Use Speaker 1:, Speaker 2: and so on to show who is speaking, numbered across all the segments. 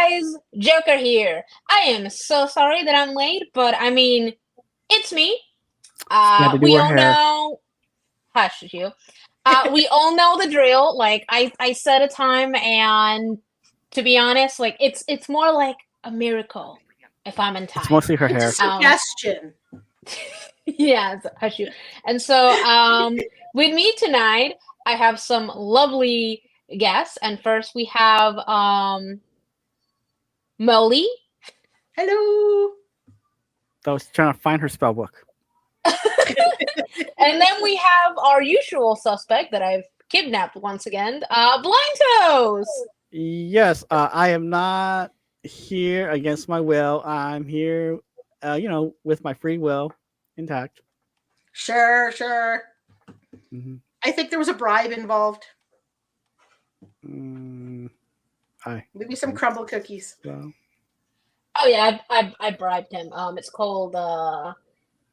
Speaker 1: guys, Joker here. I am so sorry that I'm late, but I mean, it's me.
Speaker 2: Had to do
Speaker 1: We
Speaker 2: her
Speaker 1: all
Speaker 2: hair.
Speaker 1: know. Hush, you. We all know the drill. Like I set a time, and to be honest, like it's more like a miracle if I'm in
Speaker 2: It's
Speaker 1: time.
Speaker 2: mostly her
Speaker 3: It's a
Speaker 2: hair.
Speaker 3: suggestion.
Speaker 1: Yeah, hush you. And so, with me tonight, I have some lovely guests. And first, we have Molly.
Speaker 3: Hello.
Speaker 2: I was trying to find her spell book.
Speaker 1: And then we have our usual suspect that I've kidnapped once again, Blind Toes.
Speaker 2: Yes, I am not here against my will. I'm here, with my free will intact.
Speaker 3: Sure.
Speaker 2: Mm-hmm.
Speaker 3: I think there was a bribe involved. Maybe some crumble cookies.
Speaker 2: Well,
Speaker 1: Oh yeah, I bribed him. It's called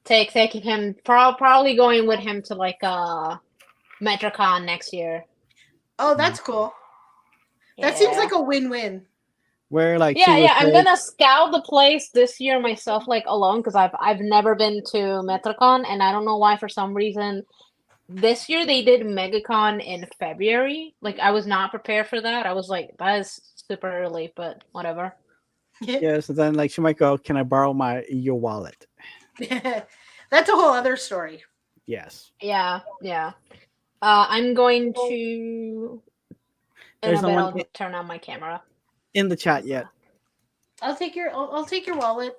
Speaker 1: taking him probably going with him to like MetroCon next year.
Speaker 3: Oh, that's cool. That seems like a win-win.
Speaker 2: where like
Speaker 1: Yeah. I'm gonna scout the place this year myself, like alone, because I've never been to MetroCon, and I don't know why for some reason this year they did MegaCon in February. Like I was not prepared for that. I was like, that is super early, but whatever.
Speaker 2: Yeah, so then like she might go, "Can I borrow your wallet?"
Speaker 3: That's a whole other story.
Speaker 2: Yes.
Speaker 1: Yeah. I'm going to.
Speaker 2: There's no one
Speaker 1: I'll turn on my camera.
Speaker 2: in the chat yet.
Speaker 3: I'll take your wallet.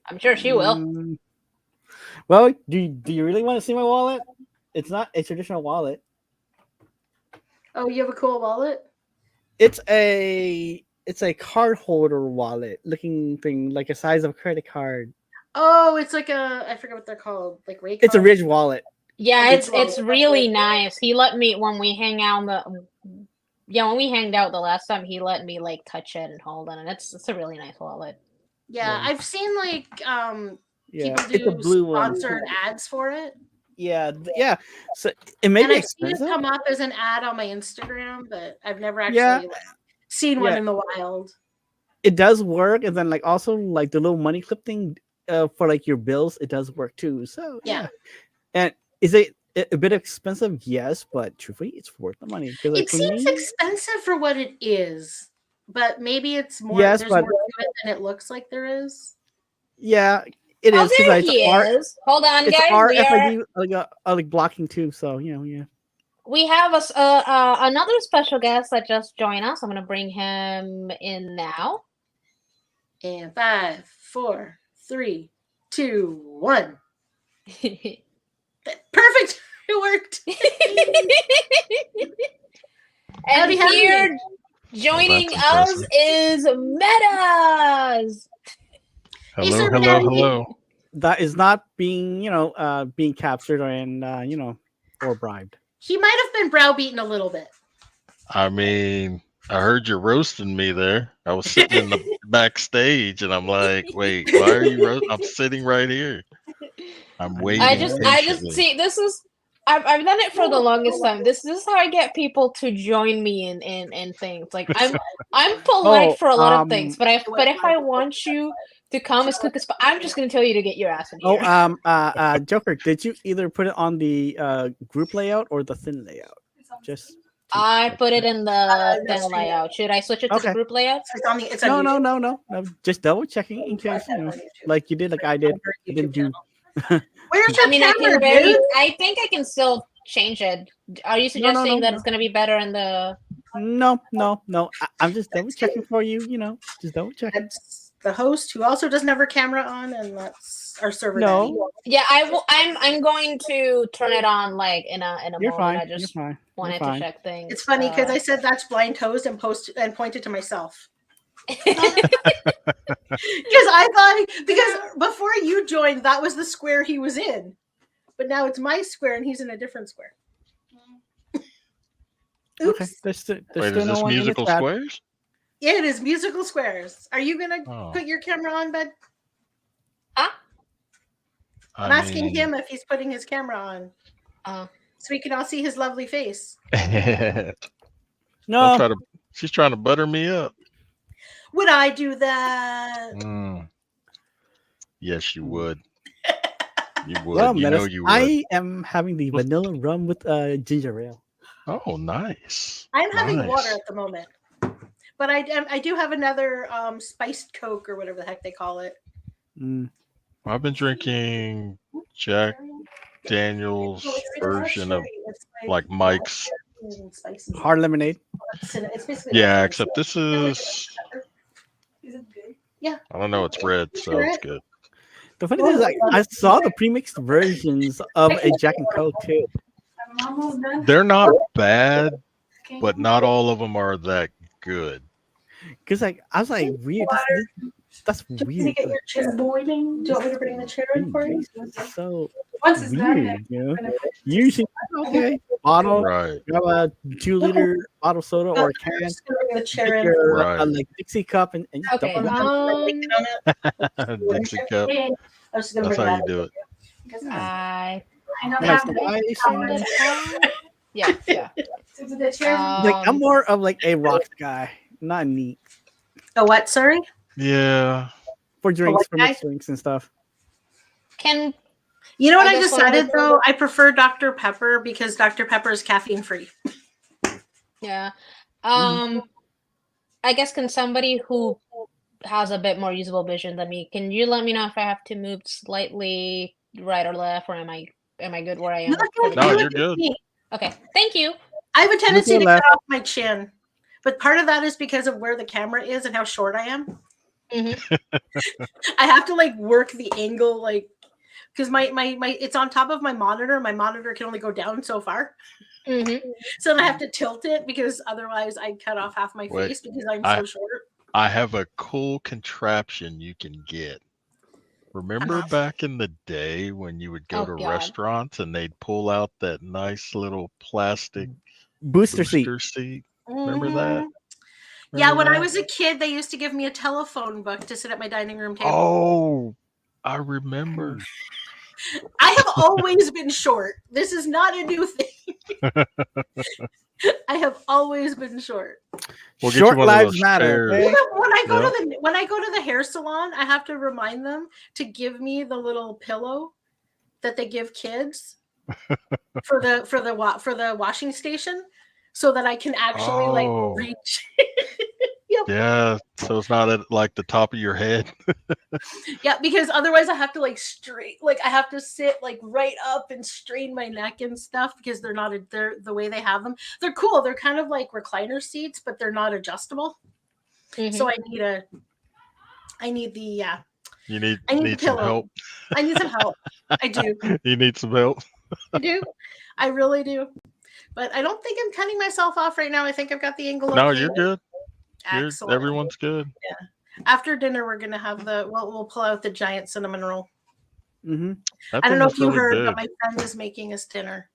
Speaker 1: I'm sure she will.
Speaker 2: Well, do you really want to see my wallet? It's not a traditional wallet.
Speaker 3: Oh, you have a cool wallet?
Speaker 2: It's a card holder wallet looking thing, like a size of a credit card.
Speaker 3: Oh, it's like I forget what they're called. Like Raycon?
Speaker 2: It's a Ridge wallet.
Speaker 1: Yeah, it's really nice. He let me when we hang out when we hanged out the last time, he let me like touch it and hold it, and it's a really nice wallet.
Speaker 3: Yeah, I've seen like people
Speaker 2: it's a
Speaker 3: do
Speaker 2: blue
Speaker 3: sponsored
Speaker 2: one.
Speaker 3: ads for it.
Speaker 2: Yeah. So it may
Speaker 3: and
Speaker 2: be
Speaker 3: I've seen
Speaker 2: expensive.
Speaker 3: it come up as an ad on my Instagram, but I've never actually seen one in the wild.
Speaker 2: It does work, and then like also like the little money clip thing for like your bills, it does work too. So yeah. And is it a bit expensive? Yes, but truthfully, it's worth the money. Like,
Speaker 3: it seems expensive for what it is, but maybe it's more.
Speaker 2: Yes,
Speaker 3: there's more to it than it looks like there is.
Speaker 2: Yeah, it is.
Speaker 1: There he is. Hold on,
Speaker 2: it's
Speaker 1: guys.
Speaker 2: RFID like blocking too. So yeah.
Speaker 1: We have another special guest that just joined us. I'm gonna bring him in now.
Speaker 3: And 5, 4, 3, 2, 1. Perfect. It worked.
Speaker 1: And here joining us is Metas.
Speaker 4: Hello.
Speaker 2: That is not being being captured and or bribed.
Speaker 3: He might have been browbeaten a little bit.
Speaker 4: I mean, I heard you roasting me there. I was sitting in the backstage, and I'm like, "Wait, why are you?" I'm sitting right here. I'm waiting.
Speaker 1: I just see. This is. I've done it for the longest time. This is how I get people to join me in things. Like I'm polite for a lot of things, but if I want you to come as quick as I'm just gonna tell you to get your ass in here.
Speaker 2: Joker, did you either put it on the group layout or the thin layout?
Speaker 1: I put it in the thin layout. Should I switch it to the group layout?
Speaker 3: It's on
Speaker 2: No. Just double checking in case like you did, like I did. I didn't do.
Speaker 3: Where's your camera?
Speaker 1: I think I can still change it. Are you suggesting that it's going to be better in the?
Speaker 2: No. I'm just double checking for you. Just double checking.
Speaker 3: That's the host who also doesn't have her camera on, and that's our server.
Speaker 2: No.
Speaker 1: Yeah, I'm going to turn it on like in a
Speaker 2: You're
Speaker 1: moment.
Speaker 2: Fine.
Speaker 1: I just wanted to check things.
Speaker 3: It's funny because I said that's Blind Toes and pointed to myself. Because I thought because before you joined, that was the square he was in, but now it's my square and he's in a different square. Oops.
Speaker 2: Okay. There's
Speaker 4: Wait, is this musical squares?
Speaker 3: Yeah, it is musical squares. Are you gonna put your camera on, bud?
Speaker 1: Huh?
Speaker 3: I'm asking him if he's putting his camera on, so we can all see his lovely face.
Speaker 2: No,
Speaker 4: she's trying to butter me up.
Speaker 3: Would I do that?
Speaker 4: Yes, you would. You would.
Speaker 2: Well,
Speaker 4: you know
Speaker 2: Menace,
Speaker 4: you would.
Speaker 2: I am having the vanilla rum with ginger ale.
Speaker 4: Oh, nice.
Speaker 3: I'm having water
Speaker 4: Nice.
Speaker 3: at the moment, but I do have another spiced Coke or whatever the heck they call it.
Speaker 2: Mm.
Speaker 4: I've been drinking Jack Daniel's version of like Mike's.
Speaker 2: Hard lemonade.
Speaker 3: It's basically
Speaker 4: Yeah,
Speaker 3: nothing.
Speaker 4: except this is,
Speaker 3: Is it good? Yeah.
Speaker 4: I don't know, it's red, so it's good.
Speaker 2: The funny thing is, like, I saw the premixed versions of a Jack and Coke too.
Speaker 3: I'm almost done.
Speaker 4: They're not bad, but not all of them are that good.
Speaker 2: Because like I was like, weird. That's
Speaker 3: Do you want me to
Speaker 2: weird.
Speaker 3: get your chair boiling? Do you want me to bring the chair in for you?
Speaker 2: So
Speaker 3: Once it's done,
Speaker 2: weird, you know. Usually, okay, bottle,
Speaker 4: Right.
Speaker 2: grab a 2-liter bottle soda or a can.
Speaker 3: I'm just gonna bring the chair
Speaker 2: Take
Speaker 3: in.
Speaker 2: your
Speaker 4: Right.
Speaker 2: like Dixie cup and
Speaker 1: Okay.
Speaker 2: dump it.
Speaker 4: Dixie cup.
Speaker 3: I was just gonna
Speaker 4: That's
Speaker 3: bring
Speaker 4: how
Speaker 3: that
Speaker 4: you do it.
Speaker 1: I
Speaker 3: know
Speaker 2: Nice
Speaker 1: have
Speaker 2: and ice.
Speaker 1: turned it on. Yeah, yeah.
Speaker 2: Like I'm more of like a rocks guy, not neat
Speaker 3: Oh, what? Sorry.
Speaker 4: Yeah.
Speaker 2: for drinks,
Speaker 3: what
Speaker 2: for
Speaker 3: guy?
Speaker 2: mixed drinks and stuff.
Speaker 1: Can
Speaker 3: You know what
Speaker 1: I
Speaker 3: I
Speaker 1: just
Speaker 3: decided
Speaker 1: wanted-
Speaker 3: though? I prefer Dr. Pepper because Dr. Pepper is caffeine free.
Speaker 1: yeah. I guess can somebody who has a bit more usable vision than me, can you let me know if I have to move slightly right or left, or am I good where I am? for the
Speaker 4: No,
Speaker 1: camera?
Speaker 4: you're good.
Speaker 1: Okay, thank you.
Speaker 3: I have a tendency
Speaker 2: your
Speaker 3: to
Speaker 2: left.
Speaker 3: cut off my chin, but part of that is because of where the camera is and how short I am. I have to like work the angle, like because my it's on top of my monitor. My monitor can only go down so far, so then I have to tilt it because otherwise I cut off half my
Speaker 4: Wait,
Speaker 3: face because I'm so short.
Speaker 4: I have a cool contraption you can get. Remember back in the day when you would go
Speaker 1: Oh,
Speaker 4: to
Speaker 1: God.
Speaker 4: restaurants and they'd pull out that nice little plastic
Speaker 2: Booster seat.
Speaker 4: seat? Remember that?
Speaker 3: Yeah,
Speaker 4: Remember
Speaker 3: when I
Speaker 4: that?
Speaker 3: was a kid, they used to give me a telephone book to sit at my dining room table.
Speaker 4: Oh, I remember.
Speaker 3: I have always been short. This is not a new thing. I have always been short.
Speaker 4: We'll get
Speaker 2: Short
Speaker 4: you one of
Speaker 2: lives
Speaker 4: those
Speaker 2: matter.
Speaker 4: chairs.
Speaker 2: Okay?
Speaker 3: When I go to the hair salon, I have to remind them to give me the little pillow that they give kids for the washing station, so that I can actually
Speaker 4: Oh.
Speaker 3: like reach. Yep.
Speaker 4: Yeah, so it's not at like the top of your head.
Speaker 3: Yeah, because otherwise I have to like I have to sit like right up and strain my neck and stuff because they're the way they have them. They're cool. They're kind of like recliner seats, but they're not adjustable. So I need the
Speaker 4: You need
Speaker 3: the
Speaker 4: some
Speaker 3: pillow.
Speaker 4: help.
Speaker 3: I need some help. I do.
Speaker 4: You need some help.
Speaker 3: I do. I really do. But I don't think I'm cutting myself off right now. I think I've got the angle.
Speaker 4: No,
Speaker 3: okay.
Speaker 4: you're good.
Speaker 3: Excellent.
Speaker 4: Everyone's good.
Speaker 3: After dinner, we're gonna have we'll pull out the giant cinnamon roll.
Speaker 2: Mm-hmm.
Speaker 4: That
Speaker 3: I don't know
Speaker 4: thing
Speaker 3: if
Speaker 4: is
Speaker 3: you
Speaker 4: really
Speaker 3: heard,
Speaker 4: big.
Speaker 3: but my friend is making us dinner.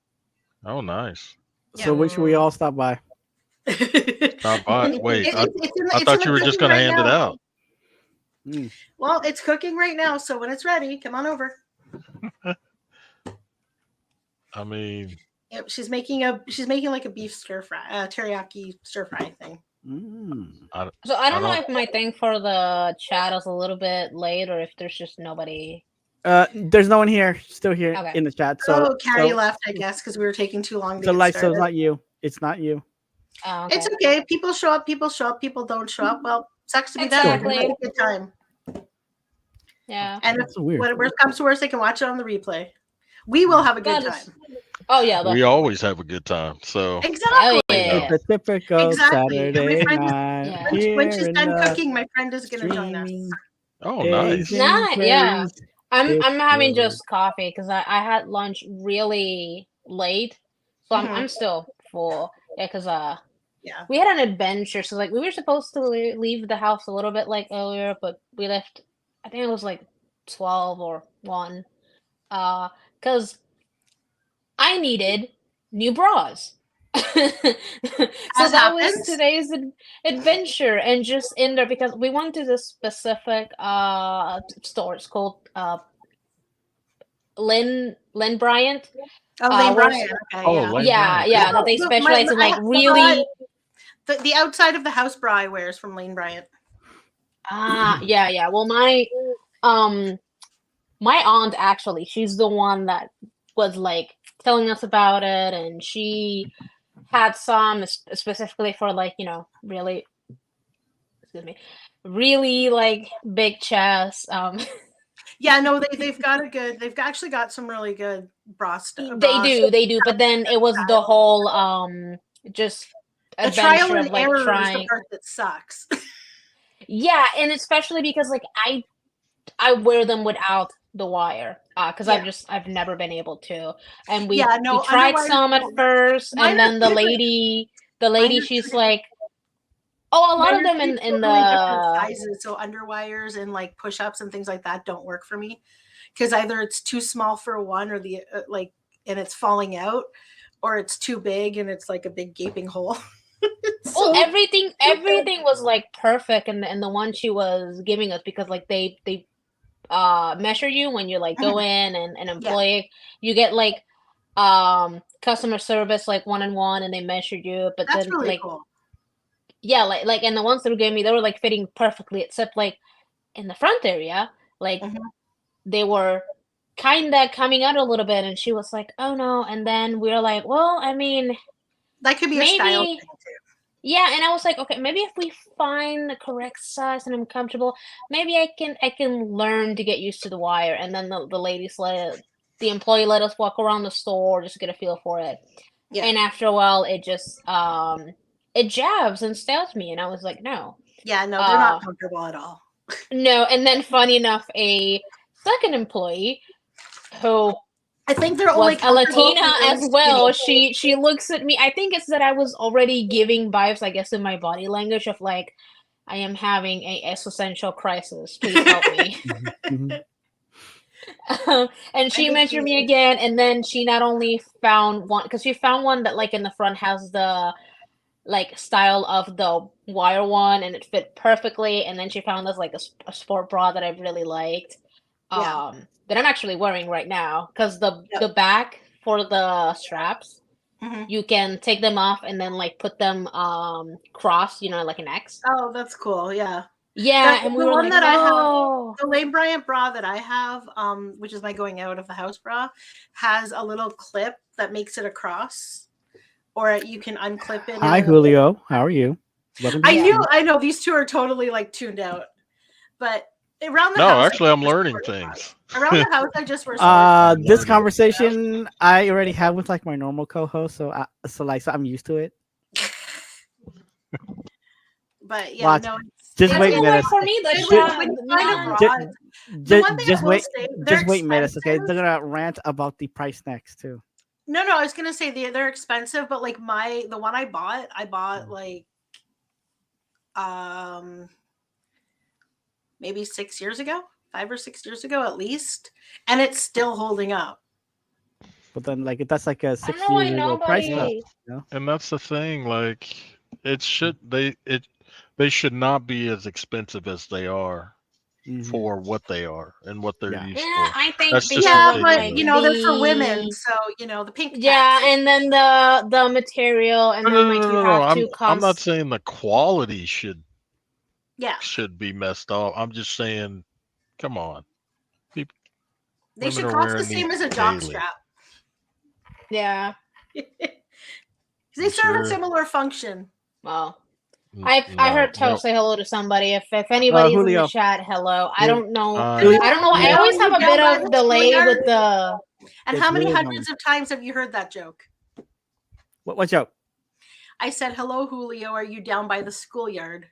Speaker 4: Oh, nice.
Speaker 2: So when should we all stop by?
Speaker 4: Stop by. Wait, I
Speaker 3: it's
Speaker 4: thought
Speaker 3: in
Speaker 4: you were
Speaker 3: the
Speaker 4: just
Speaker 3: cooking
Speaker 4: going to hand it
Speaker 3: now.
Speaker 4: out.
Speaker 3: Well, it's cooking right now, so when it's ready, come on over.
Speaker 4: I mean,
Speaker 3: Yep, she's making like a beef stir fry, teriyaki stir fry thing.
Speaker 1: So I don't know if my thing for the chat is a little bit late or if there's just nobody.
Speaker 2: There's no one here, still here
Speaker 1: Okay.
Speaker 2: in the chat. So
Speaker 3: Carrie left, I guess, because we were taking too long to
Speaker 2: so
Speaker 3: get
Speaker 2: light, so
Speaker 3: started.
Speaker 2: it's not you. It's not you.
Speaker 1: Oh, okay.
Speaker 3: It's okay. People show up. People don't show up. Well, sucks to be
Speaker 1: Exactly.
Speaker 3: that. Have a good time.
Speaker 1: Yeah.
Speaker 3: And if
Speaker 2: That's weird.
Speaker 3: when worst comes to worst, they can watch it on the replay. We will have a good
Speaker 1: That is-
Speaker 3: time.
Speaker 1: Oh yeah.
Speaker 4: we
Speaker 1: definitely.
Speaker 4: always have a good time. So
Speaker 3: Exactly.
Speaker 1: yeah.
Speaker 2: It's a typical
Speaker 3: Exactly. And my
Speaker 2: Saturday
Speaker 3: friend is-
Speaker 2: night.
Speaker 1: Yeah.
Speaker 3: When she's
Speaker 2: here in
Speaker 3: done
Speaker 2: the
Speaker 3: cooking, my friend is going to join us.
Speaker 2: streaming
Speaker 4: oh,
Speaker 2: days
Speaker 4: nice.
Speaker 2: and
Speaker 1: Nice, yeah.
Speaker 2: praise.
Speaker 1: I'm having
Speaker 2: It's
Speaker 1: just coffee because I had lunch really late, so I'm still full. Yeah, because
Speaker 3: Yeah.
Speaker 1: we had an adventure. So like we were supposed to leave the house a little bit like earlier, but we left. I think it was like 12 or 1. Because I needed new bras. So
Speaker 3: As
Speaker 1: that was
Speaker 3: happens.
Speaker 1: today's adventure, and just in there because we went to this specific store. It's called Lynn Bryant.
Speaker 3: Oh, Lane
Speaker 1: where-
Speaker 3: Bryant. Okay,
Speaker 4: Oh,
Speaker 3: yeah.
Speaker 4: Lane
Speaker 1: Yeah,
Speaker 4: Bryant.
Speaker 1: yeah, that they
Speaker 3: Look,
Speaker 1: specialize in like
Speaker 3: the
Speaker 1: really.
Speaker 3: the outside of the house bra I wear is from Lane Bryant.
Speaker 1: Yeah. Well, um my aunt actually, she's the one that was like telling us about it, and she had some specifically for like, really, excuse me, really like big chest.
Speaker 3: Yeah, no, they've got a good. They've actually got some really good bra stuff.
Speaker 1: They do, but then it was the whole just
Speaker 3: The trial
Speaker 1: adventure
Speaker 3: and
Speaker 1: of like
Speaker 3: error is the
Speaker 1: trying.
Speaker 3: part that sucks.
Speaker 1: Yeah, and especially because like I wear them without the wire, because
Speaker 3: Yeah.
Speaker 1: I've never been able to. And
Speaker 3: Yeah,
Speaker 1: we
Speaker 3: no,
Speaker 1: tried
Speaker 3: underwires
Speaker 1: some at
Speaker 3: don't work.
Speaker 1: first,
Speaker 3: Mine
Speaker 1: and
Speaker 3: are
Speaker 1: then
Speaker 3: two different.
Speaker 1: the
Speaker 3: Mine
Speaker 1: lady,
Speaker 3: are two
Speaker 1: she's
Speaker 3: different.
Speaker 1: like, oh, a lot
Speaker 3: Mine
Speaker 1: of
Speaker 3: are
Speaker 1: them
Speaker 3: two
Speaker 1: in
Speaker 3: totally different
Speaker 1: the
Speaker 3: sizes. So underwires and like push-ups and things like that don't work for me because either it's too small for one or the like, and it's falling out, or it's too big and it's like a big gaping hole.
Speaker 1: well,
Speaker 3: So
Speaker 1: everything was like perfect in the one she was giving us, because like they measure you when you like go in and
Speaker 3: yeah,
Speaker 1: employ, you get like customer service like one-on-one, and they measure you, but
Speaker 3: that's
Speaker 1: then
Speaker 3: really
Speaker 1: like,
Speaker 3: cool.
Speaker 1: yeah, like and the ones that were giving me, they were like fitting perfectly, except like in the front area, like
Speaker 3: Mhm.
Speaker 1: they were kind of coming out a little bit, and she was like, oh no, and then we were like, well, I mean,
Speaker 3: That could be a style
Speaker 1: maybe,
Speaker 3: thing too.
Speaker 1: yeah, and I was like, okay, maybe if we find the correct size and I'm comfortable, maybe I can learn to get used to the wire. And then the ladies the employee let us walk around the store just to get a feel for it.
Speaker 3: Yeah.
Speaker 1: And after a while, it just it jabs and stales me, and I was like, no,
Speaker 3: Yeah, no, they're
Speaker 1: uh,
Speaker 3: not comfortable at all.
Speaker 1: no. And then, funny enough, a second employee who
Speaker 3: I think they're only
Speaker 1: was a
Speaker 3: comfortable
Speaker 1: Latina
Speaker 3: for
Speaker 1: as
Speaker 3: those,
Speaker 1: well. She looks at me. I think it's that I was already giving vibes, I guess, in my body language of like, I am having a existential crisis. Please help me.
Speaker 2: Mhm.
Speaker 1: And
Speaker 3: I
Speaker 1: she
Speaker 3: could
Speaker 1: mentioned
Speaker 3: see
Speaker 1: me
Speaker 3: it.
Speaker 1: again, and then she not only found one, because she found one that like in the front has the like style of the wire one, and it fit perfectly. And then she found this like a sport bra that I really liked,
Speaker 3: Yeah.
Speaker 1: that I'm actually wearing right now, because
Speaker 3: Yep.
Speaker 1: the back for the straps,
Speaker 3: Mhm.
Speaker 1: you can take them off and then like put them cross, like an X.
Speaker 3: Oh, that's cool. Yeah.
Speaker 1: Yeah, and we
Speaker 3: The
Speaker 1: were
Speaker 3: one
Speaker 1: like,
Speaker 3: that I have,
Speaker 1: oh,
Speaker 3: the Lane Bryant bra that I have, which is my going out of the house bra, has a little clip that makes it a cross, or you can unclip it.
Speaker 2: Hi,
Speaker 3: And
Speaker 2: Julio. How are you? Welcome to the
Speaker 1: Yeah.
Speaker 2: stream.
Speaker 3: I know these two are totally like tuned out, but around the
Speaker 4: No,
Speaker 3: house,
Speaker 4: actually,
Speaker 3: I
Speaker 4: I'm
Speaker 3: just
Speaker 4: learning
Speaker 3: wear sport
Speaker 4: things.
Speaker 3: bras. Around the house, I just wear sport bras.
Speaker 2: This
Speaker 4: Learning.
Speaker 2: conversation I already had with like my normal co-host, so I'm used to it.
Speaker 3: But yeah,
Speaker 2: Watch.
Speaker 3: no,
Speaker 2: Just
Speaker 1: I
Speaker 2: wait
Speaker 1: feel like
Speaker 2: minutes.
Speaker 1: for me the
Speaker 3: when
Speaker 2: Ju-
Speaker 1: shot,
Speaker 3: when you find a
Speaker 1: man.
Speaker 3: bra,
Speaker 2: Just,
Speaker 3: the one thing I
Speaker 2: just
Speaker 3: will
Speaker 2: wait.
Speaker 3: say, they're
Speaker 2: Just wait minutes, okay?
Speaker 3: expensive.
Speaker 2: They're gonna rant about the price next too.
Speaker 3: No, I was gonna say they're expensive, but like the one I bought like um maybe 6 years ago, 5 or 6 years ago at least, and it's still holding up.
Speaker 2: But then, like, that's like a
Speaker 1: I don't
Speaker 2: 6
Speaker 1: know why
Speaker 2: years ago price
Speaker 4: Yeah,
Speaker 2: tag.
Speaker 1: nobody.
Speaker 2: You know?
Speaker 4: and that's the thing. Like, they should not be as expensive as they are
Speaker 2: Mhm.
Speaker 4: for what they are and what they're
Speaker 2: Yeah.
Speaker 1: Yeah,
Speaker 4: used for.
Speaker 1: I think
Speaker 4: That's just
Speaker 1: because
Speaker 3: Yeah,
Speaker 1: of
Speaker 3: but
Speaker 1: like
Speaker 3: you
Speaker 4: ridiculous.
Speaker 3: know they're for women,
Speaker 1: the,
Speaker 3: so the pink
Speaker 1: yeah,
Speaker 3: tax.
Speaker 1: and then the material, and
Speaker 4: No,
Speaker 1: then
Speaker 4: no, no,
Speaker 1: like you
Speaker 4: no, no.
Speaker 1: have to
Speaker 4: I'm not
Speaker 1: cons.
Speaker 4: saying the quality
Speaker 3: Yeah,
Speaker 4: should be messed up. I'm just saying, come on, people,
Speaker 3: they
Speaker 4: women
Speaker 3: should
Speaker 4: are
Speaker 3: cost the
Speaker 4: wearing these
Speaker 3: same as a jock
Speaker 4: daily.
Speaker 3: strap.
Speaker 1: Yeah,
Speaker 3: They
Speaker 4: You
Speaker 3: serve a
Speaker 4: sure?
Speaker 3: similar function.
Speaker 1: well, I
Speaker 4: No,
Speaker 1: heard Toe
Speaker 4: no.
Speaker 1: say hello to somebody. If anybody's in the
Speaker 2: Julio.
Speaker 1: chat, hello. I
Speaker 2: Julio.
Speaker 1: don't know.
Speaker 2: Julio.
Speaker 1: I don't know. I
Speaker 2: Julio.
Speaker 1: always have
Speaker 3: You
Speaker 1: a
Speaker 3: down
Speaker 1: bit
Speaker 3: by the
Speaker 1: of delay
Speaker 3: schoolyard?
Speaker 1: with the.
Speaker 3: And
Speaker 2: It's
Speaker 3: how many
Speaker 2: Julio
Speaker 3: hundreds
Speaker 2: Gomez.
Speaker 3: of times have you heard that joke?
Speaker 2: What joke?
Speaker 3: I said, "Hello, Julio. Are you down by the schoolyard?"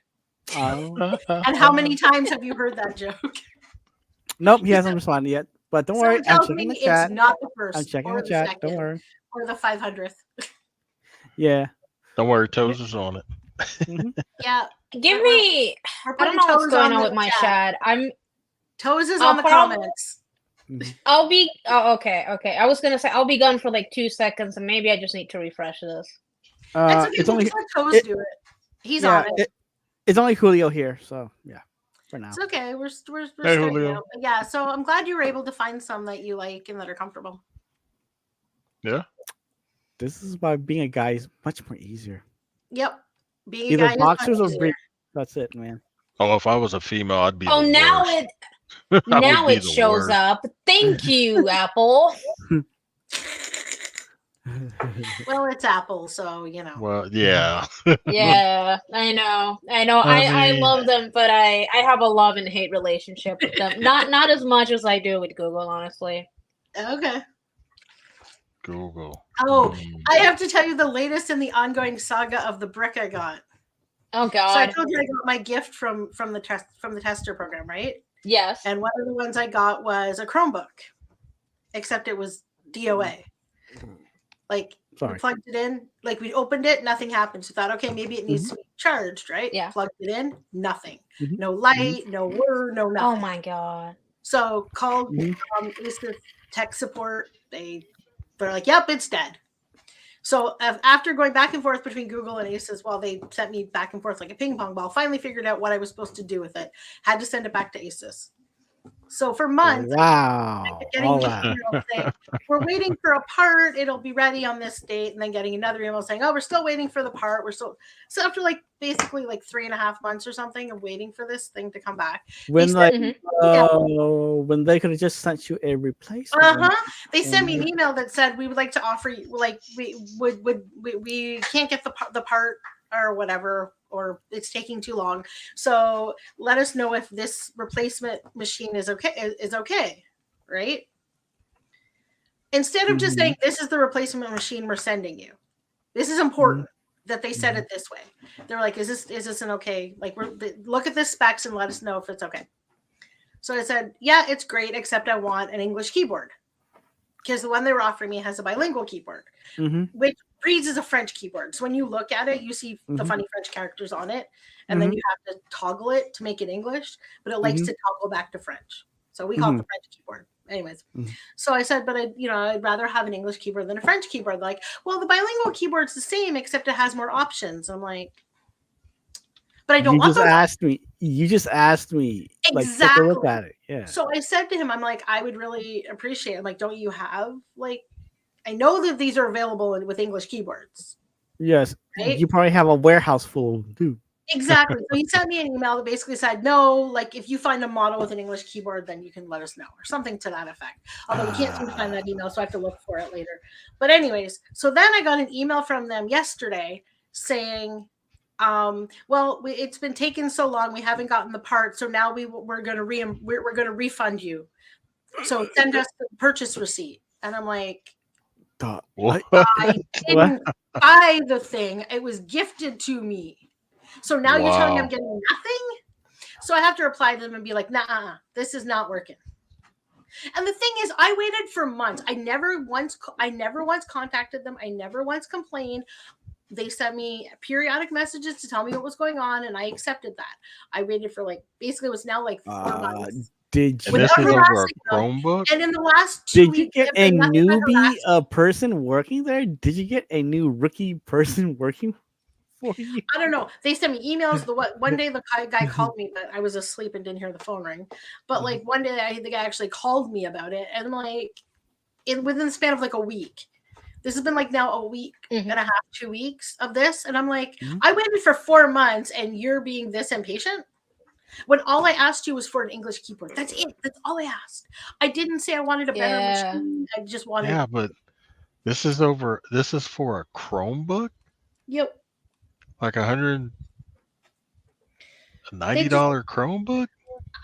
Speaker 2: Oh.
Speaker 3: And how many times have you heard that joke?
Speaker 2: Nope, he hasn't responded yet. But don't
Speaker 3: So
Speaker 2: worry,
Speaker 3: it
Speaker 2: I'm
Speaker 3: tells
Speaker 2: checking the
Speaker 3: me it's
Speaker 2: chat.
Speaker 3: not the
Speaker 2: I'm
Speaker 3: first
Speaker 2: checking
Speaker 3: or
Speaker 2: the
Speaker 3: the
Speaker 2: chat. Don't
Speaker 3: second
Speaker 2: worry.
Speaker 3: or the 500th.
Speaker 2: Yeah.
Speaker 4: Don't worry, Toes is on it.
Speaker 2: hmm
Speaker 3: Yeah,
Speaker 1: Give
Speaker 3: we're,
Speaker 1: me.
Speaker 3: we're
Speaker 1: I don't
Speaker 3: putting
Speaker 1: know what's
Speaker 3: toes
Speaker 1: going
Speaker 3: on
Speaker 1: on
Speaker 3: the
Speaker 1: with my
Speaker 3: chat.
Speaker 1: chat.
Speaker 3: Toes is
Speaker 1: I'll
Speaker 3: on the
Speaker 1: probably.
Speaker 3: comments.
Speaker 1: I'll be. Oh, okay. I was gonna say I'll be gone for like 2 seconds, and maybe I just need to refresh this.
Speaker 3: It's okay.
Speaker 2: It's
Speaker 3: We'll
Speaker 2: only
Speaker 3: just let Toes
Speaker 2: it,
Speaker 3: do it. He's
Speaker 2: yeah,
Speaker 3: on it.
Speaker 2: it's only Julio here, so yeah, for now.
Speaker 3: It's okay. We're
Speaker 4: Hey,
Speaker 3: starting
Speaker 4: Julio.
Speaker 3: out. But yeah, so I'm glad you were able to find some that you like and that are comfortable.
Speaker 4: Yeah.
Speaker 2: This is why being a guy is much more easier.
Speaker 3: Yep. Being a
Speaker 2: Either
Speaker 3: guy is much
Speaker 2: boxers or
Speaker 3: easier.
Speaker 2: briefs. That's it, man.
Speaker 4: Oh, if I was a female, I'd be
Speaker 1: Oh,
Speaker 4: the
Speaker 1: now
Speaker 4: worst.
Speaker 1: it
Speaker 4: I
Speaker 1: now
Speaker 4: would be
Speaker 1: it
Speaker 4: the
Speaker 1: shows
Speaker 4: worst.
Speaker 1: up. Thank you, Apple.
Speaker 3: Well, it's Apple, so you know.
Speaker 4: Well, yeah.
Speaker 1: Yeah, I know. I
Speaker 4: mean,
Speaker 1: love them, but I have a love and hate relationship with them. Not as much as I do with Google, honestly.
Speaker 3: Okay.
Speaker 4: Google.
Speaker 3: Oh, I have to tell you the latest in the ongoing saga of the brick I got.
Speaker 1: Oh
Speaker 3: So I
Speaker 1: God.
Speaker 3: told you I got my gift from the tester program, right?
Speaker 1: Yes.
Speaker 3: And one of the ones I got was a Chromebook, except it was DOA. Like we plugged it in, like we opened it, nothing happened. So I thought, okay, maybe it needs to be charged, right?
Speaker 1: Yeah.
Speaker 3: Plugged it in, nothing. No light, no word, no nothing.
Speaker 1: Oh my God.
Speaker 3: So called Asus tech support. They're like, yep, it's dead. So after going back and forth between Google and Asus, while they sent me back and forth like a ping pong ball, finally figured out what I was supposed to do with it. Had to send it back to Asus. So for months,
Speaker 2: wow,
Speaker 3: getting email saying, we're waiting for a part. It'll be ready on this date, and then getting another email saying, "Oh, we're still waiting for the part. We're still." So after like basically like 3.5 months or something of waiting for this thing to come back,
Speaker 2: when
Speaker 3: they
Speaker 2: when they could have just sent you a replacement.
Speaker 3: They sent me an email that said we would like to offer you, like we can't get the part or whatever, or it's taking too long. So let us know if this replacement machine is okay, right? Instead of just saying this is the replacement machine we're sending you. This is important that they said it this way. They're like, is this an okay? Like, look at the specs and let us know if it's okay. So I said, yeah, it's great, except I want an English keyboard. Because the one they were offering me has a bilingual keyboard, which reads as a French keyboard. So when you look at it, you see the funny French characters on it, and then you have to toggle it to make it English, but it likes to toggle back to French. So we call it the French keyboard. Anyways, so I said, but I'd rather have an English keyboard than a French keyboard. Like, well, the bilingual keyboard's the same, except it has more options. I'm like, but I don't want those.
Speaker 2: You just asked me.
Speaker 3: Exactly.
Speaker 2: Like, take a look at it. Yeah.
Speaker 3: So I said to him, I'm like, I would really appreciate it. I'm like, don't you have like, I know that these are available with English keyboards.
Speaker 2: Yes.
Speaker 3: Right?
Speaker 2: You probably have a warehouse full too.
Speaker 3: Exactly. So he sent me an email that basically said, no, like if you find a model with an English keyboard, then you can let us know, or something to that effect. Although we can't seem to find that email, so I have to look for it later. But anyways, so then I got an email from them yesterday saying, well, it's been taking so long, we haven't gotten the part, so now we're going to refund you. So send us the purchase receipt. And I'm like, I didn't buy the thing. It was gifted to me. So now you're telling me I'm getting nothing? So I have to reply to them and be like, nah, this is not working. And the thing is, I waited for months. I never once contacted them. I never once complained. They sent me periodic messages to tell me what was going on, and I accepted that. I waited for basically it was now 4 months.
Speaker 2: Did you?
Speaker 4: And this is over a Chromebook?
Speaker 3: And in the last 2 weeks,
Speaker 2: did you get a newbie person working there? Did you get a new rookie person working for you?
Speaker 3: I don't know. They sent me emails. One day the guy called me, but I was asleep and didn't hear the phone ring. But one day the guy actually called me about it, and within the span of a week. This has been now a week and a half, 2 weeks of this, and I'm like, I waited for 4 months, and you're being this impatient. When all I asked you was for an English keyboard. That's it. That's all I asked. I didn't say I wanted a better machine. I just wanted.
Speaker 4: Yeah, but this is for a Chromebook?
Speaker 3: Yep.
Speaker 4: Like $190 Chromebook?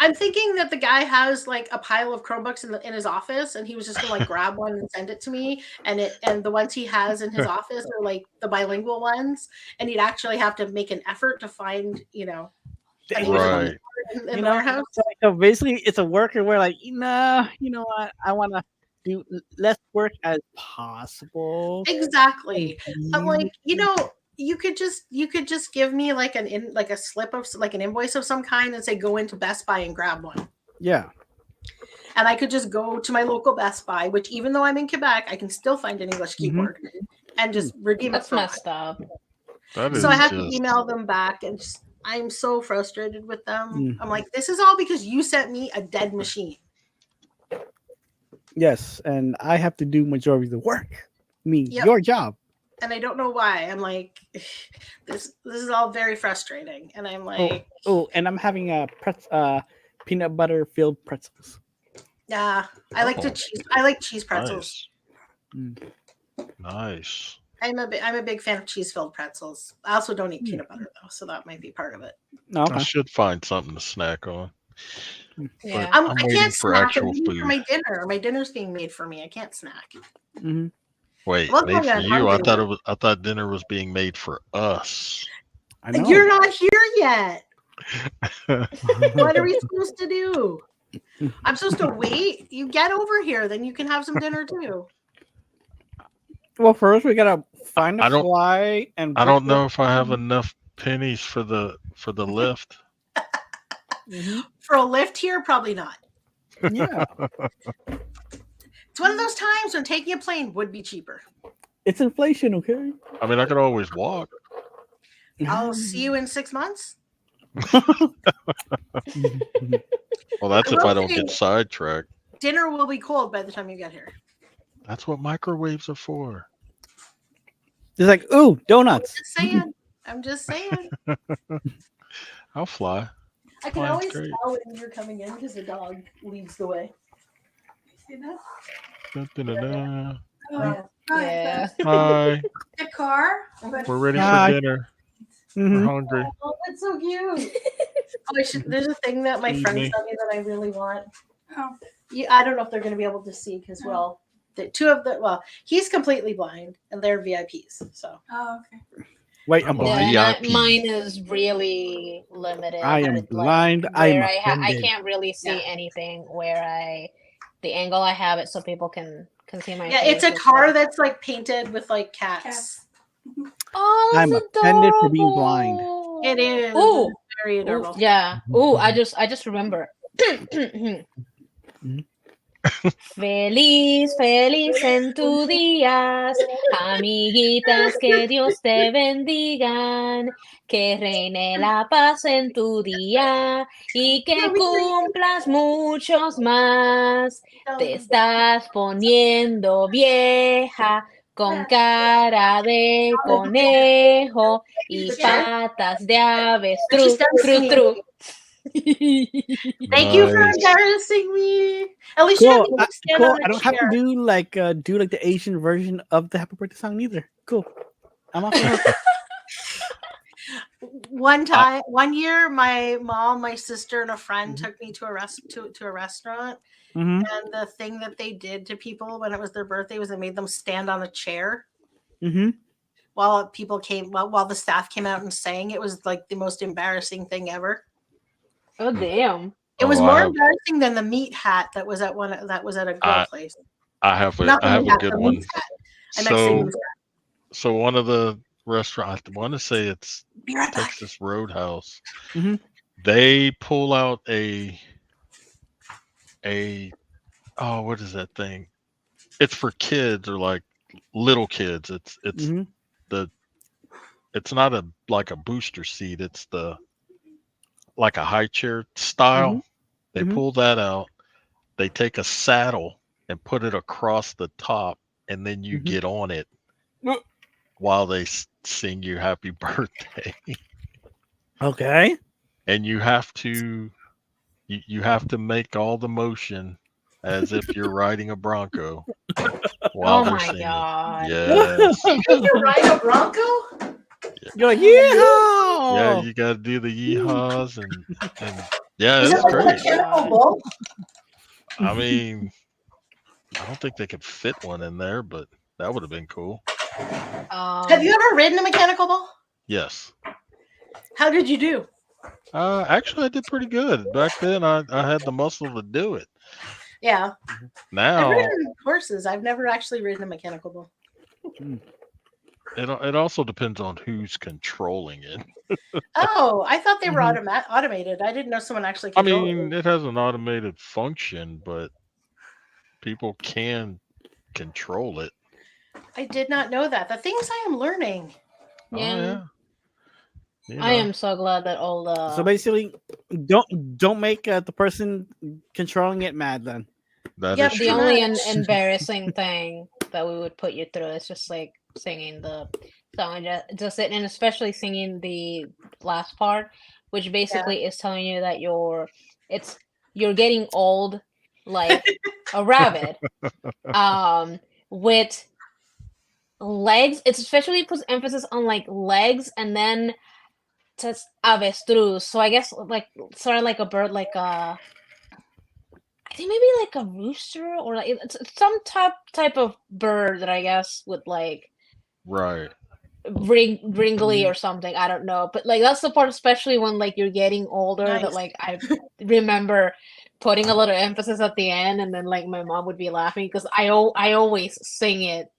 Speaker 3: I'm thinking that the guy has a pile of Chromebooks in his office, and he was just gonna grab one and send it to me. And the ones he has in his office are the bilingual ones, and he'd actually have to make an effort to find,
Speaker 4: right.
Speaker 3: in the warehouse.
Speaker 2: So basically, it's a worker where you know what, I want to do less work as possible.
Speaker 3: Exactly. I'm like, you could just give me a slip of an invoice of some kind and say go into Best Buy and grab one.
Speaker 2: Yeah.
Speaker 3: And I could just go to my local Best Buy, which even though I'm in Quebec, I can still find an English keyboard and just redeem it.
Speaker 1: That's messed up.
Speaker 3: So I have to email them back, and I'm so frustrated with them. I'm like, this is all because you sent me a dead machine.
Speaker 2: Yes, and I have to do majority of the work. I mean, your job.
Speaker 3: and I don't know why. I'm like, this is all very frustrating, and I'm like,
Speaker 2: and I'm having a peanut butter filled pretzels.
Speaker 3: yeah, I like the cheese. I like cheese pretzels.
Speaker 4: Nice.
Speaker 3: I'm a big fan of cheese filled pretzels. I also don't eat peanut butter though, so that might be part of it.
Speaker 2: Okay.
Speaker 4: I should find something to snack on.
Speaker 1: Yeah.
Speaker 4: I'm
Speaker 3: I
Speaker 4: waiting
Speaker 3: can't
Speaker 4: for
Speaker 3: snack.
Speaker 4: actual
Speaker 3: I'm waiting for
Speaker 4: food.
Speaker 3: my dinner. My dinner's being made for me. I can't snack.
Speaker 2: Mm-hmm.
Speaker 4: Wait,
Speaker 3: Well,
Speaker 4: made for
Speaker 3: I'm
Speaker 4: you?
Speaker 3: hungry.
Speaker 4: I thought dinner was being made for us.
Speaker 2: I know.
Speaker 3: You're not here yet. What are we supposed to do? I'm supposed to wait. You get over here, then you can have some dinner too.
Speaker 2: Well, first we gotta find a
Speaker 4: I don't-
Speaker 2: fly and.
Speaker 4: I don't know if I have enough pennies for the lift.
Speaker 2: Mm-hmm.
Speaker 3: For a lift here, probably not.
Speaker 2: Yeah,
Speaker 3: It's one of those times when taking a plane would be cheaper.
Speaker 2: it's inflation, okay?
Speaker 4: I mean, I could always walk.
Speaker 3: I'll see you in 6 months.
Speaker 4: Well, that's
Speaker 3: I
Speaker 4: if
Speaker 3: will
Speaker 4: I don't
Speaker 3: say-
Speaker 4: get sidetracked.
Speaker 3: Dinner will be cold by the time you get here.
Speaker 4: That's what microwaves are for.
Speaker 2: It's like, ooh, donuts.
Speaker 3: Just saying. I'm just saying.
Speaker 4: I'll fly.
Speaker 3: I can
Speaker 4: Fine,
Speaker 3: always
Speaker 4: great.
Speaker 3: tell when you're coming in because the dog leads the way. See that?
Speaker 4: Da-da-da-da.
Speaker 3: Oh,
Speaker 1: Yeah.
Speaker 4: Hi,
Speaker 5: The car?
Speaker 4: we're ready
Speaker 2: Hi.
Speaker 4: for dinner.
Speaker 2: Mhm.
Speaker 4: We're hungry.
Speaker 3: Oh, that's so cute. There's a thing that my friend
Speaker 4: Evening.
Speaker 3: sent me that I really want.
Speaker 5: Oh.
Speaker 3: I don't know if they're going to be able to see because, well, he's completely blind and they're VIPs. So
Speaker 5: Oh, okay.
Speaker 2: Wait, I'm
Speaker 4: I'm a
Speaker 2: blind.
Speaker 1: Yeah,
Speaker 4: VIP.
Speaker 1: mine is really limited.
Speaker 2: I am
Speaker 1: with,
Speaker 2: blind. I am
Speaker 1: where I
Speaker 2: offended.
Speaker 1: can't really see
Speaker 3: Yeah.
Speaker 1: anything where the angle I have it so people can see my
Speaker 3: yeah,
Speaker 1: face.
Speaker 3: it's a
Speaker 1: is
Speaker 3: car
Speaker 1: like-
Speaker 3: that's like painted with like cats.
Speaker 5: Cats.
Speaker 1: Oh, that's
Speaker 2: I'm offended for being blind.
Speaker 1: adorable.
Speaker 3: It is.
Speaker 1: Ooh.
Speaker 3: It's very adorable.
Speaker 1: Ooh, yeah. Ooh, I just remember. Feliz, feliz en tu días, amiguitas, que Dios te bendigan, que reine la paz en tu día y que cumplas muchos más. Te estás poniendo vieja con cara de conejo y patas de avestruz. Tru, tru.
Speaker 3: Thank you for
Speaker 4: Nice.
Speaker 3: embarrassing me. At least you
Speaker 2: Cool.
Speaker 3: have me stand
Speaker 2: Cool.
Speaker 3: on a
Speaker 2: I don't have to
Speaker 3: chair.
Speaker 2: do like the Asian version of the Happy Birthday song either. Cool. I'm off the hook.
Speaker 3: One year, my mom, my sister, and a friend took me to a restaurant,
Speaker 2: Mhm.
Speaker 3: and the thing that they did to people when it was their birthday was they made them stand on a chair
Speaker 2: Mhm.
Speaker 3: while the staff came out and sang. It was like the most embarrassing thing ever.
Speaker 1: Oh, damn.
Speaker 3: It was
Speaker 4: Oh,
Speaker 3: more embarrassing than the meat hat that was at a grill place.
Speaker 4: I have
Speaker 3: Not the
Speaker 4: a
Speaker 3: meat hat,
Speaker 4: good
Speaker 3: the
Speaker 4: one.
Speaker 3: moose hat. I meant to say
Speaker 4: So
Speaker 3: moose hat.
Speaker 4: so one of the restaurants, I want to say it's
Speaker 3: Be right back.
Speaker 4: Texas Roadhouse.
Speaker 2: Mhm.
Speaker 4: They pull out a what is that thing? It's for kids or like little kids. It's
Speaker 2: Mhm.
Speaker 4: it's not like a booster seat. It's like a high chair style.
Speaker 2: Mhm.
Speaker 4: They
Speaker 2: Mhm.
Speaker 4: pull that out. They take a saddle and put it across the top, and then you
Speaker 2: Mhm.
Speaker 4: get on it
Speaker 2: Mm.
Speaker 4: while they sing you happy birthday.
Speaker 2: Okay.
Speaker 4: And you have to make all the motion as if you're riding a Bronco while
Speaker 1: Oh
Speaker 4: they're
Speaker 1: my
Speaker 4: singing.
Speaker 1: god.
Speaker 4: Yes.
Speaker 3: You ride a Bronco?
Speaker 2: You're like, yeah.
Speaker 4: Yeah, you got to do the yeehaws and yeah,
Speaker 3: Is
Speaker 4: it's
Speaker 3: it like a
Speaker 4: great.
Speaker 3: mechanical bull?
Speaker 4: I mean, I don't think they could fit one in there, but that would have been cool.
Speaker 3: Have you ever ridden a mechanical bull?
Speaker 4: Yes.
Speaker 3: How did you do?
Speaker 4: Actually, I did pretty good back then. I had the muscle to do it.
Speaker 3: Yeah. I've
Speaker 4: Now
Speaker 3: ridden horses. I've never actually ridden a mechanical bull.
Speaker 4: it also depends on who's controlling it.
Speaker 3: Oh, I thought they were
Speaker 2: Mhm.
Speaker 3: automated. I didn't know someone actually
Speaker 4: I
Speaker 3: controlled
Speaker 4: mean, it has an automated function, but people can control it.
Speaker 3: it. I did not know that. The things I am learning.
Speaker 4: Oh
Speaker 1: Yeah.
Speaker 4: yeah. You
Speaker 1: I
Speaker 4: know.
Speaker 1: am so glad that all the
Speaker 2: So basically, don't make the person controlling it mad. Then
Speaker 4: That
Speaker 3: Yep,
Speaker 4: is
Speaker 1: the
Speaker 4: true.
Speaker 1: only
Speaker 3: much.
Speaker 1: embarrassing thing that we would put you through is just like singing the song, just it, and especially singing the last part, which basically is telling you that you're getting old like a rabbit, with legs. It's especially puts emphasis on like legs, and then just avestruz. So I guess like sort of like a bird, like a, I think maybe like a rooster, or like it's some type of bird that I guess would like
Speaker 4: Right.
Speaker 1: ringly or something. I don't know, but like that's the part, especially when like you're getting older, that
Speaker 3: Nice.
Speaker 1: like I remember putting a little emphasis at the end, and then like my mom would be laughing because I always sing it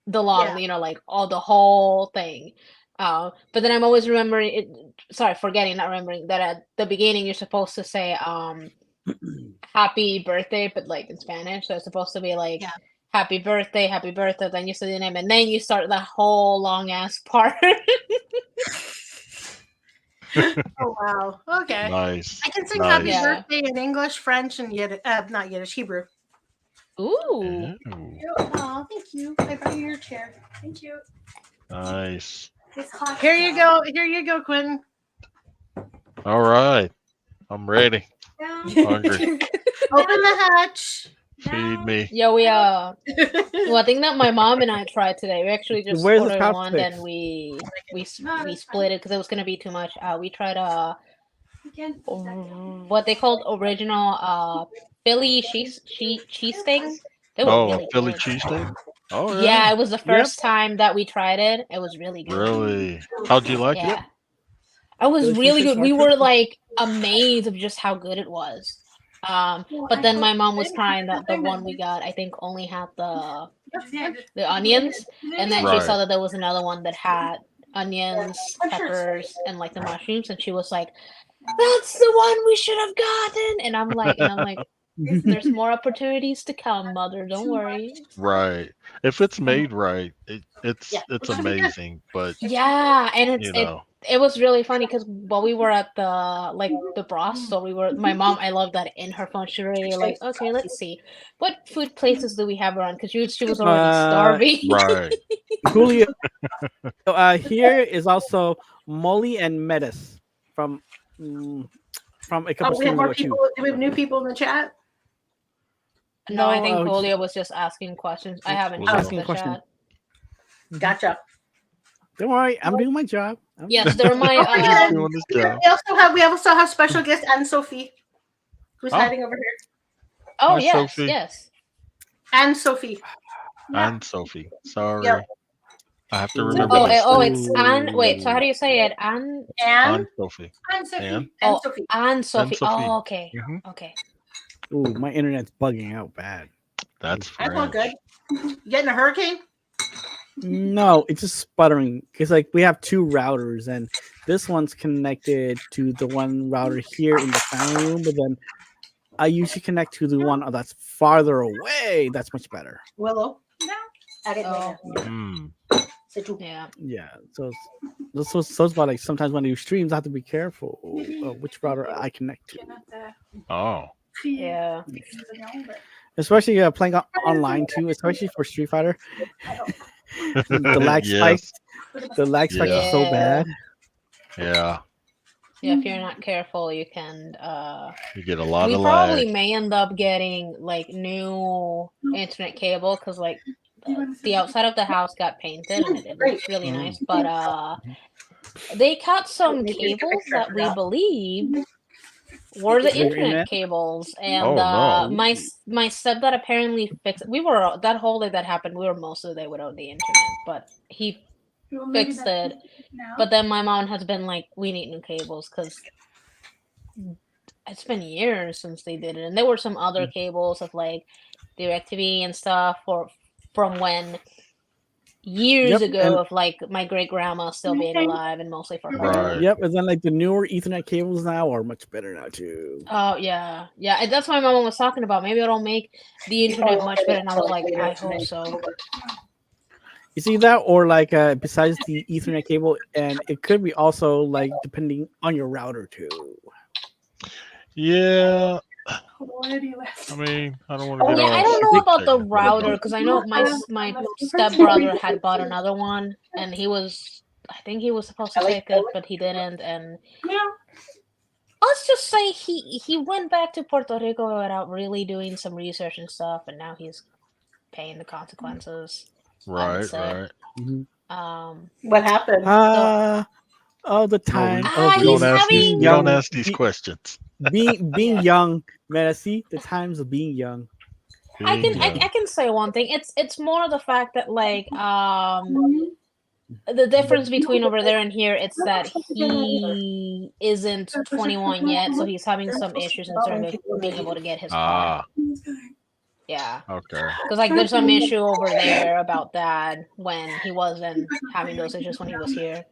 Speaker 1: the long, like all the whole thing. But then I'm always remembering it. Sorry, not remembering that at the beginning you're supposed to say happy birthday, but like in Spanish. So it's supposed to be like happy birthday, then you say the name, and then you start the whole long ass part.
Speaker 3: Oh wow. Okay.
Speaker 4: Nice.
Speaker 3: I can sing
Speaker 4: Nice.
Speaker 3: happy birthday in English, French, and not Yiddish, Hebrew.
Speaker 1: Ooh.
Speaker 3: Oh, thank you. I brought you your chair. Thank you.
Speaker 4: Nice.
Speaker 3: Here you go. Here you go, Quentin.
Speaker 4: All right. I'm ready. Hungry.
Speaker 3: Open the hatch.
Speaker 4: Feed me.
Speaker 1: Yeah, we well, I think that my mom and I tried today. We actually just
Speaker 2: Where's the
Speaker 1: ordered
Speaker 2: top
Speaker 1: one,
Speaker 2: six?
Speaker 1: then we split it because it was gonna be too much. We tried what they called original Philly cheesesteaks. They were
Speaker 4: Oh,
Speaker 1: really
Speaker 4: a Philly
Speaker 1: good.
Speaker 4: cheesesteak? Oh,
Speaker 1: Yeah, it was the first time that we tried it. It was really good.
Speaker 4: Really? How'd you like
Speaker 1: Yeah.
Speaker 4: it?
Speaker 1: It was
Speaker 2: Philly
Speaker 1: really
Speaker 2: cheesesteaks
Speaker 1: good.
Speaker 2: are
Speaker 1: We were
Speaker 2: good.
Speaker 1: like amazed of just how good it was. But then my mom was crying that the one we got, I think, only had the onions, and then she saw
Speaker 4: Right.
Speaker 1: that there was another one that had onions, peppers, and like the mushrooms, and she was like, "That's the one we should have gotten." And I'm like, "There's more opportunities to come, mother. Don't worry."
Speaker 4: Right. If it's made right, it's amazing. But
Speaker 1: Yeah, and
Speaker 4: you know,
Speaker 1: it was really funny because while we were at the broth store, my mom, I love that in her phone, she really like, okay, let's see, what food places do we have around? Because she was already starving.
Speaker 4: right.
Speaker 2: Julio, here is also Molly and Metis from a couple
Speaker 3: We have
Speaker 2: streams
Speaker 3: more
Speaker 2: ago
Speaker 3: people.
Speaker 2: too.
Speaker 3: Do we have new people in the chat?
Speaker 1: No, I think
Speaker 2: just
Speaker 1: Julio was just asking questions. I haven't
Speaker 4: Julio.
Speaker 1: checked
Speaker 2: Asking
Speaker 1: the
Speaker 2: a question.
Speaker 1: chat.
Speaker 3: Gotcha.
Speaker 2: Don't worry, I'm doing my job.
Speaker 1: Yes, they're my
Speaker 4: Just doing this job.
Speaker 3: We also have special guest Anne Sophie, who's
Speaker 4: Oh.
Speaker 3: hiding over here.
Speaker 1: Oh
Speaker 4: Hi,
Speaker 1: yes,
Speaker 4: Sophie.
Speaker 1: yes.
Speaker 3: Anne Sophie.
Speaker 4: And Sophie. Sorry.
Speaker 3: Yep.
Speaker 4: I have to
Speaker 2: Ooh.
Speaker 4: remember
Speaker 1: Oh,
Speaker 4: this.
Speaker 1: it's Anne. Wait, so how do you say it? Anne.
Speaker 3: Anne.
Speaker 4: And Sophie.
Speaker 3: Anne Sophie.
Speaker 4: Anne?
Speaker 3: Anne Sophie.
Speaker 1: Anne Sophie.
Speaker 4: Sophie.
Speaker 1: Oh, okay.
Speaker 4: Mhm.
Speaker 1: Okay.
Speaker 2: Ooh, my internet's bugging out bad.
Speaker 4: That's
Speaker 3: That's all
Speaker 4: French.
Speaker 3: good. You getting a hurricane?
Speaker 2: No, it's just sputtering because like we have two routers, and this one's connected to the one router here in the family room, but then I usually connect to the one that's farther away. That's much better.
Speaker 3: Willow. I didn't
Speaker 1: Oh.
Speaker 3: know.
Speaker 1: Yeah.
Speaker 2: Yeah, so it's about like sometimes when you streams, I have to be careful which router I connect to,
Speaker 4: Oh.
Speaker 1: Yeah.
Speaker 2: especially playing online too, especially for Street Fighter. The lag
Speaker 4: Yes.
Speaker 2: spike, the lag spike is so
Speaker 1: Yeah.
Speaker 2: bad.
Speaker 4: Yeah.
Speaker 1: Yeah, if you're not careful, you can.
Speaker 4: You get a lot
Speaker 1: We
Speaker 4: of
Speaker 1: probably
Speaker 4: lag.
Speaker 1: may end up getting like new internet cable because like the outside of the house got painted and it looks really nice, but they cut some cables that we believe were the
Speaker 2: For your
Speaker 1: internet
Speaker 2: internet?
Speaker 1: cables, and
Speaker 4: Oh, no.
Speaker 1: my stepdad apparently fixed. We were that whole day that happened. We were most of the day without the internet, but he fixed it. But then my mom has been like, we need new cables because it's been years since they did it, and there were some other cables of like DirecTV and stuff from when years
Speaker 2: Yep,
Speaker 1: ago
Speaker 2: and-
Speaker 1: of like my great grandma still being alive and mostly for her.
Speaker 4: Right.
Speaker 2: Yep, and then like the newer Ethernet cables now are much better now too.
Speaker 1: Oh yeah, and that's what my mom was talking about. Maybe it'll make the internet much better, and I was like, I hope so.
Speaker 2: You see that, or like besides the Ethernet cable, and it could be also like depending on your router too.
Speaker 4: Yeah.
Speaker 3: Why did he left?
Speaker 4: I mean, I don't want to
Speaker 1: Oh
Speaker 4: get
Speaker 1: yeah,
Speaker 4: all.
Speaker 1: I don't know about the
Speaker 4: technical,
Speaker 1: router
Speaker 4: but-
Speaker 1: because I know my stepbrother had bought another one, and I think he was supposed to take it, but he didn't. And let's just say he went back to Puerto Rico without really doing some research and stuff, and now he's paying the consequences. I would
Speaker 4: Right,
Speaker 1: say.
Speaker 4: right.
Speaker 3: What happened?
Speaker 2: All the time
Speaker 4: No,
Speaker 2: of
Speaker 4: we don't
Speaker 1: he's
Speaker 4: ask these.
Speaker 1: having-
Speaker 4: We don't ask these questions.
Speaker 2: being
Speaker 1: Yeah.
Speaker 2: young, man. See the times of being young.
Speaker 1: I
Speaker 4: Being young.
Speaker 1: can say one thing. It's more the fact that like the difference between over there and here, it's that he isn't 21 yet, so he's having some issues in terms of being able to get his car.
Speaker 4: Ah,
Speaker 1: Yeah,
Speaker 4: okay.
Speaker 1: because like there's some issue over there about that when he wasn't having those issues when he was here.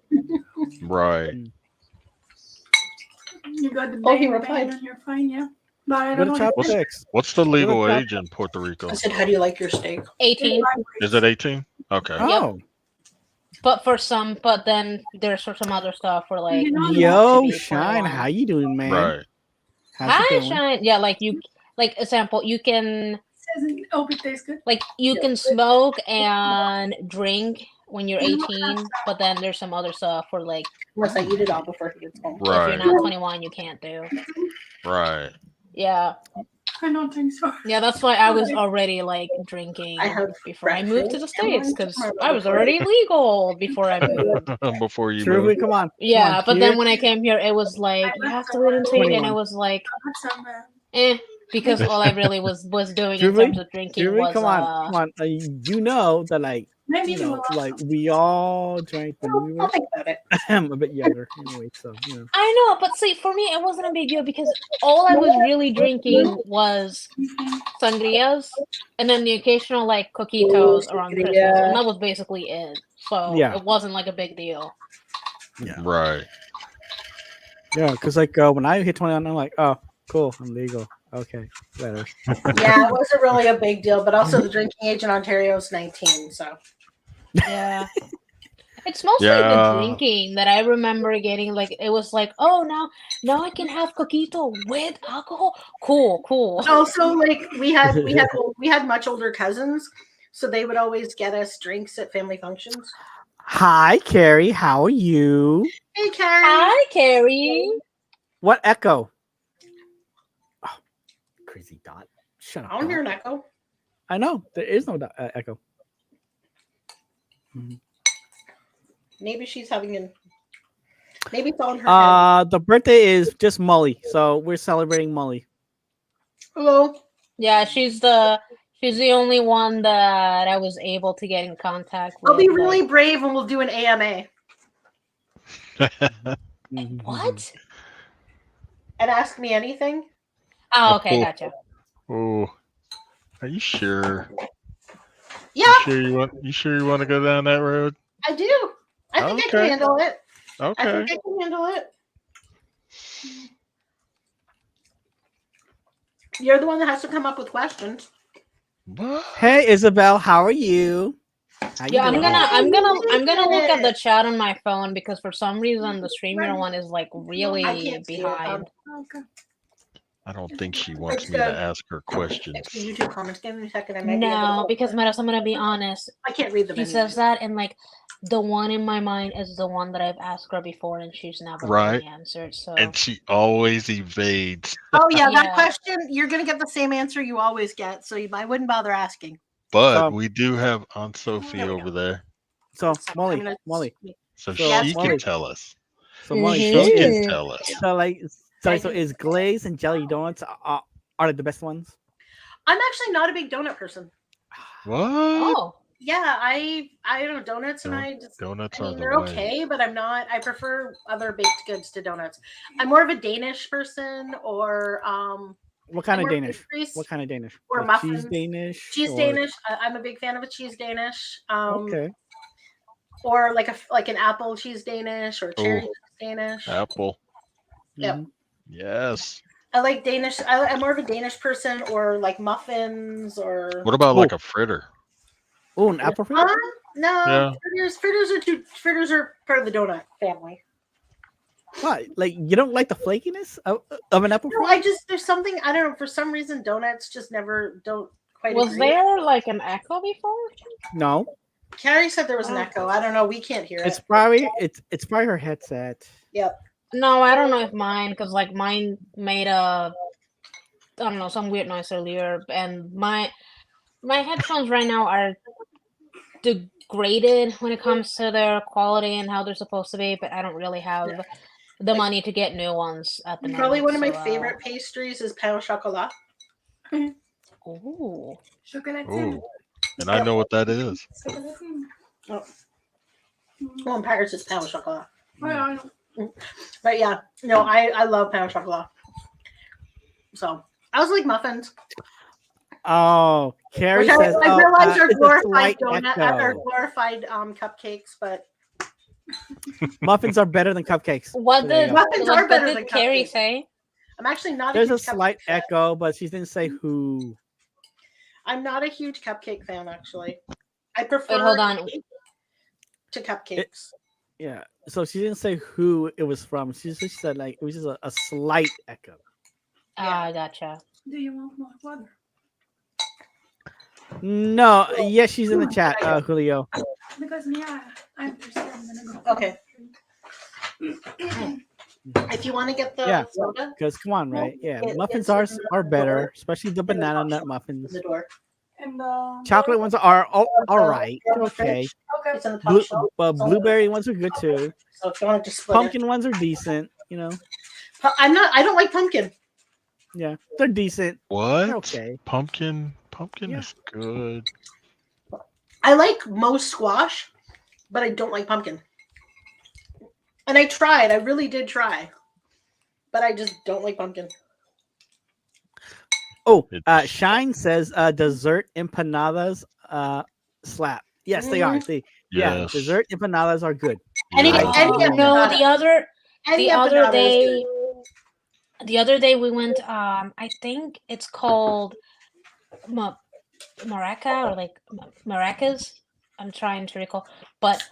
Speaker 4: Right.
Speaker 5: You got the
Speaker 3: Oh, he
Speaker 5: bang
Speaker 3: replied.
Speaker 5: bang on your phone, yeah. But I
Speaker 2: What
Speaker 5: don't
Speaker 2: a
Speaker 5: know.
Speaker 2: chop
Speaker 5: if-
Speaker 2: six.
Speaker 4: What's the legal
Speaker 2: What about-
Speaker 4: age in Puerto Rico?
Speaker 3: I said, how do you like your steak?
Speaker 1: 18,
Speaker 4: Is it 18? Okay.
Speaker 2: Oh,
Speaker 1: but then there's for some other stuff where like
Speaker 5: You know,
Speaker 1: you have to
Speaker 2: yo,
Speaker 1: be
Speaker 2: Shine,
Speaker 1: 21.
Speaker 2: how you doing, man?
Speaker 4: Right.
Speaker 2: How's
Speaker 1: Hi,
Speaker 2: it going?
Speaker 1: Shine. Yeah, like example, you can
Speaker 5: Says it, oh, it tastes good.
Speaker 1: like you can smoke and drink when you're 18, but then there's some other stuff where like
Speaker 3: Unless I eat it all before he gets home.
Speaker 1: if you're
Speaker 4: Right.
Speaker 1: not 21, you can't do.
Speaker 4: Right.
Speaker 1: Yeah,
Speaker 5: I don't think so.
Speaker 1: yeah, that's why I was already like drinking
Speaker 3: I have
Speaker 1: before I moved to the
Speaker 3: breakfast and
Speaker 1: States because
Speaker 3: lunch
Speaker 1: I was already legal before I moved.
Speaker 4: Before you
Speaker 2: True,
Speaker 4: move.
Speaker 2: come on.
Speaker 1: Yeah, but
Speaker 2: here.
Speaker 1: then when I came here, it was like you have to wait until you, and
Speaker 2: 21.
Speaker 1: it was like
Speaker 5: That's some,
Speaker 1: because all I really was doing in
Speaker 2: Julie?
Speaker 1: terms of drinking
Speaker 2: Julie,
Speaker 1: was
Speaker 2: come on. You know that like
Speaker 5: maybe
Speaker 2: you
Speaker 5: you
Speaker 2: know
Speaker 5: will
Speaker 2: like we all drank when we
Speaker 3: I'll
Speaker 2: were
Speaker 3: think about it.
Speaker 2: a bit younger anyway. So you know.
Speaker 1: I know, but see, for me, it wasn't a big deal because all I was really drinking was sangrias and then the occasional like coquitos around Christmas, and that was basically it. So
Speaker 2: Yeah.
Speaker 1: it wasn't like a big deal.
Speaker 4: Right.
Speaker 2: Yeah, because like when I hit 21, I'm like, oh, cool, I'm legal. Okay, better.
Speaker 3: Yeah, it wasn't really a big deal, but also the drinking age in Ontario is 19, so.
Speaker 1: Yeah. It's mostly
Speaker 4: Yeah.
Speaker 1: the drinking that I remember getting. Like it was like, oh, now I can have coquito with alcohol. Cool.
Speaker 3: Also, like we had much older cousins, so they would always get us drinks at family functions.
Speaker 2: Hi, Carrie. How are you?
Speaker 3: Hey, Carrie.
Speaker 1: Hi, Carrie.
Speaker 2: What echo? Oh, crazy dot. Shut up.
Speaker 3: I don't hear
Speaker 2: Dot.
Speaker 3: an echo.
Speaker 2: I know there is no echo.
Speaker 3: Maybe she's having maybe it's on her head.
Speaker 2: The birthday is just Molly, so we're celebrating Molly.
Speaker 3: Hello.
Speaker 1: Yeah, she's the only one that I was able to get in contact with.
Speaker 3: I'll be
Speaker 1: like-
Speaker 3: really brave and we'll do an AMA
Speaker 1: What?
Speaker 3: and ask me anything.
Speaker 1: Oh, okay, gotcha.
Speaker 4: Oh. Are you sure?
Speaker 3: Yeah,
Speaker 4: You sure you want to go down that road?
Speaker 3: I do. I think I can
Speaker 4: Okay.
Speaker 3: handle it. I
Speaker 4: Okay.
Speaker 3: think I can handle it. You're the one that has to come up with questions.
Speaker 4: What?
Speaker 2: Hey, Isabel, how are you? How you
Speaker 1: Yeah, I'm
Speaker 2: doing?
Speaker 1: gonna look at the chat on my phone because for some reason the streamer one is like
Speaker 3: I
Speaker 1: really
Speaker 3: can't see it.
Speaker 1: behind.
Speaker 5: Okay.
Speaker 4: I don't think she wants me to ask her questions.
Speaker 3: It's the YouTube comments. Give me a second. I might be able
Speaker 1: No,
Speaker 3: to-
Speaker 1: because Maras, I'm gonna be honest.
Speaker 3: I can't read them.
Speaker 1: She says that, and like the one in my mind is the one that I've asked her before, and she's never
Speaker 4: Right.
Speaker 1: really answered. So
Speaker 4: And she always evades.
Speaker 3: Oh yeah, that
Speaker 1: Yeah.
Speaker 3: question you're gonna get the same answer you always get, so I wouldn't bother asking.
Speaker 4: But we do have Aunt Sophie
Speaker 3: There we
Speaker 4: over
Speaker 3: go.
Speaker 4: there.
Speaker 2: So
Speaker 3: I'm
Speaker 2: Molly,
Speaker 3: gonna-
Speaker 4: So
Speaker 3: Yes.
Speaker 4: she
Speaker 2: Molly.
Speaker 4: can tell us.
Speaker 2: so Molly,
Speaker 1: Mhm.
Speaker 2: so
Speaker 4: She
Speaker 2: is,
Speaker 4: can tell us.
Speaker 2: so like, so is glaze and jelly donuts are the best ones?
Speaker 3: I'm actually not a big donut person.
Speaker 4: What?
Speaker 1: oh,
Speaker 3: Yeah, I don't know donuts, and I just
Speaker 4: Donuts
Speaker 3: I
Speaker 4: are
Speaker 3: mean
Speaker 4: the
Speaker 3: they're
Speaker 4: way.
Speaker 3: okay, but I'm not. I prefer other baked goods to donuts. I'm more of a Danish person, or
Speaker 2: What kind of
Speaker 3: more
Speaker 2: Danish?
Speaker 3: pastries.
Speaker 2: What kind of Danish?
Speaker 3: Or
Speaker 2: Like cheese
Speaker 3: muffins.
Speaker 2: Danish?
Speaker 3: Cheese
Speaker 2: or-
Speaker 3: Danish. I'm a big fan of a cheese Danish.
Speaker 2: Okay.
Speaker 3: Or like an apple cheese Danish or cherry
Speaker 4: Oh.
Speaker 3: cheese Danish.
Speaker 4: Apple.
Speaker 3: Yep.
Speaker 2: Mhm.
Speaker 4: Yes.
Speaker 3: I like Danish. I'm more of a Danish person, or like muffins, or
Speaker 4: What about like a fritter?
Speaker 2: Oh, an apple fritter?
Speaker 3: No,
Speaker 4: Yeah.
Speaker 3: fritters are part of the donut family.
Speaker 2: What? Like you don't like the flakiness of an apple
Speaker 3: No,
Speaker 2: pie?
Speaker 3: there's something I don't know. For some reason, donuts just never don't quite
Speaker 1: Was
Speaker 3: agree.
Speaker 1: there like an echo before?
Speaker 2: No.
Speaker 3: Carrie said there was an echo. I don't know. We can't hear
Speaker 2: It's
Speaker 3: it.
Speaker 2: probably her headset.
Speaker 3: Yep.
Speaker 1: No, I don't know if mine, because like mine made a, I don't know, some weird noise earlier, and my headphones right now are degraded when it comes to their quality and how they're supposed to be, but I don't really have the money to get new ones at the moment.
Speaker 3: Probably one of my
Speaker 1: so,
Speaker 3: favorite pastries is pain au chocolat.
Speaker 1: Ooh.
Speaker 5: Chocolatine.
Speaker 4: Ooh, and I know what that is.
Speaker 5: Chocolatine.
Speaker 3: Well, in Paris it's pain au chocolat.
Speaker 5: Oh, yeah, I know.
Speaker 3: But yeah, no, I love pain au chocolat. So I was like muffins.
Speaker 2: Oh, Carrie
Speaker 3: Which
Speaker 2: says,
Speaker 3: I realize are
Speaker 2: it's a
Speaker 3: glorified
Speaker 2: slight
Speaker 3: donut or
Speaker 2: echo.
Speaker 3: glorified cupcakes, but
Speaker 2: Muffins are better than cupcakes.
Speaker 1: What
Speaker 2: So there you
Speaker 1: did
Speaker 2: go.
Speaker 3: Muffins are
Speaker 1: what
Speaker 3: better
Speaker 1: did
Speaker 3: than
Speaker 1: Carrie
Speaker 3: cupcakes.
Speaker 1: say?
Speaker 3: I'm actually not
Speaker 2: There's
Speaker 3: a
Speaker 2: a
Speaker 3: huge
Speaker 2: slight
Speaker 3: cupcake fan.
Speaker 2: echo, but she didn't say who.
Speaker 3: I'm not a huge cupcake fan, actually. I prefer
Speaker 1: Wait, hold on.
Speaker 3: to cupcakes.
Speaker 2: Yeah. So she didn't say who it was from. She just said like it was just a slight echo.
Speaker 1: Ah, gotcha.
Speaker 5: Do you want more water?
Speaker 2: No, yes, she's in the chat, Julio.
Speaker 5: Because me, I understand. I'm gonna go.
Speaker 3: Okay. If you want to get the
Speaker 2: Yeah.
Speaker 3: soda,
Speaker 2: Because come on, right? Yeah,
Speaker 3: It-
Speaker 2: muffins
Speaker 3: it's
Speaker 2: are
Speaker 3: in the
Speaker 2: better,
Speaker 3: door.
Speaker 2: especially the
Speaker 3: in the
Speaker 2: banana
Speaker 3: top
Speaker 2: nut
Speaker 3: shelf,
Speaker 2: muffins.
Speaker 3: in the door.
Speaker 5: And
Speaker 2: Chocolate ones are all right. They're okay.
Speaker 5: Okay.
Speaker 3: It's in the top shelf.
Speaker 2: Blueberry ones are good too.
Speaker 3: So if you want to just split
Speaker 2: Pumpkin ones are decent. You know,
Speaker 3: it. I don't like pumpkin.
Speaker 2: yeah, they're decent.
Speaker 4: What?
Speaker 2: They're okay.
Speaker 4: Pumpkin
Speaker 2: Yeah.
Speaker 4: is good.
Speaker 3: I like most squash, but I don't like pumpkin. And I tried. I really did try. But I just don't like pumpkin.
Speaker 2: Oh,
Speaker 4: It's-
Speaker 2: Shine says dessert empanadas slap. Yes, they are. Yeah,
Speaker 4: Yes.
Speaker 2: dessert empanadas are good.
Speaker 3: Any-
Speaker 2: I
Speaker 3: any
Speaker 2: agree.
Speaker 1: No,
Speaker 3: empanada. Any
Speaker 1: the other
Speaker 3: empanada is
Speaker 1: day,
Speaker 3: good.
Speaker 1: the other day we went. I think it's called maraca or like maracas. I'm trying to recall, but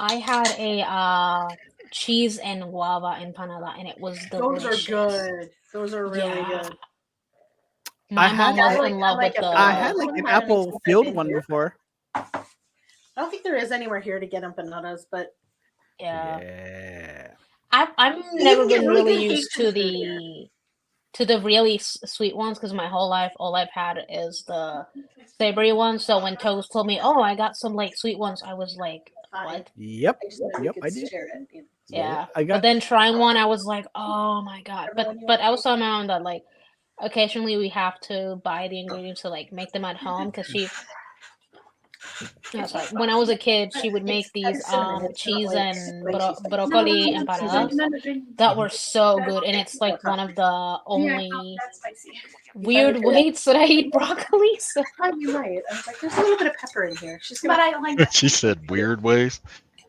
Speaker 1: I had a cheese and guava empanada, and it was
Speaker 3: Those
Speaker 1: delicious.
Speaker 3: are good. Those are really
Speaker 1: Yeah.
Speaker 3: good.
Speaker 1: My
Speaker 2: had
Speaker 1: mom was
Speaker 2: like-
Speaker 1: in love with the.
Speaker 2: I had like
Speaker 3: haven't
Speaker 2: an
Speaker 3: had any
Speaker 2: apple
Speaker 3: since I've
Speaker 2: filled
Speaker 3: been
Speaker 2: one
Speaker 3: here.
Speaker 2: before.
Speaker 3: I don't think there is anywhere here to get empanadas, but
Speaker 1: Yeah.
Speaker 2: Yeah.
Speaker 1: I've
Speaker 3: You
Speaker 1: never
Speaker 3: can get
Speaker 1: been
Speaker 3: really
Speaker 1: really
Speaker 3: good
Speaker 1: used
Speaker 3: Haitian
Speaker 1: to
Speaker 3: food
Speaker 1: the really sweet ones because my whole life all I've had is the savory ones. So when Toast told me, "Oh, I got some like sweet ones," I was like, "What?"
Speaker 2: Yep.
Speaker 3: I just know you
Speaker 2: Yep,
Speaker 3: could
Speaker 2: I did.
Speaker 3: share it. You know.
Speaker 1: Yeah.
Speaker 2: I
Speaker 1: But
Speaker 2: got.
Speaker 1: then trying one, I was like, "Oh my god!" But I was telling my mom that like occasionally we have to buy the ingredients to like make them at home because she. No, sorry. When I was a kid, she would make these cheese and broccoli empanadas that were so good, and it's like one of the only
Speaker 5: That's spicy.
Speaker 1: weird ways that I eat broccoli. So.
Speaker 3: Oh, you're right. I was like, there's a little bit of pepper in here. She's
Speaker 5: But
Speaker 3: gonna.
Speaker 5: I like that.
Speaker 4: She said weird ways.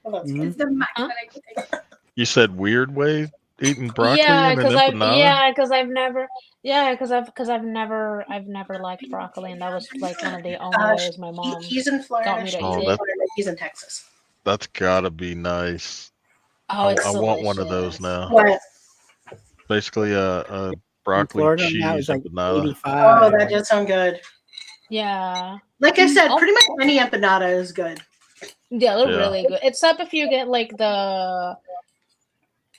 Speaker 3: Hold on.
Speaker 2: Mhm.
Speaker 5: It's the max
Speaker 1: Huh?
Speaker 5: that I can take.
Speaker 4: You said weird ways eating broccoli
Speaker 1: Yeah,
Speaker 4: and an
Speaker 1: because
Speaker 4: empanada.
Speaker 1: I've never liked broccoli, and that was like one of the only ways my mom
Speaker 3: He's in
Speaker 1: got
Speaker 3: Florida.
Speaker 1: me
Speaker 3: She's
Speaker 1: to
Speaker 3: in
Speaker 1: eat
Speaker 4: that-
Speaker 1: it.
Speaker 3: Florida. He's in Texas.
Speaker 4: That's gotta be nice.
Speaker 1: Oh, it's
Speaker 4: I want one of those
Speaker 1: delicious.
Speaker 4: now.
Speaker 3: What?
Speaker 4: Basically, a
Speaker 2: In
Speaker 4: broccoli
Speaker 2: Florida now
Speaker 4: cheese
Speaker 2: it's like
Speaker 4: empanada.
Speaker 2: 85.
Speaker 3: Oh, that does sound good.
Speaker 1: Yeah,
Speaker 3: Like I said,
Speaker 1: Oh.
Speaker 3: pretty much any empanada is good.
Speaker 1: yeah, they're
Speaker 4: Yeah.
Speaker 1: really good. Except if you get like the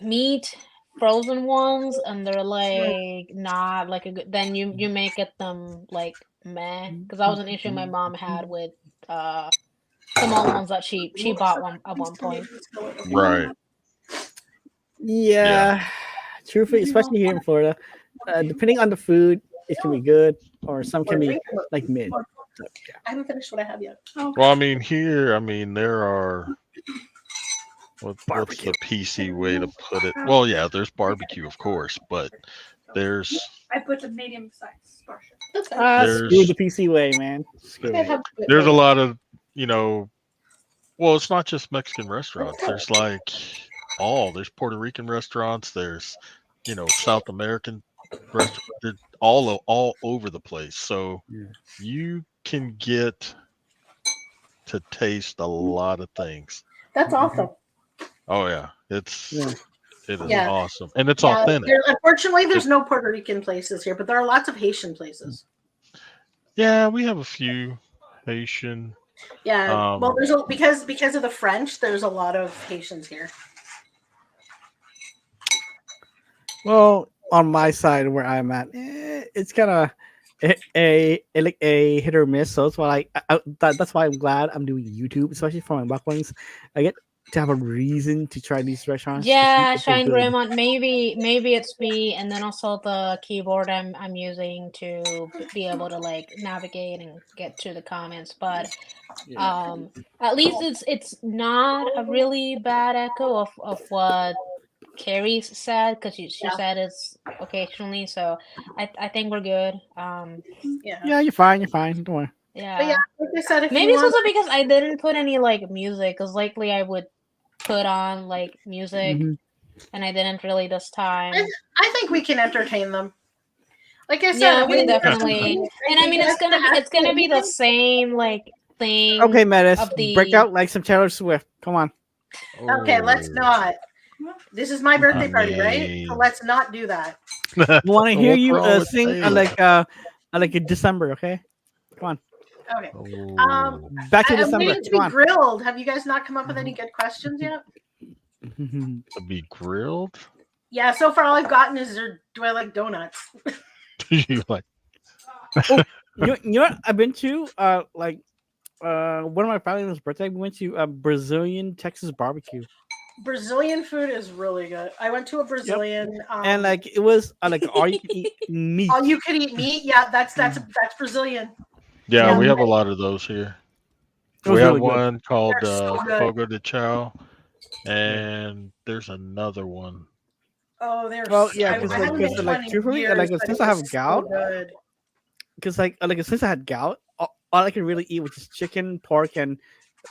Speaker 1: meat frozen ones, and they're like not like a good. Then you may get them like meh, because that was an issue my mom had with some old ones that she bought one at one point.
Speaker 4: Right.
Speaker 2: Yeah. Truthfully, especially here in Florida, depending on the food, it can be good or some can be like mid. So, yeah.
Speaker 3: I haven't finished what I have yet.
Speaker 4: Well, I mean, here, there are. What's
Speaker 2: Barbecue.
Speaker 4: the PC way to put it? Well, yeah, there's barbecue, of course, but there's
Speaker 5: I put the medium size portion.
Speaker 3: That's fine.
Speaker 4: There's-
Speaker 2: Screw the PC way, man. Screw
Speaker 3: You can
Speaker 2: it.
Speaker 3: have
Speaker 4: there's a lot of well, it's not just Mexican restaurants. There's like there's Puerto Rican restaurants. There's South American restaurants. They're all over the place. So
Speaker 2: Yeah.
Speaker 4: you can get to taste a lot of things.
Speaker 3: That's awesome.
Speaker 4: Oh yeah, it's
Speaker 2: Yeah.
Speaker 4: It is
Speaker 3: Yeah.
Speaker 4: awesome, and it's
Speaker 3: Yeah,
Speaker 4: authentic.
Speaker 3: unfortunately, there's no Puerto Rican places here, but there are lots of Haitian places.
Speaker 4: Yeah, we have a few Haitian.
Speaker 3: Yeah, well, there's because of the French, there's a lot of Haitians here.
Speaker 2: Well, on my side where I'm at, it's kind of like a hit or miss. So that's why that's why I'm glad I'm doing YouTube, especially for my bucklings. I get to have a reason to try these restaurants. To see
Speaker 1: Yeah,
Speaker 2: if they're
Speaker 1: Shine
Speaker 2: good.
Speaker 1: Grandma. Maybe it's me, and then also the keyboard I'm using to be able to like navigate and get to the comments. But
Speaker 2: Yeah.
Speaker 1: at least it's not a really bad echo of what Carrie said, because she
Speaker 3: Yeah.
Speaker 1: said it's occasionally. So I think we're good.
Speaker 2: Yeah, you're fine. You're fine. Don't worry.
Speaker 3: But yeah,
Speaker 1: Yeah.
Speaker 3: like I said, if
Speaker 1: Maybe
Speaker 3: you
Speaker 1: it's
Speaker 3: want,
Speaker 1: also because I didn't put any like music, because likely I would put on like music,
Speaker 2: Mhm.
Speaker 1: and I didn't really this time.
Speaker 3: I think we can entertain them. Like I said,
Speaker 1: Yeah, we
Speaker 3: we-
Speaker 1: definitely. And I mean, it's gonna be the same like thing.
Speaker 2: Okay, Metis,
Speaker 1: of the
Speaker 2: break out like some Taylor Swift. Come on.
Speaker 3: Okay, let's
Speaker 4: Oh,
Speaker 3: not. This is my birthday
Speaker 4: I
Speaker 3: party, right? So
Speaker 4: mean-
Speaker 3: let's not do that.
Speaker 2: I want to hear
Speaker 4: What's
Speaker 2: you
Speaker 4: wrong with
Speaker 2: sing
Speaker 4: Taylor?
Speaker 2: like in December. Okay, come on.
Speaker 3: Okay.
Speaker 4: Oh.
Speaker 2: Back to
Speaker 3: I'm
Speaker 2: December.
Speaker 3: waiting to
Speaker 2: Come
Speaker 3: be
Speaker 2: on.
Speaker 3: grilled. Have you guys not come up with any good questions yet?
Speaker 4: To be grilled?
Speaker 3: Yeah, so far all I've gotten is do I like donuts?
Speaker 4: You like?
Speaker 2: you know what I've been to? Like one of my family's birthday, we went to a Brazilian Texas barbecue,
Speaker 3: Brazilian food is really good. I went to a Brazilian
Speaker 2: and like it was like all you can eat meat.
Speaker 3: all you could eat meat. Yeah, that's Brazilian.
Speaker 4: Yeah,
Speaker 3: Yeah.
Speaker 4: we have a lot of those here.
Speaker 2: It was
Speaker 4: We have
Speaker 2: really good.
Speaker 4: one called
Speaker 3: They're so good.
Speaker 4: Fogo de Chao, and there's another one.
Speaker 3: Oh, they're
Speaker 2: Well, yeah,
Speaker 3: I
Speaker 2: because
Speaker 3: haven't been to one in
Speaker 2: truthfully,
Speaker 3: years,
Speaker 2: like
Speaker 3: but
Speaker 2: since
Speaker 3: it
Speaker 2: I have
Speaker 3: was
Speaker 2: gout,
Speaker 3: so good.
Speaker 2: because like since I had gout, all I can really eat was just chicken, pork, and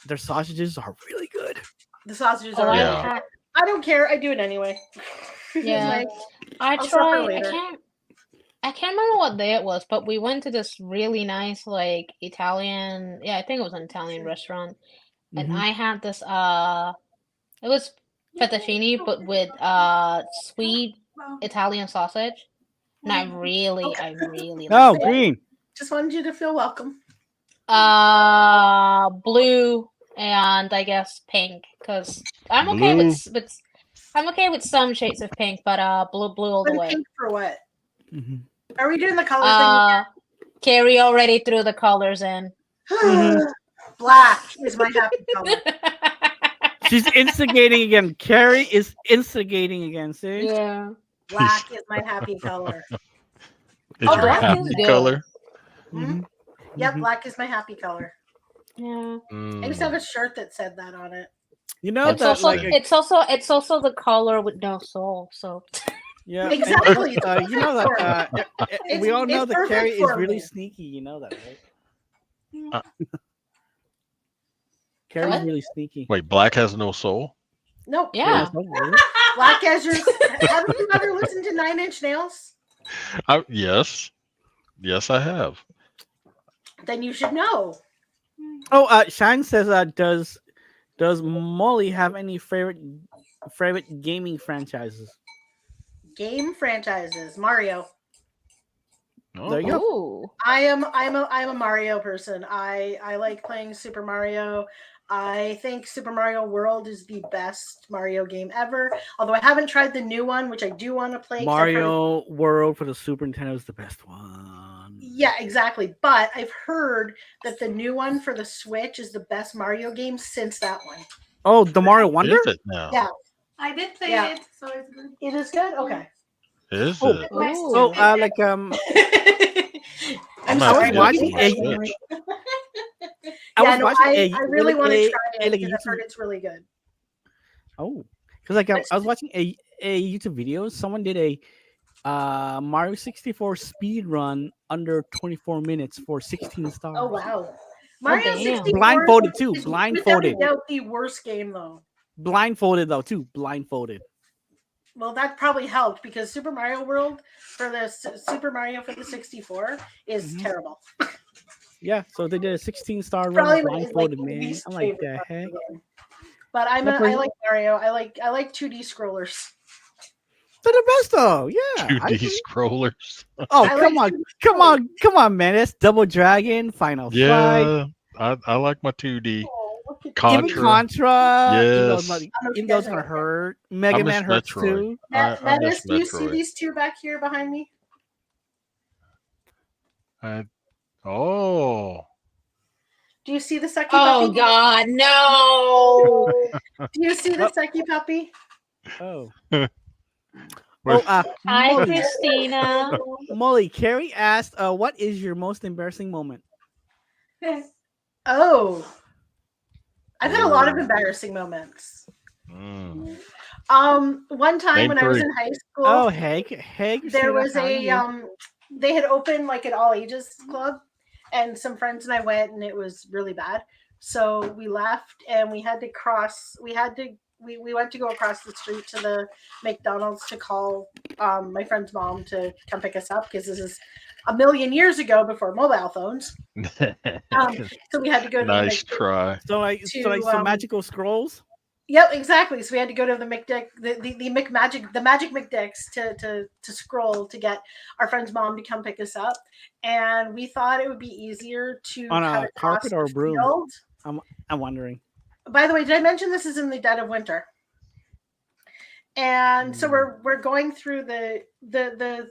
Speaker 2: their sausages are really good.
Speaker 3: The sausages
Speaker 1: Oh,
Speaker 3: are.
Speaker 4: Yeah.
Speaker 3: I don't care. I do it anyway. It's
Speaker 1: Yeah.
Speaker 3: like,
Speaker 1: I
Speaker 3: I'll suffer
Speaker 1: tried.
Speaker 3: later.
Speaker 1: I can't remember what day it was, but we went to this really nice like Italian. Yeah, I think it was an Italian restaurant, and
Speaker 2: Mhm.
Speaker 1: I had this. It was fettuccine, but with sweet Italian sausage, and I really
Speaker 2: Oh,
Speaker 1: liked it.
Speaker 2: green.
Speaker 3: just wanted you to feel welcome.
Speaker 1: Blue and I guess pink, because I'm okay
Speaker 4: Blue?
Speaker 1: with I'm okay with some shades of pink, but blue all the
Speaker 3: But
Speaker 1: way.
Speaker 3: pink for what?
Speaker 2: Mhm.
Speaker 3: Are we doing the color thing
Speaker 1: Carrie already threw the colors in.
Speaker 3: again? Black is my happy color.
Speaker 2: She's instigating again. Carrie is instigating again. See?
Speaker 1: Yeah.
Speaker 3: Black is my happy color.
Speaker 4: Is
Speaker 3: Oh,
Speaker 4: your
Speaker 1: black is
Speaker 4: happy
Speaker 1: good.
Speaker 4: color?
Speaker 2: Mhm.
Speaker 3: Yep,
Speaker 2: Mhm.
Speaker 3: black is my happy color.
Speaker 1: Yeah.
Speaker 3: I used to have a shirt that said that on it.
Speaker 2: You know
Speaker 1: It's
Speaker 2: that
Speaker 1: also
Speaker 2: like
Speaker 1: it's also the color with no soul. So
Speaker 2: yeah, and
Speaker 3: Exactly.
Speaker 2: you know that we all know
Speaker 3: it's
Speaker 2: that Carrie
Speaker 3: perfect
Speaker 2: is
Speaker 3: for
Speaker 2: really
Speaker 3: me.
Speaker 2: sneaky. You know that, right?
Speaker 4: Uh,
Speaker 2: Carrie's
Speaker 1: What?
Speaker 2: really sneaky.
Speaker 4: Wait, black has no soul?
Speaker 3: Nope.
Speaker 1: yeah.
Speaker 2: Oh, really?
Speaker 3: Black as yours. Haven't you ever listened to 9 Inch Nails?
Speaker 4: Yes. Yes, I have.
Speaker 3: Then you should know.
Speaker 2: Oh, Shine says, does Molly have any favorite gaming franchises?
Speaker 3: Game franchises. Mario.
Speaker 2: There you go.
Speaker 1: Ooh.
Speaker 3: I'm a Mario person. I like playing Super Mario. I think Super Mario World is the best Mario game ever. Although I haven't tried the new one, which I do want to play. 'cause I've heard-
Speaker 2: Mario World for the Super Nintendo is the best one.
Speaker 3: Yeah, exactly. But I've heard that the new one for the Switch is the best Mario game since that one.
Speaker 2: Oh, the Mario Wonder?
Speaker 4: Is it now?
Speaker 3: Yeah.
Speaker 5: I did play
Speaker 3: Yeah.
Speaker 5: it, so it's good.
Speaker 3: It is good. Okay.
Speaker 4: Is
Speaker 2: Oh.
Speaker 4: it?
Speaker 1: Ooh.
Speaker 2: So,
Speaker 3: I'm
Speaker 2: I
Speaker 4: I'm
Speaker 2: was
Speaker 3: sorry.
Speaker 2: watching
Speaker 4: my
Speaker 2: a-
Speaker 4: Switch.
Speaker 2: I was
Speaker 3: Yeah, no,
Speaker 2: watching
Speaker 3: I really want to try it
Speaker 2: like a
Speaker 3: because I've heard
Speaker 2: YouTube.
Speaker 3: it's really good.
Speaker 2: Oh, because I was watching a YouTube video. Someone did a Mario 64 speed run under 24 minutes for 16 stars.
Speaker 3: Oh wow. Mario
Speaker 1: damn.
Speaker 3: 64
Speaker 2: Blindfolded, too.
Speaker 3: is
Speaker 2: Blindfolded.
Speaker 3: without a doubt the worst game though.
Speaker 2: Blindfolded though too. Blindfolded.
Speaker 3: Well, that probably helped because Super Mario World for the Super Mario for the 64 is
Speaker 2: Mhm.
Speaker 3: terrible.
Speaker 2: Yeah, so they did a 16-star
Speaker 3: Probably
Speaker 2: run
Speaker 3: my
Speaker 2: blindfolded,
Speaker 3: like,
Speaker 2: man.
Speaker 3: least
Speaker 2: I'm like,
Speaker 3: favorite
Speaker 2: the heck?
Speaker 3: Mario game. But I like Mario. I like 2D scrollers.
Speaker 2: They're the best though. Yeah.
Speaker 4: 2D scrollers.
Speaker 2: Oh,
Speaker 3: I
Speaker 2: come
Speaker 3: like
Speaker 2: on.
Speaker 3: 2D
Speaker 2: Come on, man. It's Double Dragon, Final Fight.
Speaker 4: Yeah, I like my 2D.
Speaker 3: Oh, look at
Speaker 2: Even
Speaker 4: Contra.
Speaker 2: Contra, even though
Speaker 4: Yes.
Speaker 2: it's gonna hurt. Mega
Speaker 4: I miss
Speaker 2: Man hurts
Speaker 4: Metroid.
Speaker 2: too.
Speaker 4: I miss
Speaker 3: Metis, do you see
Speaker 4: Metroid.
Speaker 3: these two back here behind me?
Speaker 4: Oh.
Speaker 3: Do you see the sucky
Speaker 1: Oh
Speaker 3: puppy?
Speaker 1: God, no!
Speaker 3: Do you see the sucky puppy?
Speaker 2: Oh.
Speaker 4: Where-
Speaker 2: Oh,
Speaker 1: Hi,
Speaker 2: Molly.
Speaker 1: Christina.
Speaker 2: Molly, Carrie asked, what is your most embarrassing moment?
Speaker 3: Oh, I've had a lot of
Speaker 4: Ooh.
Speaker 3: embarrassing moments.
Speaker 4: Mm.
Speaker 3: One time
Speaker 4: Name
Speaker 3: when I was
Speaker 4: three.
Speaker 3: in high school,
Speaker 2: Oh, hey,
Speaker 3: there
Speaker 2: Christina,
Speaker 3: was
Speaker 2: how are you?
Speaker 3: they had opened like an all ages club, and some friends and I went, and it was really bad. So we left, and we had to cross. We went to go across the street to the McDonald's to call my friend's mom to come pick us up because this is a million years ago before mobile phones. So we had to go to
Speaker 4: Nice
Speaker 3: the
Speaker 4: try.
Speaker 2: So some magical scrolls.
Speaker 3: Yep, exactly. So we had to go to the McDick, the magic McDicks to scroll to get our friend's mom to come pick us up, and we thought it would be easier to
Speaker 2: On
Speaker 3: cut
Speaker 2: a
Speaker 3: across
Speaker 2: carpet or a
Speaker 3: the
Speaker 2: broom?
Speaker 3: field.
Speaker 2: I'm wondering.
Speaker 3: By the way, did I mention this is in the dead of winter? And so we're going through the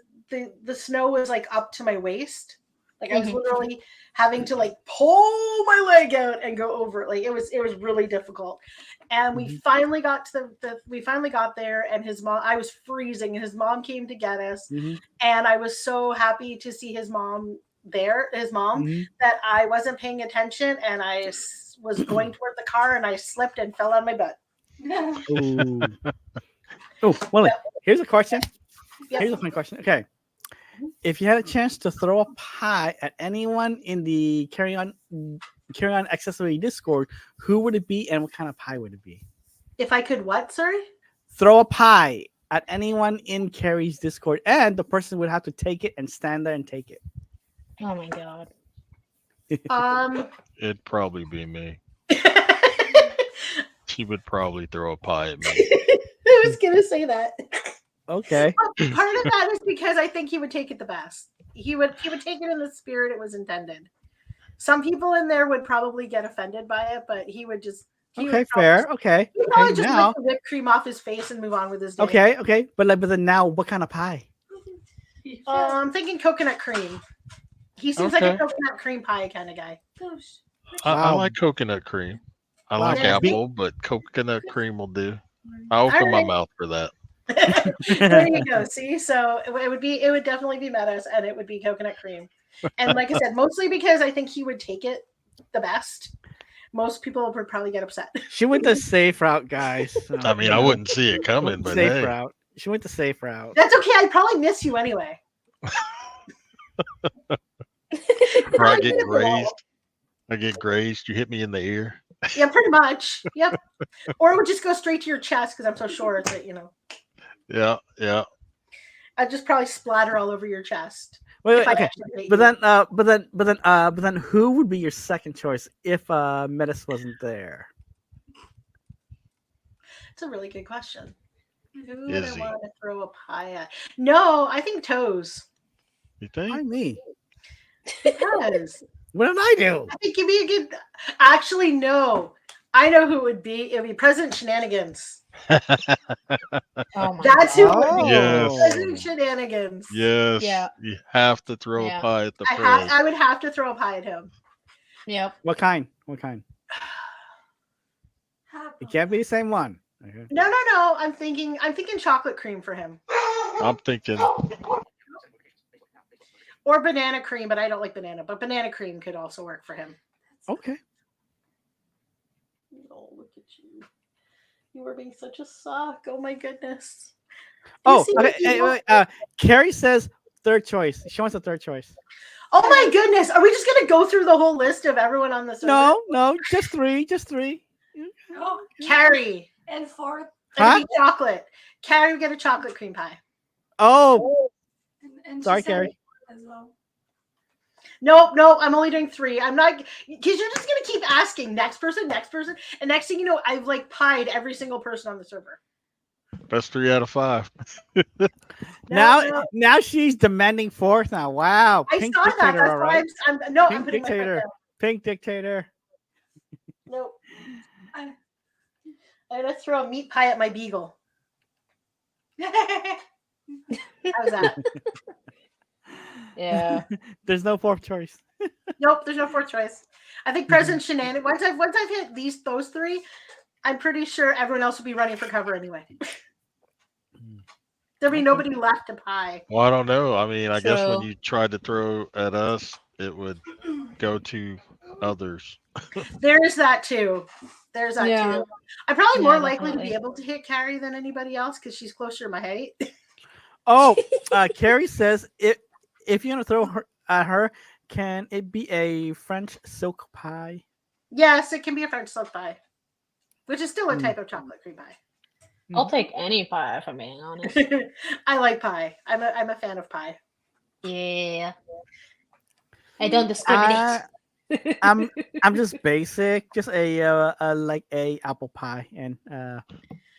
Speaker 3: snow was like up to my waist. Like I was literally having to like pull my leg out and go over it. Like it was really difficult. And we finally got to we finally got there, and his mom, I was freezing, and his mom came to get us. And I was so happy to see his mom there, that I wasn't paying attention, and I was going toward the car, and I slipped and fell on my butt.
Speaker 2: Ooh. Oh, Molly, here's a question.
Speaker 3: Yep.
Speaker 2: Here's a fun question. Okay. If you had a chance to throw a pie at anyone in the Carry On Accessory Discord, who would it be and what kind of pie would it be?
Speaker 3: If I could what, sorry?
Speaker 2: Throw a pie at anyone in Carrie's Discord, and the person would have to take it and stand there and take it.
Speaker 1: Oh my God.
Speaker 4: It'd probably be me. She would probably throw a pie at me.
Speaker 3: I was gonna say that.
Speaker 2: Okay.
Speaker 3: Part of that is because I think he would take it the best. He would take it in the spirit it was intended. Some people in there would probably get offended by it, but he would just.
Speaker 2: Okay, fair. Okay.
Speaker 3: He'd probably just
Speaker 2: now.
Speaker 3: lick the whipped cream off his face and move on with his day.
Speaker 2: Okay. But then now, what kind of pie?
Speaker 3: I'm thinking coconut cream. He seems like a coconut cream pie kind of guy.
Speaker 4: I like coconut cream. I like apple, but coconut cream will do. I'll open my mouth for that.
Speaker 3: There you go. See, so it would definitely be Metis, and it would be coconut cream. And like I said, mostly because I think he would take it the best. Most people would probably get upset.
Speaker 2: She went the safe route, guys.
Speaker 4: I mean, I wouldn't see it coming, but
Speaker 2: safe
Speaker 4: hey.
Speaker 2: route. She went the safe route.
Speaker 3: That's okay. I'd probably miss you anyway.
Speaker 4: Or I get grazed. You hit me in the ear.
Speaker 3: Yeah, pretty much. Yep. Or it would just go straight to your chest because I'm so short that
Speaker 4: Yeah.
Speaker 3: I'd just probably splatter all over your chest.
Speaker 2: Wait, okay. But then, who would be your second choice if Metis wasn't there?
Speaker 3: It's a really good question. Who would
Speaker 4: Izzy.
Speaker 3: I want to throw a pie at? No, I think Toes.
Speaker 4: You think?
Speaker 2: Why me?
Speaker 3: Because
Speaker 2: What did I do?
Speaker 3: I think it'd be a good. Actually, no. I know who it would be. It would be President Shenanigans.
Speaker 1: Oh my
Speaker 3: That's who it would be.
Speaker 4: Yes.
Speaker 3: President Shenanigans.
Speaker 4: Yes.
Speaker 1: Yeah.
Speaker 4: You have to throw a pie at the pres.
Speaker 3: I would have to throw a pie at him.
Speaker 1: Yep.
Speaker 2: What kind? It can't be the same one. Okay.
Speaker 3: No. I'm thinking chocolate cream for him.
Speaker 4: I'm thinking
Speaker 3: Or banana cream, but I don't like banana. But banana cream could also work for him.
Speaker 2: Okay.
Speaker 3: Oh, look at you. You were being such a sock. Oh my goodness.
Speaker 2: Oh, okay. Wait, Carrie says third choice. She wants a third choice.
Speaker 3: Oh my goodness. Are we just gonna go through the whole list of everyone on the server?
Speaker 2: No, just three.
Speaker 5: Oh,
Speaker 3: Carrie.
Speaker 5: and fourth.
Speaker 3: It'd be chocolate. Carrie would get a chocolate cream pie.
Speaker 2: Oh,
Speaker 5: And
Speaker 2: sorry,
Speaker 5: she said
Speaker 2: Carrie.
Speaker 5: as well.
Speaker 3: No, I'm only doing 3. I'm not, because you're just gonna keep asking next person, and next thing you know, I've like pied every single person on the server.
Speaker 4: Best 3 out of 5.
Speaker 2: Now she's demanding fourth. Now, wow,
Speaker 3: I
Speaker 2: pink
Speaker 3: saw that.
Speaker 2: dictator,
Speaker 3: That's
Speaker 2: all
Speaker 3: why
Speaker 2: right.
Speaker 3: I'm
Speaker 2: Pink
Speaker 3: putting my foot
Speaker 2: dictator,
Speaker 3: down.
Speaker 2: pink dictator.
Speaker 3: Nope. I'm gonna throw a meat pie at my beagle. How's that?
Speaker 1: Yeah.
Speaker 2: There's no fourth choice.
Speaker 3: Nope, there's no fourth choice. I think President Shenanigans. Once I've hit those 3, I'm pretty sure everyone else will be running for cover anyway. There'll be nobody left to pie.
Speaker 4: Well, I don't know. I mean, I guess when
Speaker 1: True.
Speaker 4: you tried to throw at us, it would go to others.
Speaker 3: There's that too. There's that
Speaker 1: Yeah.
Speaker 3: too. I'm probably
Speaker 1: Yeah,
Speaker 3: more likely to be
Speaker 1: definitely.
Speaker 3: able to hit Carrie than anybody else because she's closer to my height.
Speaker 2: Oh, Carrie says if you want to throw her at her, can it be a French silk pie?
Speaker 3: Yes, it can be a French silk pie, which is still a
Speaker 2: Mm.
Speaker 3: type of chocolate cream pie.
Speaker 1: I'll take any pie, if I'm being honest.
Speaker 3: I like pie. I'm a fan of pie.
Speaker 1: Yeah. I don't discriminate.
Speaker 2: I'm just basic, just a like a apple pie and
Speaker 3: My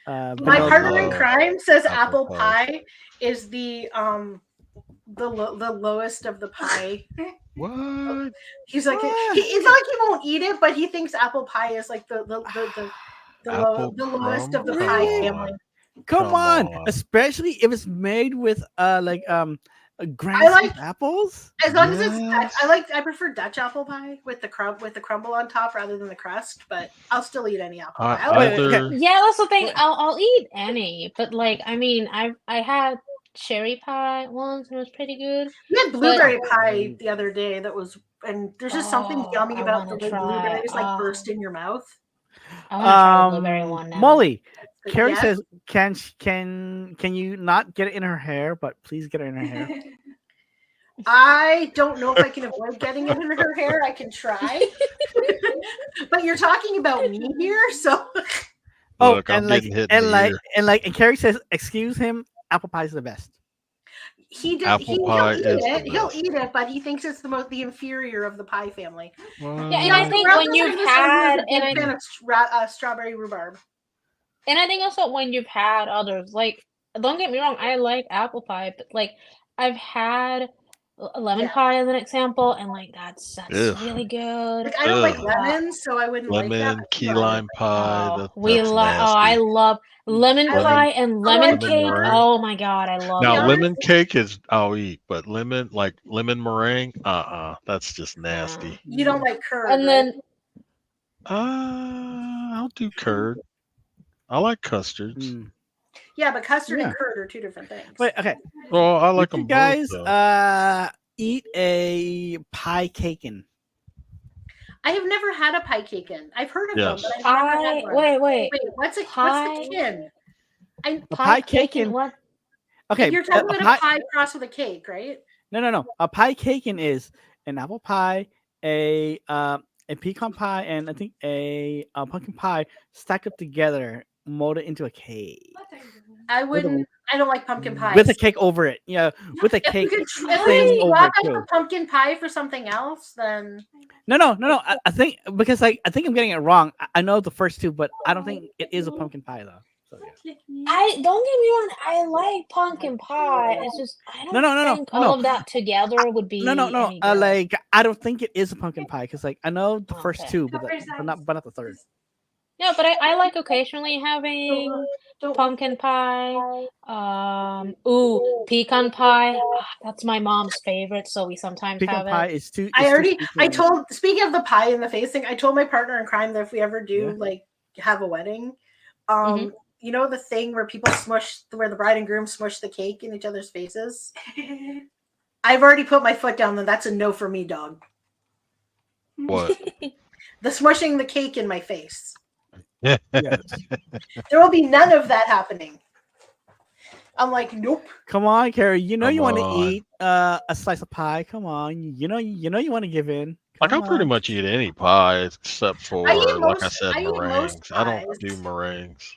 Speaker 2: vanilla
Speaker 3: partner in
Speaker 2: pie.
Speaker 3: crime says
Speaker 4: apple
Speaker 3: apple
Speaker 4: pie.
Speaker 3: pie is the lowest of the pie.
Speaker 4: What?
Speaker 3: He's like
Speaker 2: What?
Speaker 3: it's not like he won't eat it, but he thinks apple pie is like the
Speaker 4: Apple
Speaker 3: lowest of the
Speaker 4: crumb?
Speaker 3: pie
Speaker 2: Really?
Speaker 3: family.
Speaker 2: Come on,
Speaker 4: on.
Speaker 2: especially if it's made with Granny
Speaker 3: I like-
Speaker 2: Smith apples.
Speaker 3: As long as it's
Speaker 4: Yes.
Speaker 3: I prefer Dutch apple pie with the crumble on top rather than the crust, but I'll still eat any apple pie. I like
Speaker 2: okay.
Speaker 4: Either
Speaker 1: Yeah, that's the thing. I'll eat any, but like I mean, I had cherry pie once and it was pretty good.
Speaker 3: We had blueberry
Speaker 2: But-
Speaker 3: pie the other day that was, and there's just something
Speaker 1: Oh,
Speaker 3: yummy
Speaker 1: I
Speaker 3: about the
Speaker 1: wanna
Speaker 3: way
Speaker 1: try.
Speaker 3: blueberries like
Speaker 1: Oh.
Speaker 3: burst in your mouth.
Speaker 1: I want to try the blueberry one now.
Speaker 2: Molly,
Speaker 3: But
Speaker 2: Carrie
Speaker 3: yes,
Speaker 2: says, can you not get it in her hair, but please get it in her hair.
Speaker 3: I don't know if I can avoid getting it in her hair. I can try. But you're talking about me here, so
Speaker 4: Look, I'm getting hit in the ear.
Speaker 2: And Carrie says, excuse him, apple pie is the best.
Speaker 4: Apple pie
Speaker 3: he'll eat
Speaker 4: is the
Speaker 3: it. He'll
Speaker 4: best.
Speaker 3: eat it, but he thinks it's the inferior of the pie family.
Speaker 1: Yeah, and I think when you've had, and I
Speaker 3: fan of strawberry rhubarb.
Speaker 1: And I think also when you've had others, like, don't get me wrong, I like apple pie, but like, I've had lemon pie as an example, and like that's
Speaker 4: Ugh.
Speaker 1: really good.
Speaker 3: Like I don't like
Speaker 4: Ugh.
Speaker 3: lemons, so I wouldn't like that.
Speaker 4: Lemon, key lime pie.
Speaker 1: Oh,
Speaker 4: That's
Speaker 1: I
Speaker 4: nasty.
Speaker 1: love lemon
Speaker 3: I
Speaker 1: pie
Speaker 3: like-
Speaker 1: and
Speaker 3: I
Speaker 1: lemon
Speaker 3: like
Speaker 1: cake.
Speaker 4: meringue.
Speaker 1: Oh my god, I love
Speaker 4: Now,
Speaker 3: Yeah.
Speaker 1: it.
Speaker 4: lemon cake is I'll eat, but lemon meringue, that's just nasty.
Speaker 3: You don't like curd,
Speaker 1: And
Speaker 3: right?
Speaker 1: then
Speaker 4: I'll do curd. I like custards.
Speaker 2: Mm.
Speaker 3: Yeah, but custard
Speaker 2: Yeah.
Speaker 3: and curd are two different things.
Speaker 2: Wait, okay.
Speaker 4: Well, I like
Speaker 2: Would
Speaker 4: them
Speaker 2: you guys
Speaker 4: both. Though.
Speaker 2: eat a pie caken?
Speaker 3: I have never had a pie caken. I've heard of
Speaker 4: Yes.
Speaker 3: them, but I've never had one.
Speaker 1: wait.
Speaker 3: Wait, what's
Speaker 1: Pie-
Speaker 3: the kin?
Speaker 2: A pie
Speaker 1: cake and
Speaker 2: caken.
Speaker 1: what?
Speaker 2: Okay,
Speaker 3: You're talking
Speaker 2: a
Speaker 3: about
Speaker 2: pie,
Speaker 3: a pie crossed with a cake, right?
Speaker 2: no. A pie caken is an apple pie, a pecan pie, and I think a pumpkin pie stacked up together, molded into a cake
Speaker 3: I don't like pumpkin pie.
Speaker 2: with a cake over it. Yeah, with a
Speaker 3: If you
Speaker 2: cake
Speaker 3: could
Speaker 2: thing over
Speaker 3: swap
Speaker 2: it
Speaker 3: out
Speaker 2: too.
Speaker 3: the pumpkin pie for something else, then
Speaker 2: No. I think because I think I'm getting it wrong. I know the first two, but I don't think it is a pumpkin pie though. So, yeah.
Speaker 1: I don't get me wrong. I like pumpkin pie. It's just I don't
Speaker 2: No,
Speaker 1: think
Speaker 2: no.
Speaker 1: all of that together would be
Speaker 2: No.
Speaker 1: any good.
Speaker 2: Like I don't think it is a pumpkin pie because like I know the first
Speaker 1: Okay.
Speaker 2: two, but not the third.
Speaker 1: No, but I like occasionally having pumpkin pie. Pecan pie. That's my mom's favorite, so we sometimes
Speaker 2: Pecan
Speaker 1: have
Speaker 2: pie
Speaker 1: it.
Speaker 2: is too.
Speaker 3: speaking of the pie in the face thing, I told my partner in crime that if we ever do like have a wedding,
Speaker 1: Mhm.
Speaker 3: you know the thing where where the bride and groom smush the cake in each other's faces? I've already put my foot down, and that's a no for me, dog.
Speaker 4: What?
Speaker 3: The smushing the cake in my face.
Speaker 2: Yes.
Speaker 3: There will be none of that happening. I'm like, nope.
Speaker 2: Come on, Carrie. You know
Speaker 4: Come
Speaker 2: you want to
Speaker 4: on.
Speaker 2: eat a slice of pie. Come on. You know you want to give in.
Speaker 4: Like
Speaker 2: Come
Speaker 4: I'll pretty
Speaker 2: on.
Speaker 4: much eat any pie except for,
Speaker 3: I eat
Speaker 4: like I
Speaker 3: most-
Speaker 4: said,
Speaker 3: I eat most
Speaker 4: meringues. I don't
Speaker 3: pies.
Speaker 4: do meringues.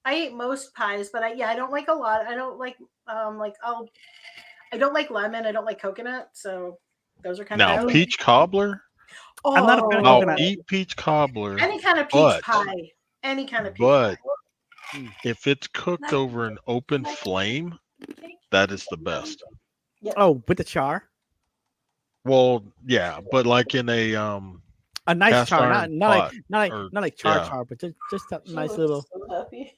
Speaker 3: I eat most pies, but I don't like a lot. I don't like I don't like lemon. I don't like coconut. So those are kind
Speaker 4: Now,
Speaker 3: of
Speaker 4: peach cobbler,
Speaker 2: I'm not a fan of
Speaker 4: I'll
Speaker 2: coconut.
Speaker 4: eat peach cobbler,
Speaker 3: Any kind of peach
Speaker 4: but-
Speaker 3: pie. Any kind of peach
Speaker 4: but
Speaker 3: pie.
Speaker 4: If it's cooked over an open flame, that is the best.
Speaker 2: Oh, with the char.
Speaker 4: Well, yeah, but like in a
Speaker 2: A nice
Speaker 4: cast
Speaker 2: char,
Speaker 4: iron
Speaker 2: not
Speaker 4: pot,
Speaker 2: not like char
Speaker 4: yeah.
Speaker 2: char, but just a
Speaker 3: She
Speaker 2: nice
Speaker 3: was
Speaker 2: little
Speaker 3: so happy.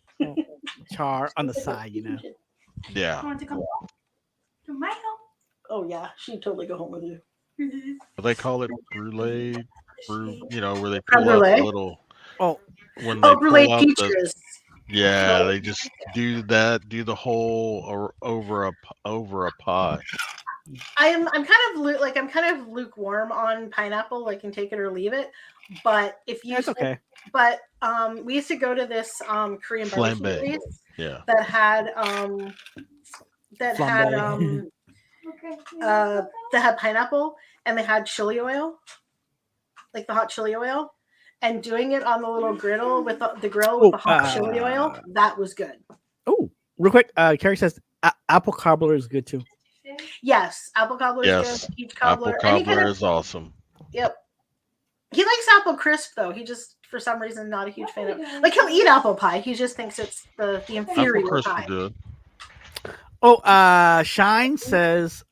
Speaker 2: char on the side, you know.
Speaker 4: yeah.
Speaker 5: Want to come to my
Speaker 3: Oh yeah, she'd totally go home with you.
Speaker 5: home?
Speaker 4: They call it brulee, where they
Speaker 3: Creme
Speaker 4: pull out the
Speaker 3: brulee?
Speaker 4: little
Speaker 2: Oh,
Speaker 4: when they
Speaker 3: Oh, brulee
Speaker 4: pull out the
Speaker 3: peaches.
Speaker 4: yeah, they just do the whole or over a pie.
Speaker 3: I'm kind of lukewarm on pineapple. I can take it or leave it. But if you
Speaker 2: yeah, it's okay.
Speaker 3: But we used to go to this Korean barbecue
Speaker 4: Flambe.
Speaker 3: place
Speaker 4: Yeah.
Speaker 3: that had
Speaker 2: Flambe.
Speaker 5: Okay.
Speaker 3: that had pineapple, and they had chili oil, like the hot chili oil, and doing it on the little griddle with the grill with the hot chili oil. That was good.
Speaker 2: Oh, real quick, Carrie says apple cobbler is good too.
Speaker 3: Yes, apple cobbler is
Speaker 4: Yes.
Speaker 3: good. Peach cobbler.
Speaker 4: Apple cobbler is awesome.
Speaker 3: Yep. He likes apple crisp though. He just for some reason not a huge fan of. Like he'll eat apple pie. He just thinks it's the inferior
Speaker 4: Apple crisp
Speaker 3: pie.
Speaker 4: is good.
Speaker 2: Oh, Shine says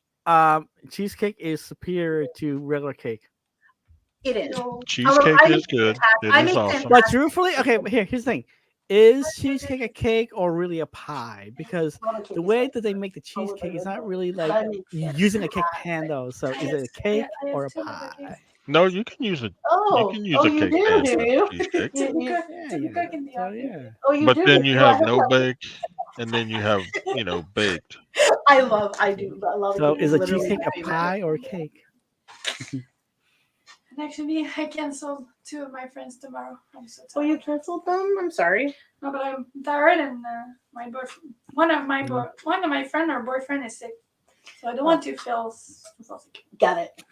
Speaker 2: cheesecake is superior to regular cake.
Speaker 3: It is.
Speaker 4: Cheesecake
Speaker 3: I
Speaker 4: is good.
Speaker 3: I
Speaker 4: It is
Speaker 3: make
Speaker 4: awesome.
Speaker 2: But truthfully, okay, here's the thing. Is cheesecake a cake or really a pie? Because the way that they make the cheesecake is not really like using a cake pan though. So is it a cake or a pie?
Speaker 4: No, you can use it.
Speaker 3: Oh,
Speaker 4: You can use a
Speaker 3: you
Speaker 4: cake
Speaker 3: do,
Speaker 4: pan
Speaker 3: do
Speaker 4: for
Speaker 3: you?
Speaker 4: cheesecake.
Speaker 2: Yeah.
Speaker 5: So,
Speaker 2: Yeah.
Speaker 3: Oh, you
Speaker 4: But
Speaker 3: do.
Speaker 4: then you
Speaker 3: Well, I
Speaker 4: have
Speaker 3: hope
Speaker 4: no
Speaker 3: that-
Speaker 4: bake, and then you have baked.
Speaker 3: I love
Speaker 2: So
Speaker 3: cake.
Speaker 2: is a
Speaker 3: Literally
Speaker 2: cheesecake
Speaker 3: my
Speaker 2: a
Speaker 3: favorite.
Speaker 2: pie or a cake?
Speaker 5: And actually, I canceled 2 of my friends tomorrow. I'm so
Speaker 3: Oh,
Speaker 5: tired.
Speaker 3: you canceled them? I'm sorry.
Speaker 5: No, but I'm tired, and my boyfriend, one of my friend or boyfriend is sick, so I don't want to feel sick.
Speaker 3: Got it.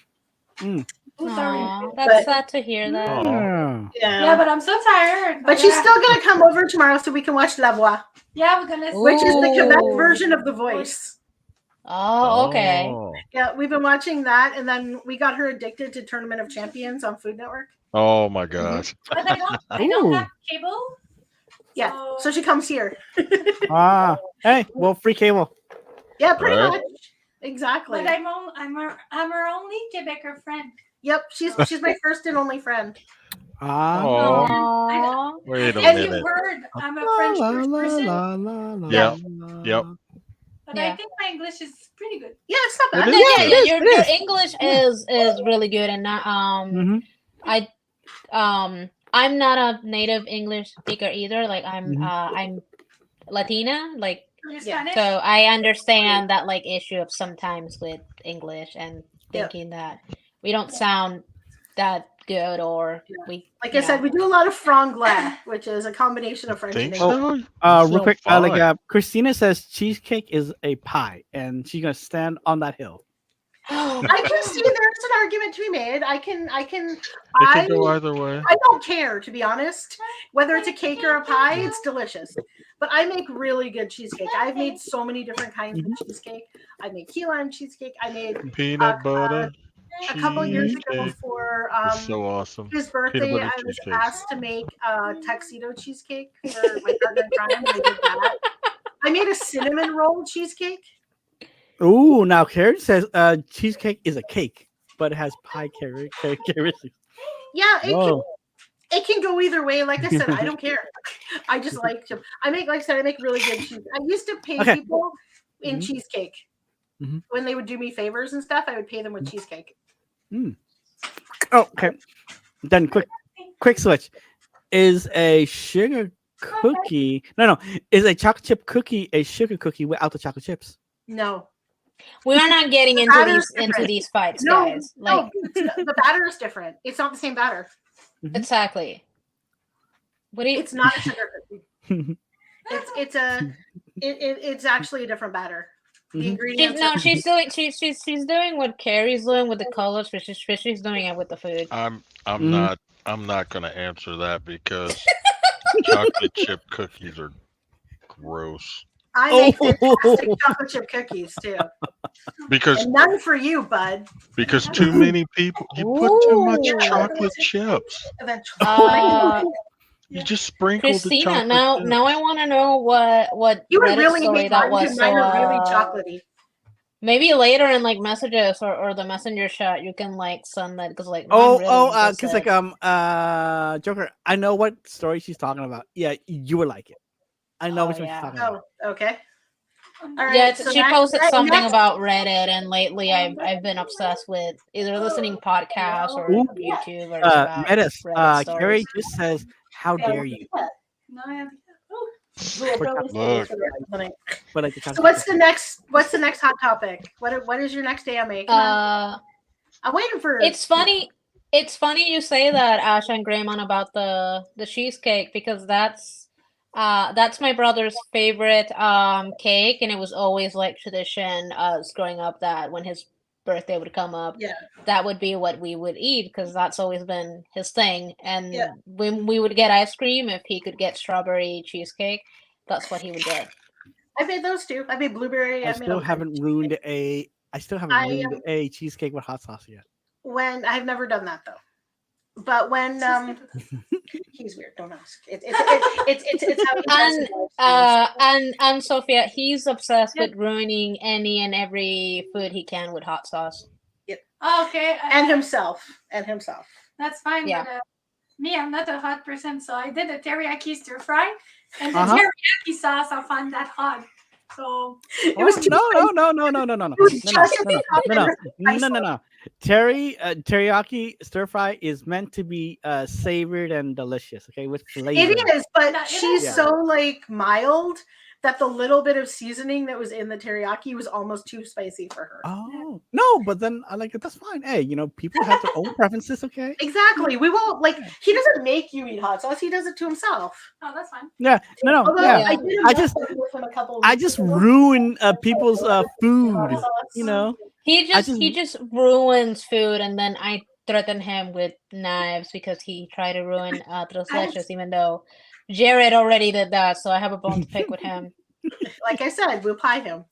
Speaker 5: I'm sorry.
Speaker 1: Aw,
Speaker 3: But-
Speaker 1: that's sad to hear that.
Speaker 2: Oh.
Speaker 5: Yeah, but I'm so tired.
Speaker 3: But she's
Speaker 5: yeah.
Speaker 3: still gonna come over tomorrow so we can watch La Voix,
Speaker 5: Yeah, we're gonna.
Speaker 3: which is the Quebec
Speaker 1: Ooh.
Speaker 3: version of The Voice.
Speaker 1: Oh, okay.
Speaker 4: Oh.
Speaker 3: Yeah, we've been watching that, and then we got her addicted to Tournament of Champions on Food Network.
Speaker 4: Oh my gosh.
Speaker 5: But I don't have cable.
Speaker 3: Yeah, so she comes here.
Speaker 2: Hey, well, free cable.
Speaker 3: Yeah, pretty
Speaker 4: Right.
Speaker 3: much. Exactly.
Speaker 5: But I'm her only Quebecer friend.
Speaker 3: Yep, she's my first and only friend.
Speaker 4: Oh.
Speaker 1: Aw.
Speaker 4: Wait a
Speaker 5: And you
Speaker 4: minute.
Speaker 5: heard I'm a French person,
Speaker 4: Yep. Yep.
Speaker 5: but
Speaker 1: Yeah.
Speaker 5: I think my English is pretty good.
Speaker 3: Yeah, it's not bad.
Speaker 4: It
Speaker 1: No,
Speaker 4: is
Speaker 1: yeah,
Speaker 4: good.
Speaker 1: yeah, your English is really good, and not
Speaker 2: Mhm.
Speaker 1: I'm not a native English speaker either. Like I'm
Speaker 2: Mhm.
Speaker 1: I'm Latina, like
Speaker 5: Are you
Speaker 3: Yeah.
Speaker 5: Spanish?
Speaker 1: so I understand that like issue of sometimes with English and
Speaker 3: Yeah.
Speaker 1: thinking that we don't sound that good or
Speaker 3: Yeah.
Speaker 1: we
Speaker 3: Like
Speaker 1: you
Speaker 3: I said,
Speaker 1: know.
Speaker 3: we do a lot of franglais, which is a combination of French and
Speaker 4: Think
Speaker 3: English.
Speaker 4: so?
Speaker 2: Real quick,
Speaker 4: Fine.
Speaker 2: Christina says cheesecake is a pie, and she's gonna stand on that hill.
Speaker 3: I can see there's an argument to be made. I can
Speaker 4: It could go either way.
Speaker 3: I don't care, to be honest. Whether it's a cake or a pie, it's delicious. But I make really good cheesecake. I've made so many different kinds of cheesecake. I made key lime cheesecake. I made
Speaker 4: Peanut butter.
Speaker 3: a couple years ago
Speaker 4: Cheesecake.
Speaker 3: for
Speaker 4: It's so awesome.
Speaker 3: his
Speaker 4: Peanut
Speaker 3: birthday.
Speaker 4: butter
Speaker 3: I was
Speaker 4: cheesecake.
Speaker 3: asked to make a tuxedo cheesecake for my partner in crime. And I did that. I made a cinnamon roll cheesecake.
Speaker 2: Ooh, now Karen says cheesecake is a cake, but it has pie characteristics.
Speaker 3: Yeah,
Speaker 2: Whoa.
Speaker 3: it can go either way. Like I said, I don't care. I just like to. I make really good cheese. I used to pay
Speaker 2: Okay.
Speaker 3: people in
Speaker 2: Mhm.
Speaker 3: cheesecake
Speaker 2: Mhm.
Speaker 3: when they would do me favors and stuff. I would pay them with cheesecake.
Speaker 2: Oh, okay. Then quick switch. Is a sugar cookie? No. Is a chocolate chip cookie a sugar cookie without the chocolate chips?
Speaker 3: No,
Speaker 1: We are not getting into
Speaker 3: batter's
Speaker 1: these
Speaker 3: different.
Speaker 1: these fights,
Speaker 3: no,
Speaker 1: guys. Like
Speaker 3: the batter is different. It's not the same batter.
Speaker 1: exactly. What do you
Speaker 3: It's not a sugar cookie. It's actually a different batter. The
Speaker 2: Mhm.
Speaker 3: ingredients.
Speaker 1: she's doing she's doing what Carrie's doing with the colors, but she's doing it with the food.
Speaker 4: I'm
Speaker 2: Mhm.
Speaker 4: not gonna answer that because chocolate chip cookies are gross.
Speaker 3: I make
Speaker 2: Oh.
Speaker 3: fantastic chocolate chip cookies too.
Speaker 4: Because
Speaker 3: And none for you, bud.
Speaker 4: too many people you put too much
Speaker 1: Ooh.
Speaker 4: chocolate chips.
Speaker 3: Eventually.
Speaker 1: Uh,
Speaker 4: You just sprinkle the
Speaker 1: Christina,
Speaker 4: chocolate
Speaker 1: now
Speaker 4: chips.
Speaker 1: I want to know what
Speaker 3: You would
Speaker 1: Reddit
Speaker 3: really
Speaker 1: story
Speaker 3: hate
Speaker 1: that
Speaker 3: mine
Speaker 1: was.
Speaker 3: because
Speaker 1: So
Speaker 3: mine are really chocolatey.
Speaker 1: maybe later in like messages or the messenger chat, you can like send that because like mine really does
Speaker 2: because
Speaker 1: it.
Speaker 2: like Joker, I know what story she's talking about. Yeah, you would like it. I know
Speaker 1: Oh,
Speaker 2: which one she's
Speaker 1: yeah.
Speaker 2: talking about.
Speaker 3: Oh, okay. All right.
Speaker 1: Yeah,
Speaker 3: so
Speaker 1: she
Speaker 3: next-
Speaker 1: posted something
Speaker 3: next-
Speaker 1: about Reddit, and lately I've been obsessed with either listening podcasts or
Speaker 2: Ooh.
Speaker 1: YouTubers about
Speaker 2: Metis,
Speaker 1: Reddit
Speaker 2: Carrie
Speaker 1: stories.
Speaker 2: just says, "How dare you?"
Speaker 5: No, I have. Oh,
Speaker 4: Look.
Speaker 2: But like,
Speaker 3: So what's the next hot topic? What is your next AMA? Come on. I'm waiting for
Speaker 1: It's funny. It's funny you say that, Ash and Greymon, about the cheesecake because that's my brother's favorite cake, and it was always like tradition us growing up that when his birthday would come up,
Speaker 3: Yeah.
Speaker 1: that would be what we would eat because that's always been his thing. And
Speaker 3: Yeah.
Speaker 1: when we would get ice cream, if he could get strawberry cheesecake, that's what he would get.
Speaker 3: I made those too. I made blueberry.
Speaker 2: I
Speaker 3: made
Speaker 2: still
Speaker 3: a-
Speaker 2: haven't ruined a. I still haven't ruined a cheesecake with hot sauce yet.
Speaker 3: When I've never done that though. But when he's weird, don't ask. It's how he does it.
Speaker 1: And Sophia, he's obsessed with ruining any and every food he can with hot sauce.
Speaker 5: okay.
Speaker 3: And himself.
Speaker 5: That's fine.
Speaker 1: Yeah.
Speaker 5: But, me, I'm not a hot person, so I did a teriyaki stir fry, and the
Speaker 2: Uh-huh.
Speaker 5: teriyaki sauce I find that hot. So
Speaker 3: It was too
Speaker 2: No. Teriyaki stir fry is meant to be savored and delicious. Okay, with flavor.
Speaker 3: It is, but
Speaker 5: It
Speaker 3: she's
Speaker 2: is.
Speaker 3: so like mild that the little bit of seasoning that was in the teriyaki was almost too spicy for her.
Speaker 2: Oh no, but then I like it. That's fine. Hey, people have their own preferences. Okay.
Speaker 3: Exactly. We won't like. He doesn't make you eat hot sauce. He does it to himself.
Speaker 5: oh, that's fine.
Speaker 2: Yeah. No.
Speaker 3: Although
Speaker 2: Yeah.
Speaker 3: I did
Speaker 2: I just ruin people's food.
Speaker 1: He
Speaker 2: just-
Speaker 1: just ruins food, and then I threaten him with knives because he tried to ruin Tres Leches, even though Jared already did that. So I have a bone to pick with him.
Speaker 3: Like I said, we'll pie him.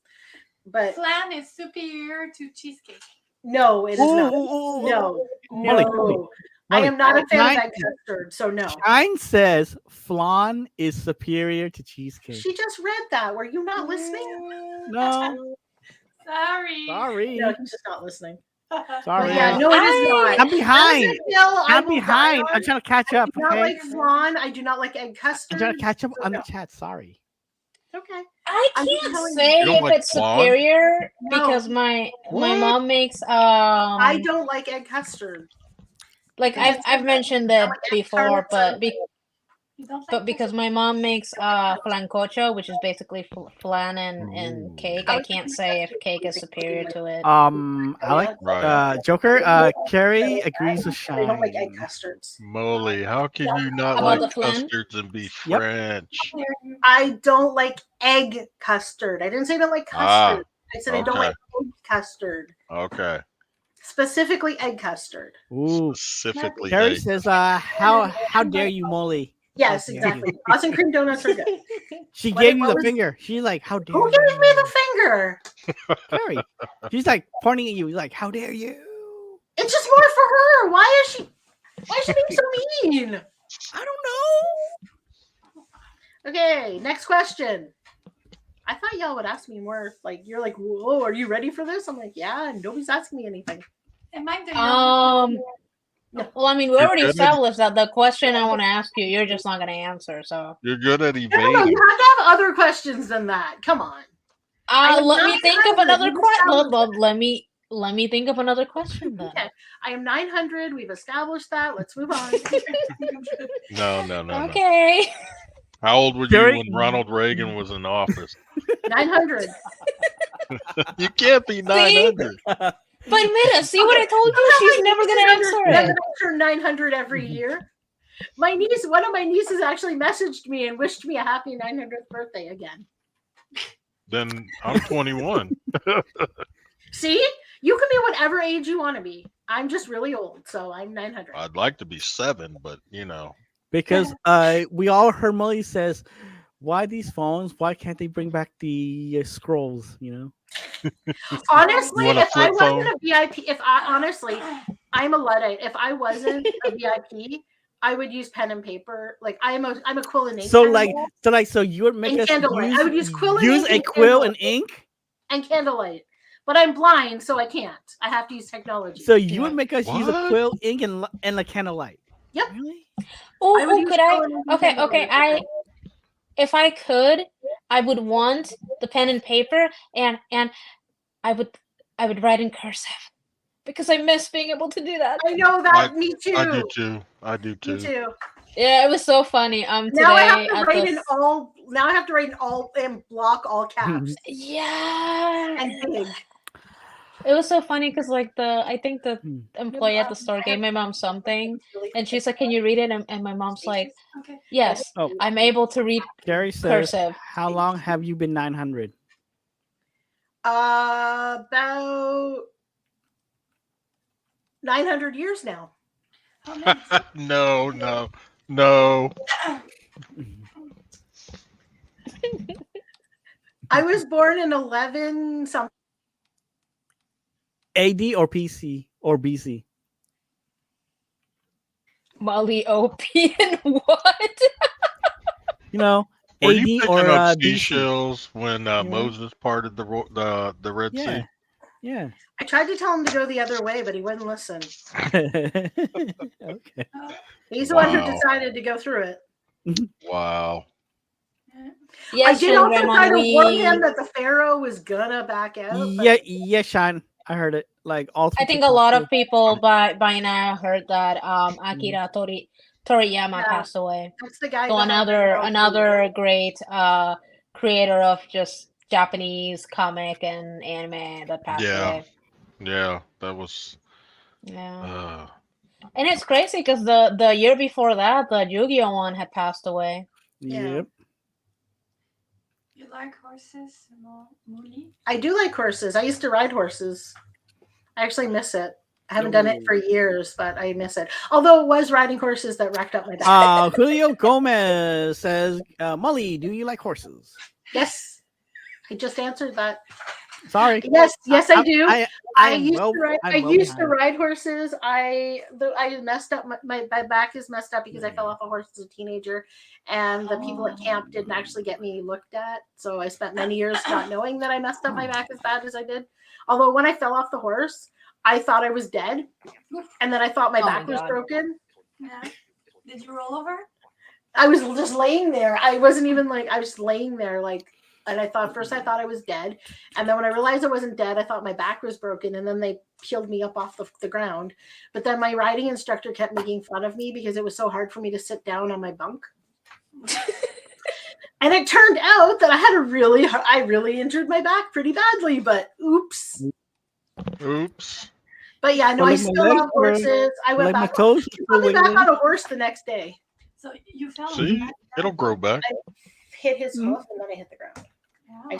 Speaker 3: But
Speaker 5: Flan is superior to cheesecake.
Speaker 3: no, it is not.
Speaker 2: Ooh.
Speaker 3: No,
Speaker 2: Molly,
Speaker 3: no.
Speaker 2: Molly,
Speaker 3: I am not a fan of
Speaker 2: Molly.
Speaker 3: egg custard, so no.
Speaker 2: Shine says flan is superior to cheesecake.
Speaker 3: She just read that. Were you not listening?
Speaker 2: No,
Speaker 5: Sorry.
Speaker 2: sorry,
Speaker 3: No, he's just not listening.
Speaker 2: sorry.
Speaker 3: But yeah, no, it is not.
Speaker 2: I'm behind.
Speaker 3: That's a hill I
Speaker 2: I'm
Speaker 3: will die
Speaker 2: behind.
Speaker 3: on.
Speaker 2: I'm trying to catch up.
Speaker 3: I do not
Speaker 2: Okay,
Speaker 3: like flan. I do not like egg
Speaker 2: I'm
Speaker 3: custard.
Speaker 2: trying to catch up on the chat. Sorry.
Speaker 3: Okay.
Speaker 1: I
Speaker 3: I'm just
Speaker 1: can't
Speaker 3: telling
Speaker 1: say
Speaker 4: You don't
Speaker 1: if
Speaker 4: like
Speaker 1: it's
Speaker 4: flan?
Speaker 1: superior
Speaker 3: No.
Speaker 1: because my
Speaker 2: What?
Speaker 1: mom makes
Speaker 3: I don't like egg custard.
Speaker 1: like I've mentioned that before, but
Speaker 5: You don't like
Speaker 1: but because my mom makes flancocho, which is basically flan and cake, I can't say if cake is superior to it.
Speaker 2: I like
Speaker 4: Right.
Speaker 2: Joker. Carrie agrees with
Speaker 3: They don't like egg
Speaker 2: Shine.
Speaker 3: custards.
Speaker 4: Molly, how can you not
Speaker 1: About
Speaker 4: like
Speaker 1: the flan?
Speaker 4: custards and be
Speaker 2: Yep.
Speaker 4: French?
Speaker 3: I don't like egg custard. I didn't say I don't like custard. I said I don't
Speaker 4: okay.
Speaker 3: like egg custard.
Speaker 4: Okay.
Speaker 3: Specifically egg custard.
Speaker 2: Ooh,
Speaker 4: Specifically,
Speaker 2: Carrie
Speaker 4: egg.
Speaker 2: says, how dare you, Molly?
Speaker 3: Yes,
Speaker 2: Okay.
Speaker 3: exactly. Boston cream donuts are good.
Speaker 2: She
Speaker 3: What-
Speaker 2: gave you
Speaker 3: what
Speaker 2: the
Speaker 3: was-
Speaker 2: finger. She's like, how dare
Speaker 3: Who
Speaker 2: you?
Speaker 3: gives me the finger?
Speaker 2: Carrie. She's like pointing at you. Like, how dare you?
Speaker 3: It's just more for her. Why is she being so mean?
Speaker 2: I don't know.
Speaker 3: Okay, next question. I thought y'all would ask me more. Like, you're like, whoa, are you ready for this? I'm like, yeah, and nobody's asking me anything.
Speaker 5: Am I the
Speaker 1: Well, I mean, we
Speaker 4: You're
Speaker 1: already
Speaker 4: good at-
Speaker 1: established that the question I want to ask you, you're just not going to answer. So,
Speaker 4: You're good at
Speaker 3: No,
Speaker 4: evading.
Speaker 3: you have to have other questions than that. Come on. I am
Speaker 1: let me
Speaker 3: not
Speaker 1: think of
Speaker 3: hungry.
Speaker 1: another
Speaker 3: You
Speaker 1: question.
Speaker 3: established
Speaker 1: Let me think of another question then.
Speaker 3: Okay, I am 900. We've established that. Let's move on.
Speaker 4: No.
Speaker 1: Okay.
Speaker 4: How old were you
Speaker 2: Jerry-
Speaker 4: when Ronald Reagan was in office?
Speaker 3: 900.
Speaker 4: You can't be 900.
Speaker 1: But Mira, see what I told you? She's never going to answer it.
Speaker 3: I turn 900 every year. One of my nieces actually messaged me and wished me a happy 900th birthday again.
Speaker 4: Then I'm 21.
Speaker 3: See, you can be whatever age you want to be. I'm just really old, so I'm 900.
Speaker 4: I'd like to be 7, but
Speaker 2: Because we all heard Molly says, why these phones? Why can't they bring back the scrolls?
Speaker 3: Honestly,
Speaker 4: You want a
Speaker 3: if I
Speaker 4: flip
Speaker 3: wasn't
Speaker 4: phone?
Speaker 3: a VIP, I'm a Luddite. If I wasn't a VIP, I would use pen and paper. Like I'm a quill and ink.
Speaker 2: So
Speaker 3: kind of
Speaker 2: like,
Speaker 3: girl.
Speaker 2: so you would make
Speaker 3: And
Speaker 2: us
Speaker 3: candlelight. I would use quill and
Speaker 2: use
Speaker 3: ink
Speaker 2: a
Speaker 3: and
Speaker 2: quill
Speaker 3: candlelight.
Speaker 2: and ink.
Speaker 3: And candlelight. But I'm blind, so I can't. I have to use technology.
Speaker 2: So you would make us use a
Speaker 4: What?
Speaker 2: quill, ink, and a candlelight.
Speaker 3: Yep.
Speaker 2: Really?
Speaker 3: I would
Speaker 1: Oh,
Speaker 3: use
Speaker 1: could I?
Speaker 3: quill and ink and
Speaker 1: Okay,
Speaker 3: candlelight.
Speaker 1: if I could, I would want the pen and paper, and I would write in cursive because I miss being able to do that.
Speaker 3: I know that. Me too.
Speaker 4: I do too. I do too.
Speaker 3: Me too.
Speaker 1: Yeah, it was so funny.
Speaker 3: Now I have
Speaker 1: Today
Speaker 3: to
Speaker 1: at
Speaker 3: write
Speaker 1: the
Speaker 3: in all. Now I have to write in all and block all caps
Speaker 1: yeah,
Speaker 3: and big.
Speaker 1: it was so funny because like I think the employee at the store gave my mom something, and she's like, "Can you read it?" And my mom's like,
Speaker 5: Okay.
Speaker 1: "Yes,
Speaker 2: Oh.
Speaker 1: I'm able to read
Speaker 2: Gary says,
Speaker 1: cursive."
Speaker 2: "How long have you been 900?"
Speaker 3: About 900 years now.
Speaker 5: How many?
Speaker 4: No.
Speaker 3: I was born in 11 something.
Speaker 2: AD or PC or BC?
Speaker 1: Molly OP and what?
Speaker 2: You know,
Speaker 4: Were
Speaker 2: AD
Speaker 4: you picking
Speaker 2: or
Speaker 4: up
Speaker 2: BC?
Speaker 4: seashells when Moses parted the Red
Speaker 2: Yeah,
Speaker 4: Sea?
Speaker 2: yeah.
Speaker 3: I tried to tell him to go the other way, but he wouldn't listen.
Speaker 2: Okay.
Speaker 3: He's the one who
Speaker 4: Wow.
Speaker 3: decided to go through it.
Speaker 4: Wow.
Speaker 1: Yes,
Speaker 3: I did also
Speaker 1: children,
Speaker 3: try
Speaker 1: when
Speaker 3: to warn him that the Pharaoh was gonna back out.
Speaker 2: Yeah, yeah, Sean. I heard it. Like all.
Speaker 1: I think a lot of people by now heard that Akira Toriyama
Speaker 3: Yeah.
Speaker 1: passed away.
Speaker 3: That's the guy.
Speaker 1: So
Speaker 3: behind
Speaker 1: another great creator of just Japanese comic and anime that passed away.
Speaker 4: Yeah, that was.
Speaker 1: Yeah. And it's crazy because the year before that, the Yu-Gi-Oh one had passed away.
Speaker 2: Yep.
Speaker 5: You like horses, Mooney?
Speaker 3: I do like horses. I used to ride horses. I actually miss it. I haven't done it for years, but I miss it. Although it was riding horses that wrecked up my back.
Speaker 2: Julio Gomez says, Molly, do you like horses?
Speaker 3: Yes. I just answered that.
Speaker 2: Sorry.
Speaker 3: Yes, I do. I used to
Speaker 2: ride.
Speaker 3: ride horses. I messed up. My back is messed up because I fell off a horse as a teenager, and the people at camp didn't actually get me looked at. So I spent many years not knowing that I messed up my back as bad as I did. Although when I fell off the horse, I thought I was dead, and then I thought my back was broken.
Speaker 5: Yeah. Did you roll over?
Speaker 3: I was just laying there. I wasn't even like, I was laying there like, and I thought I was dead. And then when I realized I wasn't dead, I thought my back was broken. And then they peeled me up off the ground. But then my riding instructor kept making fun of me because it was so hard for me to sit down on my bunk. And it turned out that I really injured my back pretty badly, but oops. But yeah, no, I still love horses. I went back. You put me back on a horse the next day.
Speaker 5: So you fell.
Speaker 4: See, it'll grow back.
Speaker 3: I hit his hoof and then I hit the ground.
Speaker 5: Wow.
Speaker 3: I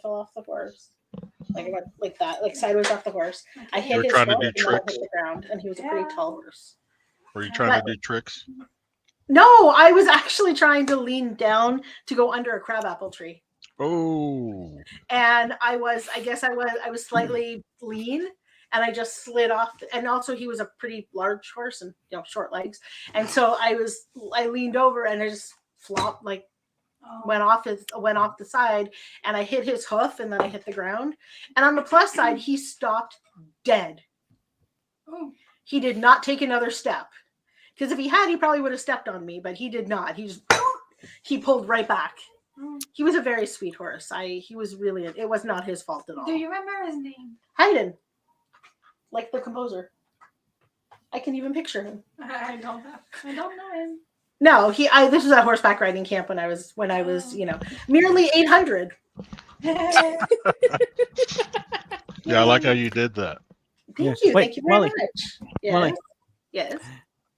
Speaker 3: fell off the horse. Like I went like that, like sideways off the horse. I hit his
Speaker 4: trying to
Speaker 3: hoof
Speaker 4: do
Speaker 3: and then I
Speaker 4: tricks?
Speaker 3: hit the ground, and he was a pretty tall horse.
Speaker 4: Were you trying to do tricks?
Speaker 3: No, I was actually trying to lean down to go under a crabapple tree.
Speaker 4: Oh.
Speaker 3: And I was slightly lean, and I just slid off. And also, he was a pretty large horse and short legs, and so I leaned over and I just flopped, like went off the side, and I hit his hoof, and then I hit the ground. And on the plus side, he stopped dead.
Speaker 5: Oh.
Speaker 3: He did not take another step, because if he had, he probably would have stepped on me, but he did not. He pulled right back. He was a very sweet horse. It was not his fault at all.
Speaker 5: Do you remember his name?
Speaker 3: Haydn, like the composer. I can even picture him.
Speaker 5: I don't know him.
Speaker 3: No, this was at horseback riding camp when I was merely 800.
Speaker 4: Yeah, I like how you did that.
Speaker 3: Thank you.
Speaker 2: Wait,
Speaker 3: Thank you very
Speaker 2: Molly.
Speaker 3: much. Yes.
Speaker 2: Molly.
Speaker 3: Yes.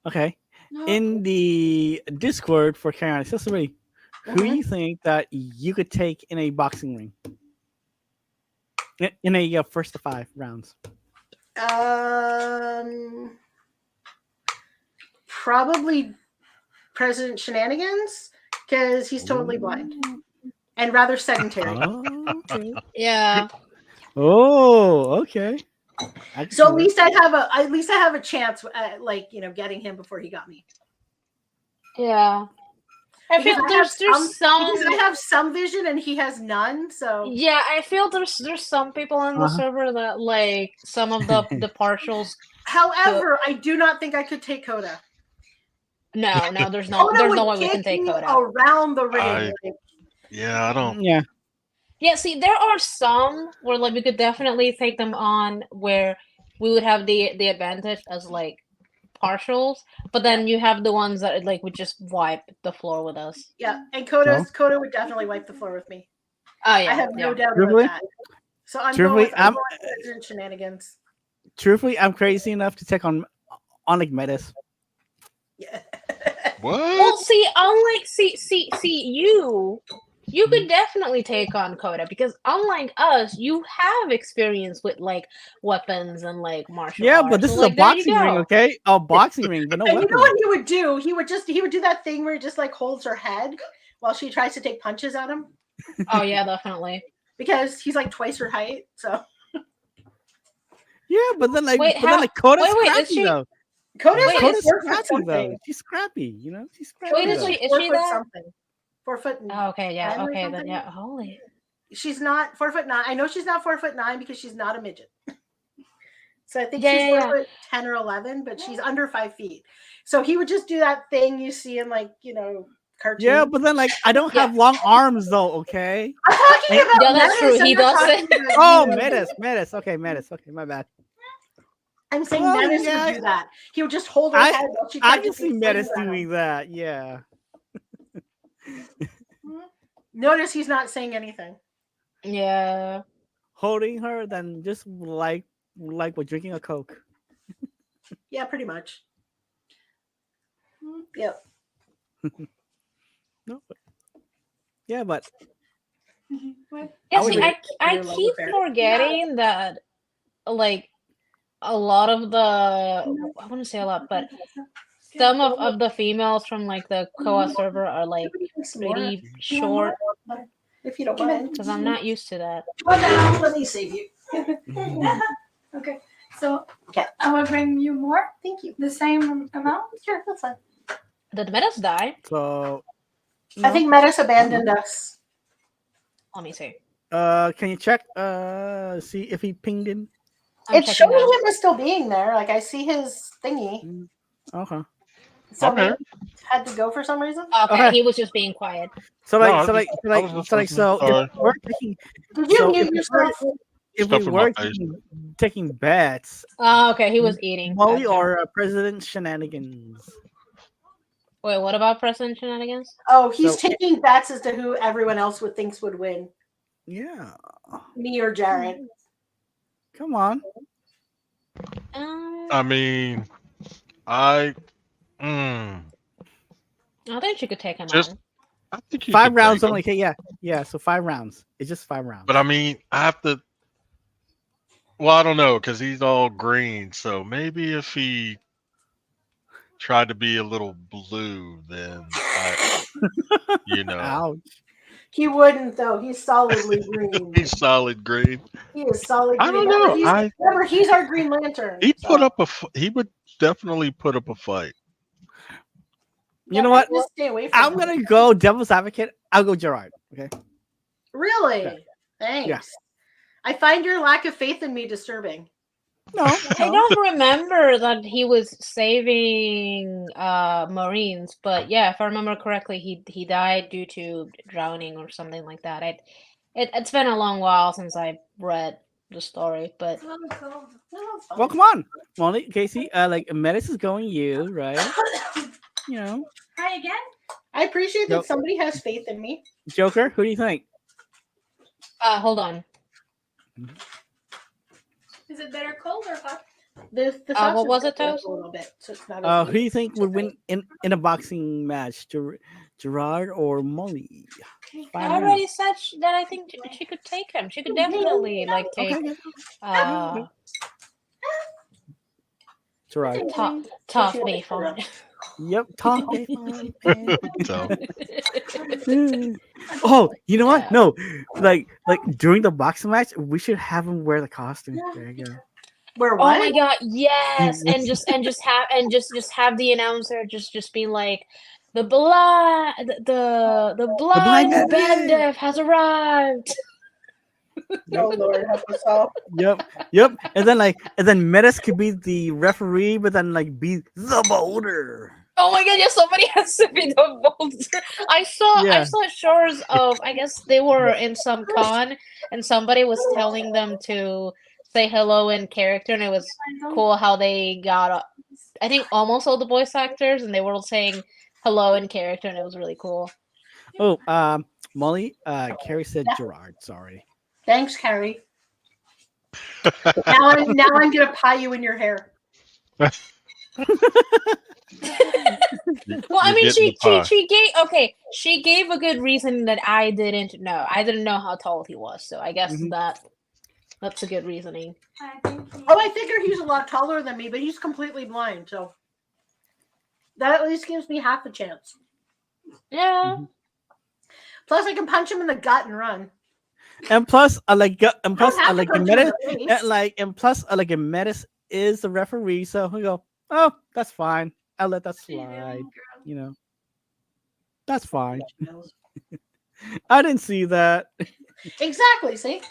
Speaker 2: Okay.
Speaker 5: No.
Speaker 2: In the Discord for Carolina Accessory, who do you think that you could take in a boxing ring? In a first to 5 rounds.
Speaker 3: Probably President Shenanigans, because he's totally blind and rather sedentary.
Speaker 2: Oh, okay.
Speaker 1: Yeah.
Speaker 2: Oh, okay.
Speaker 3: So at least I have a chance at getting him before he got me.
Speaker 1: Yeah. I feel
Speaker 3: Because
Speaker 1: there's some.
Speaker 3: because I have some vision and he has none. So
Speaker 1: Yeah, I feel there's some people on the
Speaker 2: Uh-huh.
Speaker 1: server that like some of the partials.
Speaker 3: however, I do not think I could take Coda.
Speaker 1: No, there's
Speaker 3: Coda
Speaker 1: no
Speaker 3: would
Speaker 1: way we can
Speaker 3: kick
Speaker 1: take
Speaker 3: me
Speaker 1: Coda.
Speaker 3: around the ring.
Speaker 4: I- Yeah, I don't.
Speaker 2: Yeah.
Speaker 1: Yeah, see, there are some where like we could definitely take them on where we would have the advantage as like partials, but then you have the ones that like would just wipe the floor with us.
Speaker 3: Yeah, and Coda would definitely wipe the floor with me.
Speaker 1: Oh yeah,
Speaker 3: I have no doubt
Speaker 2: Truthfully?
Speaker 3: about that. So I'm
Speaker 2: Truthfully,
Speaker 3: going with President Shenanigans.
Speaker 2: Truthfully, I'm crazy enough to take on like Metis.
Speaker 3: Yeah.
Speaker 4: What?
Speaker 1: Well, see, unlike you could definitely take on Coda because unlike us, you have experience with like weapons and like martial
Speaker 2: Yeah,
Speaker 1: arts.
Speaker 2: but this
Speaker 1: So,
Speaker 2: is
Speaker 1: like,
Speaker 2: a
Speaker 1: there you
Speaker 2: boxing ring,
Speaker 1: go.
Speaker 2: okay? A boxing ring, but no
Speaker 3: And you
Speaker 2: weapons.
Speaker 3: know what he would do? He would do that thing where he just like holds her head while she tries to take punches at him
Speaker 1: Oh yeah, definitely.
Speaker 3: because he's like twice her height. So
Speaker 2: Yeah, but then like,
Speaker 1: Wait,
Speaker 2: Coda's
Speaker 1: wait, is
Speaker 2: scrappy
Speaker 1: she-
Speaker 2: though.
Speaker 3: Coda's
Speaker 1: Wait,
Speaker 3: like
Speaker 2: Coda's
Speaker 3: 4 foot
Speaker 2: scrappy though.
Speaker 3: something.
Speaker 2: She's scrappy, you know. She's scrappy.
Speaker 1: Wait, is
Speaker 2: though.
Speaker 1: she
Speaker 3: 4 foot
Speaker 1: that?
Speaker 3: something? 4 foot.
Speaker 1: Oh, okay, yeah,
Speaker 3: 10 or
Speaker 1: okay, then
Speaker 3: something?
Speaker 1: yeah. Holy.
Speaker 3: She's not 4'9". I know she's not 4'9" because she's not a midget. So I think
Speaker 1: Yeah,
Speaker 3: she's
Speaker 1: yeah,
Speaker 3: 4'10" or 11, but she's under 5 feet. So he would just do that thing you see in like cartoons.
Speaker 2: Yeah, but then like I don't have long arms though. Okay.
Speaker 3: I'm talking about
Speaker 1: Yeah, that's true,
Speaker 3: Metis, and
Speaker 1: he
Speaker 3: you're
Speaker 1: does
Speaker 3: talking
Speaker 1: it.
Speaker 3: about
Speaker 2: Oh,
Speaker 3: you.
Speaker 2: Metis. Okay, Metis. Okay, my bad.
Speaker 3: I'm saying
Speaker 2: Well,
Speaker 3: Metis
Speaker 2: yeah,
Speaker 3: would do that. He would just hold her
Speaker 2: I-
Speaker 3: head while she
Speaker 2: I
Speaker 3: tried
Speaker 2: can
Speaker 3: to
Speaker 2: see
Speaker 3: take
Speaker 2: Metis
Speaker 3: swings at him.
Speaker 2: doing that. Yeah.
Speaker 3: Notice he's not saying anything.
Speaker 1: Yeah.
Speaker 2: Holding her, then just like we're drinking a Coke.
Speaker 3: Yeah, pretty much. Yep.
Speaker 2: No. Yeah, but
Speaker 5: What?
Speaker 1: Yeah,
Speaker 2: I would
Speaker 1: see,
Speaker 2: do-
Speaker 1: I
Speaker 3: Your love
Speaker 1: keep
Speaker 3: affair.
Speaker 1: forgetting that like a lot of the I wouldn't say a lot, but some of the females from like the COA server are like pretty short
Speaker 3: If you don't mind.
Speaker 1: because I'm not used to that.
Speaker 3: Let me save you.
Speaker 5: Okay, so
Speaker 3: Okay.
Speaker 5: I will bring you more.
Speaker 3: Thank you.
Speaker 5: The same amount.
Speaker 3: Sure, that's fine.
Speaker 1: Did Metis die?
Speaker 2: so.
Speaker 3: I think Metis abandoned us.
Speaker 1: Let me see.
Speaker 2: Can you check? See if he pinged in.
Speaker 1: I'm
Speaker 3: It's
Speaker 1: checking
Speaker 3: showing
Speaker 1: now.
Speaker 3: him as still being there. Like I see his thingy.
Speaker 2: Okay.
Speaker 3: So
Speaker 4: Okay.
Speaker 3: maybe he had to go for some reason.
Speaker 1: Okay,
Speaker 2: Okay.
Speaker 1: he was just being quiet.
Speaker 2: So
Speaker 4: No,
Speaker 2: like,
Speaker 4: I
Speaker 2: so
Speaker 4: was
Speaker 2: like,
Speaker 4: just-
Speaker 2: so
Speaker 4: I
Speaker 2: like,
Speaker 4: was just
Speaker 2: so like, so
Speaker 4: listening.
Speaker 2: if we're taking,
Speaker 3: Did you
Speaker 2: So
Speaker 3: mute
Speaker 2: if
Speaker 3: yourself?
Speaker 2: if
Speaker 4: Stuff
Speaker 2: we
Speaker 4: in my
Speaker 2: were
Speaker 4: face.
Speaker 2: taking bets,
Speaker 1: Oh, okay, he was eating.
Speaker 2: Molly
Speaker 1: Gotcha.
Speaker 2: or President Shenanigans.
Speaker 1: Wait, what about President Shenanigans?
Speaker 3: Oh, he's
Speaker 2: So-
Speaker 3: taking bets as to who everyone else would thinks would win.
Speaker 2: Yeah.
Speaker 3: Me or Jared.
Speaker 2: Come on.
Speaker 4: I mean, I. Mm,
Speaker 1: I think she could take him
Speaker 4: Just-
Speaker 1: on.
Speaker 4: I think you
Speaker 2: 5
Speaker 4: could
Speaker 2: rounds
Speaker 4: take 'em.
Speaker 2: only. Okay, yeah. So 5 rounds. It's just 5 rounds.
Speaker 4: But I mean, I have to. Well, I don't know because he's all green. So maybe if he tried to be a little blue, then
Speaker 2: Ouch.
Speaker 3: He wouldn't though. He's solidly green.
Speaker 4: he's solid green.
Speaker 3: He is solid green.
Speaker 4: I don't know.
Speaker 3: Remember, he's our Green Lantern.
Speaker 4: He
Speaker 3: so-
Speaker 4: put up he would definitely put up a fight.
Speaker 2: You know
Speaker 3: but
Speaker 2: what?
Speaker 3: just stay away from
Speaker 2: I'm
Speaker 3: him.
Speaker 2: gonna go devil's advocate. I'll go Gerard. Okay.
Speaker 3: Really?
Speaker 2: Yeah.
Speaker 3: Thanks.
Speaker 2: Yeah.
Speaker 3: I find your lack of faith in me disturbing.
Speaker 2: No.
Speaker 1: I don't remember that he was saving Marines, but yeah, if I remember correctly, he died due to drowning or something like that. It's been a long while since I read the story, but
Speaker 3: No, it's fine.
Speaker 2: Well, come on, Molly, Casey. Like Metis is going you, right? You know,
Speaker 5: Try again.
Speaker 3: I appreciate that
Speaker 2: Nope.
Speaker 3: somebody has faith in me.
Speaker 2: Joker. Who do you think?
Speaker 1: hold on.
Speaker 5: Is it better cold or hot?
Speaker 3: The
Speaker 1: what
Speaker 3: sauce
Speaker 1: was
Speaker 3: is
Speaker 1: it, Toast?
Speaker 3: a little bit, so it's not
Speaker 2: Who do you think would win in a boxing match? Gerard or Molly?
Speaker 1: I already said that I think she could take him. She could definitely like take
Speaker 2: Okay. Gerard.
Speaker 1: tough beef on it.
Speaker 2: Yep. Top.
Speaker 4: So
Speaker 2: Oh, you know what?
Speaker 1: Yeah.
Speaker 2: No, like during the boxing match, we should have him wear the costume. There you go.
Speaker 3: Where
Speaker 1: Oh
Speaker 3: what?
Speaker 1: my god, yes, and just have the announcer just be like, the blind
Speaker 2: blind
Speaker 1: band deaf has arrived.
Speaker 3: Oh Lord, help us all.
Speaker 2: Yep. And then Metis could be the referee, but then like be the boulder.
Speaker 1: Oh my god, yeah, somebody has to be the boulder. I
Speaker 2: Yeah.
Speaker 1: saw shores of, I guess they were in some con and somebody was telling them to say hello in character, and it was cool how they got I think almost all the voice actors, and they were all saying hello in character, and it was really cool.
Speaker 2: Oh, Molly, Carrie said Gerard. Sorry.
Speaker 3: Thanks, Carrie. now I'm gonna pie you in your hair.
Speaker 1: Well, I mean, she gave a good reason that I didn't know. I didn't know how tall he was, so I guess that's a good reasoning.
Speaker 3: I figure he's a lot taller than me, but he's completely blind, so that at least gives me half a chance.
Speaker 1: Yeah.
Speaker 3: Plus, I can punch him in the gut and run.
Speaker 2: And plus, Metis, is the referee, so we go. Oh, that's fine. I'll let that slide. You know, that's fine. I didn't see that.
Speaker 3: Exactly. See,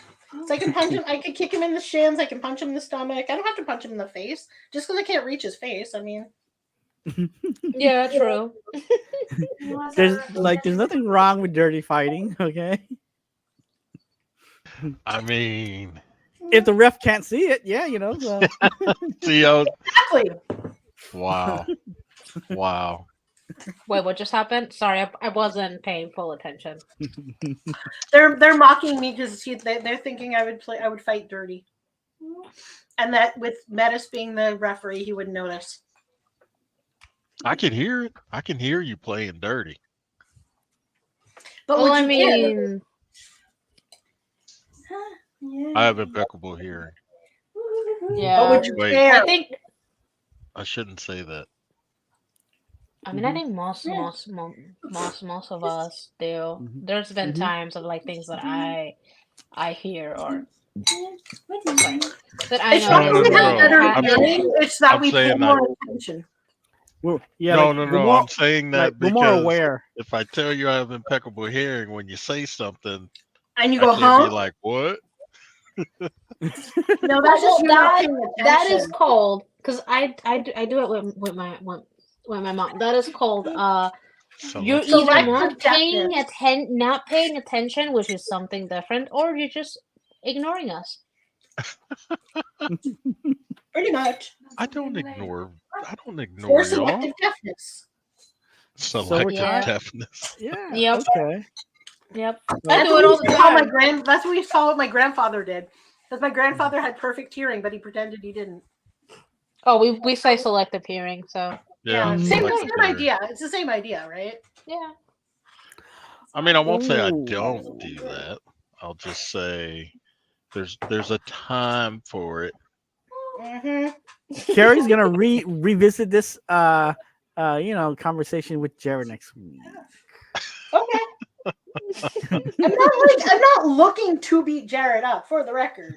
Speaker 3: so I can punch him. I can kick him in the shins. I can punch him in the stomach. I don't have to punch him in the face just because I can't reach his face. I mean,
Speaker 1: yeah, true.
Speaker 2: There's nothing wrong with dirty fighting. Okay.
Speaker 4: I mean,
Speaker 2: if the ref can't see it, yeah, you know. So.
Speaker 4: See how?
Speaker 3: Exactly.
Speaker 4: Wow. Wow.
Speaker 1: Wait, what just happened? Sorry, I wasn't paying full attention.
Speaker 3: They're mocking me because they're thinking I would fight dirty, and that with Metis being the referee, he wouldn't notice.
Speaker 4: I can hear it. I can hear you playing dirty.
Speaker 3: But
Speaker 1: well, I mean,
Speaker 4: I have impeccable hearing.
Speaker 1: Yeah.
Speaker 3: But would you
Speaker 4: Wait.
Speaker 3: care?
Speaker 1: I think.
Speaker 4: I shouldn't say that.
Speaker 1: I mean, I think most of us do. There's been times of like things that I hear or that I
Speaker 3: It's not
Speaker 1: know.
Speaker 3: that we have better
Speaker 4: I'm-
Speaker 3: hearing, it's that
Speaker 4: I'm
Speaker 3: we pay
Speaker 4: saying
Speaker 3: more attention.
Speaker 2: Well, yeah,
Speaker 4: No,
Speaker 2: like,
Speaker 4: no,
Speaker 2: we're
Speaker 4: no.
Speaker 2: more-
Speaker 4: I'm saying that
Speaker 2: like, we're
Speaker 4: because
Speaker 2: more aware.
Speaker 4: if I tell you I have impeccable hearing, when you say something,
Speaker 3: And you
Speaker 4: I
Speaker 3: go,
Speaker 4: can't
Speaker 3: huh?
Speaker 4: be like, what?
Speaker 3: No, that's just you not paying
Speaker 1: that is
Speaker 3: attention.
Speaker 1: called because I do it with my mom. That is called you're
Speaker 4: Selective
Speaker 1: either
Speaker 3: Selective
Speaker 1: not paying attention, which is something different, or you're just ignoring us.
Speaker 3: Pretty much.
Speaker 4: I don't ignore
Speaker 3: Or
Speaker 4: y'all.
Speaker 3: selective deafness.
Speaker 4: Selective
Speaker 1: Yeah.
Speaker 4: deafness.
Speaker 2: Yeah.
Speaker 1: Yep.
Speaker 2: Okay.
Speaker 1: Yep. I
Speaker 3: That's
Speaker 1: do
Speaker 3: what
Speaker 1: it all
Speaker 3: we
Speaker 1: the
Speaker 3: saw
Speaker 1: time.
Speaker 3: That's what we saw what my grandfather did. Because my grandfather had perfect hearing, but he pretended he didn't.
Speaker 1: Oh, we say selective hearing, so
Speaker 4: Yeah.
Speaker 3: Same
Speaker 4: selective hearing.
Speaker 3: idea. It's the same idea, right?
Speaker 1: yeah.
Speaker 4: I mean, I won't say I
Speaker 2: Ooh.
Speaker 4: don't do that. I'll just say there's a time for it.
Speaker 3: Mm-hmm.
Speaker 2: Carrie's gonna revisit this conversation with Jared next week.
Speaker 3: Okay. I'm not looking to beat Jared up, for the record.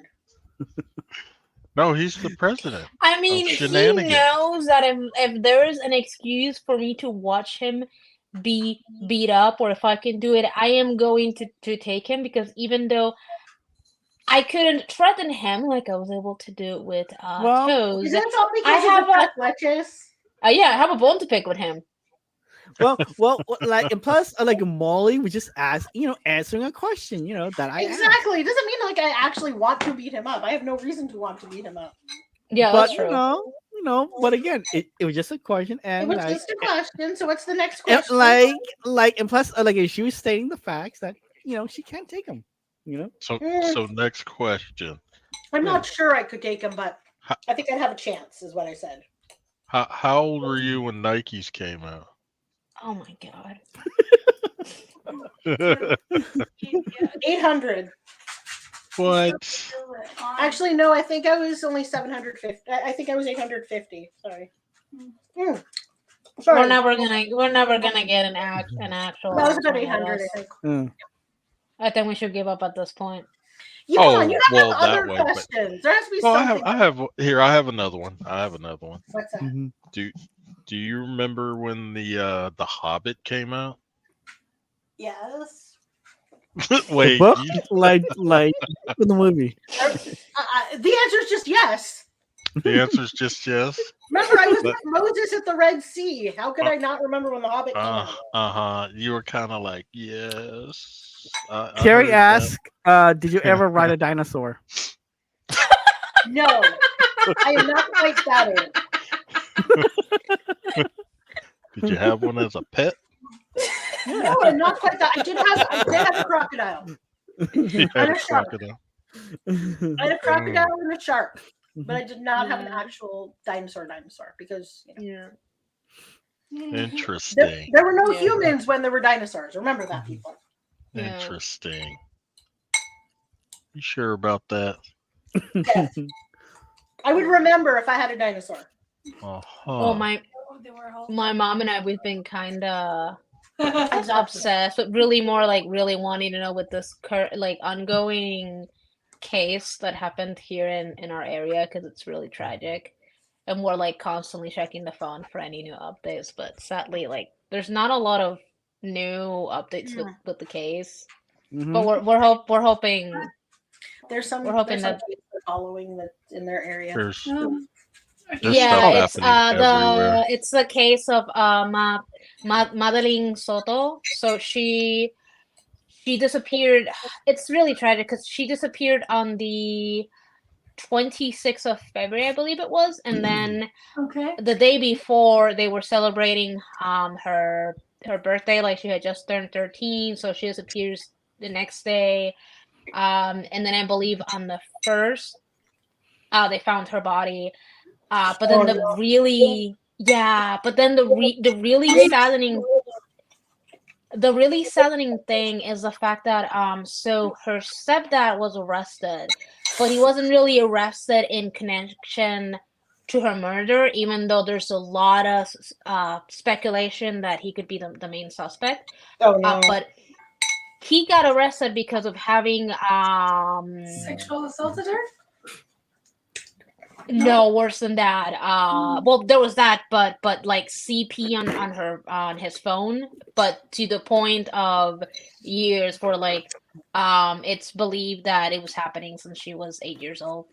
Speaker 4: No, he's the president.
Speaker 1: I mean, he
Speaker 4: shenanigans.
Speaker 1: knows that if there is an excuse for me to watch him be beat up, or if I can do it, I am going to take him, because even though I couldn't threaten him like I was able to do it with Toes,
Speaker 3: Isn't it all because
Speaker 1: I have
Speaker 3: of the leches?
Speaker 1: yeah, I have a bone to pick with him.
Speaker 2: Well, like, and plus, like Molly was just answering a question, that I asked.
Speaker 3: Exactly. It doesn't mean like I actually want to beat him up. I have no reason to want to beat him up.
Speaker 1: Yeah,
Speaker 2: But
Speaker 1: that's true.
Speaker 2: But again, it was just a question, and
Speaker 3: It was just a question. So what's the next question?
Speaker 2: and plus, like, she was stating the facts that she can't take them.
Speaker 4: So next question.
Speaker 3: I'm not sure I could take him, but I think I'd have a chance, is what I said.
Speaker 4: How old were you when Nikes came out?
Speaker 1: Oh my god.
Speaker 3: 800.
Speaker 4: What?
Speaker 3: Actually, no. I think I was only 750. I think I was 850. Sorry. Sorry.
Speaker 1: We're never gonna get an actual.
Speaker 3: That was about
Speaker 1: answer on
Speaker 3: 800.
Speaker 1: this.
Speaker 3: I think.
Speaker 1: I think we should give up at this point.
Speaker 3: You have other questions. There has to be something.
Speaker 4: I have another one. What's that? Do you remember when the Hobbit came out?
Speaker 3: Yes.
Speaker 2: The
Speaker 4: Wait,
Speaker 2: book,
Speaker 4: you,
Speaker 2: like in the movie.
Speaker 3: The answer is just yes.
Speaker 4: the answer is just yes.
Speaker 3: Remember, I was
Speaker 4: But-
Speaker 3: with Moses at the Red Sea. How could I not remember when the Hobbit came out?
Speaker 4: You were kind of like yes. I
Speaker 2: Carrie
Speaker 4: heard that.
Speaker 2: asked, "Did you ever ride a dinosaur?"
Speaker 3: No, I am not quite that old.
Speaker 4: Did you have one as a pet?
Speaker 3: No, I'm not quite that. I did have a crocodile.
Speaker 4: You had
Speaker 3: And
Speaker 4: a
Speaker 3: a shark.
Speaker 4: crocodile.
Speaker 3: I had a crocodile and a shark, but I did not have an
Speaker 1: Yeah.
Speaker 3: actual dinosaur because
Speaker 1: Yeah.
Speaker 4: Interesting.
Speaker 3: there were no
Speaker 1: Yeah.
Speaker 3: humans when there were dinosaurs. Remember that, people.
Speaker 1: Yeah.
Speaker 4: Interesting. You sure about that?
Speaker 3: Yes. I would remember if I had a dinosaur.
Speaker 4: Uh-huh.
Speaker 1: Well,
Speaker 5: They were all
Speaker 1: my mom and I, we've been kind of
Speaker 3: Adopted.
Speaker 1: obsessed, but really more like really wanting to know with this like ongoing case that happened here in our area because it's really tragic, and we're like constantly checking the phone for any new updates. But sadly, like there's not a lot of new updates with the case. But we're hoping
Speaker 3: There's some
Speaker 1: we're hoping
Speaker 3: there's some
Speaker 1: that
Speaker 3: people following that in their area.
Speaker 4: There's
Speaker 5: There's
Speaker 1: yeah,
Speaker 4: stuff
Speaker 1: it's
Speaker 4: happening everywhere.
Speaker 1: it's the case of Madeline Soto. So she disappeared. It's really tragic because she disappeared on the 26th of February, I believe it was, and then
Speaker 5: okay.
Speaker 1: the day before they were celebrating her birthday, like she had just turned 13, so she disappears the next day. And then I believe on the 1st, they found her body. But then the really the really saddening thing is the fact that so her stepdad was arrested, but he wasn't really arrested in connection to her murder, even though there's a lot of speculation that he could be the main suspect.
Speaker 3: Oh no.
Speaker 1: But he got arrested because of having
Speaker 5: Sexual assaulted her?
Speaker 1: no, worse than that. Well, there was that, but like CP on his phone, but to the point of years for like it's believed that it was happening since she was 8 years old.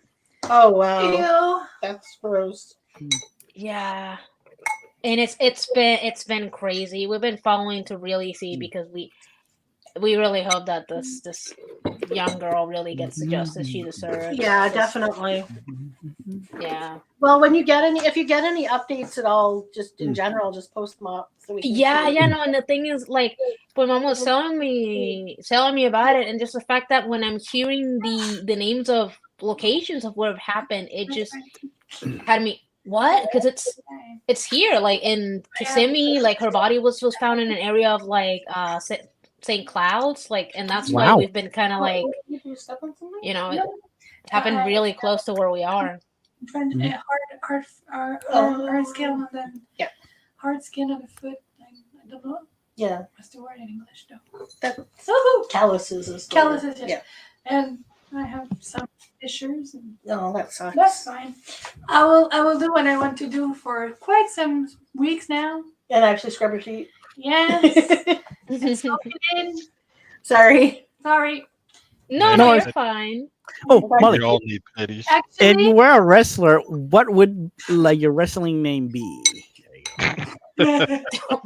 Speaker 3: Oh wow.
Speaker 5: Ew.
Speaker 3: That's gross.
Speaker 1: Yeah. And it's been crazy. We've been following to really see because we really hope that this young girl really gets the justice she deserves.
Speaker 3: Yeah, definitely.
Speaker 1: Yeah.
Speaker 3: Well, if you get any updates at all, just in general, just post them up so we can
Speaker 1: Yeah,
Speaker 3: see.
Speaker 1: yeah, no, and the thing is, like, when Mom was telling me about it, and just the fact that when I'm hearing the names of locations of where it happened, it just had me what? Because it's here, like in Kissimmee, like her body was found in an area of like St. Clouds, like, and that's why
Speaker 2: Wow.
Speaker 1: we've been kind of like, you know, it happened really close to where we are.
Speaker 5: Hard skin on the hard skin on the foot. I don't know.
Speaker 3: Yeah.
Speaker 5: What's the word in English though?
Speaker 3: That's calluses is the
Speaker 5: Calluses,
Speaker 3: word.
Speaker 5: yes. And I have some fissures and
Speaker 3: Oh, that sucks.
Speaker 5: that's fine. I will do what I want to do for quite some weeks now.
Speaker 3: And actually scrub your feet.
Speaker 5: Yes. Soak it in.
Speaker 3: Sorry.
Speaker 5: Sorry.
Speaker 1: No,
Speaker 2: No,
Speaker 1: you're
Speaker 2: it's-
Speaker 1: fine.
Speaker 2: Oh,
Speaker 3: Okay.
Speaker 2: Molly,
Speaker 4: We all need petties.
Speaker 2: if you
Speaker 5: Actually,
Speaker 2: were a wrestler, what would like your wrestling name be? There you go.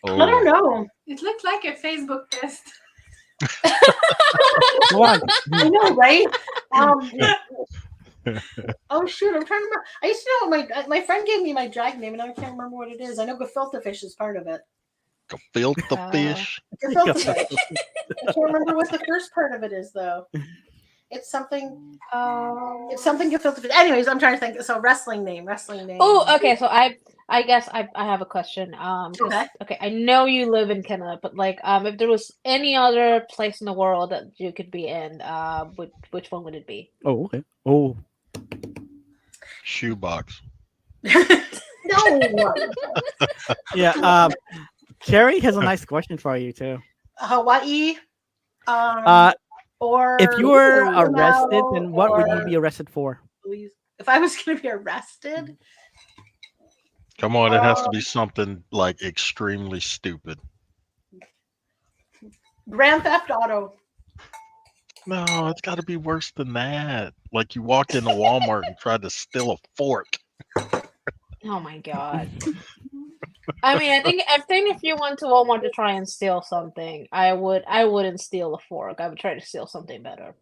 Speaker 4: Oh,
Speaker 3: I don't know.
Speaker 5: it looks like a Facebook test.
Speaker 2: Come on.
Speaker 3: I know, right? Oh shoot! I'm trying to remember. I used to know my friend gave me my drag name, and I can't remember what it is. I know gefilte fish is part of it.
Speaker 4: Gefilte fish.
Speaker 3: Gefilte fish. I can't remember what the first part of it is, though. It's something. It's something gefilte fish. Anyways, I'm trying to think. So wrestling name.
Speaker 1: Oh, okay. So I guess I have a question. 'Cause-
Speaker 3: Okay.
Speaker 1: okay. I know you live in Canada, but like, if there was any other place in the world that you could be in, which one would it be?
Speaker 2: Oh, okay. Oh,
Speaker 4: Shoebox.
Speaker 3: No.
Speaker 2: yeah. Carrie has a nice question for you too.
Speaker 3: Hawaii. Or
Speaker 2: If you were
Speaker 3: Maui,
Speaker 2: arrested, then what would you
Speaker 3: or-
Speaker 2: be arrested for?
Speaker 3: If I was going to be arrested,
Speaker 4: Come on, it has to be something like extremely stupid.
Speaker 3: Grand Theft Auto.
Speaker 4: No, it's got to be worse than that. Like you walked into Walmart and tried to steal a fork.
Speaker 1: Oh my god. I mean, I think if you went to Walmart to try and steal something, I wouldn't steal a fork. I would try to steal something better.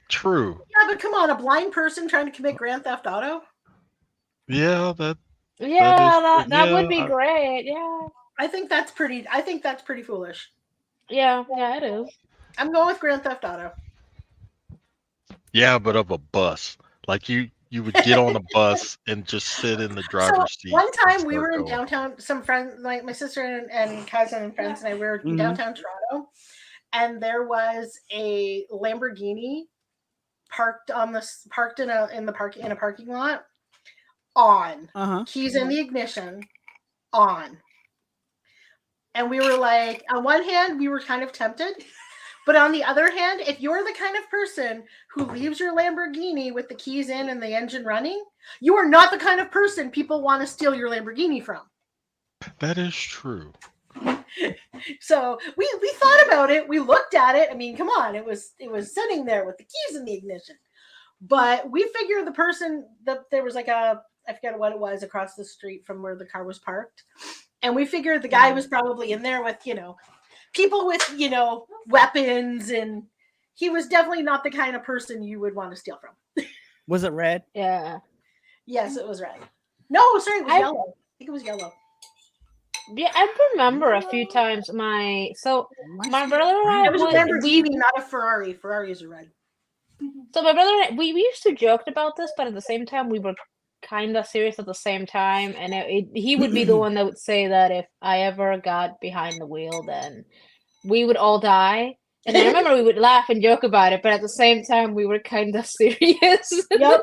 Speaker 4: True.
Speaker 3: Yeah, but come on, a blind person trying to commit Grand Theft Auto?
Speaker 4: Yeah, that
Speaker 1: Yeah,
Speaker 4: is.
Speaker 1: that would be
Speaker 4: Yeah,
Speaker 1: great. Yeah.
Speaker 3: I think that's pretty foolish.
Speaker 1: Yeah, it is.
Speaker 3: I'm going with Grand Theft Auto.
Speaker 4: yeah, but of a bus. Like you would get on a bus and just sit in the driver's seat.
Speaker 3: One time
Speaker 4: and
Speaker 3: we
Speaker 4: start
Speaker 3: were in
Speaker 4: going.
Speaker 3: downtown, some friends, like my sister and cousin and friends and I were in downtown Toronto, and there was a Lamborghini parked in a parking lot, on keys in the ignition, on. And we were like, on one hand, we were kind of tempted. But on the other hand, if you're the kind of person who leaves your Lamborghini with the keys in and the engine running, you are not the kind of person people want to steal your Lamborghini from.
Speaker 4: That is true.
Speaker 3: So we thought about it. We looked at it. I mean, come on, it was sitting there with the keys in the ignition. But we figured the person that there was like I forget what it was across the street from where the car was parked. And we figured the guy was probably in there with, people with, weapons, and he was definitely not the kind of person you would want to steal from.
Speaker 2: Was it red?
Speaker 1: Yeah.
Speaker 3: Yes, it was red. No, sorry, it was yellow. I think it was yellow.
Speaker 1: Yeah, I remember a few times my brother and I
Speaker 3: It was a Lamborghini, not a Ferrari. Ferraris are red.
Speaker 1: So my brother and I, we used to joke about this, but at the same time we were kind of serious at the same time, and he would be the one that would say that if I ever got behind the wheel, then we would all die. And I remember we would laugh and joke about it, but at the same time we were kind of serious.
Speaker 3: Yep.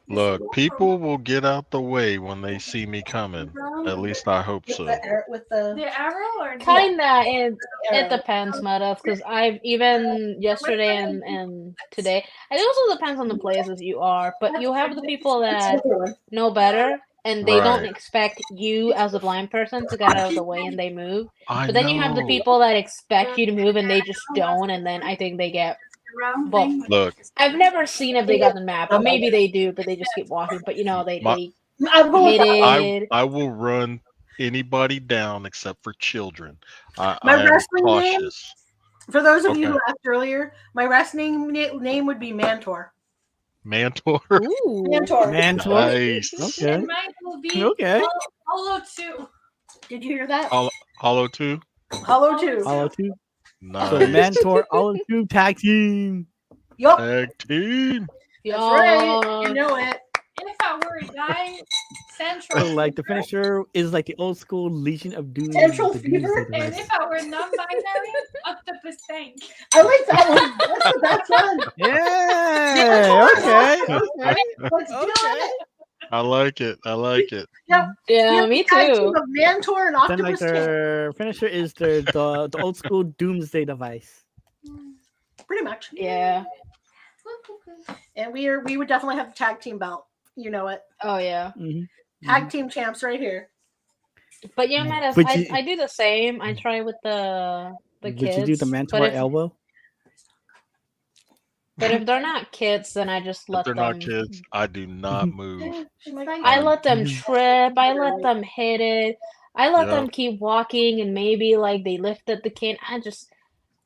Speaker 4: Look, people will get out the way when they see me coming. At least I hope so.
Speaker 3: With the
Speaker 5: arrow or
Speaker 1: Kinda, it depends, Madaf, because I've even yesterday and today, it also depends on the places you are, but you have the people that know better, and they don't
Speaker 4: Right.
Speaker 1: expect you as a blind person to get out of the way and they move.
Speaker 4: I
Speaker 1: But then you have the
Speaker 4: know.
Speaker 1: people that expect you to move and they just don't, and then I think they get.
Speaker 5: round
Speaker 1: Well,
Speaker 5: thing?
Speaker 4: Look,
Speaker 1: I've never seen if they got the map, but maybe they do, but they just keep walking. But they
Speaker 3: I'm going with that.
Speaker 1: hit it.
Speaker 4: I will run anybody down except for children. I
Speaker 3: My
Speaker 4: am
Speaker 3: wrestling name,
Speaker 4: cautious.
Speaker 3: for those of you
Speaker 4: Okay.
Speaker 3: who asked earlier, my wrestling name would be Mantor.
Speaker 4: Mantor.
Speaker 1: Ooh.
Speaker 3: Mantor.
Speaker 2: Mantor.
Speaker 4: Nice.
Speaker 2: Okay.
Speaker 5: And mine will be
Speaker 2: Okay.
Speaker 5: Hollow 2.
Speaker 3: Did you hear that?
Speaker 4: Hollow 2.
Speaker 3: Hollow 2.
Speaker 2: Hollow 2.
Speaker 4: Nice.
Speaker 2: So Mentor, Hollow 2 tag team.
Speaker 3: Yup.
Speaker 4: Tag team.
Speaker 3: That's right. You know it.
Speaker 5: If I were a guy,
Speaker 2: So
Speaker 5: Central.
Speaker 2: like the finisher is like the old school Legion of Doom.
Speaker 3: Central
Speaker 2: the
Speaker 3: Fever?
Speaker 2: Doomsday
Speaker 5: And
Speaker 2: device.
Speaker 5: if I were non-binary, Octopus Tank.
Speaker 3: I like that one. That's fun.
Speaker 2: Yeah. Okay. Okay.
Speaker 3: Let's do it.
Speaker 4: I like it. I like it.
Speaker 3: Yep.
Speaker 1: Yeah, me
Speaker 3: Tag team
Speaker 1: too.
Speaker 3: of Mantor and
Speaker 2: Then
Speaker 3: Octopus
Speaker 2: like
Speaker 3: Tank.
Speaker 2: their finisher is the old school Doomsday device.
Speaker 3: Pretty much.
Speaker 1: Yeah.
Speaker 3: And we would definitely have the tag team belt. You know it.
Speaker 1: Oh yeah.
Speaker 2: Mm-hmm.
Speaker 3: Tag team champs right here.
Speaker 1: But yeah, Matt,
Speaker 2: But
Speaker 1: I do the same. I try with the
Speaker 2: Would
Speaker 1: kids.
Speaker 2: you do the Mentor elbow?
Speaker 1: But if they're not kids, then I just
Speaker 4: If
Speaker 1: let
Speaker 4: they're
Speaker 1: them.
Speaker 4: not kids, I do not move.
Speaker 1: I let them trip. I let them hit it. I let them
Speaker 4: Yep.
Speaker 1: keep walking, and maybe like they lifted the cane.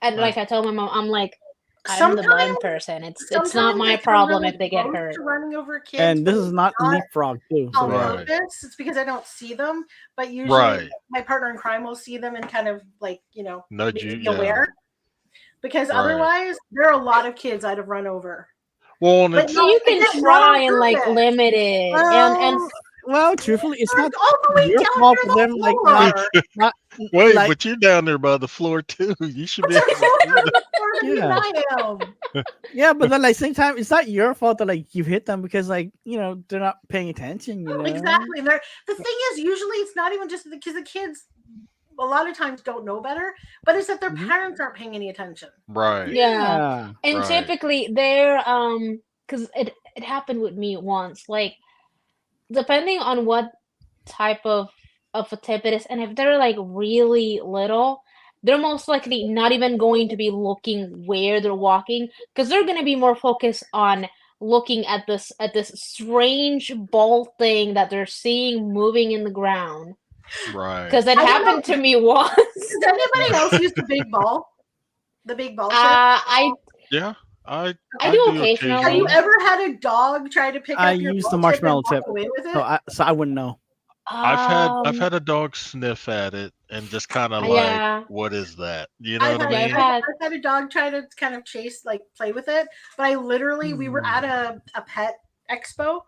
Speaker 1: Like I told my mom, I'm like, I'm the blind person. It's not
Speaker 3: sometimes
Speaker 1: my
Speaker 3: it's
Speaker 1: problem
Speaker 3: really
Speaker 1: if they get
Speaker 3: close
Speaker 1: hurt.
Speaker 3: to running over kids,
Speaker 2: And this
Speaker 3: but
Speaker 2: is
Speaker 3: it's
Speaker 2: not leapfrog too. So
Speaker 3: on
Speaker 2: yeah.
Speaker 4: Right.
Speaker 3: purpose. It's because I don't see them, but usually
Speaker 4: Right.
Speaker 3: my partner in crime will see them and kind of like
Speaker 4: Nudge
Speaker 3: make
Speaker 4: you.
Speaker 3: me
Speaker 4: Yeah.
Speaker 3: aware. Because
Speaker 4: Right.
Speaker 3: otherwise, there are a lot of kids I'd have run over.
Speaker 4: Well, and
Speaker 3: But
Speaker 4: it's,
Speaker 1: So you can
Speaker 3: it's not
Speaker 1: try
Speaker 3: on
Speaker 1: and like
Speaker 3: purpose.
Speaker 1: limit it, and
Speaker 2: Well, truthfully, it's not
Speaker 3: all the way
Speaker 2: your
Speaker 3: down
Speaker 2: fault
Speaker 3: near
Speaker 2: for
Speaker 3: the
Speaker 2: them. Like
Speaker 3: floor.
Speaker 2: not
Speaker 4: wait,
Speaker 2: like,
Speaker 4: but you're down there by the floor too. You should be
Speaker 3: They're
Speaker 4: able to
Speaker 3: closer
Speaker 4: see
Speaker 3: to the floor than
Speaker 2: Yeah.
Speaker 3: I am.
Speaker 2: yeah, but then like same time, it's not your fault that like you hit them because like they're not paying attention. You know
Speaker 3: Exactly. And the thing is, usually it's not even just because the kids a lot of times don't know better, but it's that their
Speaker 2: Mhm.
Speaker 3: parents aren't paying any attention.
Speaker 4: Right.
Speaker 1: yeah. And
Speaker 4: Right.
Speaker 1: typically they're because it happened with me once. Like, depending on what type of a tip it is, and if they're like really little, they're most likely not even going to be looking where they're walking because they're going to be more focused on looking at this strange ball thing that they're seeing moving in the ground.
Speaker 4: Right.
Speaker 1: Because it
Speaker 3: I don't
Speaker 1: happened to me once.
Speaker 3: Does anybody else use the big ball? The big ball tip?
Speaker 1: I
Speaker 4: Yeah. I
Speaker 1: do
Speaker 3: Have
Speaker 1: occasionally.
Speaker 3: you ever had a dog try to pick
Speaker 2: I
Speaker 3: up your
Speaker 2: use
Speaker 3: ball
Speaker 2: the
Speaker 3: tip
Speaker 2: marshmallow
Speaker 3: and walk
Speaker 2: tip.
Speaker 3: away with it?
Speaker 2: So I wouldn't know.
Speaker 4: I've had a dog sniff at it and just kind of like,
Speaker 1: Yeah.
Speaker 4: what is that? You know what I
Speaker 1: Yeah,
Speaker 4: mean?
Speaker 1: I've
Speaker 3: I've had a dog try to kind of play with it, but I literally, we were at a pet expo,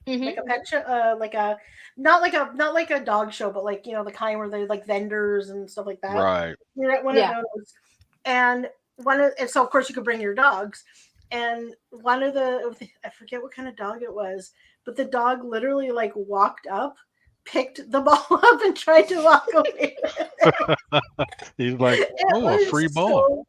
Speaker 1: Mhm.
Speaker 3: like a pet show, like a not like a dog show, but like, the kind where they like vendors and stuff like that.
Speaker 4: Right.
Speaker 3: We were at one
Speaker 1: Yeah.
Speaker 3: of those, and so of course you could bring your dogs, and one of I forget what kind of dog it was, but the dog literally like walked up, picked the ball up, and tried to walk away with it.
Speaker 4: He's like,
Speaker 3: It
Speaker 4: oh, a
Speaker 3: was
Speaker 4: free ball.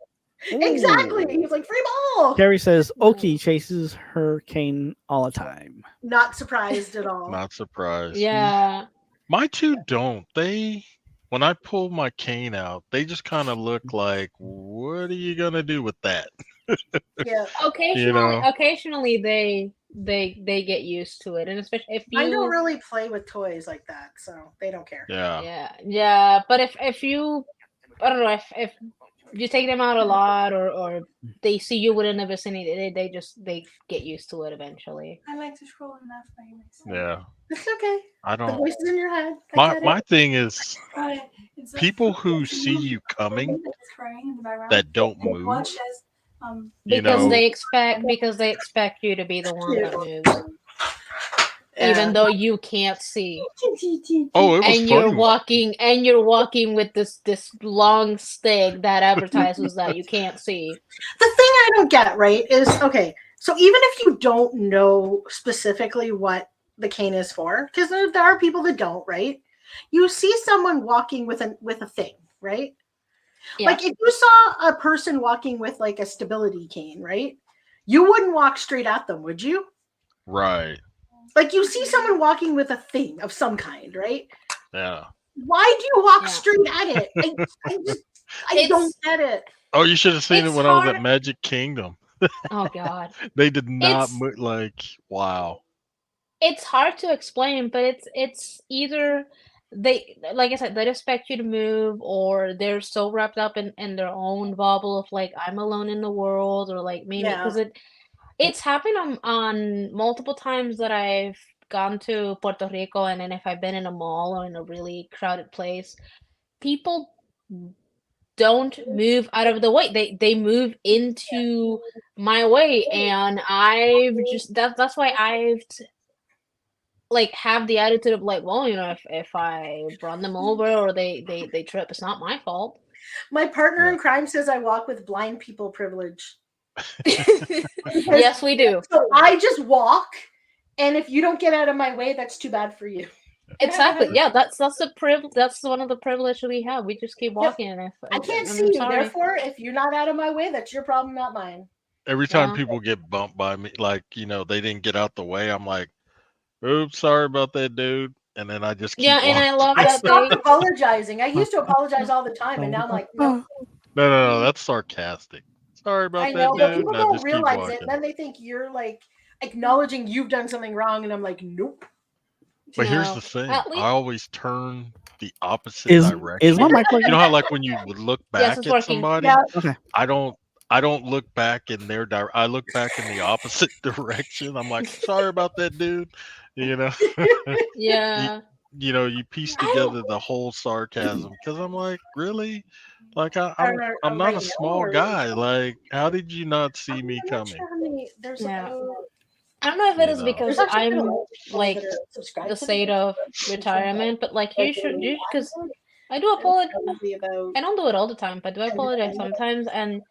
Speaker 3: Exactly. He was like, free ball.
Speaker 2: Carrie says Oki chases her cane all the time.
Speaker 3: Not surprised at all.
Speaker 4: Not surprised.
Speaker 1: Yeah.
Speaker 4: My two don't. When I pull my cane out, they just kind of look like, what are you gonna do with that?
Speaker 3: Yeah.
Speaker 1: Occasionally they get used to it, and especially if
Speaker 3: I don't
Speaker 1: you
Speaker 3: really play with toys like that, so they don't care.
Speaker 4: Yeah.
Speaker 1: yeah. But if you, I don't know, if you take them out a lot or they see you within the vicinity, they get used to it eventually.
Speaker 5: I like to scroll enough by myself.
Speaker 4: Yeah.
Speaker 3: It's okay.
Speaker 4: I
Speaker 3: The
Speaker 4: don't.
Speaker 3: voice is in your head. I get
Speaker 4: My
Speaker 3: it.
Speaker 4: thing is
Speaker 5: But it's
Speaker 4: people who see you coming
Speaker 5: It's crying in the background.
Speaker 4: that don't move.
Speaker 5: Watch as
Speaker 4: You
Speaker 1: Because
Speaker 4: know,
Speaker 1: they expect you to be the one that moves, even though you can't see.
Speaker 4: oh, it was
Speaker 1: And
Speaker 4: funny.
Speaker 1: you're walking with this long stick that advertises that you can't see.
Speaker 3: The thing I don't get, right, is okay. So even if you don't know specifically what the cane is for, because there are people that don't, right? You see someone walking with a thing, right?
Speaker 1: Yeah.
Speaker 3: Like if you saw a person walking with like a stability cane, right? You wouldn't walk straight at them, would you?
Speaker 4: Right.
Speaker 3: Like you see someone walking with a thing of some kind, right?
Speaker 4: Yeah.
Speaker 3: Why do you walk
Speaker 1: Yeah.
Speaker 3: straight at it? I don't get it.
Speaker 4: Oh, you should have seen it
Speaker 1: It's
Speaker 4: when I was at
Speaker 1: hard-
Speaker 4: Magic Kingdom.
Speaker 1: Oh God.
Speaker 4: They did not
Speaker 1: It's-
Speaker 4: move like wow.
Speaker 1: It's hard to explain, but it's either they, like I said, they expect you to move, or they're so wrapped up in their own bubble of like I'm alone in the world, or like maybe
Speaker 3: Yeah.
Speaker 1: because it's happened on multiple times that I've gone to Puerto Rico, and then if I've been in a mall or in a really crowded place, people don't move out of the way. They move into my way, and I've just that's why I've like have the attitude of like, well, if I run them over or they trip, it's not my fault.
Speaker 3: My partner in crime says I walk with blind people privilege.
Speaker 1: Yes, we do.
Speaker 3: So I just walk, and if you don't get out of my way, that's too bad for you.
Speaker 1: Exactly. Yeah, that's that's one of the privilege we have. We just keep walking. And if
Speaker 3: I can't
Speaker 1: I'm
Speaker 3: see you.
Speaker 1: sorry.
Speaker 3: Therefore, if you're not out of my way, that's your problem, not mine.
Speaker 4: Every time
Speaker 1: Yeah.
Speaker 4: people get bumped by me, like, they didn't get out the way, I'm like, oops, sorry about that, dude. And then I just keep
Speaker 1: Yeah, and I
Speaker 4: walking.
Speaker 1: love
Speaker 3: I
Speaker 1: that
Speaker 3: stopped
Speaker 1: they.
Speaker 3: apologizing. I used to apologize all the time, and now I'm like, no.
Speaker 4: No, that's sarcastic. Sorry about
Speaker 3: I know,
Speaker 4: that,
Speaker 3: but
Speaker 4: dude.
Speaker 3: people
Speaker 4: And I
Speaker 3: don't
Speaker 4: just keep
Speaker 3: realize it.
Speaker 4: walking.
Speaker 3: And then they think you're like acknowledging you've done something wrong, and I'm like, nope.
Speaker 4: But here's
Speaker 1: No.
Speaker 4: the thing.
Speaker 1: At least-
Speaker 4: I always turn the opposite
Speaker 2: Is
Speaker 4: direction.
Speaker 2: my mic
Speaker 4: You
Speaker 2: working?
Speaker 4: know how like when you would look
Speaker 1: Yes,
Speaker 4: back
Speaker 1: it's
Speaker 4: at
Speaker 1: working.
Speaker 4: somebody,
Speaker 3: Yeah.
Speaker 2: Okay.
Speaker 4: I don't look back in their I look back in the opposite direction. I'm like, sorry about that, dude.
Speaker 1: Yeah.
Speaker 4: You piece together the whole sarcasm because I'm like, really? Like I'm not
Speaker 3: right
Speaker 4: a
Speaker 3: now,
Speaker 4: small
Speaker 3: or-
Speaker 4: guy. Like, how did you not see me
Speaker 3: I'm not
Speaker 4: coming?
Speaker 3: sure how many. There's
Speaker 1: Yeah. I don't know if it is because
Speaker 3: there's actually
Speaker 1: I'm
Speaker 3: been a lot of people
Speaker 1: like
Speaker 3: that are subscribed
Speaker 1: the
Speaker 3: to
Speaker 1: state
Speaker 3: this.
Speaker 1: of retirement, but like you should because I do
Speaker 3: There's
Speaker 1: apologize.
Speaker 3: probably about
Speaker 1: I don't do it all the time, but do I apologize sometimes? And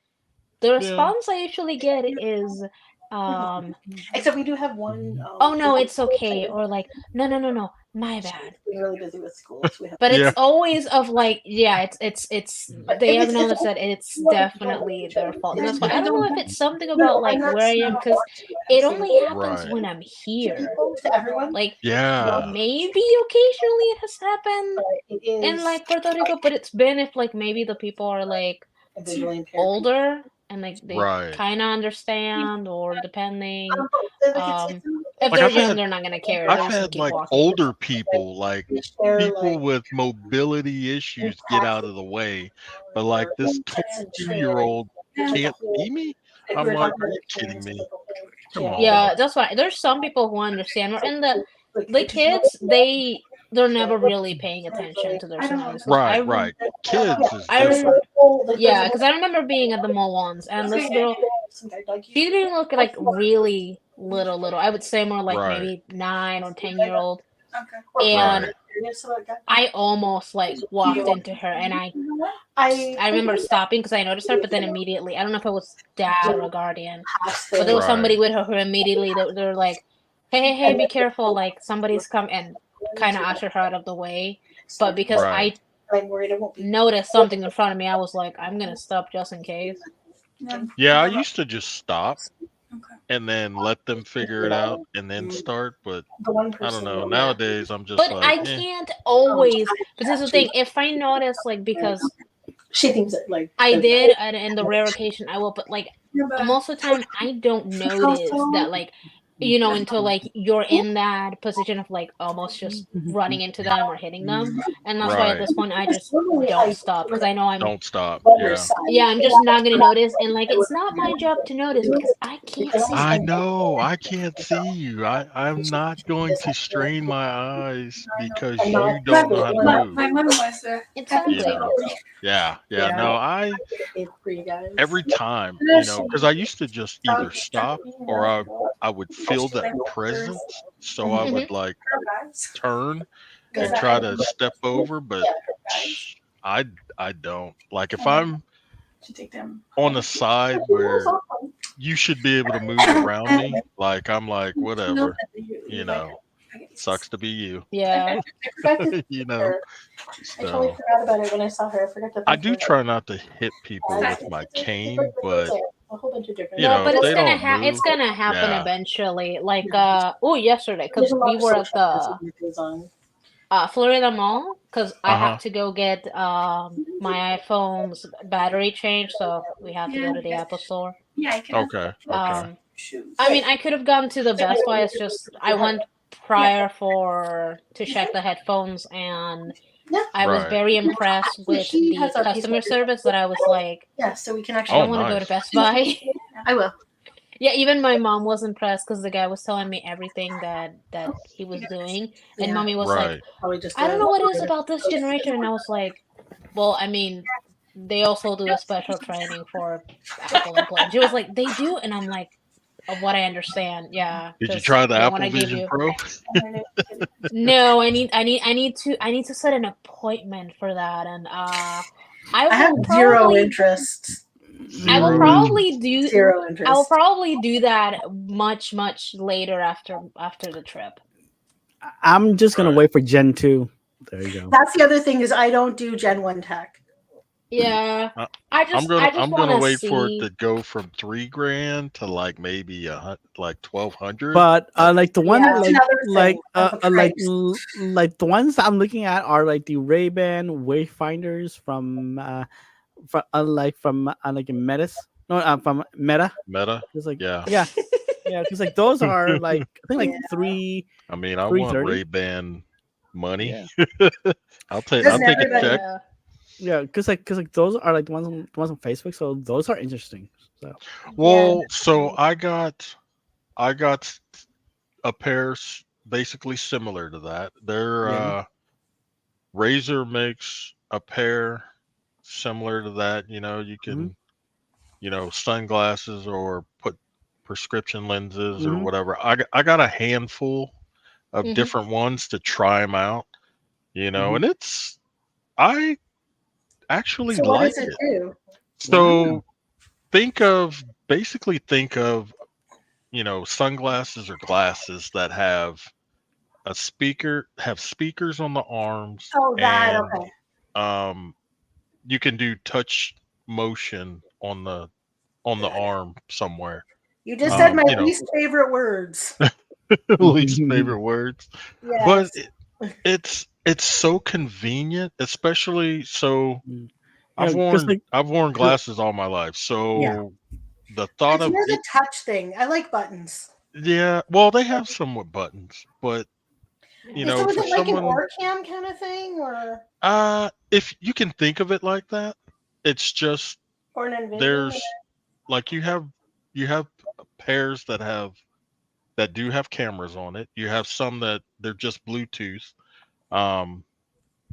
Speaker 1: the response I usually get is,
Speaker 3: except we do have one.
Speaker 1: "Oh no, it's okay," or like, "No, My bad.
Speaker 3: She's been really busy with school. So we have
Speaker 1: But
Speaker 4: Yeah.
Speaker 1: it's always of like, yeah, it's they have noticed that it's definitely their fault. And that's why I don't know if it's something about like where I am, because it only happens
Speaker 4: Right.
Speaker 1: when I'm
Speaker 3: to
Speaker 1: here.
Speaker 3: people, to everyone.
Speaker 1: Like
Speaker 4: Yeah.
Speaker 1: maybe occasionally it has happened
Speaker 3: But it is
Speaker 1: in like Puerto Rico, but it's been if like maybe the people are like
Speaker 3: a visually impaired
Speaker 1: older and like they
Speaker 4: Right.
Speaker 1: kind of understand, or depending.
Speaker 3: people.
Speaker 1: If
Speaker 4: Like,
Speaker 1: they're
Speaker 4: I've
Speaker 1: young,
Speaker 4: had-
Speaker 1: they're not gonna care.
Speaker 4: I've
Speaker 1: They're just gonna
Speaker 4: had
Speaker 1: keep
Speaker 4: like
Speaker 1: walking.
Speaker 4: older people, like
Speaker 3: We share,
Speaker 4: people
Speaker 3: like,
Speaker 4: with mobility issues, get out of the way, but like this
Speaker 3: and
Speaker 4: 22-year-old
Speaker 5: Yeah.
Speaker 4: can't see me.
Speaker 3: we
Speaker 4: I'm
Speaker 3: were
Speaker 4: like,
Speaker 3: talking
Speaker 4: are
Speaker 3: about
Speaker 4: you
Speaker 3: the
Speaker 4: kidding
Speaker 3: parents
Speaker 4: me?
Speaker 3: of the whole
Speaker 4: Come
Speaker 3: channel.
Speaker 4: on.
Speaker 1: Yeah, that's why there's some people who understand, and the
Speaker 3: Like,
Speaker 1: kids, they're never really paying attention to their
Speaker 5: I don't
Speaker 1: surroundings.
Speaker 5: know.
Speaker 1: I
Speaker 4: Right,
Speaker 1: rem-
Speaker 4: right. Kids is
Speaker 1: I rem-
Speaker 4: different.
Speaker 1: Yeah, because I remember being at the mall once, and this girl, she didn't look like really little. I would say more like
Speaker 4: Right.
Speaker 1: maybe 9 or 10-year-old.
Speaker 5: Okay.
Speaker 1: And
Speaker 4: Right.
Speaker 1: I almost like walked into her, and I remember stopping because I noticed her, but then immediately, I don't know if it was dad or a guardian, but there was somebody
Speaker 4: Right.
Speaker 1: with her who immediately they're like, hey, be careful, like somebody's come, and kind of ushered her out of the way. But because
Speaker 4: Right.
Speaker 3: I'm worried it won't
Speaker 1: I
Speaker 3: be.
Speaker 1: noticed something in front of me, I was like, I'm gonna stop just in case.
Speaker 4: Yeah, I used to just stop
Speaker 5: Okay.
Speaker 4: and then let them figure it out and then start, but
Speaker 3: The one
Speaker 4: I
Speaker 3: person
Speaker 4: don't know.
Speaker 3: will-
Speaker 4: Nowadays, I'm just
Speaker 1: But
Speaker 4: like,
Speaker 1: I can't always. But this is the thing. If I notice, like, because
Speaker 3: She thinks it like
Speaker 1: I did, and in the rare occasion I will, but like
Speaker 5: Yeah, but
Speaker 1: most of the time I don't notice that, like, until like you're in that position of like almost just running into them or hitting them, and that's why at
Speaker 4: right.
Speaker 1: this point I just don't stop, because I know I'm
Speaker 4: Don't stop.
Speaker 3: other
Speaker 4: Yeah.
Speaker 3: side.
Speaker 1: yeah, I'm just not gonna notice, and like it's not my job to notice because I can't see.
Speaker 4: I know. I can't see you. I'm not going to strain my eyes because you don't know how to move.
Speaker 5: my mom was
Speaker 1: Exactly.
Speaker 4: You know. Yeah.
Speaker 3: Yeah.
Speaker 4: No, I
Speaker 3: It's for you guys.
Speaker 4: every time, because I used to just either stop or I would feel that presence, so I would like turn and try to step over, but I don't. Like if I'm
Speaker 5: to take them
Speaker 4: on the side where you should be able to move around me, like I'm like, whatever, you know, sucks to be you,
Speaker 1: Yeah.
Speaker 4: you know.
Speaker 3: I totally
Speaker 4: So
Speaker 3: forgot about it when I saw her. I forgot to.
Speaker 4: I do try not to hit people with my cane, but
Speaker 3: a whole bunch of different.
Speaker 4: you
Speaker 1: No,
Speaker 4: know,
Speaker 1: but
Speaker 4: if
Speaker 1: it's
Speaker 4: they
Speaker 1: gonna
Speaker 4: don't
Speaker 1: it's
Speaker 4: move,
Speaker 1: gonna happen
Speaker 4: yeah.
Speaker 1: eventually. Like yesterday, because
Speaker 3: There's a lot
Speaker 1: we
Speaker 3: of
Speaker 1: were at
Speaker 3: social
Speaker 1: the
Speaker 3: media on.
Speaker 1: Florida Mall, because I
Speaker 4: Uh-huh.
Speaker 1: had to go get my iPhone's battery changed, so we had to go to the Apple Store.
Speaker 5: Yeah, I can.
Speaker 4: Okay.
Speaker 5: Shoes.
Speaker 1: I mean, I could have gone to the Best Buy. It's just I went prior to check the headphones, and
Speaker 3: Yeah.
Speaker 1: I was
Speaker 4: Right.
Speaker 1: very impressed with
Speaker 3: He
Speaker 1: the
Speaker 3: has our
Speaker 1: customer
Speaker 3: Facebook.
Speaker 1: service that I was like,
Speaker 3: Yeah, so we can
Speaker 1: I
Speaker 3: actually.
Speaker 1: don't
Speaker 4: Oh,
Speaker 1: want to go to
Speaker 4: nice.
Speaker 1: Best Buy.
Speaker 3: I will.
Speaker 1: Yeah, even my mom was impressed because the guy was telling me everything that he was doing, and
Speaker 3: Yeah.
Speaker 1: mommy was like,
Speaker 4: Right.
Speaker 3: Probably just.
Speaker 1: I don't know what it is about this generation, and I was like, well, I mean, they also do a special training for Apple employees. She was like, they do, and I'm like, of what I understand, yeah.
Speaker 4: Did you
Speaker 1: 'cause
Speaker 4: try the
Speaker 1: they
Speaker 4: Apple
Speaker 1: wanna give
Speaker 4: Vision
Speaker 1: you.
Speaker 4: Pro?
Speaker 1: No, I need to set an appointment for that, and I
Speaker 3: have
Speaker 1: will
Speaker 3: zero
Speaker 1: probably
Speaker 3: interest.
Speaker 1: I will
Speaker 4: Zero
Speaker 1: probably do
Speaker 3: Zero interest.
Speaker 1: I will probably do that much later after the trip.
Speaker 2: I'm just gonna
Speaker 4: Right.
Speaker 2: wait for Gen 2. There you go.
Speaker 3: That's the other thing is I don't do Gen 1 tech.
Speaker 1: Yeah,
Speaker 4: Uh,
Speaker 1: I
Speaker 4: I'm
Speaker 1: just
Speaker 4: gonna
Speaker 1: want
Speaker 4: wait
Speaker 1: to
Speaker 4: for it
Speaker 1: see.
Speaker 4: to go from $3,000 to like maybe like 1,200.
Speaker 2: But like the one
Speaker 3: Yeah, it's another
Speaker 2: like
Speaker 3: thing of the price.
Speaker 2: like the ones I'm looking at are like the Ray-Ban Wayfinders from like Metas. No, from Meta.
Speaker 4: Meta.
Speaker 2: It's like
Speaker 4: Yeah.
Speaker 2: yeah, because like those are like I think like
Speaker 3: Yeah.
Speaker 2: three.
Speaker 4: I mean, I want
Speaker 2: 330?
Speaker 4: Ray-Ban money.
Speaker 2: Yeah,
Speaker 4: I'll
Speaker 3: Doesn't
Speaker 4: take a
Speaker 3: everybody-
Speaker 4: check.
Speaker 1: Yeah.
Speaker 2: yeah, because like those are like the ones on Facebook. So those are interesting. So
Speaker 4: Well, so I got a pair basically similar to that. Their
Speaker 2: Yeah.
Speaker 4: Razer makes a pair similar to that. You know, you can, sunglasses or put prescription lenses or
Speaker 2: Mhm.
Speaker 4: whatever. I got a handful of
Speaker 1: Mhm.
Speaker 4: different ones to try them out.
Speaker 2: Mhm.
Speaker 4: And I actually
Speaker 3: So what
Speaker 4: like
Speaker 3: does it
Speaker 4: it.
Speaker 3: do?
Speaker 4: So basically think of, sunglasses or glasses that have have speakers on the arms,
Speaker 3: Oh, that
Speaker 4: and
Speaker 3: okay.
Speaker 4: you can do touch motion on the arm somewhere.
Speaker 3: You just said my
Speaker 4: You know,
Speaker 3: least favorite words.
Speaker 4: least favorite words, but
Speaker 3: Yes.
Speaker 4: it's so convenient, especially so.
Speaker 2: Because like
Speaker 4: I've worn glasses all my life,
Speaker 2: yeah,
Speaker 4: so the thought
Speaker 3: It's
Speaker 4: of
Speaker 3: more the touch thing. I like buttons.
Speaker 4: yeah, well, they have some with buttons, but
Speaker 3: So is
Speaker 4: for
Speaker 3: it like an
Speaker 4: someone,
Speaker 3: Orcam kind of thing,
Speaker 4: if you can think of it like that, it's just
Speaker 3: or an Envision?
Speaker 4: there's like you have pairs that do have cameras on it. You have some that they're just Bluetooth. Um,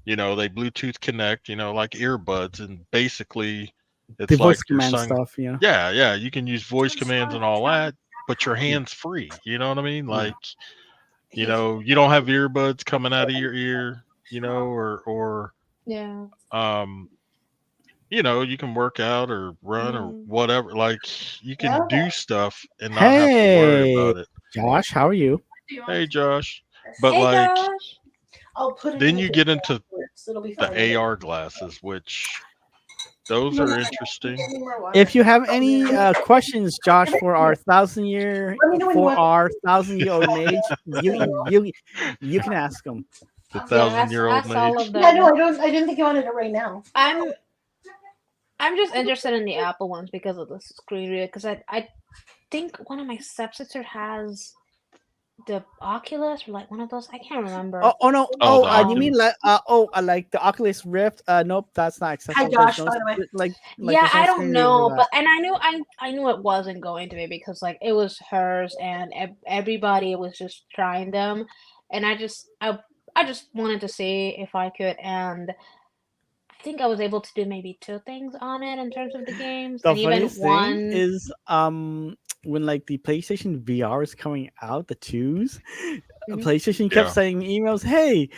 Speaker 4: they Bluetooth connect, like earbuds, and basically
Speaker 2: the
Speaker 4: it's like
Speaker 2: voice
Speaker 4: you're
Speaker 2: command
Speaker 4: saying,
Speaker 2: stuff. Yeah,
Speaker 4: yeah, yeah, you can use voice
Speaker 5: Sounds
Speaker 4: commands
Speaker 5: fun.
Speaker 4: and all that, but your
Speaker 2: Yeah.
Speaker 4: hands free. You know what I mean?
Speaker 2: Yeah.
Speaker 4: Like, you don't have earbuds coming out of your ear, or
Speaker 1: Yeah.
Speaker 4: um, you can work out or run or
Speaker 1: Mm.
Speaker 4: whatever. Like, you can
Speaker 3: Yeah.
Speaker 4: do stuff and not have to worry
Speaker 2: Hey,
Speaker 4: about it.
Speaker 2: Josh, how are you?
Speaker 5: Do you want
Speaker 4: Hey,
Speaker 5: to?
Speaker 4: Josh. But
Speaker 1: Hey,
Speaker 4: like,
Speaker 1: Josh.
Speaker 3: I'll put it in
Speaker 4: then
Speaker 3: the
Speaker 4: you
Speaker 3: video
Speaker 4: get into
Speaker 3: afterwards. It'll be fine.
Speaker 4: the AR glasses, which those are interesting.
Speaker 3: Any more water?
Speaker 2: If you have any questions, Josh, for our
Speaker 3: Let me know when you want.
Speaker 2: 1,000-year-old mage, you can ask them.
Speaker 4: The
Speaker 1: Yeah,
Speaker 4: 1,000-year-old
Speaker 1: ask all
Speaker 4: mage.
Speaker 1: of
Speaker 3: Yeah,
Speaker 1: them.
Speaker 3: no, I don't. I didn't think you wanted it right now.
Speaker 1: I'm just interested in the Apple ones because of the screen reader. Because I think one of my stepsister has the Oculus or like one of those. I can't remember.
Speaker 2: Oh no!
Speaker 4: Oh, the
Speaker 2: You mean
Speaker 4: Oculus.
Speaker 2: like the Oculus Rift? Nope, that's not
Speaker 3: Hi,
Speaker 2: accessible.
Speaker 3: Josh.
Speaker 2: There's no
Speaker 3: By the way,
Speaker 2: like
Speaker 1: Yeah,
Speaker 2: there's no
Speaker 1: I
Speaker 2: screen
Speaker 1: don't
Speaker 2: reader for
Speaker 1: know,
Speaker 2: that.
Speaker 1: but and I knew it wasn't going to be because like it was hers and everybody was just trying them, and I just wanted to see if I could, and I think I was able to do maybe two things on it in terms of the games,
Speaker 2: The
Speaker 1: and even
Speaker 2: funniest thing
Speaker 1: one.
Speaker 2: is when like the PlayStation VR is coming out, the twos,
Speaker 1: Mhm.
Speaker 2: PlayStation kept
Speaker 4: Yeah.
Speaker 2: sending me emails, "Hey,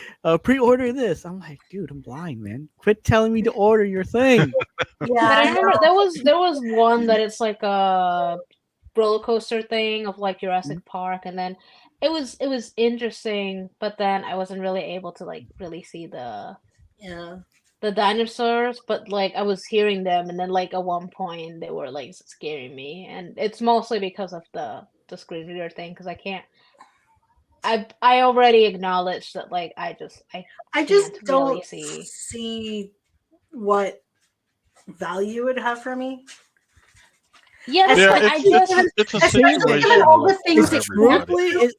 Speaker 2: pre-order this." I'm like, dude, I'm blind, man. Quit telling me to order your thing.
Speaker 1: But
Speaker 3: yeah,
Speaker 1: I
Speaker 3: I
Speaker 1: remember
Speaker 3: know.
Speaker 1: there was one that it's like a roller coaster thing of like Jurassic Park, and then it was interesting, but then I wasn't really able to like really see
Speaker 3: Yeah.
Speaker 1: the dinosaurs, but like I was hearing them, and then like at one point they were like scaring me, and it's mostly because of the screen reader thing because I can't. I already acknowledged that like
Speaker 3: I just
Speaker 1: can't really
Speaker 3: don't
Speaker 1: see.
Speaker 3: see what value it would have for me.
Speaker 1: Yeah, that's
Speaker 4: Yeah,
Speaker 1: why I just
Speaker 4: it's a
Speaker 3: Especially
Speaker 2: like,
Speaker 3: given
Speaker 4: situation
Speaker 3: all the things
Speaker 2: It's
Speaker 3: that
Speaker 4: for everybody.
Speaker 2: truthfully is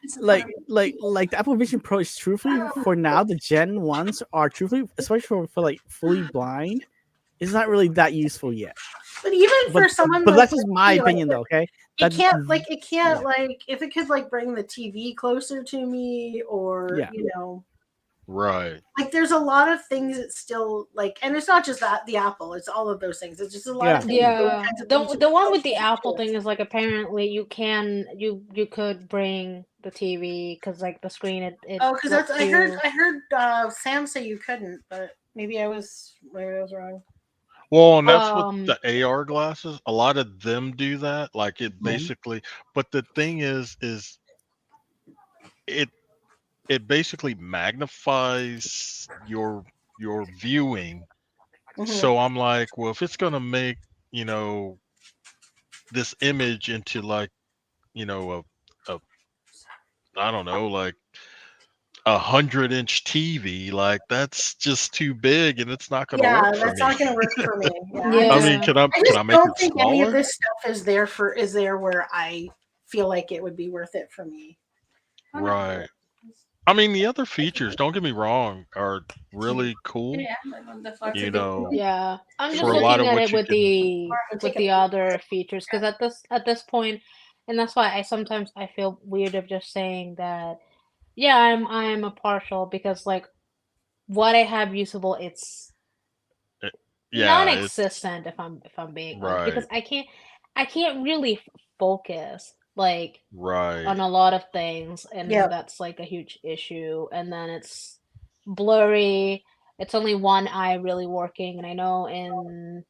Speaker 5: It's a
Speaker 2: like
Speaker 5: fun-
Speaker 2: the Apple Vision Pro is truthfully for now the Gen ones are truthfully, especially for like fully blind, it's not really that useful yet.
Speaker 3: But even
Speaker 2: But
Speaker 3: for someone
Speaker 2: but
Speaker 3: like
Speaker 2: that's just my
Speaker 3: me, like,
Speaker 2: opinion though. Okay,
Speaker 3: it can't
Speaker 2: yeah.
Speaker 3: like if it could like bring the TV closer to me or
Speaker 2: Yeah.
Speaker 4: Right.
Speaker 3: like there's a lot of things that still like, and it's not just that the Apple, it's all of those things. It's just a lot
Speaker 2: Yeah.
Speaker 3: of things. Those
Speaker 1: yeah.
Speaker 3: kinds of things
Speaker 1: The
Speaker 3: are
Speaker 1: one
Speaker 3: so
Speaker 1: with the Apple
Speaker 3: ridiculous.
Speaker 1: thing is like apparently you could bring the TV because like the screen it
Speaker 3: Oh, because that's
Speaker 1: lets
Speaker 3: I
Speaker 1: you.
Speaker 3: heard Sam say you couldn't, but maybe I was wrong.
Speaker 4: Well, and that's what
Speaker 1: Um.
Speaker 4: the AR glasses, a lot of them do that. Like it
Speaker 2: Mhm.
Speaker 4: basically, but the thing is it it basically magnifies your viewing.
Speaker 3: Mhm.
Speaker 4: So I'm like, well, if it's gonna make, this image into like, a I don't know, like 100-inch TV, like that's just too big and it's not gonna
Speaker 3: Yeah,
Speaker 4: work for
Speaker 3: that's
Speaker 4: me.
Speaker 3: not going to work for me. Yeah,
Speaker 4: I mean,
Speaker 1: Yeah.
Speaker 3: I
Speaker 4: can
Speaker 3: just
Speaker 4: I make
Speaker 3: don't
Speaker 4: it
Speaker 3: think any of
Speaker 4: smaller?
Speaker 3: this stuff is there where I feel like it would be worth it for me.
Speaker 5: Oh, no.
Speaker 4: Right. I mean, the other features, don't get me wrong, are really cool.
Speaker 5: Yeah, like on the flex.
Speaker 4: You know,
Speaker 1: Yeah, I'm just
Speaker 4: for a lot
Speaker 1: looking
Speaker 4: of
Speaker 1: at
Speaker 4: what
Speaker 1: it
Speaker 4: you can.
Speaker 1: with the other features because at this point, and that's why I sometimes I feel weird of just saying that. Yeah, I'm a partial because like what I have usable, it's
Speaker 4: eh, Yeah, it
Speaker 1: non-existent if I'm being honest because
Speaker 4: right,
Speaker 1: I can't really focus like
Speaker 4: right.
Speaker 1: on a lot of things, and
Speaker 3: Yeah.
Speaker 1: that's like a huge issue. And then it's blurry. It's only one eye really working, and I know in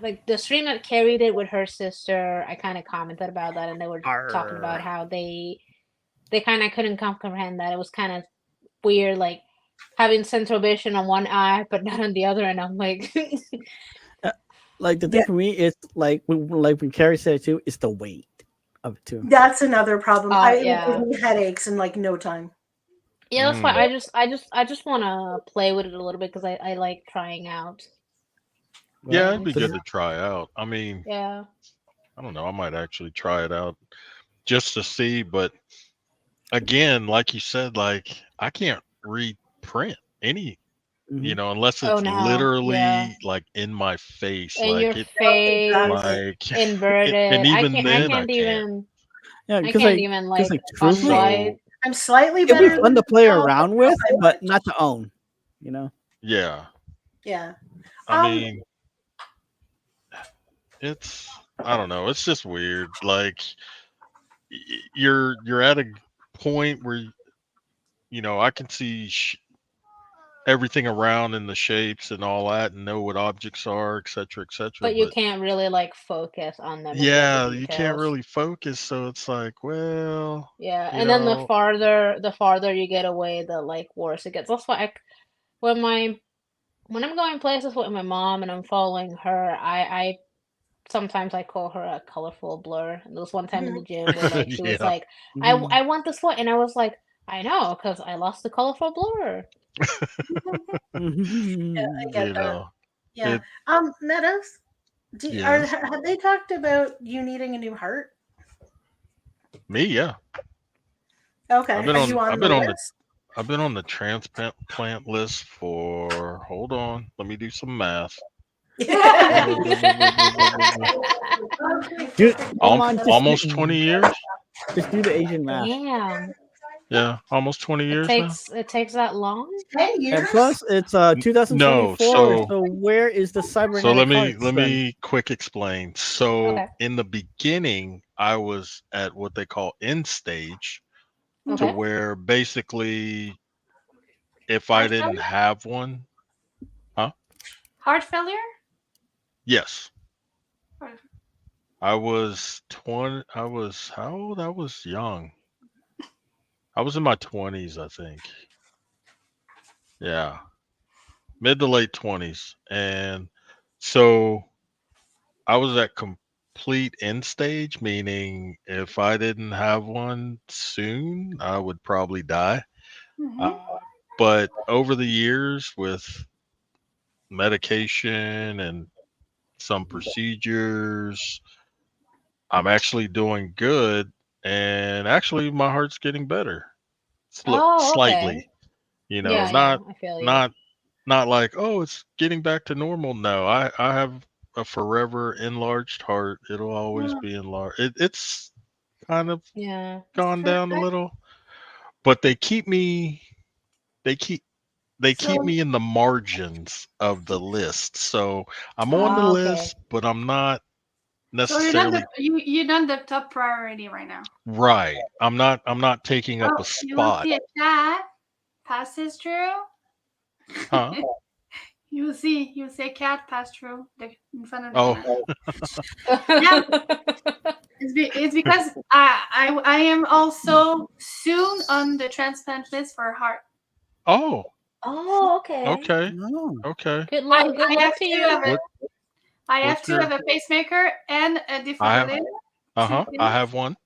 Speaker 1: like the stream that carried it with her sister, I kind of commented about that, and they were talking about
Speaker 2: Arr.
Speaker 1: how they kind of couldn't comprehend that. It was kind of weird, like having central vision on one eye but not on the other, and I'm like,
Speaker 2: Like the thing for me is like when Carrie said it too, it's the weight of it too.
Speaker 3: That's another problem. It
Speaker 1: yeah.
Speaker 3: gives me headaches in like no time.
Speaker 1: Yeah, that's why I just want to play with it a little bit because I like trying out.
Speaker 4: Yeah, it'd be good to try out. I mean,
Speaker 1: Yeah.
Speaker 4: I don't know. I might actually try it out just to see. But again, like you said, like I can't reprint any, you know, unless it's literally like in my face,
Speaker 1: in
Speaker 4: like
Speaker 1: your
Speaker 4: it,
Speaker 1: face,
Speaker 4: like
Speaker 1: inverted.
Speaker 4: and even
Speaker 1: I
Speaker 4: then,
Speaker 1: can't even.
Speaker 2: Yeah,
Speaker 1: I
Speaker 2: because
Speaker 1: can't even like
Speaker 2: truthfully,
Speaker 3: I'm slightly
Speaker 2: it'll
Speaker 3: better.
Speaker 2: be fun to play around with, but not to own. You know.
Speaker 4: Yeah.
Speaker 3: Yeah.
Speaker 4: I mean, it's I don't know. It's just weird. Like you're at a point where you know I can see everything around and the shapes and all that, and know what objects are, etc., etc.
Speaker 1: But you can't really like focus on them.
Speaker 4: Yeah, you can't really focus. So it's like, well,
Speaker 1: yeah, and then the farther you get away, the like worse it gets. That's why when I'm going places with my mom and I'm following her, I sometimes I call her a colorful blur. And there was one time in the gym where like she was like, I want this foot, and I was like, I know, because I lost the colorful blur.
Speaker 3: Yeah, I get
Speaker 4: you
Speaker 3: that.
Speaker 4: know,
Speaker 3: Yeah. Meadows, have they talked about you needing a new heart?
Speaker 4: Me, yeah.
Speaker 3: Okay.
Speaker 4: I've been on the transplant list for. Hold on, let me do some math.
Speaker 2: Dude,
Speaker 4: almost 20 years.
Speaker 2: Just do the Asian math.
Speaker 1: Damn.
Speaker 4: Yeah, almost 20 years
Speaker 1: It takes that long?
Speaker 3: 10 years?
Speaker 2: And plus, it's 2024.
Speaker 4: No,
Speaker 2: so where is the cybernetic?
Speaker 4: So let me quick explain. So
Speaker 1: Okay.
Speaker 4: in the beginning, I was at what they call end stage, to
Speaker 1: Okay.
Speaker 4: where basically, if I didn't have one,
Speaker 5: Heart failure?
Speaker 4: yes. I was 20. I was how old? I was young. I was in my 20s, I think. Yeah, mid to late 20s, and so I was at complete end stage, meaning if I didn't have one soon, I would probably die. But over the years, with medication and some procedures, I'm actually doing good, and actually my heart's getting better. Slightly,
Speaker 1: Okay.
Speaker 4: you know,
Speaker 1: Yeah, I feel you.
Speaker 4: not like, oh, it's getting back to normal. No, I have a forever enlarged heart. It'll always be enlarged. It's kind of gone down a little, but they keep me in the margins of the list. So I'm on the list, but I'm not necessarily.
Speaker 5: So you're not the top priority right now.
Speaker 4: Right. I'm not taking up a spot.
Speaker 5: You will see a cat passes through.
Speaker 4: Huh?
Speaker 5: You see a cat pass through in front of
Speaker 4: you.
Speaker 5: Yeah. It's because I am also soon on the transplant list for heart.
Speaker 4: Oh.
Speaker 1: Oh, okay.
Speaker 4: Okay.
Speaker 2: Oh.
Speaker 4: Okay.
Speaker 1: Good luck. Good luck to you.
Speaker 5: I have to have a pacemaker and a defibrillator.
Speaker 4: I have one.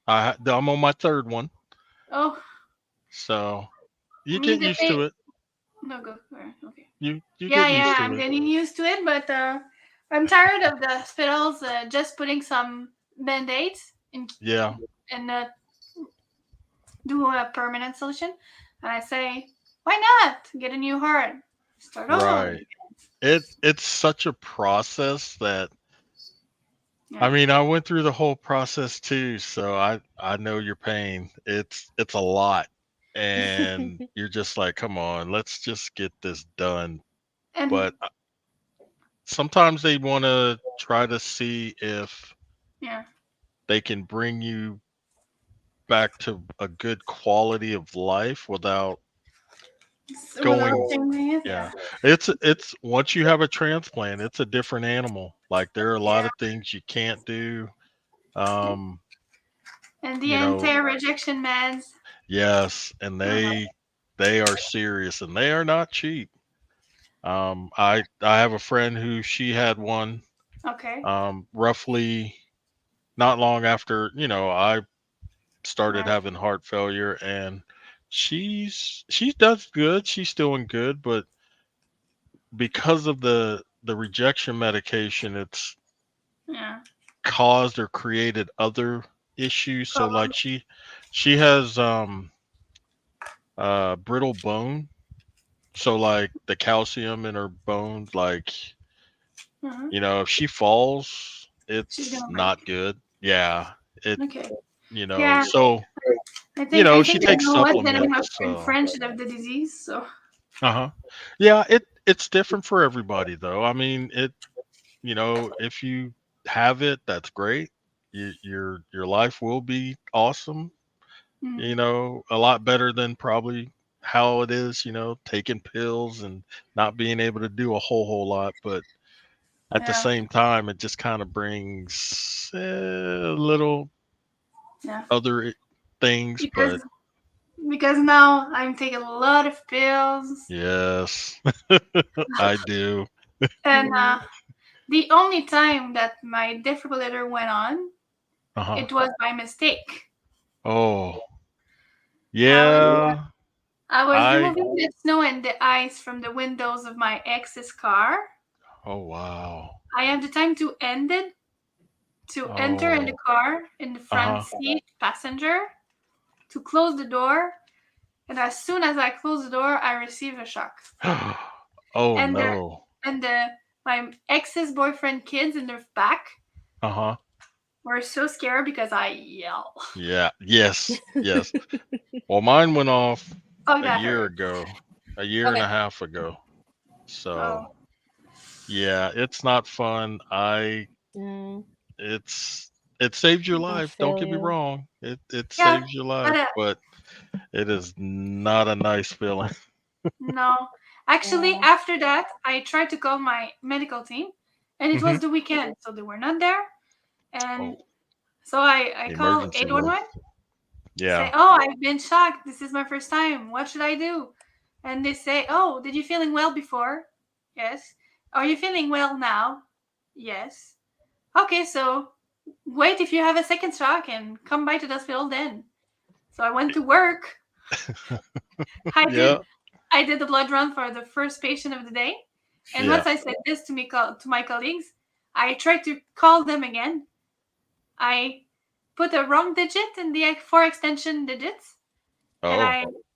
Speaker 4: I'm on my third one.
Speaker 5: Oh.
Speaker 4: So you get used to it.
Speaker 5: No, go. Okay.
Speaker 4: You
Speaker 5: yeah,
Speaker 4: get used to
Speaker 5: I'm
Speaker 4: it.
Speaker 5: getting used to it, but I'm tired of the hospitals just putting some band-aids and do a permanent solution. And I say, why not get a new heart? Start over.
Speaker 4: Right. It's such a process that I mean, I went through the whole process too, so I know your pain. It's a lot. And you're just like, come on, let's just get this done. But sometimes they want to try to see if they can bring you back to a good quality of life without going. Yeah, it's once you have a transplant, it's a different animal. Like there are a lot of things you can't do.
Speaker 5: And the
Speaker 4: you know,
Speaker 5: anti-rejection meds.
Speaker 4: yes, and they are serious and they are not cheap. I have a friend who she had one
Speaker 5: Okay.
Speaker 4: roughly not long after, I started
Speaker 5: Right.
Speaker 4: having heart failure, and she does good. She's doing good, but because of the rejection medication, it's
Speaker 5: Yeah.
Speaker 4: caused or created other issues. So like
Speaker 5: Problem.
Speaker 4: she has brittle bone. So like the calcium in her bones, like,
Speaker 5: Mhm.
Speaker 4: if she falls,
Speaker 5: She's
Speaker 4: it's
Speaker 5: gonna break.
Speaker 4: not good. Yeah. It
Speaker 5: Okay. Yeah.
Speaker 4: so
Speaker 5: I
Speaker 4: she
Speaker 5: think I
Speaker 4: takes
Speaker 5: know what then we have
Speaker 4: supplements,
Speaker 5: in
Speaker 4: so
Speaker 5: French of the disease. So
Speaker 4: uh-huh. Yeah, it's different for everybody though. I mean, if you have it, that's great. Your life will be awesome.
Speaker 5: mm,
Speaker 4: A lot better than probably how it is, taking pills and not being able to do a whole lot. But at the
Speaker 5: yeah,
Speaker 4: same time, it just kind of brings little
Speaker 5: yeah.
Speaker 4: other things. But
Speaker 5: Because now I'm taking a lot of pills,
Speaker 4: yes, I do.
Speaker 5: and
Speaker 1: Mhm.
Speaker 5: the only time that my defibrillator went on,
Speaker 4: Uh-huh.
Speaker 5: it was by mistake.
Speaker 4: Oh,
Speaker 5: I was
Speaker 4: yeah.
Speaker 5: I was
Speaker 4: I
Speaker 5: removing the snow and the ice from the windows of my ex's car.
Speaker 4: Oh, wow.
Speaker 5: I have the time to end it, to enter in the
Speaker 4: Oh,
Speaker 5: car in the front
Speaker 4: uh-huh.
Speaker 5: seat passenger, to close the door, and as soon as I close the door, I receive a shock.
Speaker 4: Oh,
Speaker 5: And the
Speaker 4: no.
Speaker 5: and the my ex's boyfriend kids in the back
Speaker 4: Uh-huh.
Speaker 5: were so scared because I yell.
Speaker 4: Yeah. Yes. Yes. Well, mine went off
Speaker 5: Oh,
Speaker 4: a
Speaker 5: that
Speaker 4: year
Speaker 5: hurt.
Speaker 4: ago, a year and
Speaker 1: Okay.
Speaker 4: a half ago. So,
Speaker 5: Oh,
Speaker 4: yeah, it's not fun.
Speaker 1: Mm,
Speaker 4: It's it saves your
Speaker 1: I
Speaker 4: life. Don't
Speaker 1: feel
Speaker 4: get me
Speaker 1: you.
Speaker 4: wrong. It
Speaker 5: yeah,
Speaker 4: saves your
Speaker 5: but
Speaker 4: life, but it is not a nice feeling.
Speaker 5: no. Actually,
Speaker 1: Yeah.
Speaker 5: after that, I tried to call my medical team, and it
Speaker 4: Hmm.
Speaker 5: was the weekend, so they were not there. And
Speaker 4: Oh,
Speaker 5: so I called
Speaker 4: emergency room.
Speaker 5: 811, say,
Speaker 4: Yeah.
Speaker 5: "Oh, I've been shocked. This is my first time. What should I do?" And they say, "Oh, did you feeling well before?" Yes. Are you feeling well now? Yes. Okay, so wait if you have a second shock and come by to the hospital then. So I went to work. I
Speaker 4: Yeah.
Speaker 5: did I did the blood run for the first patient of the day. And
Speaker 4: Yeah.
Speaker 5: once I said this to my colleagues, I tried to call them again. I put a wrong digit in the four extension digits, and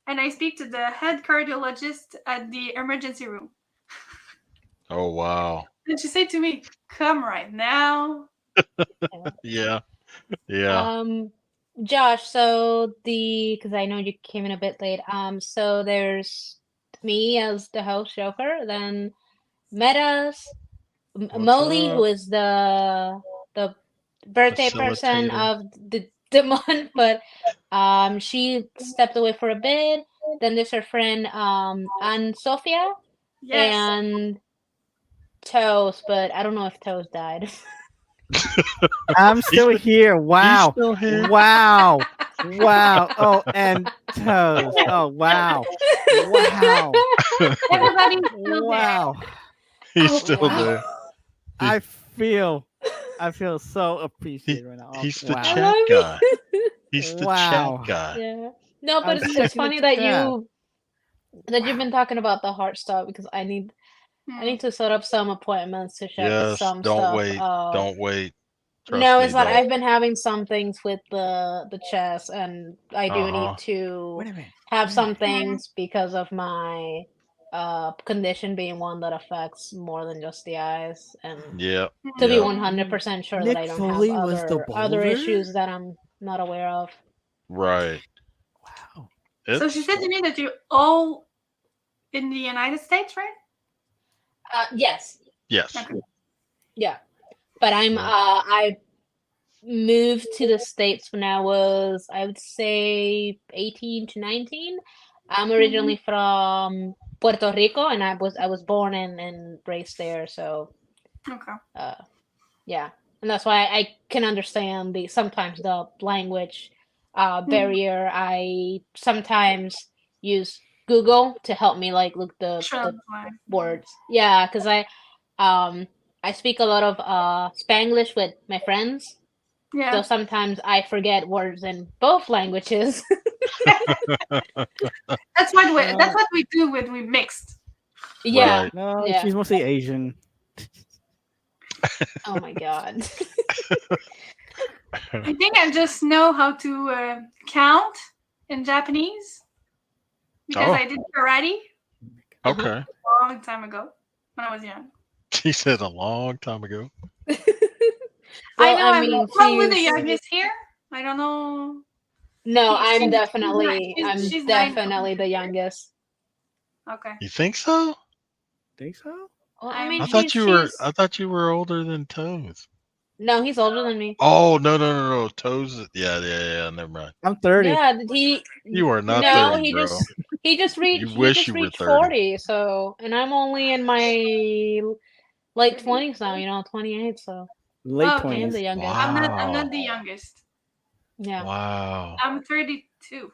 Speaker 4: Oh.
Speaker 5: I speak to the head cardiologist at the emergency room.
Speaker 4: Oh, wow.
Speaker 5: And she said to me, "Come right now."
Speaker 1: Yeah.
Speaker 4: Yeah. Yeah.
Speaker 1: Um, Josh, so because I know you came in a bit late. So there's me as the host Joker, then Metas,
Speaker 4: What's
Speaker 1: Molly, who
Speaker 4: up?
Speaker 1: is the birthday person
Speaker 4: Facilitator.
Speaker 1: of the month, but she stepped away for a bit. Then there's her friend Anne Sophia
Speaker 5: Yes.
Speaker 1: and Toast, but I don't know if Toast died.
Speaker 2: I'm
Speaker 4: He's
Speaker 2: still here.
Speaker 4: he's
Speaker 2: Wow.
Speaker 4: still here.
Speaker 2: Wow. Wow. Oh, and toes. Oh, wow. Wow.
Speaker 5: Everybody's still there.
Speaker 2: Wow.
Speaker 4: He's
Speaker 1: Oh
Speaker 4: still
Speaker 1: wow.
Speaker 4: there. He,
Speaker 2: I feel I feel so
Speaker 4: he
Speaker 2: appreciated right now.
Speaker 4: he's the
Speaker 1: I
Speaker 2: Wow.
Speaker 4: chat
Speaker 1: love
Speaker 4: guy.
Speaker 1: it.
Speaker 4: He's the chat
Speaker 2: Wow.
Speaker 4: guy.
Speaker 1: Yeah. No, but
Speaker 2: I'm
Speaker 1: it's
Speaker 2: checking the
Speaker 1: funny that
Speaker 2: chat.
Speaker 1: you've
Speaker 2: Wow.
Speaker 1: been talking about the heart stuff because I
Speaker 5: Hmm.
Speaker 1: need to set up some appointments to check
Speaker 4: Yes.
Speaker 1: some
Speaker 4: Don't
Speaker 1: stuff.
Speaker 4: wait. Don't wait. Trust
Speaker 1: No,
Speaker 4: me.
Speaker 1: it's that
Speaker 4: Don't.
Speaker 1: I've been having some things with the chest, and I do need
Speaker 4: Uh-huh.
Speaker 1: to
Speaker 2: Wait a minute.
Speaker 1: have
Speaker 2: Wait a
Speaker 1: some
Speaker 2: minute.
Speaker 5: Hmm.
Speaker 1: things because of my condition being one that affects more than just the eyes, and
Speaker 4: Yep.
Speaker 1: to be
Speaker 4: Yep.
Speaker 1: 100% sure that
Speaker 2: Nick
Speaker 1: I don't have
Speaker 2: Foley was the
Speaker 1: other
Speaker 2: boulder?
Speaker 1: issues that I'm not aware of.
Speaker 4: Right.
Speaker 2: Wow.
Speaker 5: So she
Speaker 4: It's
Speaker 5: said to me that you're all in the United States, right?
Speaker 1: Yes,
Speaker 4: yes.
Speaker 5: Okay.
Speaker 1: yeah, but
Speaker 4: Yeah.
Speaker 1: I moved to the States when I was, I would say, 18 to 19. I'm
Speaker 5: Mhm.
Speaker 1: originally from Puerto Rico, and I was born and raised there. So,
Speaker 5: Okay.
Speaker 1: uh, yeah. and that's why I can understand sometimes the language barrier. I sometimes use Google to help me like look the words. Yeah, because I speak a lot of Spanglish with my friends.
Speaker 5: Yeah.
Speaker 1: So sometimes I forget words in both languages.
Speaker 5: That's what we do when we mixed.
Speaker 1: Yeah.
Speaker 4: Right.
Speaker 2: No,
Speaker 1: Yeah.
Speaker 2: she's mostly Asian.
Speaker 1: Oh my god.
Speaker 5: I think I just know how to count in Japanese because I did karate
Speaker 4: Okay.
Speaker 5: a long time ago when I was young.
Speaker 4: She said a long time ago.
Speaker 5: I
Speaker 1: Well,
Speaker 5: know
Speaker 1: I
Speaker 5: I'm
Speaker 1: mean,
Speaker 5: probably the
Speaker 1: she's
Speaker 5: youngest here. I don't know.
Speaker 1: no,
Speaker 5: She's
Speaker 1: I'm
Speaker 5: not-
Speaker 1: definitely
Speaker 5: she's nine.
Speaker 1: the youngest.
Speaker 5: Okay.
Speaker 4: You think so?
Speaker 2: Think so?
Speaker 1: Well, I
Speaker 5: I'm-
Speaker 1: mean,
Speaker 4: I thought you were.
Speaker 1: she's
Speaker 4: I thought you were older than Toes.
Speaker 1: no, he's older than me.
Speaker 4: Oh no. Toes. Yeah. Never mind.
Speaker 2: I'm 30.
Speaker 1: Yeah, he
Speaker 4: You are not
Speaker 1: no,
Speaker 4: 30, bro.
Speaker 1: he just
Speaker 4: You wish you were
Speaker 1: reached
Speaker 4: 30.
Speaker 1: 40. So, and I'm only in my late 20s now. 28. So
Speaker 2: Late
Speaker 5: Oh,
Speaker 1: I
Speaker 5: okay.
Speaker 1: am
Speaker 2: 20s.
Speaker 1: the youngest.
Speaker 5: I'm
Speaker 4: Wow.
Speaker 5: not the youngest.
Speaker 1: Yeah.
Speaker 4: Wow.
Speaker 5: I'm 32.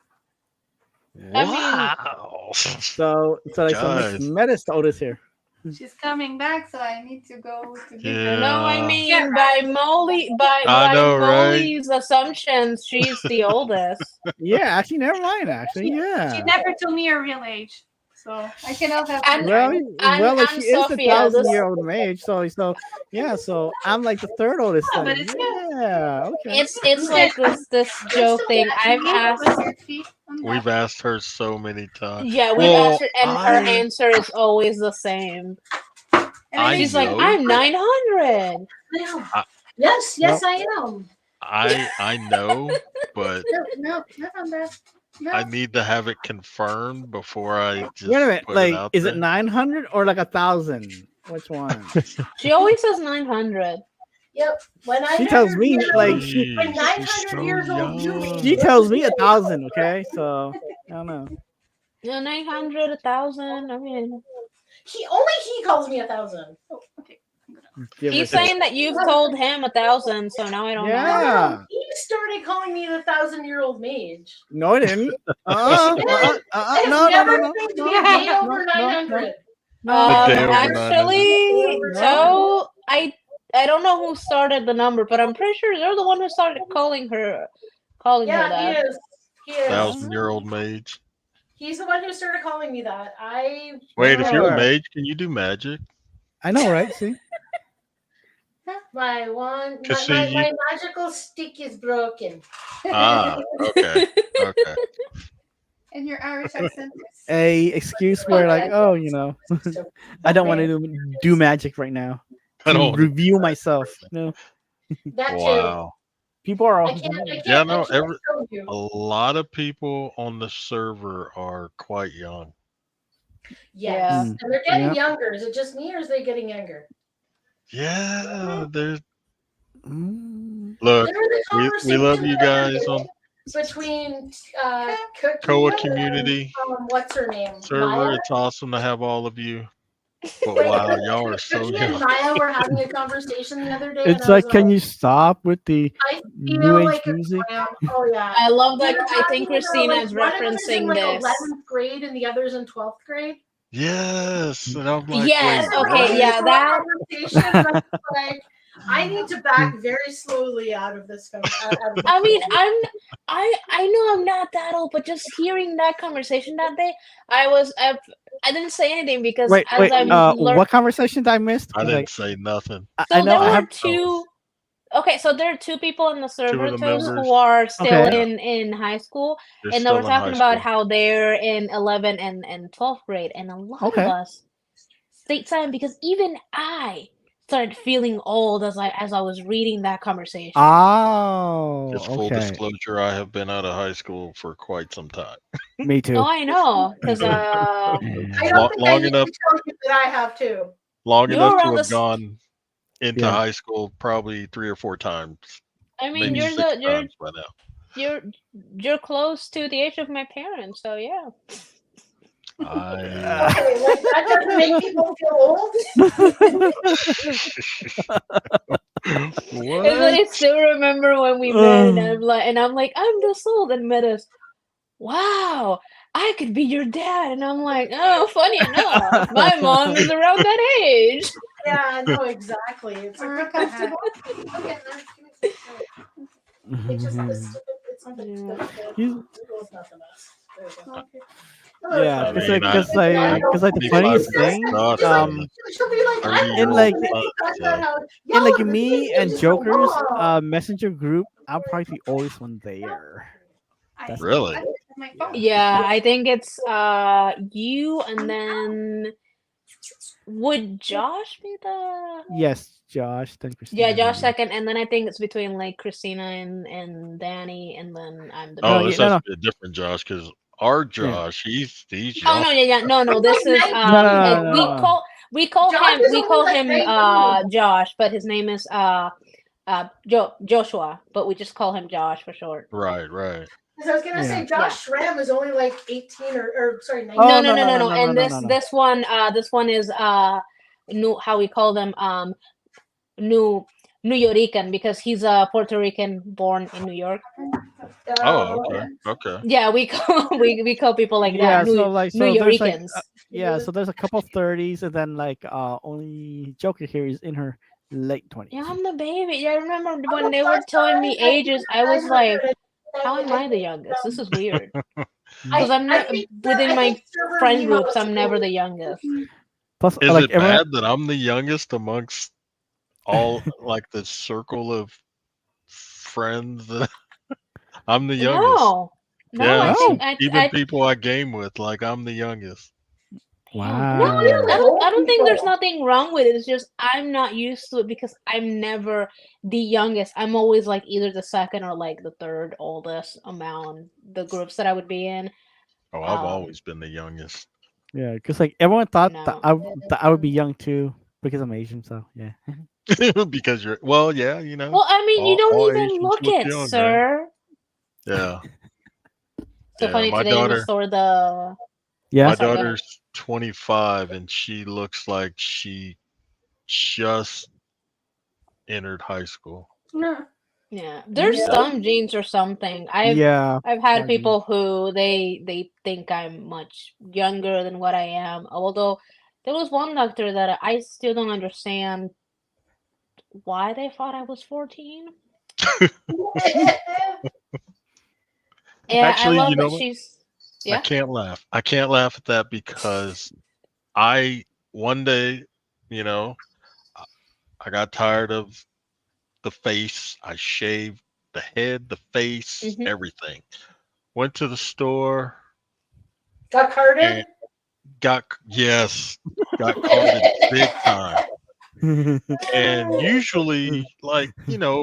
Speaker 1: I mean,
Speaker 4: Wow.
Speaker 2: So Miss
Speaker 4: Guys.
Speaker 2: Metis told us here.
Speaker 5: She's coming back, so I need to go to give
Speaker 4: Yeah.
Speaker 5: her.
Speaker 1: no, I mean
Speaker 5: Yeah,
Speaker 4: I
Speaker 1: by
Speaker 4: know, right?
Speaker 1: Molly's assumptions, she's the oldest.
Speaker 2: Yeah, actually, never mind. Actually,
Speaker 5: She
Speaker 2: yeah.
Speaker 5: never told me her real age, so I cannot have.
Speaker 1: And-
Speaker 2: Well,
Speaker 1: and
Speaker 2: she is the
Speaker 1: Sophia, this-
Speaker 2: 1,000-year-old mage, so yeah. So I'm like the third oldest.
Speaker 5: No,
Speaker 2: Then.
Speaker 5: but it's
Speaker 2: Yeah. Okay.
Speaker 1: It's like this joke thing. I've asked.
Speaker 4: We've asked her so many times.
Speaker 1: Yeah, we've
Speaker 4: Well,
Speaker 1: asked her, and her answer is always the same.
Speaker 4: I
Speaker 1: She's like,
Speaker 4: know.
Speaker 1: I'm 900.
Speaker 3: Yes, I am.
Speaker 4: I know, but
Speaker 5: No, not on that. No.
Speaker 4: I need to have it confirmed before I just
Speaker 2: Wait a minute.
Speaker 4: put
Speaker 2: Like,
Speaker 4: it out
Speaker 2: is
Speaker 4: there.
Speaker 2: it 900 or like 1,000? Which one?
Speaker 1: She always says 900.
Speaker 3: Yep. When I
Speaker 2: She tells me like
Speaker 4: Jeez,
Speaker 3: when 900
Speaker 4: she's so
Speaker 3: years old,
Speaker 4: young.
Speaker 2: she tells me 1,000. Okay, so I don't know.
Speaker 1: Yeah, 900, 1,000. I mean,
Speaker 3: he calls me 1,000.
Speaker 5: Oh, okay.
Speaker 2: Give
Speaker 1: he's
Speaker 2: her-
Speaker 1: saying that you've told him 1,000, so now I don't know.
Speaker 2: Yeah.
Speaker 3: He started calling me the 1,000-year-old mage.
Speaker 2: No, I didn't.
Speaker 3: It's
Speaker 2: No.
Speaker 3: never going to be a day over
Speaker 2: no,
Speaker 3: 900.
Speaker 4: A day over
Speaker 1: Actually,
Speaker 2: 900.
Speaker 1: so I don't know who started the number, but I'm pretty sure you're the one who started calling her
Speaker 3: Yeah,
Speaker 1: that.
Speaker 3: he is.
Speaker 4: 1,000-year-old mage.
Speaker 3: He's the one who started calling me that.
Speaker 4: Wait, if you're a
Speaker 2: Sure.
Speaker 4: mage, can you do magic?
Speaker 2: I know, right? See,
Speaker 3: My magical stick is broken.
Speaker 4: Ah, okay.
Speaker 5: And your Irish accent is.
Speaker 2: a excuse where like, oh, I don't want to do magic right now.
Speaker 4: I
Speaker 2: To
Speaker 4: don't.
Speaker 2: review myself. No,
Speaker 3: That too.
Speaker 4: Wow.
Speaker 2: people are all.
Speaker 3: I can't
Speaker 4: Yeah, no,
Speaker 3: show you.
Speaker 4: A lot of people on the server are quite young.
Speaker 3: Yes.
Speaker 2: Yeah.
Speaker 3: And they're getting
Speaker 2: Yeah.
Speaker 3: younger. Is it just me or is they getting younger?
Speaker 4: Yeah, there's.
Speaker 2: Mm.
Speaker 4: Look,
Speaker 3: There was a
Speaker 4: we love you guys
Speaker 3: conversation
Speaker 4: on
Speaker 3: between Cookie
Speaker 4: COA
Speaker 3: and,
Speaker 4: community
Speaker 3: what's her name?
Speaker 4: server.
Speaker 3: Maya?
Speaker 4: It's awesome to have all of you. But
Speaker 3: Wait,
Speaker 4: wow, y'all are so
Speaker 3: Cookie and
Speaker 4: young.
Speaker 3: Maya were having a conversation the other day.
Speaker 2: It's
Speaker 3: and I was
Speaker 2: like, can you stop with the
Speaker 3: I feel
Speaker 2: new age
Speaker 3: like a
Speaker 2: music?
Speaker 3: clown. Oh yeah.
Speaker 1: I love that.
Speaker 3: They're
Speaker 1: I think
Speaker 3: talking about,
Speaker 1: Christina's
Speaker 3: one of them is in,
Speaker 1: referencing this.
Speaker 3: 11th grade and the other's in 12th grade.
Speaker 4: Yes, and I'm like,
Speaker 1: Yes,
Speaker 4: wait,
Speaker 1: okay,
Speaker 4: what?
Speaker 1: yeah, that-
Speaker 3: Conversation, and I'm like, I need to back very slowly out of this.
Speaker 1: I mean, I know I'm not that old, but just hearing that conversation that day, I didn't say anything because
Speaker 2: Wait.
Speaker 1: as I'm
Speaker 2: What conversations I missed?
Speaker 4: I
Speaker 2: 'Cause,
Speaker 4: didn't
Speaker 2: like,
Speaker 4: say nothing.
Speaker 2: I
Speaker 1: So
Speaker 2: know
Speaker 1: there
Speaker 2: I
Speaker 1: were
Speaker 2: have.
Speaker 1: two. Okay, so there are two people in the server
Speaker 4: the
Speaker 1: Toes,
Speaker 4: members.
Speaker 1: who are still
Speaker 2: Okay.
Speaker 1: in high school,
Speaker 4: They're
Speaker 1: and they
Speaker 4: still
Speaker 1: were
Speaker 4: in
Speaker 1: talking
Speaker 4: high
Speaker 1: about
Speaker 4: school.
Speaker 1: how they're in 11th and 12th grade, and a lot
Speaker 2: Okay.
Speaker 1: of us stayed silent because even I started feeling old as I was reading that conversation.
Speaker 2: Oh,
Speaker 4: Just full
Speaker 2: okay.
Speaker 4: disclosure, I have been out of high school for quite some time.
Speaker 2: Me too.
Speaker 1: Oh, I know, because
Speaker 3: I
Speaker 4: Long-
Speaker 3: don't think I
Speaker 4: long
Speaker 3: need
Speaker 4: enough-
Speaker 3: to tell you that I have too.
Speaker 4: Long
Speaker 1: You're
Speaker 4: enough to
Speaker 1: around
Speaker 4: have
Speaker 1: this-
Speaker 4: gone into
Speaker 2: Yeah.
Speaker 4: high school probably 3 or 4 times,
Speaker 1: I mean,
Speaker 4: maybe
Speaker 1: you're
Speaker 4: 6
Speaker 1: the
Speaker 4: times by now.
Speaker 1: you're close to the age of my parents, so yeah.
Speaker 4: I
Speaker 3: Okay, like, that doesn't make people feel old.
Speaker 1: But I still remember when we met, and I'm like, I'm this old, and Meadows, wow, I could be your dad, and I'm like, oh, funny enough, my mom is around that age.
Speaker 3: Yeah, I know exactly. It's like, look at it's just the stupid. It's not Google's not the best. There you go.
Speaker 2: Yeah,
Speaker 4: I
Speaker 2: because
Speaker 4: mean,
Speaker 2: the funniest thing,
Speaker 3: she'll be like,
Speaker 4: 30
Speaker 2: in like
Speaker 3: in
Speaker 2: in like me and Joker's messenger group, I'll probably be always one there. That's
Speaker 4: Really?
Speaker 5: My phone.
Speaker 1: Yeah, I think it's you, and then would Josh be the?
Speaker 2: Yes, Josh. Then Christina.
Speaker 1: Yeah, Josh second, and then I think it's between like Christina and Danny, and then I'm the.
Speaker 4: Oh,
Speaker 2: No,
Speaker 4: this
Speaker 2: yeah,
Speaker 4: has
Speaker 2: no,
Speaker 4: to be a different Josh because our Josh, he's
Speaker 1: Oh
Speaker 4: young.
Speaker 1: no, yeah, no. This is
Speaker 2: no,
Speaker 1: and
Speaker 2: no.
Speaker 1: we call
Speaker 3: Josh
Speaker 1: him
Speaker 3: is only like
Speaker 1: Josh, but his name is Joshua, but we just call him Josh for short.
Speaker 4: Right.
Speaker 3: Because I was gonna say Josh Schramm is only like 18 or sorry 19.
Speaker 2: Oh,
Speaker 1: No. And this one is new, how we call them, New Yorican, because he's a Puerto Rican born in New York.
Speaker 4: Oh, okay.
Speaker 1: Yeah, we call people like
Speaker 2: Yeah,
Speaker 1: that.
Speaker 2: so like
Speaker 1: New
Speaker 2: there's like
Speaker 1: Yoricans.
Speaker 2: so there's a couple of 30s, and then like only Joker here is in her late 20s.
Speaker 1: Yeah, I'm the baby. Yeah, I remember when they were telling me ages, I was like, how am I the youngest? This is weird. Because I'm not within my friend groups. I'm never the youngest.
Speaker 2: Plus,
Speaker 4: Is
Speaker 2: like
Speaker 4: it bad that I'm the youngest amongst all like the circle of friends? I'm the youngest.
Speaker 1: No,
Speaker 4: Yeah,
Speaker 1: I think
Speaker 4: even people I game with, like I'm the youngest.
Speaker 2: Wow.
Speaker 1: No, I don't think there's nothing wrong with it. It's just I'm not used to it because I'm never the youngest. I'm always like either the second or like the third oldest among the groups that I would be in.
Speaker 4: Oh, I've always been the youngest.
Speaker 2: Yeah, because like everyone thought
Speaker 1: No.
Speaker 2: that I would be young too because I'm Asian. So yeah.
Speaker 4: Because you're yeah, you know.
Speaker 1: Well, I mean, you don't even
Speaker 4: Asians
Speaker 1: look it,
Speaker 4: young,
Speaker 1: sir.
Speaker 4: right? Yeah.
Speaker 1: So funny
Speaker 4: my
Speaker 1: today in the
Speaker 4: daughter.
Speaker 1: store. My
Speaker 2: Yeah.
Speaker 4: daughter's 25 and she looks like she just entered high school.
Speaker 1: Yeah, there's some genes or something. I've had
Speaker 2: some
Speaker 1: people who they think I'm much younger than what I am. Although there was one doctor that I still don't understand why they thought I was 14. Yeah,
Speaker 4: Actually,
Speaker 1: I love
Speaker 4: you know
Speaker 1: that
Speaker 4: what?
Speaker 1: she's.
Speaker 4: I
Speaker 1: Yeah.
Speaker 4: can't laugh. I can't laugh at that because one day, you know, I got tired of the face. I shaved the head, the face, everything. Went to the store.
Speaker 3: Got carded?
Speaker 4: Got carded big time. And usually, like,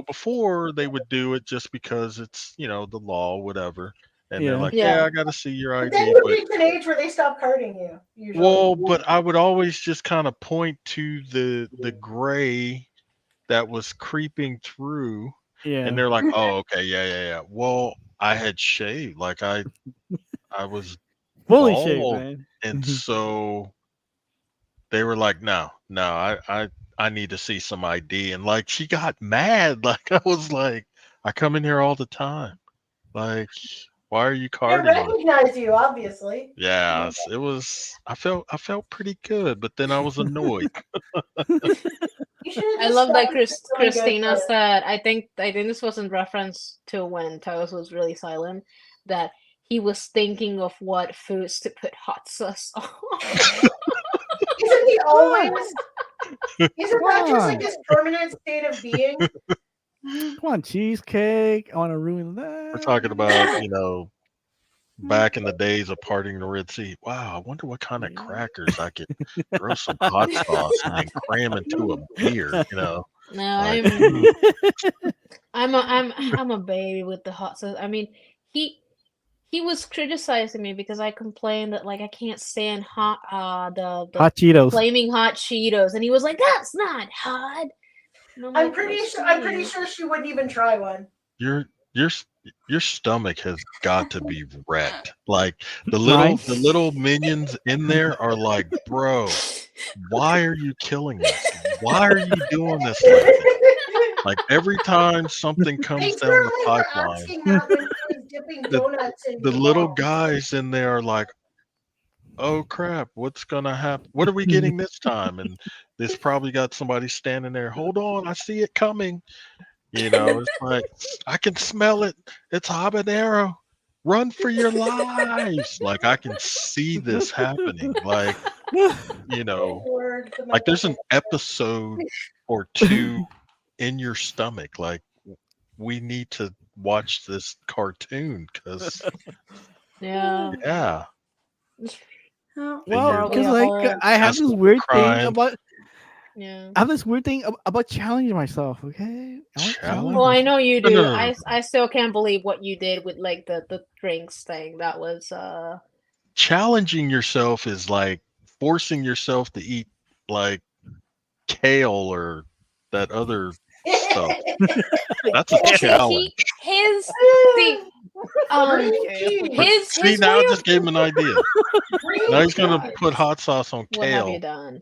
Speaker 4: before they would do it just because it's, the law, whatever. And they're like, I got to see your ID.
Speaker 3: But then you reach an age where they stop carding you. Usually.
Speaker 4: Well, but I would always just kind of point to the gray that was creeping through.
Speaker 2: Yeah.
Speaker 4: And they're like, oh, okay, yeah. Well, I had shaved. Like I was
Speaker 2: fully
Speaker 4: bald,
Speaker 2: shaved, man.
Speaker 4: And so they were like, no, I need to see some ID. And like she got mad. Like I was like, I come in here all the time. Like, why are you carding?
Speaker 3: They recognize you, obviously.
Speaker 4: Yeah, it was. I felt pretty good, but then I was annoyed.
Speaker 1: I love that Christina said. I think this was in reference to when Toes was really silent. That he was thinking of what foods to put hot sauce on.
Speaker 3: Isn't he always? Isn't that just like his permanent state of being?
Speaker 2: Come on, cheesecake. I want to ruin that.
Speaker 4: We're talking about, back in the days of parting the Red Sea. Wow, I wonder what kind of crackers I could throw some hot sauce and then cram into a beer,
Speaker 1: No,
Speaker 4: like,
Speaker 1: I'm a baby with the hot sauce. I mean, he was criticizing me because I complained that like I can't stand the
Speaker 2: hot Cheetos,
Speaker 1: flaming hot Cheetos, and he was like, "That's not hot."
Speaker 3: I'm pretty sure she wouldn't even try one.
Speaker 4: Your stomach has got to be wrecked. Like the little minions in there are like, bro, why are you killing us? Why are you doing this? Like every time something comes
Speaker 3: Thanks
Speaker 4: down the
Speaker 3: for
Speaker 4: pipeline,
Speaker 3: asking that when he was dipping donuts in
Speaker 4: the little
Speaker 3: water.
Speaker 4: guys in there are like, "Oh crap, what's gonna happen? What are we getting this time?" And this probably got somebody standing there. Hold on, I see it coming. It's like I can smell it. It's habanero. Run for your lives! Like I can see this happening. Like
Speaker 3: Lord, the
Speaker 4: like there's an
Speaker 3: mental-
Speaker 4: episode or two in your stomach. Like we need to watch this cartoon because
Speaker 1: Yeah.
Speaker 4: yeah,
Speaker 5: Oh,
Speaker 2: Well,
Speaker 1: Probably
Speaker 2: because
Speaker 1: a
Speaker 2: like
Speaker 1: whole.
Speaker 2: I have this
Speaker 4: Jessica
Speaker 2: weird thing
Speaker 4: crying.
Speaker 2: about
Speaker 1: Yeah.
Speaker 2: I have this weird thing about challenging myself. Okay, I like challenge
Speaker 1: Well, I
Speaker 2: myself.
Speaker 1: know you
Speaker 4: No,
Speaker 1: do.
Speaker 4: no, no, no.
Speaker 1: I still can't believe what you did with like the drinks thing. That was
Speaker 4: Challenging yourself is like forcing yourself to eat like kale or that other stuff. That's a
Speaker 1: well, see,
Speaker 4: challenge.
Speaker 1: see, um, his
Speaker 4: See,
Speaker 1: his
Speaker 4: now
Speaker 1: way
Speaker 4: I
Speaker 1: of
Speaker 4: just gave him an idea. Now he's gonna
Speaker 1: God,
Speaker 4: put hot sauce on
Speaker 1: what have you
Speaker 4: kale.
Speaker 1: done?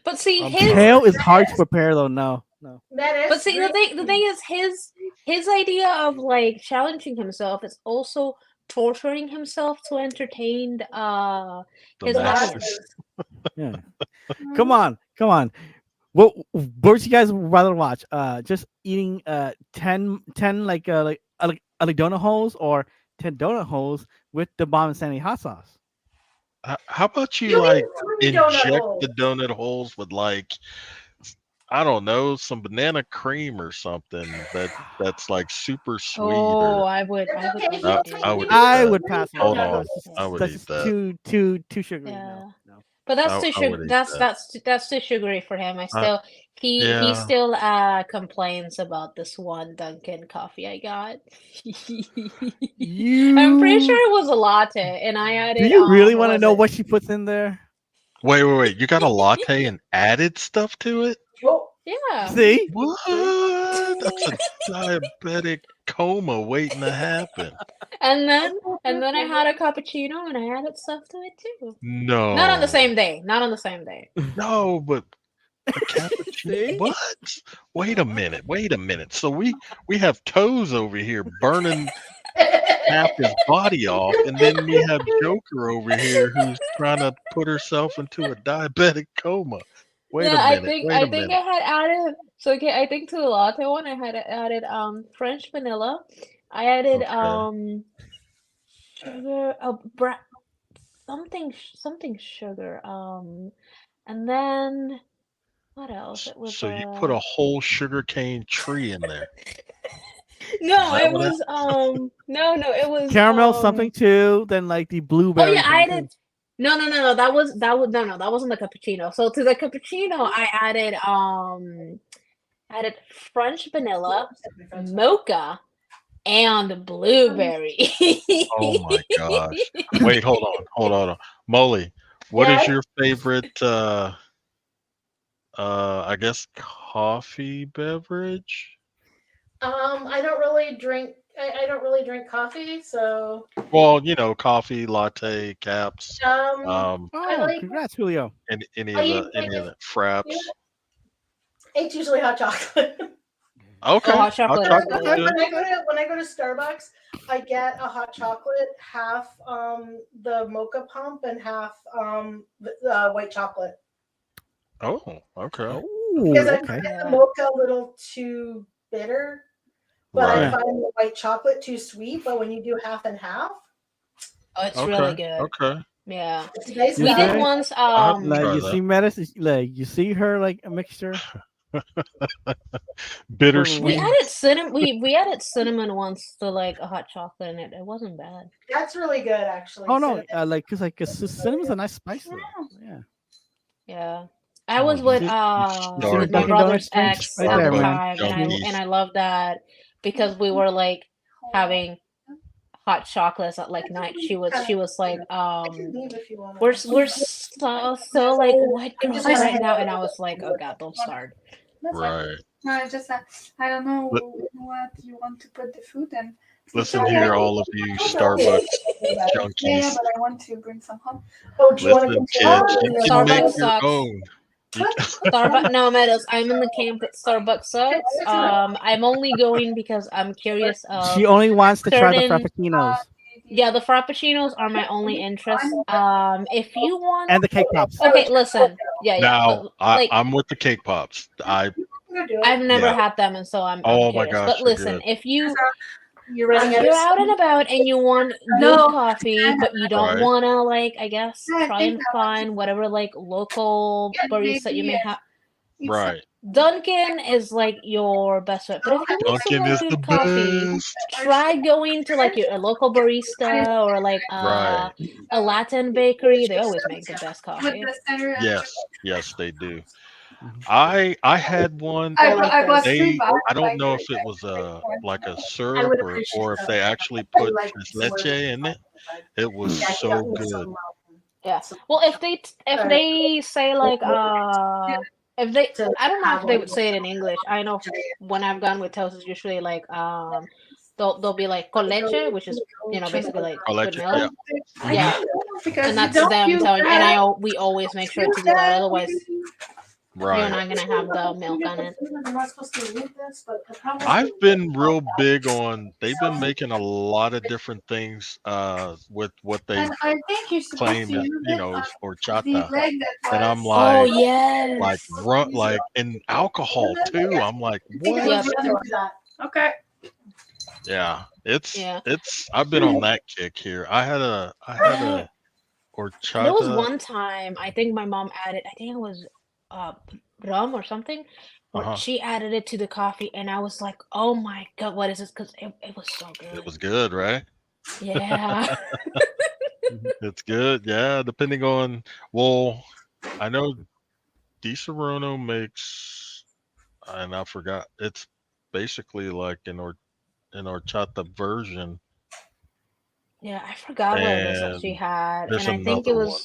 Speaker 1: But see,
Speaker 4: I'm
Speaker 1: his
Speaker 4: sorry.
Speaker 2: Kale is hard to prepare though. No.
Speaker 1: but see the thing is his idea of like challenging himself is also torturing himself to entertain
Speaker 4: The
Speaker 1: his
Speaker 4: masses.
Speaker 1: audience.
Speaker 2: Yeah. Come on. What would you guys rather watch? Just eating 10 like donut holes or 10 donut holes with the bomb and sandy hot sauce.
Speaker 4: How about you
Speaker 3: You
Speaker 4: like
Speaker 3: eat 3 donut
Speaker 4: inject
Speaker 3: holes.
Speaker 4: the donut holes with like I don't know some banana cream or something that's like super sweet
Speaker 1: Oh,
Speaker 4: or
Speaker 1: I would
Speaker 3: It's okay.
Speaker 1: love
Speaker 3: If
Speaker 1: to
Speaker 3: you
Speaker 1: do
Speaker 4: I
Speaker 1: that.
Speaker 4: would eat
Speaker 2: I
Speaker 4: that.
Speaker 2: would pass on
Speaker 4: Hold
Speaker 2: that.
Speaker 4: on,
Speaker 2: That's
Speaker 4: I would
Speaker 2: that's
Speaker 4: eat
Speaker 2: just
Speaker 4: that.
Speaker 2: too sugary.
Speaker 1: Yeah.
Speaker 2: No.
Speaker 1: But that's too
Speaker 4: I would eat
Speaker 1: that's
Speaker 4: that.
Speaker 1: that's too sugary for him.
Speaker 4: I,
Speaker 1: He
Speaker 4: yeah,
Speaker 1: still complains about this one Dunkin' coffee I got. I'm pretty
Speaker 2: You
Speaker 1: sure it was a latte, and I
Speaker 2: do
Speaker 1: added
Speaker 2: you really
Speaker 1: what
Speaker 2: want to
Speaker 1: was
Speaker 2: know
Speaker 1: it?
Speaker 2: what she puts in there?
Speaker 4: wait. You got a latte and added stuff to it?
Speaker 3: Oh,
Speaker 1: Yeah.
Speaker 2: See?
Speaker 4: What? That's a diabetic coma waiting to happen.
Speaker 1: And then I had a cappuccino and I added stuff to it too.
Speaker 4: No,
Speaker 1: Not on the same day. Not on the same day.
Speaker 4: no, but a cappuccino.
Speaker 2: See?
Speaker 4: What? Wait a minute. So we have Toes over here burning half his body off, and then we have Joker over here who's trying to put herself into a diabetic coma. Wait a
Speaker 1: Yeah,
Speaker 4: minute. Wait
Speaker 1: I
Speaker 4: a
Speaker 1: think
Speaker 4: minute.
Speaker 1: I had added so okay, I think to the latte one I had added French vanilla. I added
Speaker 4: Okay.
Speaker 1: sugar something sugar. And then what else? It was
Speaker 4: So you put a whole sugarcane tree in there. Is
Speaker 1: no,
Speaker 4: that
Speaker 1: it
Speaker 4: what
Speaker 1: was no, it was
Speaker 2: Caramel something too, then like the
Speaker 1: oh
Speaker 2: blueberry
Speaker 1: yeah, I
Speaker 2: thing
Speaker 1: added
Speaker 2: too.
Speaker 1: no, that was no, that wasn't the cappuccino. So to the cappuccino I added French vanilla, mocha, and blueberry.
Speaker 4: Oh my gosh. Wait, hold on. Molly, what is
Speaker 3: yes.
Speaker 4: your favorite I guess coffee beverage?
Speaker 3: I don't really drink. I don't really drink coffee, so
Speaker 4: Well, coffee, latte, caps,
Speaker 3: I
Speaker 2: Oh,
Speaker 3: like.
Speaker 2: congrats, Julio.
Speaker 4: any
Speaker 3: I
Speaker 4: of
Speaker 3: use
Speaker 4: the
Speaker 3: like
Speaker 4: any of
Speaker 3: if
Speaker 4: the fraps.
Speaker 3: it's usually hot chocolate.
Speaker 1: Oh,
Speaker 4: Okay.
Speaker 1: hot
Speaker 4: Hot
Speaker 1: chocolate is
Speaker 4: chocolate's
Speaker 1: good.
Speaker 4: good.
Speaker 3: When I go to Starbucks, I get a hot chocolate, half the mocha pump and half the white chocolate.
Speaker 4: Oh, okay.
Speaker 3: Because
Speaker 2: Oh,
Speaker 3: I
Speaker 2: okay.
Speaker 3: find the mocha a little too bitter, but I
Speaker 4: Right.
Speaker 3: find the white chocolate too sweet. But when you do half and half,
Speaker 1: Oh, it's really
Speaker 4: Okay.
Speaker 1: good.
Speaker 4: Okay.
Speaker 1: Yeah.
Speaker 3: it's nice.
Speaker 2: You
Speaker 1: We did
Speaker 2: say?
Speaker 1: once
Speaker 4: I'll have to
Speaker 2: Like
Speaker 4: try
Speaker 2: you
Speaker 4: that.
Speaker 2: see medicine, like you see her like a mixture.
Speaker 1: we
Speaker 4: Bittersweet.
Speaker 1: added cinnamon we added cinnamon once to like a hot chocolate and it wasn't bad.
Speaker 3: That's really good, actually.
Speaker 2: Oh no,
Speaker 3: Cinnamon.
Speaker 2: like cause cinnamon's a nice spice though. Yeah.
Speaker 1: Yeah. I
Speaker 4: Oh,
Speaker 1: was
Speaker 4: you
Speaker 2: See the
Speaker 1: with my
Speaker 4: Starbucks.
Speaker 2: Dunkin'
Speaker 1: brother's
Speaker 2: Donuts drinks
Speaker 1: ex
Speaker 2: right
Speaker 1: at
Speaker 2: there,
Speaker 1: the
Speaker 4: Starbucks
Speaker 2: man.
Speaker 1: time and
Speaker 4: junkies.
Speaker 1: I love that because we were like having hot chocolates at like night. She was like
Speaker 3: I can leave if you want.
Speaker 1: we're so like white
Speaker 3: I
Speaker 1: girls
Speaker 3: just wanna
Speaker 1: right
Speaker 3: hang
Speaker 1: now
Speaker 3: out
Speaker 1: and
Speaker 3: with
Speaker 1: I
Speaker 3: you.
Speaker 1: was like, oh god, don't start.
Speaker 5: That's fine.
Speaker 4: Right.
Speaker 5: No, I just I don't know
Speaker 4: Li-
Speaker 5: what you want to put the food in.
Speaker 4: Listen
Speaker 5: Okay.
Speaker 4: here, all of you Starbucks
Speaker 5: Yeah,
Speaker 4: junkies.
Speaker 5: but I want to bring some home.
Speaker 3: Oh, do you want to
Speaker 4: Listen,
Speaker 3: continue?
Speaker 4: kids, you can make
Speaker 1: Starbucks
Speaker 4: your
Speaker 1: sucks.
Speaker 4: own.
Speaker 1: Starbucks. No, Meadows. I'm in the camp that Starbucks sucks. I'm only going because I'm curious of
Speaker 2: She only wants to try the
Speaker 1: certain.
Speaker 2: frappuccinos
Speaker 1: Yeah, the frappuccinos are my only interest. If you want,
Speaker 2: and the cake pops.
Speaker 1: okay, listen. Yeah,
Speaker 4: Now
Speaker 1: but like
Speaker 4: I'm with the cake pops.
Speaker 1: I've never
Speaker 4: yeah.
Speaker 1: had them, and so I'm
Speaker 4: Oh my
Speaker 1: curious. But
Speaker 4: gosh, they're
Speaker 1: listen,
Speaker 4: good.
Speaker 1: if you
Speaker 3: You're running out
Speaker 1: you're
Speaker 3: of
Speaker 1: out and about and you want good
Speaker 5: No.
Speaker 1: coffee, but you don't
Speaker 4: Right.
Speaker 1: want to like, I guess,
Speaker 5: I
Speaker 1: try
Speaker 5: think
Speaker 1: and
Speaker 5: I want
Speaker 1: find whatever like local
Speaker 5: Yeah,
Speaker 1: barista you may
Speaker 5: maybe,
Speaker 1: have.
Speaker 5: It's
Speaker 4: Right.
Speaker 1: Dunkin' is like your best bet. But if you want some
Speaker 4: Dunkin'
Speaker 1: like
Speaker 4: is the
Speaker 1: good coffee,
Speaker 4: best.
Speaker 1: try going to like a local barista or like
Speaker 4: Right.
Speaker 1: a Latin bakery. They always make the best
Speaker 5: with
Speaker 1: coffee.
Speaker 5: the center.
Speaker 4: Yes, they do.
Speaker 2: Mhm.
Speaker 4: I had one.
Speaker 5: I bought
Speaker 4: They
Speaker 5: 3 boxes.
Speaker 4: I don't know if it was like a
Speaker 3: I
Speaker 4: syrup
Speaker 3: would
Speaker 4: or
Speaker 3: appreciate
Speaker 4: if
Speaker 3: that.
Speaker 4: they actually
Speaker 3: I would
Speaker 4: put
Speaker 3: like
Speaker 4: tres
Speaker 3: somewhere
Speaker 4: leche in it. It was
Speaker 3: Yeah, he
Speaker 4: so
Speaker 3: got me
Speaker 4: good.
Speaker 3: some,
Speaker 1: Yeah.
Speaker 3: some
Speaker 1: Well, if they say like if they
Speaker 3: to
Speaker 1: I don't know
Speaker 3: have
Speaker 1: if they
Speaker 3: on
Speaker 1: would say it in English. I know when I've gone with toast, it's usually like they'll be like con leche, which is basically like
Speaker 4: Con
Speaker 1: with
Speaker 4: leche, yeah.
Speaker 1: milk.
Speaker 4: Mhm.
Speaker 1: Yeah,
Speaker 5: Because
Speaker 1: and
Speaker 5: you
Speaker 1: that's
Speaker 5: don't
Speaker 1: them
Speaker 5: use
Speaker 1: telling you. And
Speaker 5: that.
Speaker 1: we always make sure to do that. Otherwise, you're
Speaker 4: Right.
Speaker 1: not gonna have the milk on it.
Speaker 3: I'm not supposed to read this, but the problem
Speaker 4: I've been real big on. They've been making a lot of different things with what they
Speaker 5: And I think you're supposed
Speaker 4: claim
Speaker 5: to
Speaker 4: is,
Speaker 5: use it on
Speaker 4: is
Speaker 5: the
Speaker 4: horchata.
Speaker 5: leg that
Speaker 4: And I'm
Speaker 5: was.
Speaker 1: Oh
Speaker 4: like
Speaker 1: yes.
Speaker 4: like in alcohol too. I'm like, what?
Speaker 1: Yep.
Speaker 5: Okay.
Speaker 4: Yeah.
Speaker 1: Yeah.
Speaker 4: I've been on that kick here. I had a
Speaker 1: There was
Speaker 4: horchata.
Speaker 1: one time I think my mom added. I think it was uh rum or something. Where
Speaker 4: Uh-huh.
Speaker 1: she added it to the coffee, and I was like, "Oh my god, what is this?" Because it was so
Speaker 4: It
Speaker 1: good.
Speaker 4: was good, right?
Speaker 1: Yeah.
Speaker 4: It's good. Yeah, depending on well, I know Di Serono makes and I forgot. It's basically like an horchata version,
Speaker 1: Yeah, I forgot what it is that she
Speaker 4: and
Speaker 1: had,
Speaker 4: there's
Speaker 1: and
Speaker 4: another one.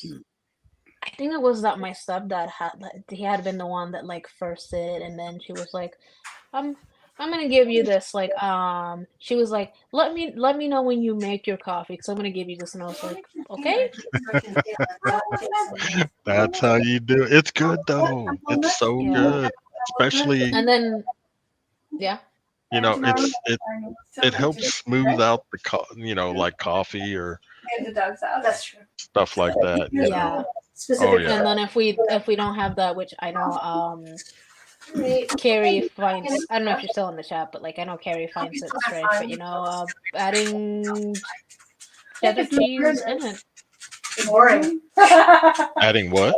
Speaker 1: I think it was that my stepdad had like, he had been the one that like first did it, and then she was like, "I'm I'm gonna give you this." Like, she was like, let me know when you make your coffee, because I'm gonna give you this," and I was like, "Okay."
Speaker 4: That's how you do it. It's good though. It's so
Speaker 1: Yeah,
Speaker 4: good, especially
Speaker 1: and then yeah,
Speaker 4: it helps smooth out the like coffee or
Speaker 5: In the dog's house.
Speaker 3: That's true.
Speaker 4: stuff like that. Yeah.
Speaker 1: yeah,
Speaker 4: Oh
Speaker 3: Specifically,
Speaker 4: yeah.
Speaker 1: and then if we don't have that, which I know Carrie finds, I don't know if you're still in the chat, but like I know Carrie finds it strange, but adding cheddar cheese in it.
Speaker 3: boring.
Speaker 4: Adding what?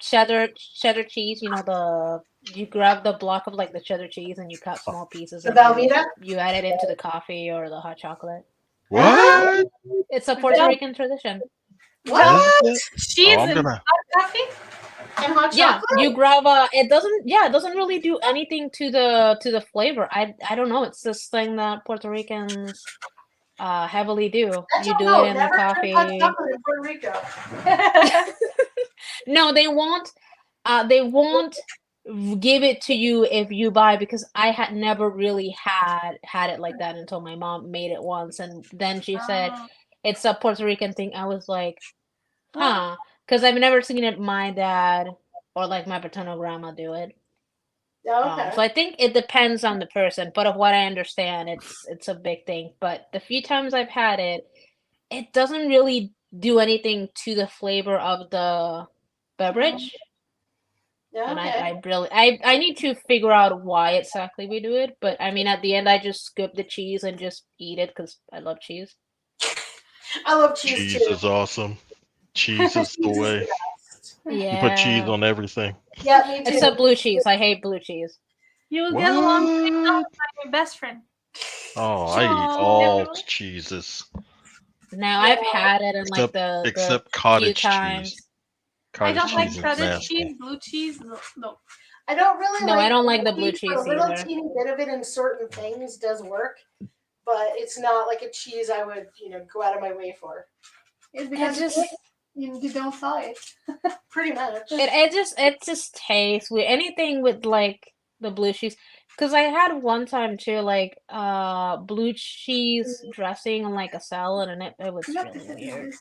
Speaker 1: Cheddar cheese, you grab the block of like the cheddar cheese and you cut small pieces
Speaker 3: The
Speaker 1: and
Speaker 3: Velveeta?
Speaker 1: you add it into the coffee or the hot chocolate.
Speaker 4: What?
Speaker 1: It's a Puerto Rican tradition.
Speaker 3: What?
Speaker 4: Is it?
Speaker 5: Cheese
Speaker 4: Oh, I'm
Speaker 5: and
Speaker 4: gonna.
Speaker 5: coffee.
Speaker 3: And hot
Speaker 1: Yeah,
Speaker 3: chocolate?
Speaker 1: you grab it doesn't really do anything to the flavor. I don't know, it's this thing that Puerto Ricans heavily do. You do it in the
Speaker 3: Never tried hot
Speaker 1: coffee.
Speaker 3: chocolate in Puerto Rico.
Speaker 1: No, they won't give it to you if you buy, because I had never really had it like that until my mom made it once, and then she said it's a Puerto Rican thing. I was like, huh, because I've never seen it my dad or like my paternal grandma do it.
Speaker 3: Okay.
Speaker 1: So I think it depends on the person, but of what I understand, it's a big thing. But the few times I've had it, it doesn't really do anything to the flavor of the beverage. And I need to figure out why exactly we do it. But I mean, at the end, I just scoop the cheese and just eat it because I love cheese.
Speaker 3: I love cheese
Speaker 4: Cheese
Speaker 3: too.
Speaker 4: is awesome. Cheese is the way.
Speaker 1: Yeah.
Speaker 4: You put cheese on everything.
Speaker 3: Yeah, me too.
Speaker 1: Except blue cheese. I hate blue cheese.
Speaker 5: You will get along with
Speaker 4: What?
Speaker 5: your best friend.
Speaker 4: Oh, I eat all cheeses
Speaker 1: Now I've had it in like
Speaker 4: except
Speaker 1: the few
Speaker 4: cottage
Speaker 1: times.
Speaker 4: cheese.
Speaker 5: I
Speaker 4: Cottage
Speaker 5: don't like
Speaker 4: cheese is
Speaker 5: cottage
Speaker 4: nasty.
Speaker 5: cheese, blue cheese. No.
Speaker 3: I don't really
Speaker 1: No,
Speaker 3: like
Speaker 1: I don't like the blue cheese
Speaker 3: A little
Speaker 1: either.
Speaker 3: teeny bit of it in certain things does work, but it's not like a cheese I would, go out of my way for.
Speaker 5: It's because you don't saw it.
Speaker 3: Pretty much.
Speaker 1: It just tastes weird. Anything with like the blue cheese. Because I had one time too, like blue cheese dressing on like a salad, and it was really weird.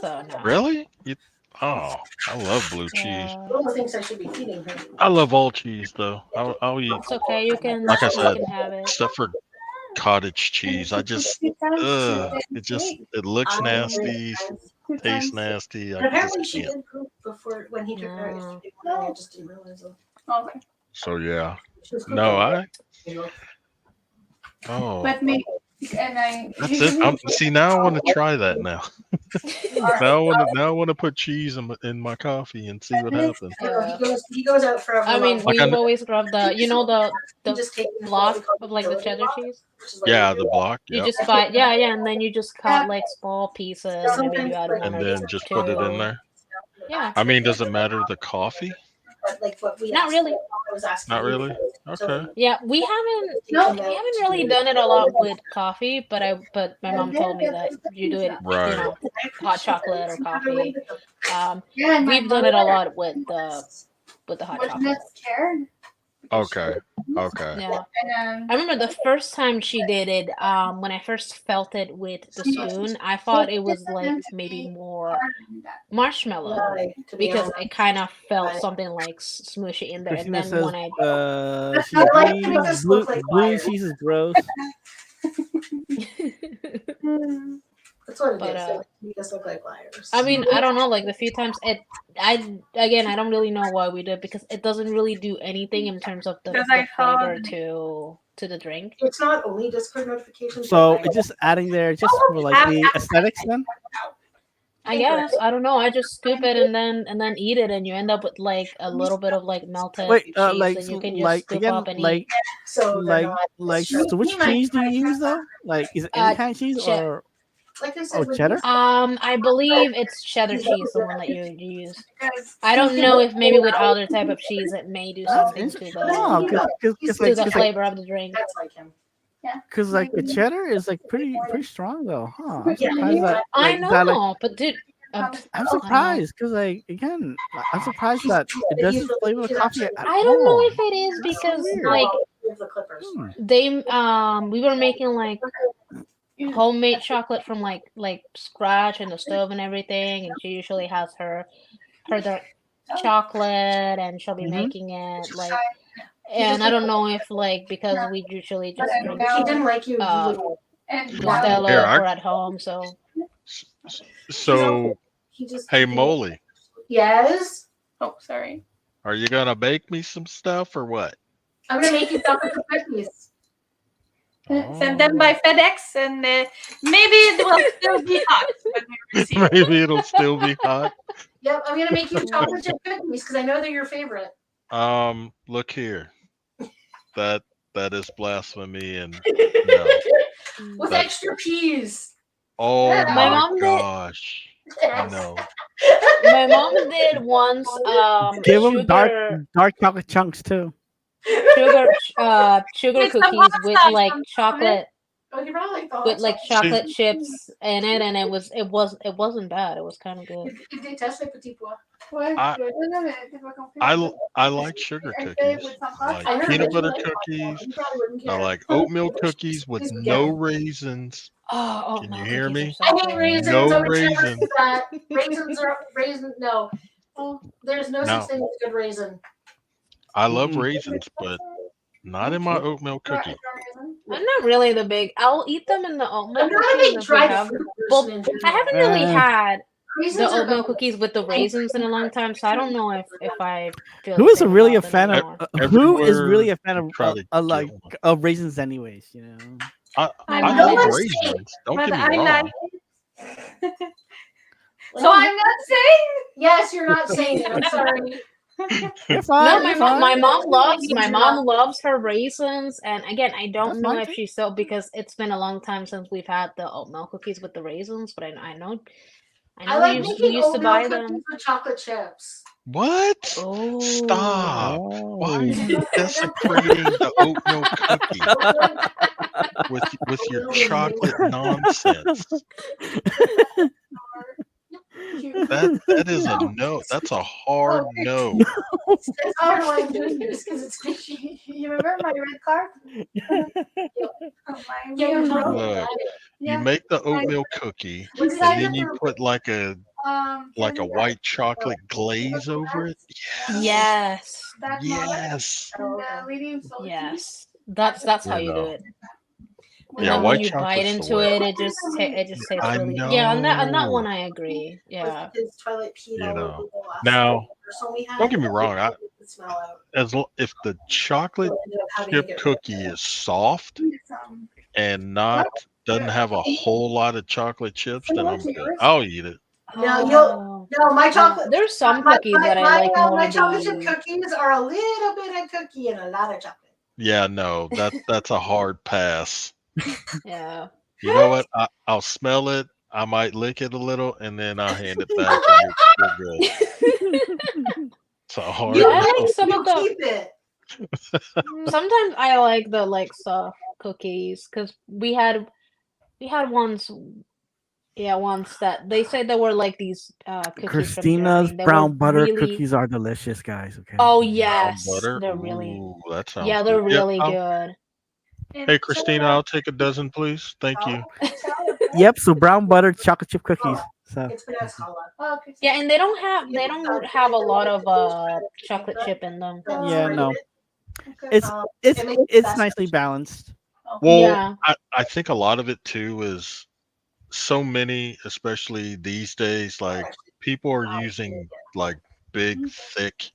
Speaker 1: So no.
Speaker 4: Really? Oh, I love blue cheese.
Speaker 1: Yeah.
Speaker 3: Lola thinks I should be feeding her.
Speaker 4: I love all cheese though. I'll eat.
Speaker 1: It's okay. You can.
Speaker 4: Like I
Speaker 1: You
Speaker 4: said,
Speaker 1: can have it.
Speaker 4: except for cottage cheese. I just, it looks nasty, tastes nasty. I
Speaker 3: And apparently
Speaker 4: just
Speaker 3: she
Speaker 4: can't.
Speaker 3: did poop before when he took her out
Speaker 1: No.
Speaker 3: yesterday morning. I just didn't realize it.
Speaker 5: Okay.
Speaker 4: So yeah.
Speaker 3: She was
Speaker 4: No,
Speaker 3: pooping.
Speaker 4: Oh,
Speaker 5: But me and I.
Speaker 4: that's it. See, now I want to try that now. Now I want to put cheese in my coffee and see what happens.
Speaker 1: Yeah.
Speaker 3: He goes out for
Speaker 1: I mean,
Speaker 4: Like I
Speaker 1: we've
Speaker 4: kn-
Speaker 1: always grabbed the, you know, the
Speaker 3: just taking
Speaker 1: block of like the cheddar cheese.
Speaker 4: Yeah, the block.
Speaker 1: You
Speaker 4: Yeah,
Speaker 1: just buy, yeah, and then you just cut like small pieces. Maybe you add one
Speaker 4: and
Speaker 1: or
Speaker 4: then just put it in there.
Speaker 1: Yeah.
Speaker 4: I mean, does it matter the coffee?
Speaker 1: Not really.
Speaker 4: Not really. Okay.
Speaker 1: Yeah, we haven't really done it a lot with coffee, but my mom told me that you do it,
Speaker 4: Right.
Speaker 1: you know, hot chocolate or coffee.
Speaker 5: Yeah, and my
Speaker 1: We've done it a
Speaker 5: mother-
Speaker 1: lot with the hot
Speaker 5: was
Speaker 1: chocolate.
Speaker 5: not scared.
Speaker 4: Okay. Okay.
Speaker 1: Yeah.
Speaker 5: And
Speaker 1: I remember the first time she did it, when I first felt it with the spoon, I thought it was like maybe more marshmallow because it kind of felt something like smushy in there. And
Speaker 2: Christina
Speaker 1: then
Speaker 2: says,
Speaker 1: when I
Speaker 2: she
Speaker 3: I like
Speaker 2: agrees,
Speaker 3: to make us
Speaker 2: blue,
Speaker 3: look like
Speaker 2: blue
Speaker 3: liars.
Speaker 2: cheese is gross.
Speaker 3: That's what it
Speaker 1: But,
Speaker 3: is. They make us look like liars.
Speaker 1: I mean, I don't know, like the few times I don't really know why we did because it doesn't really do anything in terms of the
Speaker 5: Because I
Speaker 1: flavor
Speaker 5: thought-
Speaker 1: to the drink.
Speaker 3: It's not only Discord notifications.
Speaker 2: So
Speaker 3: but
Speaker 2: it's just adding there just for like the aesthetics then?
Speaker 1: I guess I don't know. I just scoop it and then eat it, and you end up with like a little bit of like melted
Speaker 2: Wait,
Speaker 1: cheese
Speaker 2: like
Speaker 1: that you can just
Speaker 2: like
Speaker 1: scoop
Speaker 2: again,
Speaker 1: up and
Speaker 2: like
Speaker 1: eat.
Speaker 3: so they're not
Speaker 2: so which cheese do you use though? Like is it any kind of cheese or
Speaker 3: like I said,
Speaker 2: cheddar?
Speaker 1: I believe it's cheddar cheese, the one that you use.
Speaker 5: because
Speaker 1: I don't know if maybe with other type of cheese it may do something to
Speaker 2: Oh,
Speaker 1: the
Speaker 2: because
Speaker 1: flavor of the drink.
Speaker 3: That's like him.
Speaker 2: like the cheddar is like pretty strong though, huh? I'm
Speaker 3: Yeah.
Speaker 2: surprised that
Speaker 1: I
Speaker 2: like, that, like,
Speaker 1: know, but dude,
Speaker 2: I'm surprised because like again, I'm surprised that it doesn't flavor the coffee at
Speaker 1: I don't know
Speaker 2: all.
Speaker 1: if it is because
Speaker 2: weird.
Speaker 1: like
Speaker 3: The Clippers.
Speaker 1: they we were making like homemade chocolate from like scratch in the stove and everything, and she usually has her dark chocolate and she'll be making it like, and I don't know if like because we usually just drink
Speaker 3: If he didn't like you, he would.
Speaker 5: and
Speaker 1: Stella
Speaker 4: Here, I-
Speaker 1: or at home, so
Speaker 4: So,
Speaker 3: He just.
Speaker 4: hey, Molly,
Speaker 3: Yes.
Speaker 5: oh, sorry.
Speaker 4: are you gonna bake me some stuff or what?
Speaker 3: I'm gonna make you chocolate cookies.
Speaker 5: Send them by FedEx, and maybe it will still be hot when we receive it.
Speaker 4: Maybe it'll still be hot.
Speaker 3: Yep, I'm gonna make you chocolate chip cookies because I know they're your favorite.
Speaker 4: Look here. That is blasphemy and no.
Speaker 3: With
Speaker 4: That-
Speaker 3: extra peas.
Speaker 4: Oh
Speaker 3: My
Speaker 4: my
Speaker 1: mom did-
Speaker 4: gosh. No.
Speaker 1: my mom did once
Speaker 2: Give them
Speaker 1: sugar
Speaker 2: dark chocolate chunks too.
Speaker 1: sugar
Speaker 5: Make some
Speaker 1: cookies
Speaker 5: hot
Speaker 1: with
Speaker 5: sauce
Speaker 1: like
Speaker 5: on top of it.
Speaker 1: chocolate
Speaker 3: Oh, you probably like the hot
Speaker 1: with like
Speaker 3: sauce.
Speaker 1: chocolate chips in it, and it wasn't bad. It was kind of good.
Speaker 3: If they test like petit pois.
Speaker 4: I like sugar cookies. I
Speaker 3: I
Speaker 4: like
Speaker 3: heard
Speaker 4: peanut
Speaker 3: that you
Speaker 4: butter
Speaker 3: like
Speaker 4: cookies.
Speaker 3: You probably wouldn't
Speaker 4: I
Speaker 3: care.
Speaker 4: like oatmeal cookies with no raisins.
Speaker 1: Oh,
Speaker 4: Can
Speaker 1: no,
Speaker 4: you hear
Speaker 1: cookies
Speaker 4: me?
Speaker 1: are so
Speaker 3: I hate
Speaker 1: good.
Speaker 3: raisins.
Speaker 4: No
Speaker 3: I would never
Speaker 4: raisin.
Speaker 3: do that. Raisins are raisins. No. There's no
Speaker 4: No.
Speaker 3: such thing as a good raisin.
Speaker 4: I love
Speaker 2: Mm-mm.
Speaker 4: raisins, but not in my oatmeal cookie.
Speaker 1: I'm not really the big. I'll eat them in the oatmeal
Speaker 3: I'm not a
Speaker 1: cookies
Speaker 3: big
Speaker 1: if we
Speaker 3: dried
Speaker 1: have.
Speaker 3: fruit
Speaker 1: Well,
Speaker 3: person in
Speaker 1: I
Speaker 3: general.
Speaker 1: haven't really had the
Speaker 3: Raisins are
Speaker 1: oatmeal
Speaker 3: good.
Speaker 1: cookies with the raisins in a long time, so I don't know if I feel.
Speaker 2: Who
Speaker 1: the
Speaker 2: is
Speaker 1: same
Speaker 2: really a
Speaker 1: about them
Speaker 2: fan of
Speaker 1: anymore.
Speaker 2: who is
Speaker 4: Everywhere
Speaker 2: really a fan
Speaker 4: you
Speaker 2: of
Speaker 4: try to
Speaker 2: like
Speaker 4: kill 'em.
Speaker 2: of raisins anyways, you know?
Speaker 4: I
Speaker 1: I'm
Speaker 4: love
Speaker 1: not
Speaker 4: raisins. Don't
Speaker 5: But
Speaker 4: get me
Speaker 5: I'm
Speaker 4: wrong.
Speaker 5: not. So I'm not saying.
Speaker 3: Yes, you're not saying it. I'm sorry.
Speaker 2: You're fine.
Speaker 1: No,
Speaker 2: you're fine.
Speaker 1: my mom
Speaker 3: Yeah.
Speaker 1: loves her raisins, and again, I don't
Speaker 2: That's
Speaker 1: know
Speaker 2: fine
Speaker 1: if
Speaker 2: too.
Speaker 1: she's still because it's been a long time since we've had the oatmeal cookies with the raisins, but I know
Speaker 3: I like
Speaker 1: we
Speaker 3: making
Speaker 1: used to
Speaker 3: oatmeal
Speaker 1: buy
Speaker 3: cookies
Speaker 1: them.
Speaker 3: with chocolate chips.
Speaker 4: What?
Speaker 1: Oh,
Speaker 4: Stop. Why are
Speaker 2: Oh.
Speaker 4: you desecrating the oatmeal cookie with your chocolate nonsense? That is a no. That's a hard no.
Speaker 3: That's how I am doing this because it's squishy.
Speaker 5: You remember my red card?
Speaker 3: Yeah, you're totally
Speaker 4: Look,
Speaker 3: right.
Speaker 4: You make the oatmeal cookie,
Speaker 3: What did
Speaker 4: and
Speaker 3: I
Speaker 4: then
Speaker 3: do?
Speaker 4: you put like a like a white chocolate glaze over it.
Speaker 1: Yes.
Speaker 5: That
Speaker 4: Yes.
Speaker 5: and the leading salty.
Speaker 1: Yes. That's how
Speaker 4: You
Speaker 1: you do
Speaker 4: know.
Speaker 1: it. And
Speaker 4: Yeah,
Speaker 1: then when
Speaker 4: white
Speaker 1: you bite
Speaker 4: chocolate's the
Speaker 1: into
Speaker 4: way.
Speaker 1: it, it just tastes
Speaker 4: I
Speaker 1: really. Yeah, on that
Speaker 4: know.
Speaker 1: one I agree. Yeah.
Speaker 3: His Twilight peed
Speaker 4: You
Speaker 3: all
Speaker 4: know.
Speaker 3: over the last
Speaker 4: Now,
Speaker 3: so we had.
Speaker 4: don't get me wrong.
Speaker 3: The smell out.
Speaker 4: If the chocolate
Speaker 3: So I ended up having to
Speaker 4: chip
Speaker 3: get rid of
Speaker 4: cookie
Speaker 3: it.
Speaker 4: is soft and doesn't have a whole lot of chocolate chips, then I'm good. I'll eat it.
Speaker 3: No, my chocolate.
Speaker 1: There's some cookies that I like more.
Speaker 3: My chocolate chip cookies are a little bit of cookie and a lot of chocolate.
Speaker 4: Yeah, no, that's a hard pass.
Speaker 1: Yeah.
Speaker 4: You know what? I'll smell it. I might lick it a little, and then I'll hand it back, and we're good. It's a hard.
Speaker 1: Yeah, I like some
Speaker 3: You
Speaker 1: of the.
Speaker 3: keep it.
Speaker 1: Sometimes I like the soft cookies because we had once. Yeah, once that they said there were like these cookies
Speaker 2: Christina's
Speaker 1: from Germany. They
Speaker 2: brown
Speaker 1: were
Speaker 2: butter
Speaker 1: really...
Speaker 2: cookies are delicious, guys. Okay.
Speaker 1: Oh
Speaker 4: Brown
Speaker 1: yes,
Speaker 4: butter.
Speaker 1: they're really.
Speaker 4: Ooh, that sounds
Speaker 1: Yeah, they're
Speaker 4: good. Yep,
Speaker 1: really good.
Speaker 4: Hey, Christina, I'll take a dozen, please. Thank you.
Speaker 2: Yep. So brown butter chocolate chip cookies. So
Speaker 3: It's pronounced challah.
Speaker 5: Oh, okay.
Speaker 1: Yeah, and they don't have a lot of chocolate chip in them.
Speaker 2: yeah, no,
Speaker 5: Okay.
Speaker 2: it's
Speaker 3: it makes
Speaker 2: it's
Speaker 3: best.
Speaker 2: nicely balanced.
Speaker 4: Well,
Speaker 1: Yeah.
Speaker 4: I think a lot of it too is so many, especially these days, like people are using like big, thick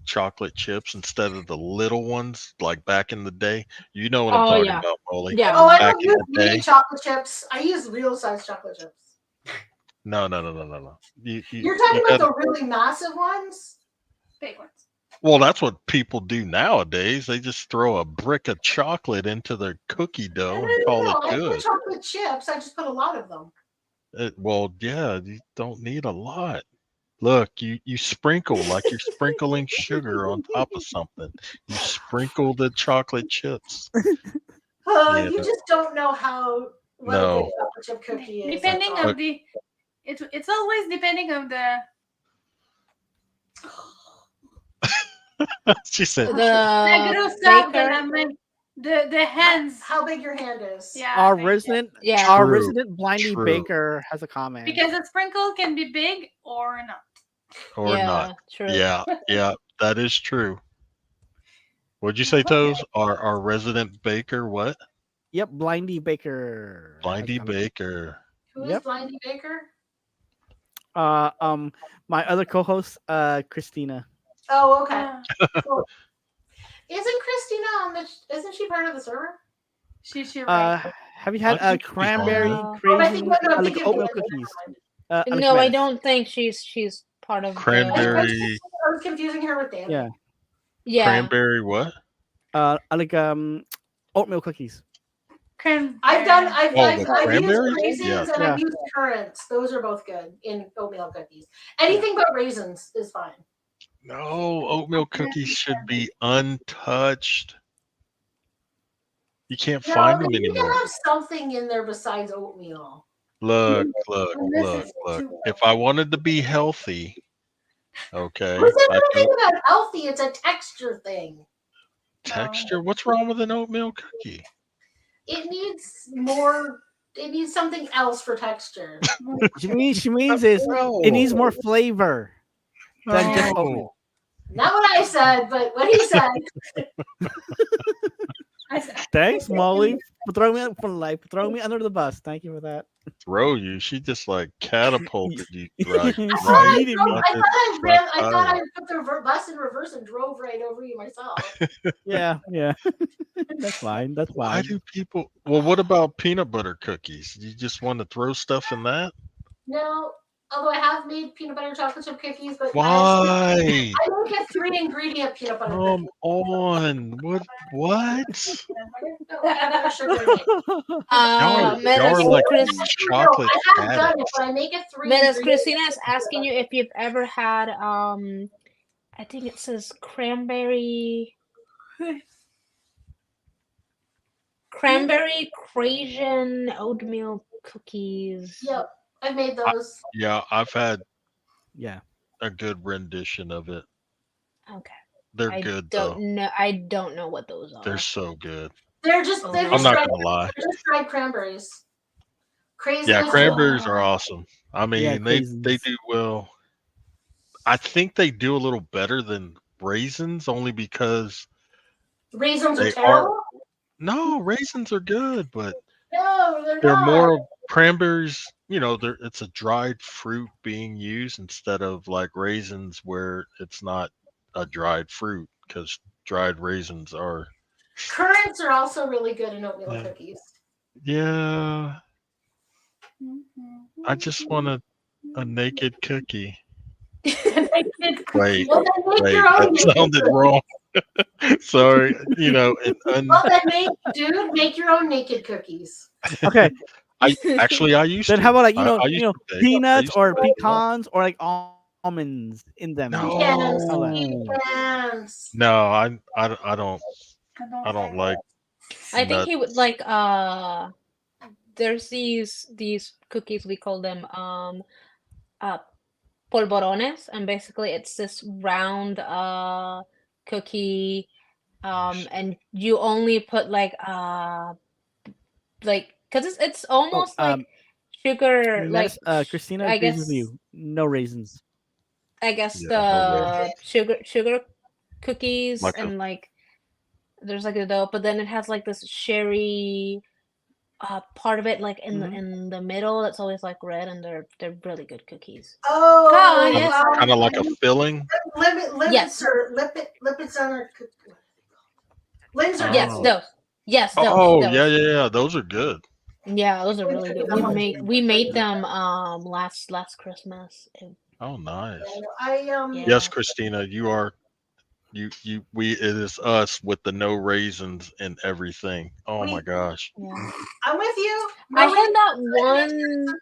Speaker 4: chocolate chips instead of the little ones like back in the day. You know what I'm
Speaker 1: Oh
Speaker 4: talking
Speaker 1: yeah.
Speaker 4: about, Molly.
Speaker 1: Yeah.
Speaker 3: Oh, I
Speaker 4: Back
Speaker 3: don't
Speaker 4: in
Speaker 3: use
Speaker 4: the day.
Speaker 3: mini chocolate chips. I use real size chocolate chips.
Speaker 4: No.
Speaker 3: You're talking about the really massive ones?
Speaker 5: Big ones.
Speaker 4: Well, that's what people do nowadays. They just throw a brick of chocolate into their cookie dough and call it
Speaker 3: I put
Speaker 4: good.
Speaker 3: chocolate chips. I just put a lot of them.
Speaker 4: Well, yeah, you don't need a lot. Look, you sprinkle like you're sprinkling sugar on top of something. You sprinkle the chocolate chips. Yeah.
Speaker 3: You just don't know what a
Speaker 4: No.
Speaker 3: good chocolate chip cookie is.
Speaker 5: Depending
Speaker 3: that's all.
Speaker 5: on the, it's always depending on the
Speaker 4: She said,
Speaker 5: la
Speaker 1: The
Speaker 5: grosseur de
Speaker 1: baker.
Speaker 5: la main, the hands.
Speaker 3: How big your hand is.
Speaker 5: Yeah.
Speaker 2: Our
Speaker 5: thank you.
Speaker 2: resident,
Speaker 1: Yeah.
Speaker 2: our
Speaker 4: True,
Speaker 2: resident blindy
Speaker 4: true.
Speaker 2: baker has a comment.
Speaker 5: Because a sprinkle can be big or not.
Speaker 4: or
Speaker 1: Yeah.
Speaker 4: not.
Speaker 1: True.
Speaker 4: Yeah, that is true. What'd you say, Toes? Our resident baker, what?
Speaker 2: Yep, blindy baker. has a
Speaker 4: Blindy
Speaker 2: comment.
Speaker 4: Baker.
Speaker 3: Who is
Speaker 2: Yep.
Speaker 3: Blindy Baker?
Speaker 2: My other co-host, Christina.
Speaker 3: Oh, okay.
Speaker 5: Yeah.
Speaker 3: Cool. Isn't Christina on the? Isn't she part of the server?
Speaker 5: She's right.
Speaker 2: Have you had
Speaker 4: I think she's
Speaker 2: cranberry
Speaker 1: on.
Speaker 3: Oh, I
Speaker 2: crazy
Speaker 3: think I'm
Speaker 2: like
Speaker 3: thinking
Speaker 2: oatmeal
Speaker 3: of
Speaker 2: cookies?
Speaker 1: No, I
Speaker 2: Alex
Speaker 1: don't think she's part of
Speaker 4: Cranberry.
Speaker 3: I was confusing her with Danny.
Speaker 2: Yeah.
Speaker 1: Yeah.
Speaker 4: Cranberry what?
Speaker 2: Like oatmeal cookies.
Speaker 5: Cranberry.
Speaker 3: I've used
Speaker 4: cranberries?
Speaker 3: raisins
Speaker 4: Yeah.
Speaker 3: and I've used currants. Those are both good in oatmeal cookies. Anything but raisins is fine.
Speaker 4: No, oatmeal cookies should be untouched. You can't find them
Speaker 3: you can
Speaker 4: anymore.
Speaker 3: have something in there besides oatmeal.
Speaker 4: Look.
Speaker 3: This is too
Speaker 4: If I wanted to be healthy, okay,
Speaker 3: What's
Speaker 4: I
Speaker 3: everything
Speaker 4: do
Speaker 3: about healthy? It's a texture thing.
Speaker 4: texture. What's wrong with an oatmeal cookie?
Speaker 3: It needs more. It needs something else for texture.
Speaker 2: She means is it needs more flavor than just
Speaker 4: No.
Speaker 2: oatmeal.
Speaker 3: Not what I said, but what he said.
Speaker 2: Thanks, Molly, for throwing me under the bus. Thank you for that.
Speaker 4: Throw you. She just like catapulted you right.
Speaker 2: She
Speaker 3: I thought
Speaker 2: yeeted me.
Speaker 3: I thought I put the bus in reverse and drove right over you myself.
Speaker 2: Yeah. That's fine. That's
Speaker 4: Why
Speaker 2: fine.
Speaker 4: do people? Well, what about peanut butter cookies? You just want to throw stuff in that?
Speaker 3: No, although I have made peanut butter chocolate chip cookies, but
Speaker 4: Why?
Speaker 3: I make a 3-ingredient peanut butter
Speaker 4: Come
Speaker 3: cookie.
Speaker 4: on. What?
Speaker 3: No, I have sugar in it.
Speaker 4: Y'all are like chocolate
Speaker 3: I have done it,
Speaker 4: addicts.
Speaker 3: but I make a 3.
Speaker 1: Menace Christina is asking you if you've ever had I think it says cranberry Cajun oatmeal cookies.
Speaker 3: Yep, I've made those.
Speaker 4: Yeah, I've had
Speaker 2: Yeah.
Speaker 4: a good rendition of it.
Speaker 1: Okay.
Speaker 4: They're good though.
Speaker 1: I don't know what those are.
Speaker 4: They're so good.
Speaker 3: They're just
Speaker 1: I'm
Speaker 4: I'm not
Speaker 3: dried,
Speaker 4: gonna lie.
Speaker 3: they're just dried cranberries. Craisins.
Speaker 4: Yeah, cranberries are awesome. I mean, they
Speaker 2: craisins.
Speaker 4: do well. I think they do a little better than raisins, only because
Speaker 3: Raisins are
Speaker 4: they are.
Speaker 3: terrible.
Speaker 4: No, raisins are good, but
Speaker 3: No, they're
Speaker 4: they're
Speaker 3: not.
Speaker 4: more cranberries. It's a dried fruit being used instead of like raisins, where it's not a dried fruit, because dried raisins are.
Speaker 3: Currants are also really good in oatmeal
Speaker 4: Yeah.
Speaker 3: cookies.
Speaker 4: Yeah, I just want a naked cookie. Wait,
Speaker 3: Well, then make
Speaker 4: wait,
Speaker 3: your own
Speaker 4: that
Speaker 3: naked
Speaker 4: sounded
Speaker 3: cookie.
Speaker 4: wrong. Sorry,
Speaker 3: Well, then make your own naked cookies.
Speaker 2: Okay,
Speaker 4: I used
Speaker 2: then how
Speaker 4: to.
Speaker 2: about like
Speaker 4: I used to bake. I
Speaker 2: peanuts
Speaker 4: used to
Speaker 2: or
Speaker 4: bake a lot.
Speaker 2: pecans or like almonds in them?
Speaker 3: Yes,
Speaker 2: How that?
Speaker 3: yes.
Speaker 4: No, I don't like
Speaker 1: I think
Speaker 4: nuts.
Speaker 1: he would like there's these cookies, we call them uh polvorones, and basically it's this round cookie, and you only put like because it's
Speaker 2: Oh,
Speaker 1: almost like sugar, like
Speaker 2: Christina
Speaker 1: I
Speaker 2: agrees with
Speaker 1: guess
Speaker 2: you. No raisins.
Speaker 4: Yeah, no way.
Speaker 1: the sugar cookies,
Speaker 4: Like a
Speaker 1: and like there's like a dough, but then it has like this sherry part of it, like
Speaker 2: Mhm.
Speaker 1: in the middle, that's always like red, and they're really good cookies.
Speaker 3: Oh,
Speaker 5: yes.
Speaker 4: kind of like a filling.
Speaker 3: limits
Speaker 1: Yes.
Speaker 3: or lipids on our Linzer
Speaker 1: Yes,
Speaker 3: does.
Speaker 4: Oh,
Speaker 1: those. Yes,
Speaker 4: oh, yeah,
Speaker 1: those.
Speaker 4: yeah, yeah. Those are good.
Speaker 1: Yeah, those are really good. We made them last Christmas.
Speaker 4: Oh, nice. Yes,
Speaker 1: Yeah.
Speaker 4: Christina, you are. We. It is us with the no raisins and everything. Oh my gosh.
Speaker 1: Yeah.
Speaker 3: I'm with you.
Speaker 1: I had that one.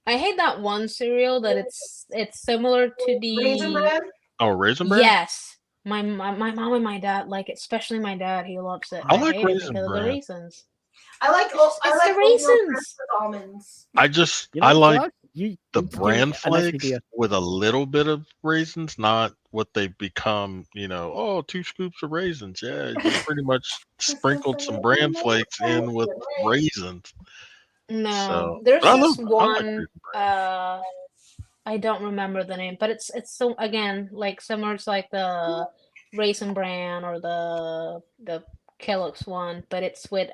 Speaker 1: I hate that one cereal that it's similar to
Speaker 3: Raisin
Speaker 1: the.
Speaker 3: bread.
Speaker 4: Oh, raisin bran.
Speaker 1: Yes. My mom and my dad like it, especially my dad. He loves it, and
Speaker 4: I
Speaker 1: I
Speaker 4: like
Speaker 1: hate it
Speaker 4: raisin
Speaker 1: because of the
Speaker 4: bran.
Speaker 1: raisins.
Speaker 3: I
Speaker 1: It's
Speaker 3: like
Speaker 1: the
Speaker 3: oatmeal crisp
Speaker 1: raisins.
Speaker 3: with almonds.
Speaker 2: You
Speaker 4: I
Speaker 2: know,
Speaker 4: like
Speaker 2: Doc,
Speaker 4: the
Speaker 2: you just gave me
Speaker 4: bran
Speaker 2: a nice
Speaker 4: flakes
Speaker 2: idea.
Speaker 4: with a little bit of raisins, not what they become. Oh, 2 scoops of raisins. Yeah, you pretty much sprinkled some bran flakes in with raisins.
Speaker 1: No,
Speaker 4: So,
Speaker 1: there's
Speaker 4: but
Speaker 1: this
Speaker 4: I like
Speaker 1: one.
Speaker 4: raisin bran.
Speaker 1: I don't remember the name, but it's so again like similar to like the Raisin Bran or the Kellogg's one, but it's with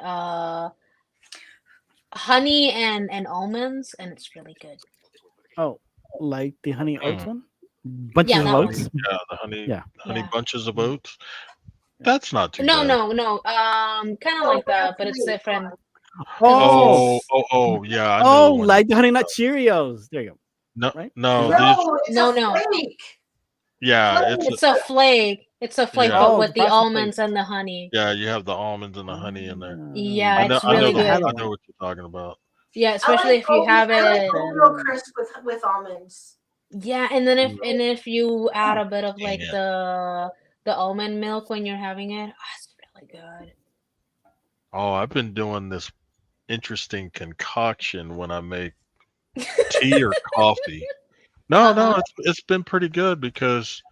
Speaker 1: honey and almonds, and it's really good.
Speaker 2: Oh, like the honey oats
Speaker 4: Mm.
Speaker 2: one? Bunches
Speaker 1: Yeah,
Speaker 2: of
Speaker 1: that one.
Speaker 2: oats?
Speaker 4: Yeah, the honey
Speaker 2: Yeah.
Speaker 4: honey
Speaker 1: Yeah.
Speaker 4: bunches of oats. That's not too
Speaker 1: No,
Speaker 4: bad.
Speaker 1: no, no. Kind of like that, but it's different because
Speaker 2: Oh,
Speaker 4: Yeah, I know
Speaker 2: oh,
Speaker 4: the one you're
Speaker 2: like the
Speaker 4: talking
Speaker 2: honey nut
Speaker 4: about.
Speaker 2: Cheerios. There you go.
Speaker 4: No,
Speaker 2: Right?
Speaker 4: no,
Speaker 2: Is it?
Speaker 4: these.
Speaker 3: No, it's
Speaker 1: no,
Speaker 3: a
Speaker 1: no.
Speaker 3: flake.
Speaker 4: Yeah,
Speaker 1: It's a flake. It's a flake,
Speaker 4: yeah,
Speaker 1: but
Speaker 2: Oh, the
Speaker 1: with the
Speaker 2: frosted flakes.
Speaker 1: almonds and the honey.
Speaker 4: yeah. You have the almonds and the honey in there.
Speaker 1: Yeah,
Speaker 2: I
Speaker 1: it's
Speaker 2: don't
Speaker 1: really
Speaker 2: think I had
Speaker 1: good.
Speaker 2: that
Speaker 4: I know
Speaker 2: one.
Speaker 4: what you're talking about.
Speaker 1: Yeah, especially if you have
Speaker 3: I like
Speaker 1: it.
Speaker 3: oatmeal crisp with almonds.
Speaker 1: Yeah, and then
Speaker 4: Mm,
Speaker 1: if you add a bit of
Speaker 4: dang
Speaker 1: like
Speaker 4: it.
Speaker 1: the almond milk when you're having it, it's really good.
Speaker 4: Oh, I've been doing this interesting concoction when I make tea or coffee. No, no,
Speaker 1: Uh-huh.
Speaker 4: it's been pretty good, because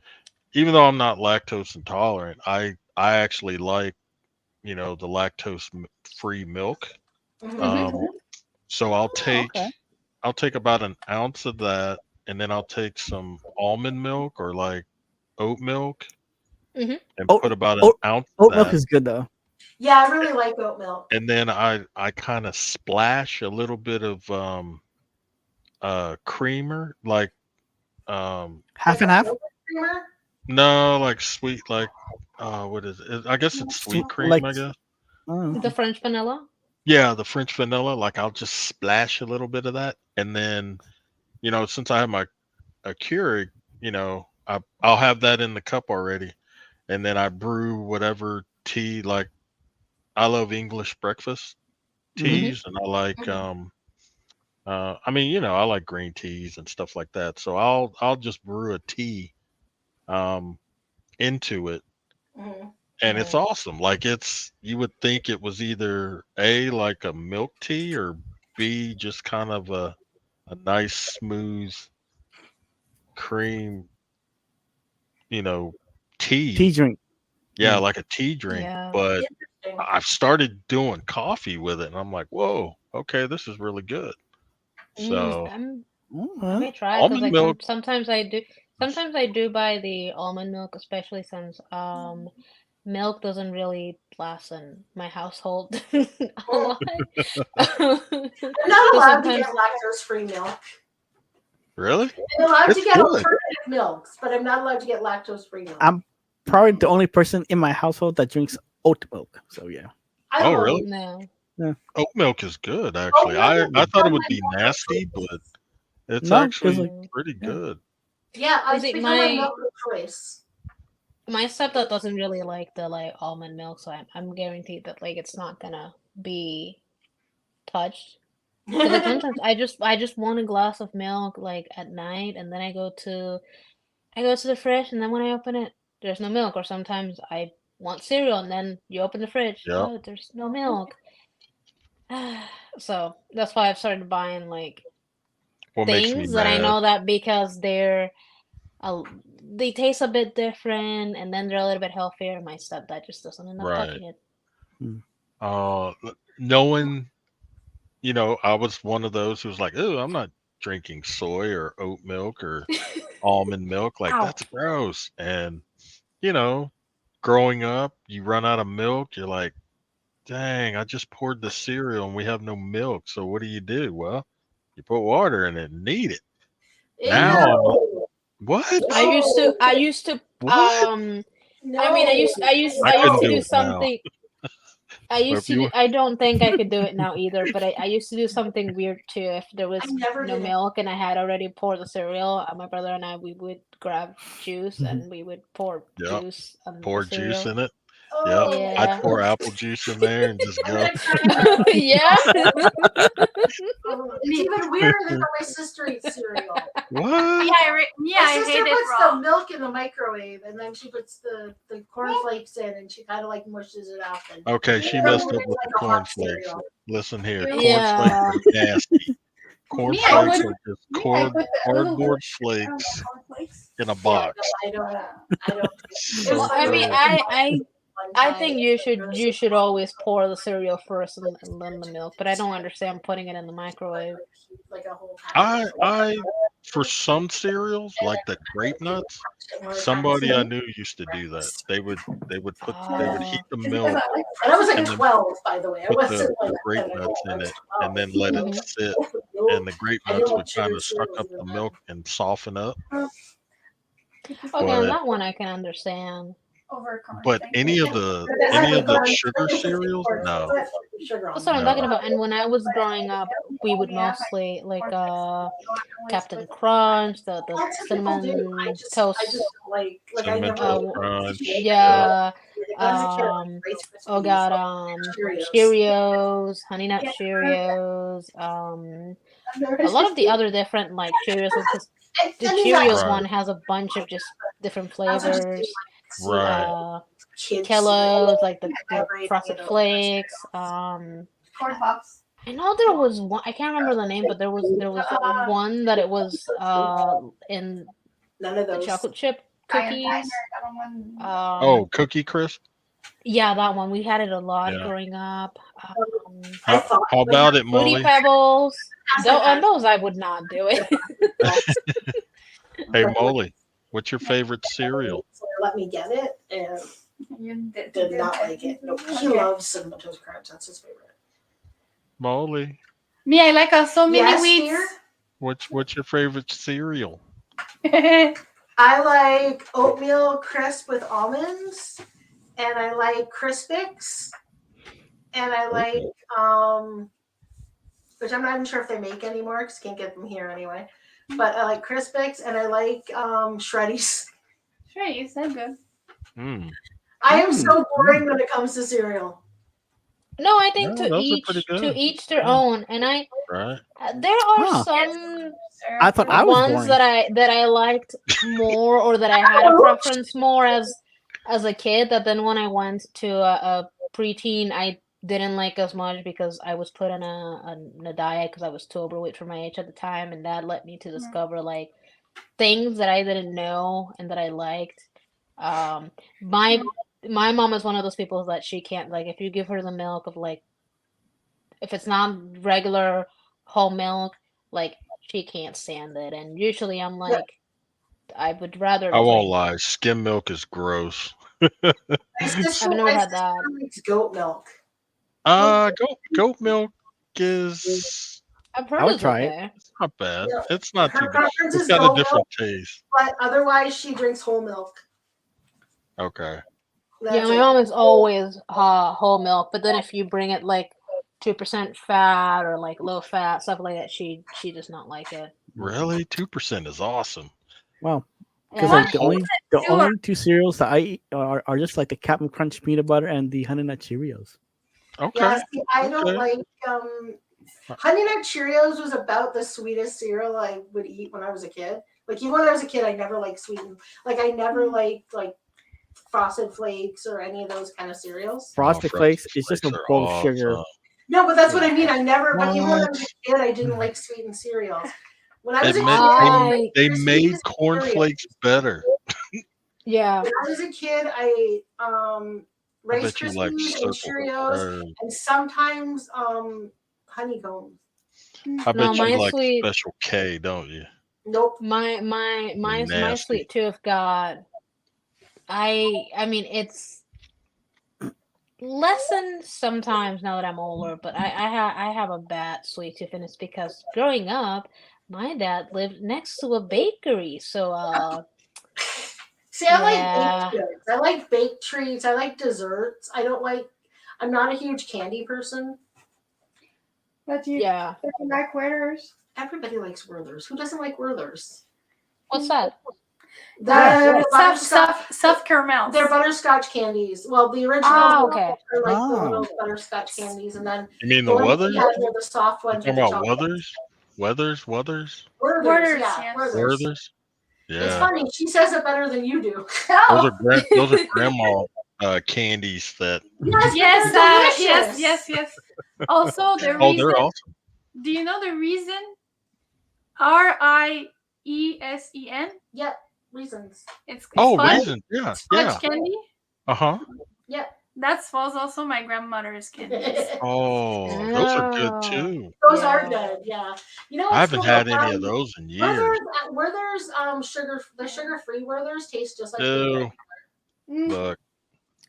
Speaker 4: even though I'm not lactose intolerant, I actually like, the lactose free milk.
Speaker 1: Mhm.
Speaker 4: Um, so I'll
Speaker 2: Oh,
Speaker 4: take
Speaker 2: okay.
Speaker 4: I'll take about an ounce of that, and then I'll take some almond milk or like oat milk
Speaker 1: Mhm.
Speaker 4: and
Speaker 2: Oat,
Speaker 4: put about an
Speaker 2: oat,
Speaker 4: ounce of
Speaker 2: oat milk
Speaker 4: that,
Speaker 2: is good though.
Speaker 3: Yeah, I really like oat milk.
Speaker 4: and then I kind of splash a little bit of creamer, like
Speaker 2: Half and half?
Speaker 3: Creamer.
Speaker 4: no, like sweet, like what is it? I guess it's sweet cream,
Speaker 2: Like,
Speaker 4: I guess.
Speaker 1: The French vanilla.
Speaker 4: Yeah, the French vanilla. Like, I'll just splash a little bit of that, and then, since I have my a Keurig, I'll have that in the cup already, and then I brew whatever tea. Like, I love English breakfast
Speaker 2: Mhm.
Speaker 4: teas, and I like I mean, I like green teas and stuff like that. So I'll just brew a tea um into it,
Speaker 3: Mhm.
Speaker 4: and it's awesome. Like, you would think it was either A, like a milk tea, or B, just kind of a nice smooth cream, you know,
Speaker 2: Tea
Speaker 4: tea.
Speaker 2: drink.
Speaker 4: Yeah, like a tea drink.
Speaker 1: Yeah.
Speaker 4: But
Speaker 3: Interesting.
Speaker 4: I've started doing coffee with it, and I'm like, whoa, okay, this is really good.
Speaker 1: Mm,
Speaker 4: So
Speaker 1: I may try because
Speaker 4: almond milk,
Speaker 1: sometimes I do. Sometimes I do buy the almond milk, especially since milk doesn't really last in my household a lot.
Speaker 3: I'm not
Speaker 1: So
Speaker 3: allowed to
Speaker 1: sometimes
Speaker 3: get lactose-free milk.
Speaker 4: really?
Speaker 3: I'm allowed to
Speaker 4: It's
Speaker 3: get
Speaker 4: good.
Speaker 3: alternative milks, but I'm not allowed to get lactose-free milk.
Speaker 2: I'm probably the only person in my household that drinks oat milk. So yeah.
Speaker 3: I
Speaker 4: Oh,
Speaker 3: love
Speaker 4: really?
Speaker 1: no.
Speaker 4: Oat milk is good, actually.
Speaker 3: milk
Speaker 4: I
Speaker 3: is
Speaker 4: thought it
Speaker 3: one
Speaker 4: would
Speaker 3: of
Speaker 4: be
Speaker 3: my milk
Speaker 4: nasty, but it's
Speaker 2: No, because
Speaker 4: actually
Speaker 2: like
Speaker 1: Mm.
Speaker 4: pretty
Speaker 2: yeah.
Speaker 4: good.
Speaker 3: Yeah, it's
Speaker 1: See,
Speaker 3: become my milk of choice.
Speaker 1: my stepdad doesn't really like the almond milk, so I'm guaranteed that it's not gonna be touched. Because sometimes I just want a glass of milk at night, and then I go to the fridge, and then when I open it, there's no milk. Or sometimes I want cereal, and then you open the fridge,
Speaker 4: Yep.
Speaker 1: oh, there's no milk. So that's why I've started buying
Speaker 4: What makes me
Speaker 1: things that I
Speaker 4: mad?
Speaker 1: know that because they taste a bit different, and then they're a little bit healthier. My stepdad just doesn't end up
Speaker 4: Right.
Speaker 1: touching it.
Speaker 4: Uh, knowing, I was one of those who was like, oh, I'm not drinking soy or oat milk or almond milk. Like,
Speaker 1: Ow.
Speaker 4: that's gross. And, you know, growing up, you run out of milk. You're like, dang, I just poured the cereal and we have no milk. So what do? Well, you put water in it and knead it. Now I'm like,
Speaker 3: Ew.
Speaker 4: what?
Speaker 1: I used to
Speaker 4: What?
Speaker 3: No.
Speaker 1: I mean,
Speaker 4: I
Speaker 1: I used
Speaker 4: couldn't
Speaker 1: to
Speaker 4: do
Speaker 1: do
Speaker 4: it now.
Speaker 1: something.
Speaker 4: But if you were,
Speaker 1: I don't think I could do it now either, but I used to do something weird too. If there was
Speaker 3: I never
Speaker 1: no
Speaker 3: did it.
Speaker 1: milk and I had already poured the cereal, my brother and I, we would grab juice
Speaker 2: Mhm.
Speaker 1: and we would pour
Speaker 4: yep,
Speaker 1: juice on the
Speaker 4: pour juice
Speaker 1: cereal.
Speaker 4: in it. Yep.
Speaker 3: Oh.
Speaker 4: I'd
Speaker 1: Yeah.
Speaker 4: pour apple juice in there and just
Speaker 3: I'm
Speaker 4: go.
Speaker 3: gonna cry.
Speaker 1: Yeah.
Speaker 3: It's even weirder than how my sister eats cereal.
Speaker 4: What?
Speaker 5: I
Speaker 3: My sister
Speaker 5: hate it
Speaker 3: puts
Speaker 5: raw.
Speaker 3: the milk in the microwave and then she puts the cornflakes in and she kind of like mushes it up. And
Speaker 4: Okay, she
Speaker 3: Ew.
Speaker 4: messed up with
Speaker 3: Like
Speaker 4: the
Speaker 3: a hot
Speaker 4: cornflakes.
Speaker 3: cereal.
Speaker 4: Listen here,
Speaker 5: Ew.
Speaker 4: cornflakes
Speaker 1: Yeah.
Speaker 4: are nasty.
Speaker 5: I
Speaker 4: Cornflakes
Speaker 5: would-
Speaker 4: are just
Speaker 5: I put the little
Speaker 4: cardboard
Speaker 5: bush around
Speaker 4: flakes
Speaker 5: the cornflakes.
Speaker 4: in a
Speaker 3: Yeah,
Speaker 4: box.
Speaker 3: no, I don't.
Speaker 4: So
Speaker 1: Well, I mean,
Speaker 4: gross.
Speaker 1: I think you should always pour the cereal first and then the milk, but I don't understand putting it in the microwave.
Speaker 3: Like a whole packet.
Speaker 4: I for some cereals like the grape nuts, somebody I knew used to do that. They would heat the milk
Speaker 3: And I was like
Speaker 4: and then
Speaker 3: 12, by the way. I
Speaker 4: put
Speaker 3: wasn't
Speaker 4: the
Speaker 3: like
Speaker 4: grape
Speaker 3: 10 at
Speaker 4: nuts
Speaker 3: all. I
Speaker 4: in
Speaker 3: was
Speaker 4: it
Speaker 3: 12.
Speaker 4: and then let it
Speaker 1: Mhm.
Speaker 4: sit, and the grape
Speaker 3: I
Speaker 4: nuts
Speaker 3: didn't
Speaker 4: would
Speaker 3: like sugar
Speaker 4: kind of suck up
Speaker 3: cereals
Speaker 4: the
Speaker 3: even
Speaker 4: milk and soften up.
Speaker 1: Okay, on
Speaker 4: But
Speaker 1: that one I can understand.
Speaker 5: Over corn.
Speaker 4: but any of the sugar cereals, no.
Speaker 1: That's what I'm
Speaker 4: No.
Speaker 1: talking about. And when I was growing up, we would mostly Captain Crunch, the cinnamon toast.
Speaker 4: Cinnamon
Speaker 3: never.
Speaker 4: Toast Crunch.
Speaker 1: Yeah.
Speaker 3: Rice
Speaker 1: Oh
Speaker 3: Krispies,
Speaker 1: God.
Speaker 3: Cheerios.
Speaker 1: Cheerios, Honey Nut Cheerios. A lot of the other different Cheerios, because the Cheerios
Speaker 4: Right.
Speaker 1: one has a bunch of just different flavors.
Speaker 4: Right.
Speaker 1: Kellogg's, the Frosted Flakes.
Speaker 5: Corn pops.
Speaker 1: I know there was one. I can't remember the name, but there was one that it was in
Speaker 3: None of
Speaker 1: the
Speaker 3: those.
Speaker 1: chocolate chip cookies.
Speaker 4: Oh, Cookie Crisp.
Speaker 1: Yeah, that one. We had it a lot
Speaker 4: Yeah.
Speaker 1: growing up.
Speaker 3: I thought
Speaker 4: How about it,
Speaker 1: Fruity
Speaker 4: Molly?
Speaker 1: Pebbles. On those, I would not do it.
Speaker 4: Hey, Molly, what's your favorite cereal?
Speaker 3: So let me get it, and
Speaker 5: You
Speaker 3: did not like it. No, he loves Cinnamon Toast Crunch. That's his favorite.
Speaker 4: Molly,
Speaker 5: Me, I like so many
Speaker 3: Yes,
Speaker 5: wheats.
Speaker 3: dear?
Speaker 4: what's your favorite cereal?
Speaker 3: I like oatmeal crisp with almonds, and I like Crispix, and I like which I'm not even sure if they make anymore because can't get them here anyway. But I like Crispix, and I like Shreddies.
Speaker 5: Shreddies, they're good.
Speaker 4: Mm.
Speaker 3: I am so boring when it comes to cereal.
Speaker 1: No, I think
Speaker 4: No, those are pretty good.
Speaker 1: to each their
Speaker 4: Yeah.
Speaker 1: own, and
Speaker 4: Right.
Speaker 1: there are
Speaker 2: Huh.
Speaker 1: some
Speaker 2: I thought I was
Speaker 1: ones
Speaker 2: boring.
Speaker 1: that I liked more, or that I had a preference more as a kid. That then when I went to a preteen, I didn't like as much because I was put on a diet because I was too overweight for my age at the time, and that led me to discover things that I didn't know and that I liked. My mom is one of those people that she can't, if you give her the milk of if it's not regular whole milk, like she can't stand it. And usually I'm like, I would rather
Speaker 4: I won't
Speaker 1: drink.
Speaker 4: lie. Skim milk is gross.
Speaker 3: My
Speaker 1: I've
Speaker 3: sister,
Speaker 1: never had that.
Speaker 3: likes goat milk.
Speaker 4: Goat milk is
Speaker 1: I've
Speaker 2: I
Speaker 1: heard
Speaker 2: would
Speaker 1: it's
Speaker 2: try it.
Speaker 1: okay.
Speaker 4: not bad.
Speaker 3: Yeah.
Speaker 4: It's not
Speaker 3: Her
Speaker 4: too bad.
Speaker 3: preference
Speaker 4: It's
Speaker 3: is
Speaker 4: got a
Speaker 3: goat
Speaker 4: different
Speaker 3: milk,
Speaker 4: taste.
Speaker 3: but otherwise she drinks whole milk.
Speaker 4: Okay.
Speaker 1: Yeah,
Speaker 3: That's
Speaker 1: my
Speaker 3: it.
Speaker 1: mom is always whole milk, but then if you bring it like 2% fat or like low fat stuff like that, she does not like it.
Speaker 4: Really? 2% is awesome.
Speaker 2: Wow. Because
Speaker 1: Yeah.
Speaker 2: like the
Speaker 5: Pure.
Speaker 2: only two cereals that I eat are just like the Captain Crunch peanut butter and the Honey Nut Cheerios.
Speaker 4: Okay.
Speaker 3: Yeah, see, I don't
Speaker 4: Okay.
Speaker 3: like Honey Nut Cheerios was about the sweetest cereal I would eat when I was a kid. Like even when I was a kid, I never liked sweetened. Like I never liked like Frosted Flakes or any of those kind of cereals.
Speaker 2: Frosted Flakes is just a
Speaker 4: Flakes are
Speaker 2: bowl of sugar.
Speaker 4: awesome.
Speaker 3: No, but that's what I mean. I never. But even when I
Speaker 4: What?
Speaker 3: was a kid, I didn't like sweetened cereals. When I was
Speaker 4: They
Speaker 3: a
Speaker 4: made
Speaker 3: kid, I
Speaker 1: I
Speaker 3: liked
Speaker 4: they
Speaker 3: Krispy
Speaker 4: made
Speaker 3: Kreme
Speaker 4: cornflakes better.
Speaker 1: yeah.
Speaker 3: When I was a kid, I
Speaker 4: I
Speaker 3: Rice
Speaker 4: bet you like
Speaker 3: Krispies and
Speaker 4: circle.
Speaker 3: Cheerios and sometimes honeycombs.
Speaker 4: I
Speaker 1: No,
Speaker 4: bet you
Speaker 1: my
Speaker 4: like
Speaker 1: sweet
Speaker 4: Special K, don't you?
Speaker 3: Nope.
Speaker 1: my
Speaker 4: Nasty.
Speaker 1: sweet tooth got I mean it's lessened sometimes now that I'm older, but I have a bad sweet tooth, and it's because growing up, my dad lived next to a bakery, so
Speaker 3: See, I like
Speaker 1: yeah.
Speaker 3: baked goods. I like baked treats. I like desserts. I'm not a huge candy person.
Speaker 5: But you
Speaker 1: Yeah.
Speaker 5: like Werther's?
Speaker 3: Everybody likes Werther's. Who doesn't like Werther's?
Speaker 1: What's that?
Speaker 3: The
Speaker 5: Soft caramels.
Speaker 3: They're butterscotch candies. Well, the originals
Speaker 1: Oh, okay.
Speaker 3: are like the
Speaker 2: Ah.
Speaker 3: little butterscotch candies, and then
Speaker 4: You mean
Speaker 3: the
Speaker 4: the
Speaker 3: ones
Speaker 4: Weathers?
Speaker 3: we had were the soft
Speaker 4: You
Speaker 3: ones
Speaker 4: talking
Speaker 3: with the
Speaker 4: about
Speaker 3: chocolate.
Speaker 4: Weathers? Weathers?
Speaker 3: Werther's,
Speaker 5: Werther's,
Speaker 3: yeah,
Speaker 5: yes.
Speaker 3: Werther's.
Speaker 4: Werther's?
Speaker 3: It's
Speaker 4: Yeah.
Speaker 3: funny. She says it better than you do.
Speaker 4: Those are grandma candies that
Speaker 3: Yes,
Speaker 5: Yes. Also, the
Speaker 4: oh,
Speaker 5: reason.
Speaker 4: they're awesome.
Speaker 5: Do you know the reason? RIESEN.
Speaker 3: Yep. Reasons.
Speaker 5: It's
Speaker 4: Oh,
Speaker 5: fudge,
Speaker 4: raisin. Yeah.
Speaker 5: fudge candy.
Speaker 4: Uh-huh.
Speaker 3: Yep.
Speaker 5: That was also my grandmother's candies.
Speaker 4: Oh, those are good
Speaker 1: Oh.
Speaker 4: too.
Speaker 3: Those are
Speaker 1: Yeah.
Speaker 3: good. Yeah. You know,
Speaker 4: I
Speaker 3: what's
Speaker 4: haven't
Speaker 3: cool
Speaker 4: had
Speaker 3: about
Speaker 4: any of those in years.
Speaker 3: Werther's the sugar-free Werther's taste just like
Speaker 4: No,
Speaker 5: Mm.
Speaker 4: look,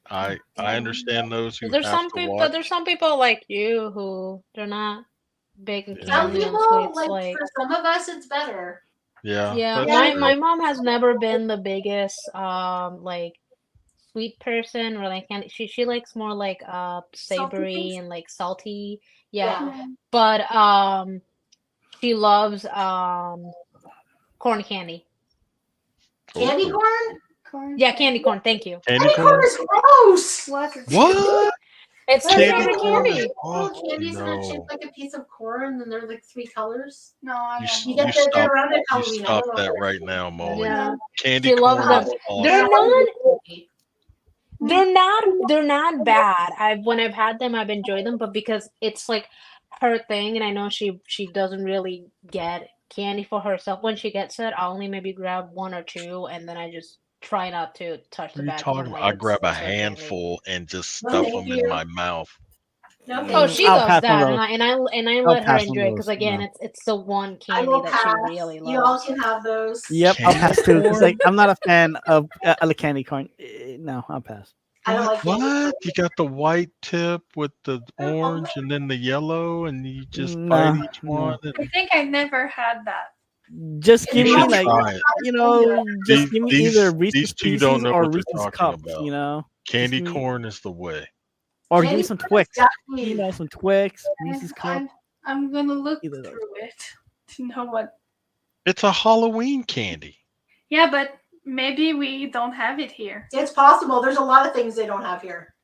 Speaker 4: I understand those who
Speaker 1: There's
Speaker 4: have
Speaker 1: some
Speaker 4: to
Speaker 1: people,
Speaker 4: watch.
Speaker 1: there's some people like you who they're not big in
Speaker 4: Yeah.
Speaker 3: some
Speaker 1: candy and
Speaker 3: people
Speaker 1: sweets.
Speaker 3: like for some of us it's better.
Speaker 4: Yeah,
Speaker 1: Yeah,
Speaker 4: that's true.
Speaker 1: my mom has never been the biggest like sweet person, or like candy. She likes more like savory
Speaker 3: things?
Speaker 1: and like salty. Yeah.
Speaker 3: Yeah.
Speaker 1: But she loves corn candy.
Speaker 3: Candy
Speaker 4: Ooh.
Speaker 3: corn?
Speaker 5: Corn.
Speaker 1: Yeah, candy corn. Thank you.
Speaker 4: Candy
Speaker 3: Candy corn
Speaker 4: corn?
Speaker 3: is gross.
Speaker 4: What?
Speaker 1: It's her
Speaker 4: Candy
Speaker 1: favorite
Speaker 4: corn
Speaker 1: candy.
Speaker 4: is
Speaker 3: Little candies that are
Speaker 4: no.
Speaker 3: shaped like a piece of corn, and they're like 3 colors.
Speaker 5: No, I
Speaker 4: You,
Speaker 5: don't
Speaker 3: You
Speaker 5: know.
Speaker 3: get they're
Speaker 4: stop.
Speaker 3: around at
Speaker 4: You
Speaker 3: Halloween. I
Speaker 4: stop
Speaker 3: don't know.
Speaker 4: that right now, Molly.
Speaker 1: Yeah.
Speaker 4: Candy
Speaker 1: She loves
Speaker 4: corn
Speaker 1: them.
Speaker 4: is
Speaker 1: They're
Speaker 4: awesome.
Speaker 1: not they're not bad. When I've had them, I've enjoyed them, but because it's like her thing, and I know she doesn't really get candy for herself. When she gets it, I'll only maybe grab 1 or 2, and then I just try not to touch the
Speaker 4: What are you
Speaker 1: bag.
Speaker 4: talking about?
Speaker 1: Like
Speaker 4: I grab a
Speaker 1: it's her candy.
Speaker 4: handful and just
Speaker 3: No,
Speaker 4: stuff
Speaker 3: thank
Speaker 4: them in
Speaker 3: you.
Speaker 4: my mouth.
Speaker 3: No,
Speaker 1: Oh,
Speaker 3: thank
Speaker 1: she
Speaker 3: you.
Speaker 2: I'll
Speaker 1: loves
Speaker 2: pass on
Speaker 1: that,
Speaker 2: those.
Speaker 1: and I
Speaker 2: I'll
Speaker 1: let her
Speaker 2: pass on
Speaker 1: enjoy it because
Speaker 2: those.
Speaker 1: again,
Speaker 2: No.
Speaker 1: it's the one
Speaker 3: I
Speaker 1: candy
Speaker 3: will
Speaker 1: that
Speaker 3: pass.
Speaker 1: she really
Speaker 3: You all
Speaker 1: loves.
Speaker 3: can have those.
Speaker 2: Yep, I'll
Speaker 4: Candy
Speaker 2: pass too. Because
Speaker 4: corn?
Speaker 2: like I'm not a fan of the candy corn. No, I'll pass.
Speaker 3: I don't like candy corn.
Speaker 4: What? You got the white tip with the orange and then the yellow, and you just
Speaker 2: No,
Speaker 4: bite each
Speaker 2: no.
Speaker 4: one. And
Speaker 5: I think I never had that.
Speaker 2: Just give
Speaker 4: you
Speaker 2: me
Speaker 4: should
Speaker 2: like
Speaker 4: try it.
Speaker 2: just give me either Reese's
Speaker 4: These two don't
Speaker 2: Pieces
Speaker 4: know
Speaker 2: or
Speaker 4: what they're
Speaker 2: Reese's
Speaker 4: talking
Speaker 2: Cups.
Speaker 4: about.
Speaker 2: You know,
Speaker 4: Candy
Speaker 2: give me-
Speaker 4: corn is the way.
Speaker 2: or give me
Speaker 3: Candy
Speaker 2: some
Speaker 3: corn is
Speaker 2: Twix.
Speaker 3: definitely-
Speaker 2: You know, some Twix, Reese's Cup.
Speaker 5: I'm gonna look
Speaker 2: Either of those.
Speaker 5: through it to know what.
Speaker 4: It's a Halloween candy.
Speaker 5: Yeah, but maybe we don't have it here.
Speaker 3: It's possible. There's a lot of things they don't have here.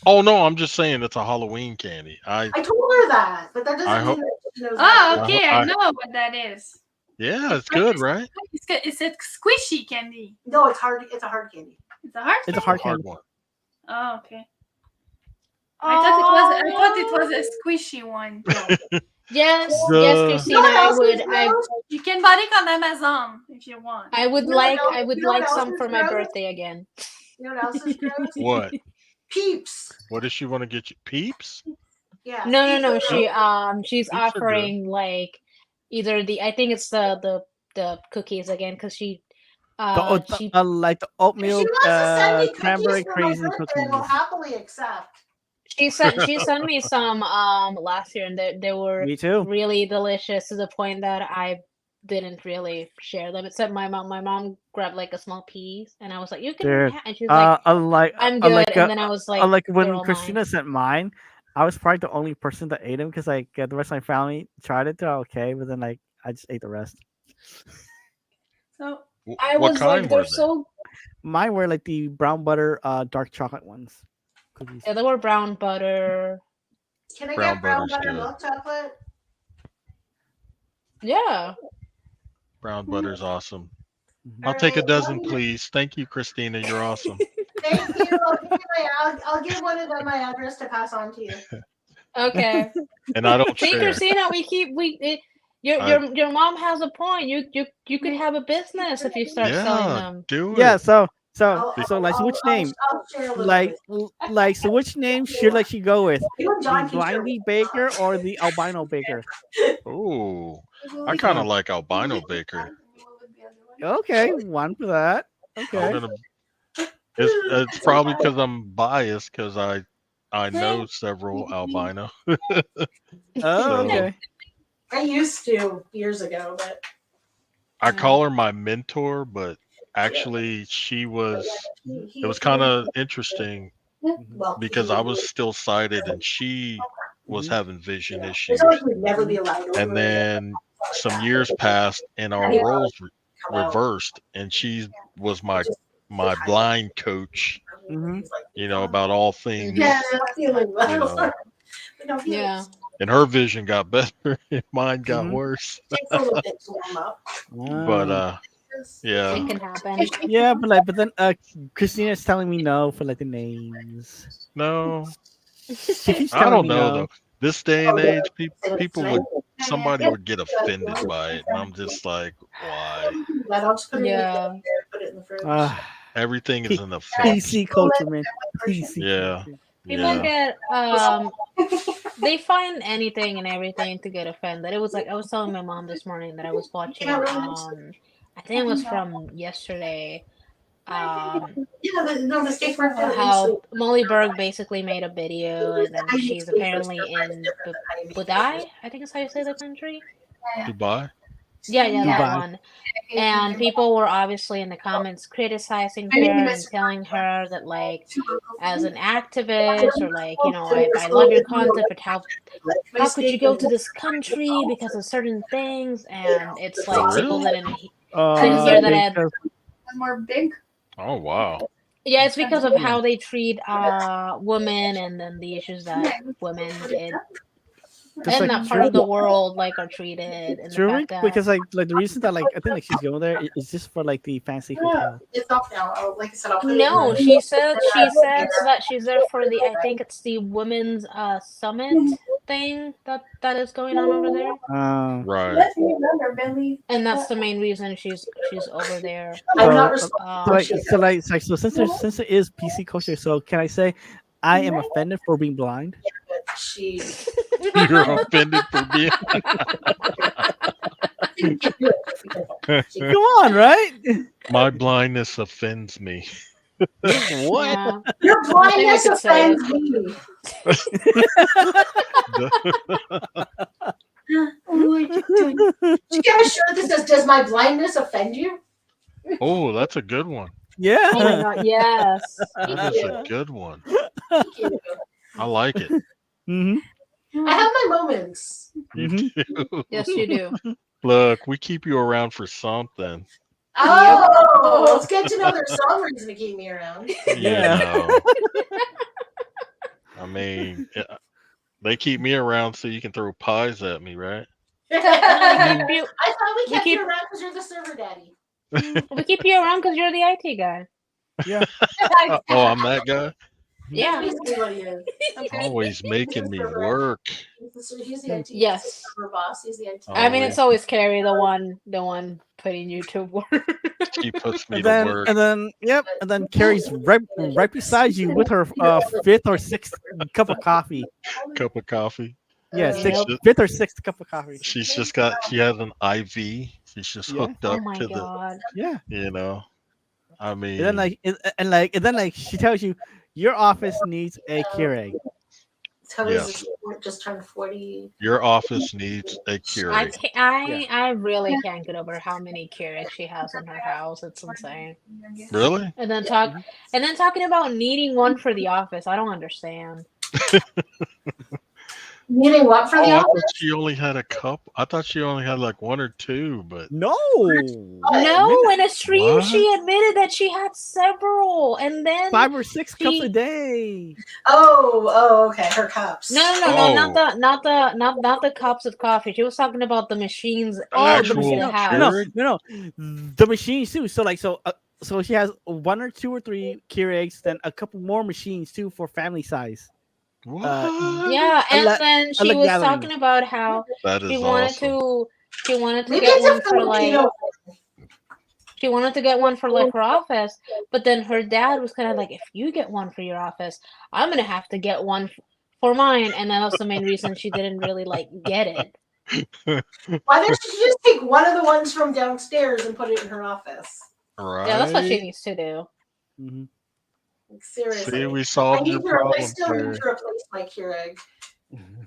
Speaker 4: Oh no, I'm just saying it's a Halloween candy.
Speaker 3: I told her that, but that
Speaker 4: I
Speaker 3: doesn't
Speaker 4: hope-
Speaker 3: mean that she knows
Speaker 5: Oh,
Speaker 3: that.
Speaker 5: okay, I know what that is.
Speaker 4: Yeah, it's good, right?
Speaker 5: It's a squishy candy.
Speaker 3: No, it's hard. It's a hard candy.
Speaker 5: It's a hard.
Speaker 2: It's a
Speaker 5: candy?
Speaker 2: hard
Speaker 4: Hard
Speaker 2: candy.
Speaker 4: one.
Speaker 5: Oh, okay. I thought it was a squishy one.
Speaker 1: Yes,
Speaker 4: Duh.
Speaker 1: yes, Christina.
Speaker 3: You know what
Speaker 1: I
Speaker 3: else
Speaker 1: would
Speaker 3: is
Speaker 1: I
Speaker 3: gross?
Speaker 5: You can buy it on Amazon if you want.
Speaker 1: I would
Speaker 3: You know what
Speaker 1: like
Speaker 3: else-
Speaker 1: I would
Speaker 3: you know what
Speaker 1: like
Speaker 3: else
Speaker 1: some
Speaker 3: is
Speaker 1: for my
Speaker 3: gross?
Speaker 1: birthday again.
Speaker 3: You know what else is gross?
Speaker 4: What?
Speaker 3: Peeps.
Speaker 4: What does she want to get you? Peeps?
Speaker 3: Yeah.
Speaker 1: No.
Speaker 3: Speed
Speaker 1: She's
Speaker 4: Sweets are good.
Speaker 1: offering like either I think it's the cookies again because she she
Speaker 2: like the
Speaker 3: If she
Speaker 2: oatmeal
Speaker 3: wants to send me
Speaker 2: cranberry
Speaker 3: cookies for my
Speaker 2: crazy
Speaker 3: birthday, we'll
Speaker 2: cookies.
Speaker 3: happily accept.
Speaker 1: she sent me some last year and they were
Speaker 2: Me too.
Speaker 1: really delicious to the point that I didn't really share them except my mom. My mom grabbed like a small piece and I was like, "You can,"
Speaker 2: Dude,
Speaker 1: and she's like, "I'm good." And then I was like,
Speaker 2: like
Speaker 1: "They're
Speaker 2: when
Speaker 1: all mine."
Speaker 2: Christina sent mine, I was probably the only person that ate them because like the rest of my family tried it. They're okay, but then like I just ate the rest.
Speaker 5: So
Speaker 1: I
Speaker 4: What
Speaker 1: was like,
Speaker 4: kind
Speaker 1: "They're
Speaker 4: were they?
Speaker 1: so."
Speaker 2: Mine were like the brown butter, dark chocolate ones, cookies.
Speaker 1: Yeah, they were brown butter.
Speaker 3: Can I
Speaker 4: Brown
Speaker 3: get brown
Speaker 4: butter's
Speaker 3: butter
Speaker 4: good.
Speaker 3: milk chocolate?
Speaker 1: Yeah.
Speaker 4: Brown butter's awesome.
Speaker 2: Mhm.
Speaker 4: I'll take a
Speaker 3: Alright,
Speaker 4: dozen,
Speaker 3: let me-
Speaker 4: please. Thank you, Christina. You're awesome.
Speaker 3: Thank you. I'll give one of them my address to pass on to you.
Speaker 1: Okay.
Speaker 4: And I don't
Speaker 1: See,
Speaker 4: share.
Speaker 1: Christina,
Speaker 4: I-
Speaker 1: your mom has a point. You could have a business if you start selling
Speaker 4: Yeah,
Speaker 1: them.
Speaker 4: do
Speaker 2: Yeah.
Speaker 4: it.
Speaker 2: So like, so which name?
Speaker 3: I'll share a little bit.
Speaker 2: So which name should like she go with?
Speaker 3: You and
Speaker 2: The
Speaker 3: John can share
Speaker 2: blindy
Speaker 3: with
Speaker 2: baker or the albino baker?
Speaker 4: Oh, I kind of like albino baker.
Speaker 2: Okay, one for that.
Speaker 4: I'm
Speaker 2: Okay.
Speaker 4: gonna. It's probably because I'm biased because I know several albino.
Speaker 2: Oh,
Speaker 4: So
Speaker 2: okay.
Speaker 3: I used to years ago, but
Speaker 4: I call her my mentor, but actually she was. It was kind of interesting
Speaker 3: well,
Speaker 4: because I was still sighted and she was
Speaker 2: Mhm.
Speaker 4: having vision
Speaker 3: There's
Speaker 4: issues.
Speaker 3: always would never be allowed over
Speaker 4: And then some years passed and our roles reversed, and she was my blind coach.
Speaker 2: Mhm.
Speaker 4: You know, about all things.
Speaker 3: Yeah, I'm feeling well.
Speaker 4: You know,
Speaker 1: Yeah.
Speaker 4: and her vision got better and mine got
Speaker 2: Mhm.
Speaker 4: worse.
Speaker 3: Takes a little bit to warm up.
Speaker 4: But
Speaker 2: Ah.
Speaker 4: yeah.
Speaker 1: It can happen.
Speaker 2: Yeah, but then Christina's telling me no for like the names.
Speaker 4: No,
Speaker 2: She keeps
Speaker 4: I
Speaker 2: telling
Speaker 4: don't
Speaker 2: me
Speaker 4: know
Speaker 2: no.
Speaker 4: though. This day and age, people would somebody would get offended by it, and I'm just like, why?
Speaker 3: I'll just put it in the
Speaker 1: Yeah.
Speaker 3: fridge, put it in the fridge.
Speaker 4: Everything is an offense.
Speaker 2: PC culture, man. PC
Speaker 4: Yeah.
Speaker 2: culture.
Speaker 1: People
Speaker 4: Yeah.
Speaker 1: get they find anything and everything to get offended. It was like I was telling my mom this morning that I was watching I think it was from yesterday.
Speaker 3: Yeah, no, the steak for
Speaker 1: How Molly Berg basically made a video and then she's apparently in Budai, I think is how you say the country.
Speaker 4: Dubai.
Speaker 1: Yeah, that
Speaker 2: Dubai.
Speaker 1: one. And people were obviously in the comments criticizing her and telling her that like as an activist or like, you know, I love your content, but how could you go to this country because of certain things? And it's like
Speaker 4: For
Speaker 1: people
Speaker 4: real?
Speaker 1: didn't hear that ad.
Speaker 2: Because
Speaker 5: more big.
Speaker 4: Oh wow.
Speaker 1: Yeah, it's because of how they treat women and then the issues that women in
Speaker 2: Just like
Speaker 1: that part of the world like are treated and the
Speaker 2: Truly,
Speaker 1: fact that
Speaker 2: because like the reason that like I think like she's going there is just for like the fancy hotel.
Speaker 3: It's off now. Like I said, I'll put it in
Speaker 1: no,
Speaker 3: the-
Speaker 1: she says that she's there for the I think it's the women's summit thing that is going on over there.
Speaker 4: Right.
Speaker 5: Let me remember, Billy.
Speaker 1: And that's the main reason she's over there.
Speaker 3: I'm not
Speaker 2: So
Speaker 3: responsible.
Speaker 2: so since it is PC culture, so can I say I am offended for being blind?
Speaker 3: She.
Speaker 4: You're offended for being.
Speaker 2: Come on, right?
Speaker 4: My blindness offends me. What?
Speaker 1: Yeah.
Speaker 3: Your blindness
Speaker 1: could say
Speaker 3: offends me. She got a shirt that says, "Does my blindness offend you?"
Speaker 4: Oh, that's a good one.
Speaker 2: Yeah.
Speaker 1: Oh my god, yes.
Speaker 4: That is a good one.
Speaker 3: Thank you.
Speaker 4: I like it.
Speaker 2: hmm
Speaker 3: I have my moments.
Speaker 4: You
Speaker 2: Mhm.
Speaker 4: do.
Speaker 1: Yes, you do.
Speaker 4: Look, we keep you around for something.
Speaker 3: Oh, it's good to know there's some reason to keep me around.
Speaker 4: You
Speaker 2: Yeah.
Speaker 4: know. I mean, they keep me around so you can throw pies at me, right?
Speaker 1: We
Speaker 3: I
Speaker 1: keep you,
Speaker 3: thought we kept
Speaker 1: keep-
Speaker 3: you around because you're the server daddy.
Speaker 1: we keep you around because you're the IT guy.
Speaker 2: Yeah.
Speaker 4: Oh, I'm that guy.
Speaker 1: Yeah.
Speaker 3: basically what he is.
Speaker 5: Okay.
Speaker 4: Always making me work.
Speaker 3: He's the IT
Speaker 1: Yes.
Speaker 3: server boss. He's the IT.
Speaker 1: I mean,
Speaker 4: Always.
Speaker 1: it's always Carrie, the one putting you to work.
Speaker 4: She puts me
Speaker 2: And
Speaker 4: to
Speaker 2: then,
Speaker 4: work.
Speaker 2: and then Carrie's right beside you with her fifth or sixth cup of coffee.
Speaker 4: Cup of coffee.
Speaker 2: Yeah,
Speaker 1: Yep.
Speaker 2: fifth or sixth cup of coffee.
Speaker 4: She's just got. She has an IV. She's just
Speaker 2: Yeah.
Speaker 4: hooked
Speaker 1: Oh
Speaker 4: up
Speaker 1: my
Speaker 4: to
Speaker 1: god.
Speaker 2: Yeah.
Speaker 4: the. You know. I
Speaker 2: And then
Speaker 4: mean,
Speaker 2: and then she tells you your office needs a Keurig.
Speaker 4: yes.
Speaker 3: Just turned 40.
Speaker 4: Your office needs a
Speaker 1: I
Speaker 4: Keurig.
Speaker 1: can't, I really can't get over how many Keurigs she has in her house. It's insane.
Speaker 4: Really?
Speaker 1: And then talking about needing one for the office. I don't understand.
Speaker 3: Needing what for
Speaker 4: Oh,
Speaker 3: the
Speaker 4: I
Speaker 3: office?
Speaker 4: thought she only had a cup. I thought she only had like one or two, but
Speaker 2: No.
Speaker 1: No, in a stream
Speaker 4: What?
Speaker 1: she admitted that she had several, and then
Speaker 2: 5 or 6 cups
Speaker 1: she-
Speaker 2: a day.
Speaker 3: Oh, okay. Her cups.
Speaker 1: no,
Speaker 4: Oh.
Speaker 1: not the cups of coffee. She was talking about the machines
Speaker 2: Oh,
Speaker 4: Actual
Speaker 1: in the
Speaker 2: no,
Speaker 1: house.
Speaker 4: Keurig?
Speaker 2: no, the machines too. So so she has 1 or 2 or 3 Keurigs, then a couple more machines too for family size.
Speaker 4: What?
Speaker 1: Yeah, and
Speaker 2: le-
Speaker 1: then she was
Speaker 2: legaling.
Speaker 1: talking about how
Speaker 4: That
Speaker 1: she
Speaker 4: is
Speaker 1: wanted
Speaker 4: awesome.
Speaker 1: to
Speaker 3: Maybe
Speaker 1: get
Speaker 3: it's a
Speaker 1: one for like
Speaker 3: Filipino.
Speaker 1: she wanted to get one for like her office, but then her dad was kind of like, if you get one for your office, I'm gonna have to get one for mine, and that was the main reason she didn't really like get it.
Speaker 3: Why don't she just take one of the ones from downstairs and put it in her office?
Speaker 4: Right?
Speaker 1: Yeah, that's what she needs to do.
Speaker 2: Mhm.
Speaker 3: Like, seriously.
Speaker 4: See, we
Speaker 3: I
Speaker 4: solved
Speaker 3: need
Speaker 4: your
Speaker 3: to. I
Speaker 4: problem,
Speaker 3: still
Speaker 4: Carrie.
Speaker 3: need to replace my Keurig.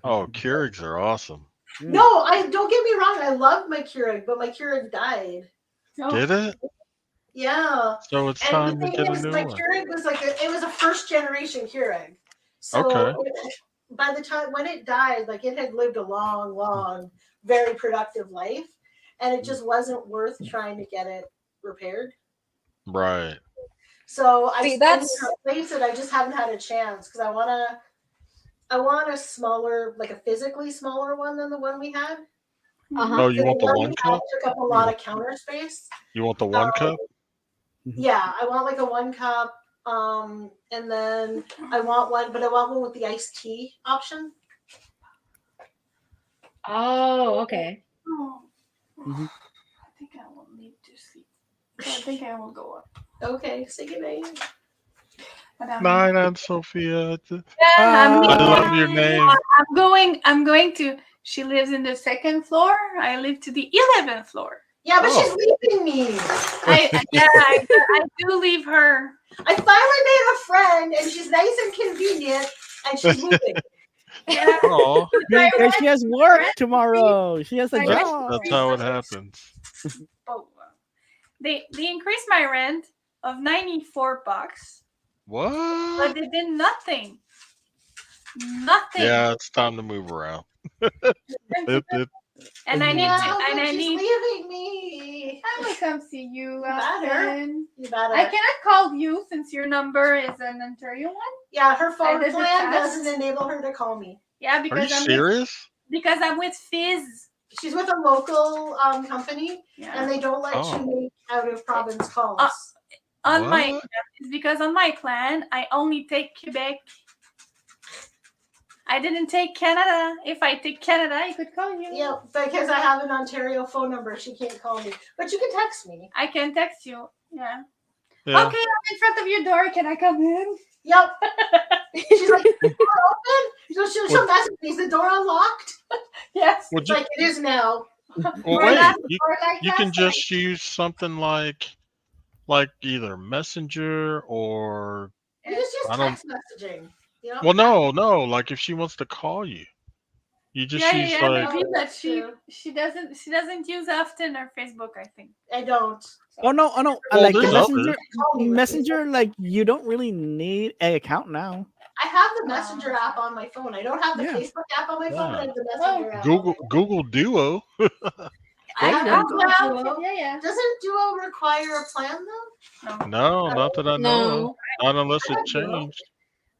Speaker 4: Oh, Keurigs are awesome.
Speaker 3: No, I don't get me wrong. I love my Keurig, but my Keurig died.
Speaker 5: No.
Speaker 4: Did it?
Speaker 3: Yeah.
Speaker 4: So it's
Speaker 3: And
Speaker 4: time
Speaker 3: the
Speaker 4: to
Speaker 3: thing
Speaker 4: get a
Speaker 3: is,
Speaker 4: new
Speaker 3: my
Speaker 4: one.
Speaker 3: Keurig was it was a first generation Keurig. So
Speaker 4: Okay.
Speaker 3: by the time when it died, like it had lived a long, very productive life, and it just wasn't worth trying to get it repaired.
Speaker 4: Right.
Speaker 3: So I
Speaker 1: See,
Speaker 3: still need
Speaker 1: that's-
Speaker 3: to replace it. I just haven't had a chance because I want a smaller, like a physically smaller one than the one we had.
Speaker 1: Uh-huh.
Speaker 4: Oh, you want the
Speaker 3: one
Speaker 4: one
Speaker 3: we had
Speaker 4: cup?
Speaker 3: took up a lot of counter space.
Speaker 4: You want the one cup?
Speaker 3: Yeah, I want like a 1 cup. And then I want one with the iced tea option.
Speaker 1: Oh, okay.
Speaker 5: Oh.
Speaker 2: Mhm.
Speaker 5: I think I will need to sleep. I think I will go up.
Speaker 3: Okay, say goodnight.
Speaker 4: Night, Aunt Sophia.
Speaker 5: Yeah,
Speaker 4: I love your name.
Speaker 5: I'm going to. She lives in the 2nd floor. I live to the 11th floor.
Speaker 3: Yeah, but
Speaker 4: Oh.
Speaker 3: she's leaving me.
Speaker 5: I do leave her.
Speaker 3: I finally made a friend, and she's nice and convenient, and she's moving.
Speaker 5: Yeah.
Speaker 4: Oh,
Speaker 2: Because she has work tomorrow. She has a
Speaker 5: My
Speaker 2: job.
Speaker 4: that's how it happens.
Speaker 5: Oh, they increased my rent of $94,
Speaker 4: What?
Speaker 5: but they did nothing. Nothing.
Speaker 4: Yeah, it's time to move around.
Speaker 5: And I need
Speaker 3: Yeah,
Speaker 5: to. And
Speaker 3: but
Speaker 5: I
Speaker 3: she's
Speaker 5: need.
Speaker 3: leaving me.
Speaker 5: I will come see you,
Speaker 3: better.
Speaker 5: Austin.
Speaker 3: You better.
Speaker 5: I cannot call you since your number is an Ontario one.
Speaker 3: Yeah, her phone
Speaker 5: did the
Speaker 3: plan
Speaker 5: test.
Speaker 3: doesn't enable her to call me.
Speaker 5: Yeah,
Speaker 4: Are
Speaker 5: because
Speaker 4: you
Speaker 5: I'm
Speaker 4: serious?
Speaker 5: because I'm with Fizz.
Speaker 3: She's with a local company,
Speaker 5: Yeah.
Speaker 3: and they don't let
Speaker 4: Oh.
Speaker 3: you make out of province calls.
Speaker 5: On my
Speaker 4: What?
Speaker 5: it's because on my plan I only take Quebec. I didn't take Canada. If I take Canada, I could call you.
Speaker 3: Yeah, because I have an Ontario phone number, she can't call me. But you can text me.
Speaker 5: I can text you. Yeah.
Speaker 4: Yeah.
Speaker 5: Okay, I'm in front of your door. Can I come in?
Speaker 3: Yep. She's like, "Is the door open?" She'll message me. Is the door unlocked?
Speaker 5: Yes.
Speaker 4: Would
Speaker 3: It's
Speaker 4: you?
Speaker 3: like it is now.
Speaker 4: Well,
Speaker 5: Or
Speaker 4: wait.
Speaker 5: last-
Speaker 4: You,
Speaker 5: or like
Speaker 4: you can
Speaker 5: last
Speaker 4: just use something like either Messenger or.
Speaker 3: It's just
Speaker 4: I don't-
Speaker 3: text messaging. You know?
Speaker 4: Well, no. Like if she wants to call you, you just
Speaker 5: Yeah,
Speaker 4: use
Speaker 5: yeah,
Speaker 4: like.
Speaker 5: maybe, but
Speaker 3: True.
Speaker 5: she doesn't use often her Facebook, I think.
Speaker 3: I don't.
Speaker 2: Oh no!
Speaker 4: Well,
Speaker 2: Like
Speaker 4: there's
Speaker 2: Messenger,
Speaker 3: Call me with
Speaker 2: Messenger, like you don't really need an account now.
Speaker 3: I have the Messenger app on my phone. I don't have the
Speaker 2: Yeah.
Speaker 3: Facebook app on my phone, but I have the
Speaker 5: Oh,
Speaker 3: Messenger app.
Speaker 4: Google Duo.
Speaker 3: I
Speaker 2: There you
Speaker 3: have
Speaker 2: go.
Speaker 3: Google Duo.
Speaker 5: Yeah.
Speaker 3: Doesn't Duo require a plan though?
Speaker 4: No, not that I know of.
Speaker 1: No.
Speaker 4: Not unless it changed.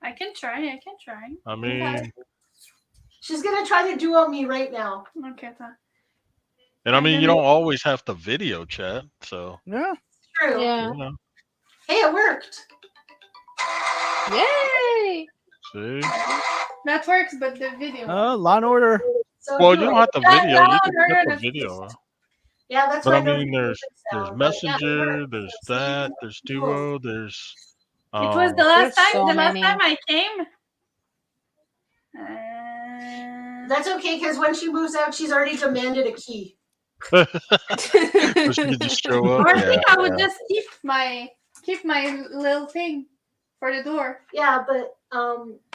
Speaker 5: I can try.
Speaker 4: I mean,
Speaker 3: She's gonna try to Duo me right now.
Speaker 5: Okay.
Speaker 4: and I mean, you don't always have to video chat. So,
Speaker 2: Yeah.
Speaker 3: True.
Speaker 1: Yeah.
Speaker 4: you know.
Speaker 3: Hey, it worked.
Speaker 1: Yay!
Speaker 4: See?
Speaker 5: That works, but the video.
Speaker 2: Law and Order.
Speaker 3: So
Speaker 4: Well,
Speaker 3: do
Speaker 4: you don't
Speaker 3: it.
Speaker 4: have to
Speaker 5: Yeah,
Speaker 4: video. You
Speaker 5: no,
Speaker 4: can
Speaker 5: no,
Speaker 4: skip
Speaker 5: no,
Speaker 4: a video.
Speaker 3: Yeah, that's
Speaker 4: But
Speaker 3: why
Speaker 4: I
Speaker 3: I don't
Speaker 4: mean,
Speaker 3: do
Speaker 4: there's
Speaker 3: sound, but yeah, it
Speaker 4: Messenger,
Speaker 3: works.
Speaker 4: there's
Speaker 3: So you
Speaker 4: that,
Speaker 3: can
Speaker 4: there's
Speaker 3: do
Speaker 4: Duo, there's
Speaker 5: It was the
Speaker 1: There's
Speaker 5: last time.
Speaker 1: so
Speaker 5: The last
Speaker 1: many.
Speaker 5: time I came.
Speaker 3: That's okay, because when she moves out, she's already demanded a key.
Speaker 4: or she could just show up.
Speaker 5: Or I
Speaker 4: Yeah,
Speaker 5: think I would
Speaker 4: yeah.
Speaker 5: just keep my little thing for the door.
Speaker 3: Yeah, but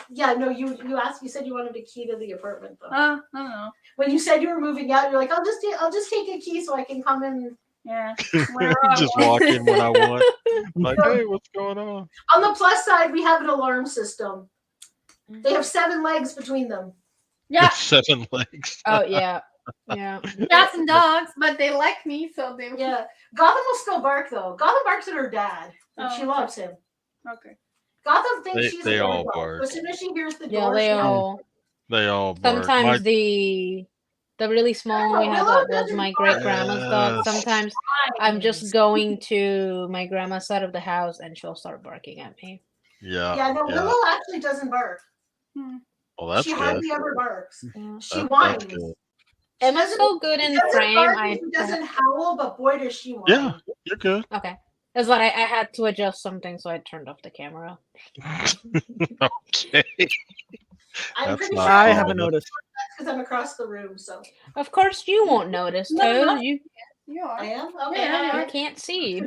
Speaker 3: yeah, no, you said you wanted a key to the apartment though.
Speaker 5: No.
Speaker 3: When you said you were moving out, you're like, I'll just take a key so I can come in.
Speaker 5: Yeah. Whenever I
Speaker 4: Just
Speaker 5: want.
Speaker 4: walk in when I want. Like, hey, what's going on?
Speaker 3: On the plus side, we have an alarm system. They have 7 legs between them.
Speaker 5: Yeah,
Speaker 4: 7 legs.
Speaker 1: Oh yeah, yeah.
Speaker 5: cats and dogs, but they like me, so they.
Speaker 3: Yeah, Gotham will still bark though. Gotham barks at her dad, and she
Speaker 5: Oh.
Speaker 3: loves him.
Speaker 5: Okay.
Speaker 3: Gotham thinks she's
Speaker 4: They
Speaker 3: a
Speaker 4: all
Speaker 3: dog.
Speaker 4: bark.
Speaker 3: So as soon as she hears the
Speaker 1: Yeah,
Speaker 3: door,
Speaker 1: they
Speaker 3: she
Speaker 1: all.
Speaker 4: They all bark.
Speaker 1: Sometimes the really small one we had
Speaker 3: Willow
Speaker 1: that was
Speaker 3: doesn't
Speaker 1: my
Speaker 3: bark.
Speaker 1: great grandma's dog.
Speaker 4: Yes.
Speaker 1: Sometimes I'm just going to my grandma's side of the house and she'll start barking at me.
Speaker 4: Yeah.
Speaker 3: Yeah, no, Willow actually doesn't bark.
Speaker 4: Well, that's
Speaker 3: She
Speaker 4: good.
Speaker 3: hardly ever barks.
Speaker 1: Yeah.
Speaker 3: She
Speaker 4: That's
Speaker 3: whines.
Speaker 4: good.
Speaker 1: Emma's so good in frame.
Speaker 3: She doesn't howl, but boy does she whine.
Speaker 4: Yeah, you're good.
Speaker 1: Okay. That's what I had to adjust something, so I turned off the camera.
Speaker 4: Okay.
Speaker 3: I'm
Speaker 4: That's
Speaker 3: pretty
Speaker 4: not
Speaker 3: sure
Speaker 2: I
Speaker 4: wrong.
Speaker 2: haven't noticed.
Speaker 3: that's because I'm across the room, so
Speaker 1: Of course, you won't notice,
Speaker 5: No,
Speaker 1: Toad.
Speaker 5: no.
Speaker 1: You
Speaker 5: You are.
Speaker 3: I am okay.
Speaker 5: Yeah,
Speaker 1: you can't see.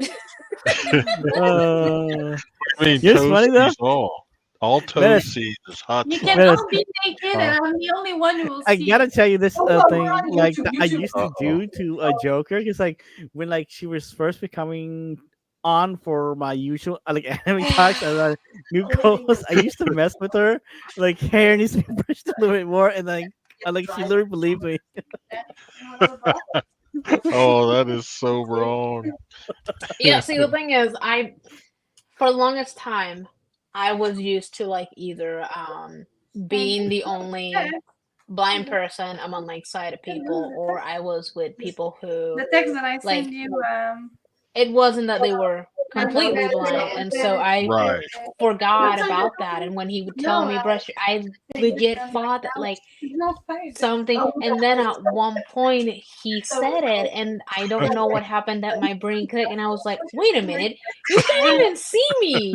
Speaker 2: Uh,
Speaker 4: I mean,
Speaker 2: It's
Speaker 4: Toad
Speaker 2: funny, though.
Speaker 4: sees all. All Toad
Speaker 2: Menace.
Speaker 4: sees is hot
Speaker 5: You
Speaker 4: sauce.
Speaker 5: can
Speaker 2: Menace.
Speaker 5: all be naked, and I'm the only one who will
Speaker 2: I
Speaker 5: see.
Speaker 2: gotta tell you this
Speaker 3: Oh, no,
Speaker 2: thing
Speaker 3: we're on
Speaker 2: like
Speaker 3: YouTube,
Speaker 2: that I
Speaker 3: YouTube.
Speaker 2: used to do to a Joker because like when like she was first becoming on for my usual like anime talks and new co-host, I used to mess with her like hair needs to be brushed a little bit more and like she literally believed me.
Speaker 4: Oh, that is so wrong.
Speaker 1: Yeah, see, the thing is, for the longest time, I was used to like either being the only blind person among like sighted people, or I was with people who
Speaker 5: The text that I
Speaker 1: like
Speaker 5: sent you.
Speaker 1: it wasn't that they were completely blind, and so I
Speaker 4: Right.
Speaker 1: forgot about that. And when he would tell me brush, I legit thought that like something, and then at one point he said it, and I don't know what happened that my brain clicked, and I was like, wait a minute, you can't even see me.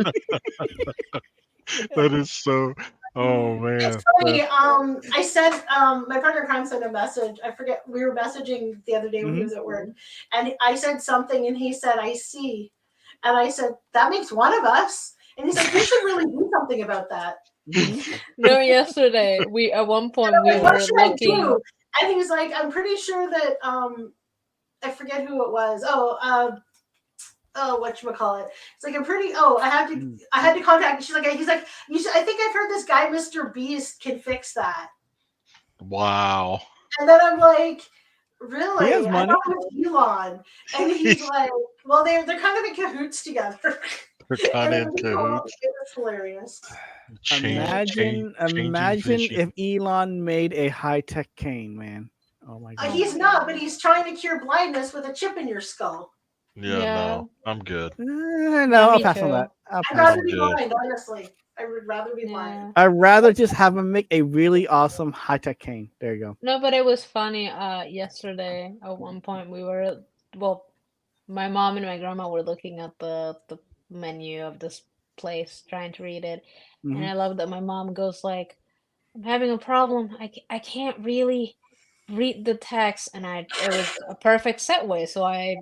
Speaker 4: That is so. Oh man.
Speaker 3: It's funny. I sent my partner Khan sent a message. I forget we were messaging the other day when he was at work, and I said something, and he said, "I see," and I said, "That makes one of us." And he said, "You should really do something about that."
Speaker 1: No, yesterday we at one point we
Speaker 3: Like, what
Speaker 1: were
Speaker 3: should I
Speaker 1: looking.
Speaker 3: do? And he was like, "I'm pretty sure that I forget who it was. Whatchamacallit. It's like I had to contact. He's like, I think I've heard this guy, Mr. Beast, can fix that.
Speaker 4: Wow.
Speaker 3: And then I'm like, really?
Speaker 2: He has
Speaker 3: I
Speaker 2: money.
Speaker 3: thought it was Elon. And he's like, well, they're kind of in cahoots together.
Speaker 4: They're kind of in
Speaker 3: It
Speaker 4: cahoots.
Speaker 3: was hilarious.
Speaker 2: Imagine
Speaker 4: changing
Speaker 2: if Elon made a high tech cane, man. Oh my god.
Speaker 3: He's not, but he's trying to cure blindness with a chip in your skull.
Speaker 4: Yeah, no, I'm good.
Speaker 2: No, I'll
Speaker 1: me
Speaker 2: pass on
Speaker 1: too.
Speaker 2: that.
Speaker 3: I'd
Speaker 2: pass
Speaker 3: rather
Speaker 2: on
Speaker 3: be
Speaker 2: that.
Speaker 3: blind, honestly. I would rather be blind.
Speaker 2: I'd rather just have him make a really awesome high tech cane. There you go.
Speaker 1: No, but it was funny. Yesterday at one point my mom and my grandma were looking at the menu of this place, trying to read it, and I love that my mom goes like, "I'm having a problem. I can't really read the text," and it was a perfect segue. So I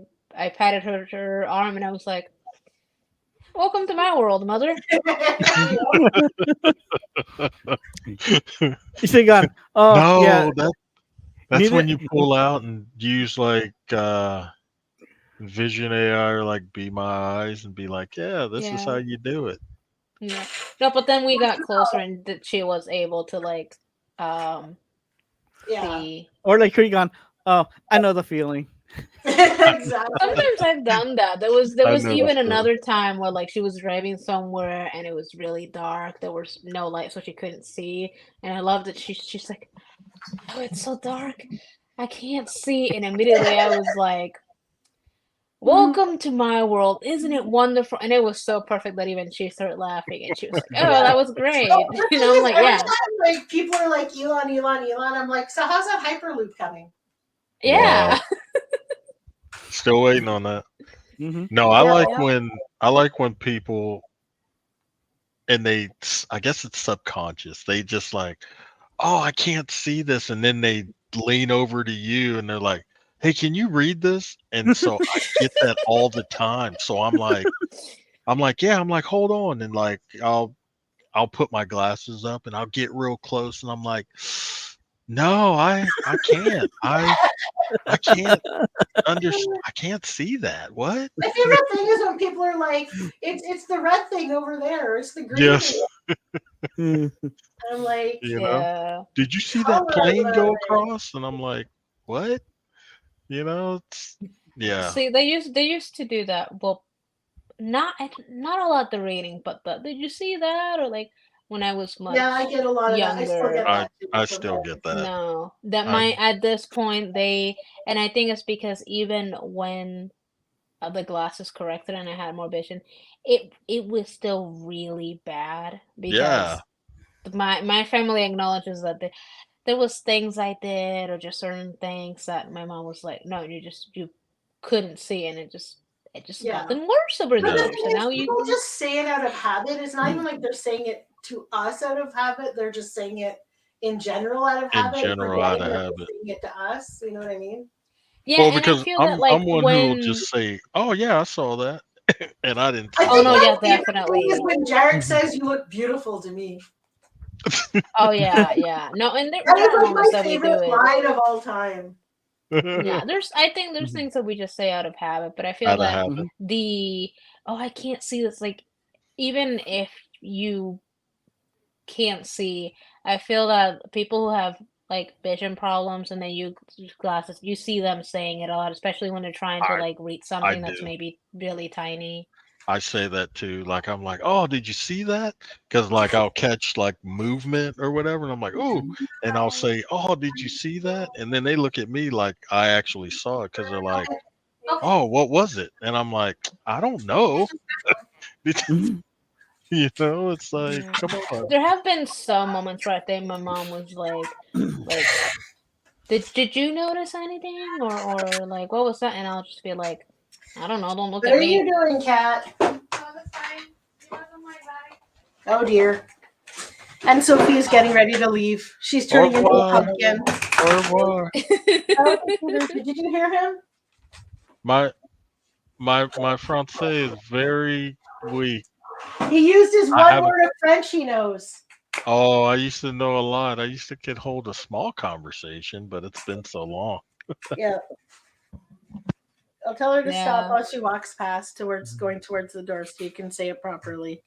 Speaker 1: patted her arm and I was like, "Welcome to my world, mother."
Speaker 2: You should have gone. Oh
Speaker 4: No,
Speaker 2: yeah.
Speaker 4: that's
Speaker 2: Neither-
Speaker 4: when you pull out and use like Vision AI or like Be My Eyes and be like, yeah, this is
Speaker 1: Yeah.
Speaker 4: how you do it.
Speaker 1: Yeah. No, but then we got closer and that she was able to like
Speaker 3: Yeah.
Speaker 1: see.
Speaker 2: Or like could have gone. Oh, I know the feeling.
Speaker 3: Exactly.
Speaker 1: Sometimes I've done that. There was
Speaker 4: I know
Speaker 1: even
Speaker 4: that's
Speaker 1: another time where like she was driving somewhere and it was really dark. There was no light, so she couldn't see. And I loved it. She's like, "Oh, it's so dark. I can't see." And immediately I was like, welcome to my world. Isn't it wonderful? And it was so perfect that even she started laughing and she was like, oh, that was great.
Speaker 3: So the
Speaker 1: You
Speaker 3: thing
Speaker 1: know, I'm
Speaker 3: is,
Speaker 1: like,
Speaker 3: every
Speaker 1: yeah.
Speaker 3: time like people are like Elon, I'm like, so how's that Hyperloop coming?
Speaker 1: Yeah.
Speaker 4: Wow. Still waiting on that.
Speaker 2: Mhm.
Speaker 4: No, I
Speaker 3: Yeah,
Speaker 4: like
Speaker 3: yeah.
Speaker 4: when people, and I guess it's subconscious. They just like, oh, I can't see this, and then they lean over to you and they're like, hey, can you read this? And so I get that all the time. So yeah, I'm like, hold on, and like I'll put my glasses up and I'll get real close, and I'm like, no, I can't. I can't I can't see that. What?
Speaker 3: My favorite thing is when people are like, it's the red thing over there, it's the green
Speaker 4: Yes.
Speaker 3: thing. I'm like,
Speaker 4: You know,
Speaker 1: Yeah.
Speaker 4: did you see that
Speaker 3: color
Speaker 4: plane go
Speaker 3: whatever.
Speaker 4: across? And I'm like, what? You know, it's yeah.
Speaker 1: See, they used to do that. Well, not a lot the reading, but did you see that? Or like when I was
Speaker 3: Yeah, I
Speaker 1: much
Speaker 3: get a lot of that. I still get
Speaker 1: younger.
Speaker 4: I
Speaker 3: that too
Speaker 4: I still
Speaker 3: sometimes.
Speaker 4: get that.
Speaker 1: No, that
Speaker 4: I
Speaker 1: at this point and I think it's because even when the glasses corrected and I had more vision, it was still really bad
Speaker 4: yeah.
Speaker 1: because my family acknowledges that there was things I did or just certain things that my mom was like, no, you couldn't see, and it just
Speaker 3: Yeah.
Speaker 1: gotten worse over the
Speaker 3: But the
Speaker 4: Yeah.
Speaker 1: years. So
Speaker 3: thing is,
Speaker 1: now
Speaker 3: people just say it out of habit. It's not even like they're saying it to us out of habit. They're just saying it in general out of
Speaker 4: In
Speaker 3: habit,
Speaker 4: general, out
Speaker 3: forgetting
Speaker 4: of
Speaker 3: that they're
Speaker 4: habit.
Speaker 3: saying it to us. You know what I mean?
Speaker 1: yeah,
Speaker 4: Well,
Speaker 1: and I
Speaker 4: because
Speaker 1: feel that like
Speaker 4: I'm one who will
Speaker 1: when
Speaker 4: just say, "Oh yeah, I saw that," and I didn't
Speaker 3: I
Speaker 4: see
Speaker 1: oh
Speaker 3: think
Speaker 1: no,
Speaker 4: that.
Speaker 3: my
Speaker 1: yeah,
Speaker 3: favorite thing is
Speaker 1: definitely.
Speaker 3: when Jarek says, "You look beautiful to me."
Speaker 1: Oh yeah. No, and
Speaker 3: That
Speaker 1: there
Speaker 3: is
Speaker 1: are
Speaker 3: like
Speaker 1: moments
Speaker 3: my
Speaker 1: that we do
Speaker 3: favorite
Speaker 1: it.
Speaker 3: line of all time.
Speaker 1: Yeah, I think there's
Speaker 2: Mhm.
Speaker 1: things that we just say out of habit, but I feel
Speaker 4: Out of
Speaker 1: that
Speaker 4: habit.
Speaker 1: the oh, I can't see this, like even if you can't see, I feel that people who have like vision problems and they use glasses, you see them saying it a lot, especially when they're trying to
Speaker 4: I
Speaker 1: like read
Speaker 4: I
Speaker 1: something that's
Speaker 4: do.
Speaker 1: maybe really tiny.
Speaker 4: I say that too. Like I'm like, "Oh, did you see that?" Because like I'll catch like movement or whatever, and I'm like, "Oh," and I'll say, "Oh, did you see that?" And then they look at me like I actually saw it because they're like,
Speaker 3: Okay.
Speaker 4: "Oh, what was it?" And I'm like, "I don't know."
Speaker 2: Mhm.
Speaker 4: You know, it's like,
Speaker 1: Yeah.
Speaker 4: come on.
Speaker 1: There have been some moments where I think my mom was like, did you notice anything or like what was that? And I'll just be like, I don't know, don't look
Speaker 3: What
Speaker 1: at
Speaker 3: are you
Speaker 1: me.
Speaker 3: doing, Kat?
Speaker 5: Oh, that's fine. It wasn't my bag.
Speaker 3: Oh dear. And Sophia's getting ready to leave. She's
Speaker 4: Au
Speaker 3: turning into a
Speaker 4: revoir.
Speaker 3: pumpkin.
Speaker 4: Au revoir.
Speaker 3: Oh, did you hear him?
Speaker 4: My my français is very weak.
Speaker 3: He used his
Speaker 4: I
Speaker 3: one
Speaker 4: haven't.
Speaker 3: word of French he knows.
Speaker 4: Oh, I used to know a lot. I used to could hold a small conversation, but it's been so long.
Speaker 3: Yeah. I'll tell her to stop
Speaker 1: Yeah.
Speaker 3: while she walks past towards going towards the door so you can say it properly.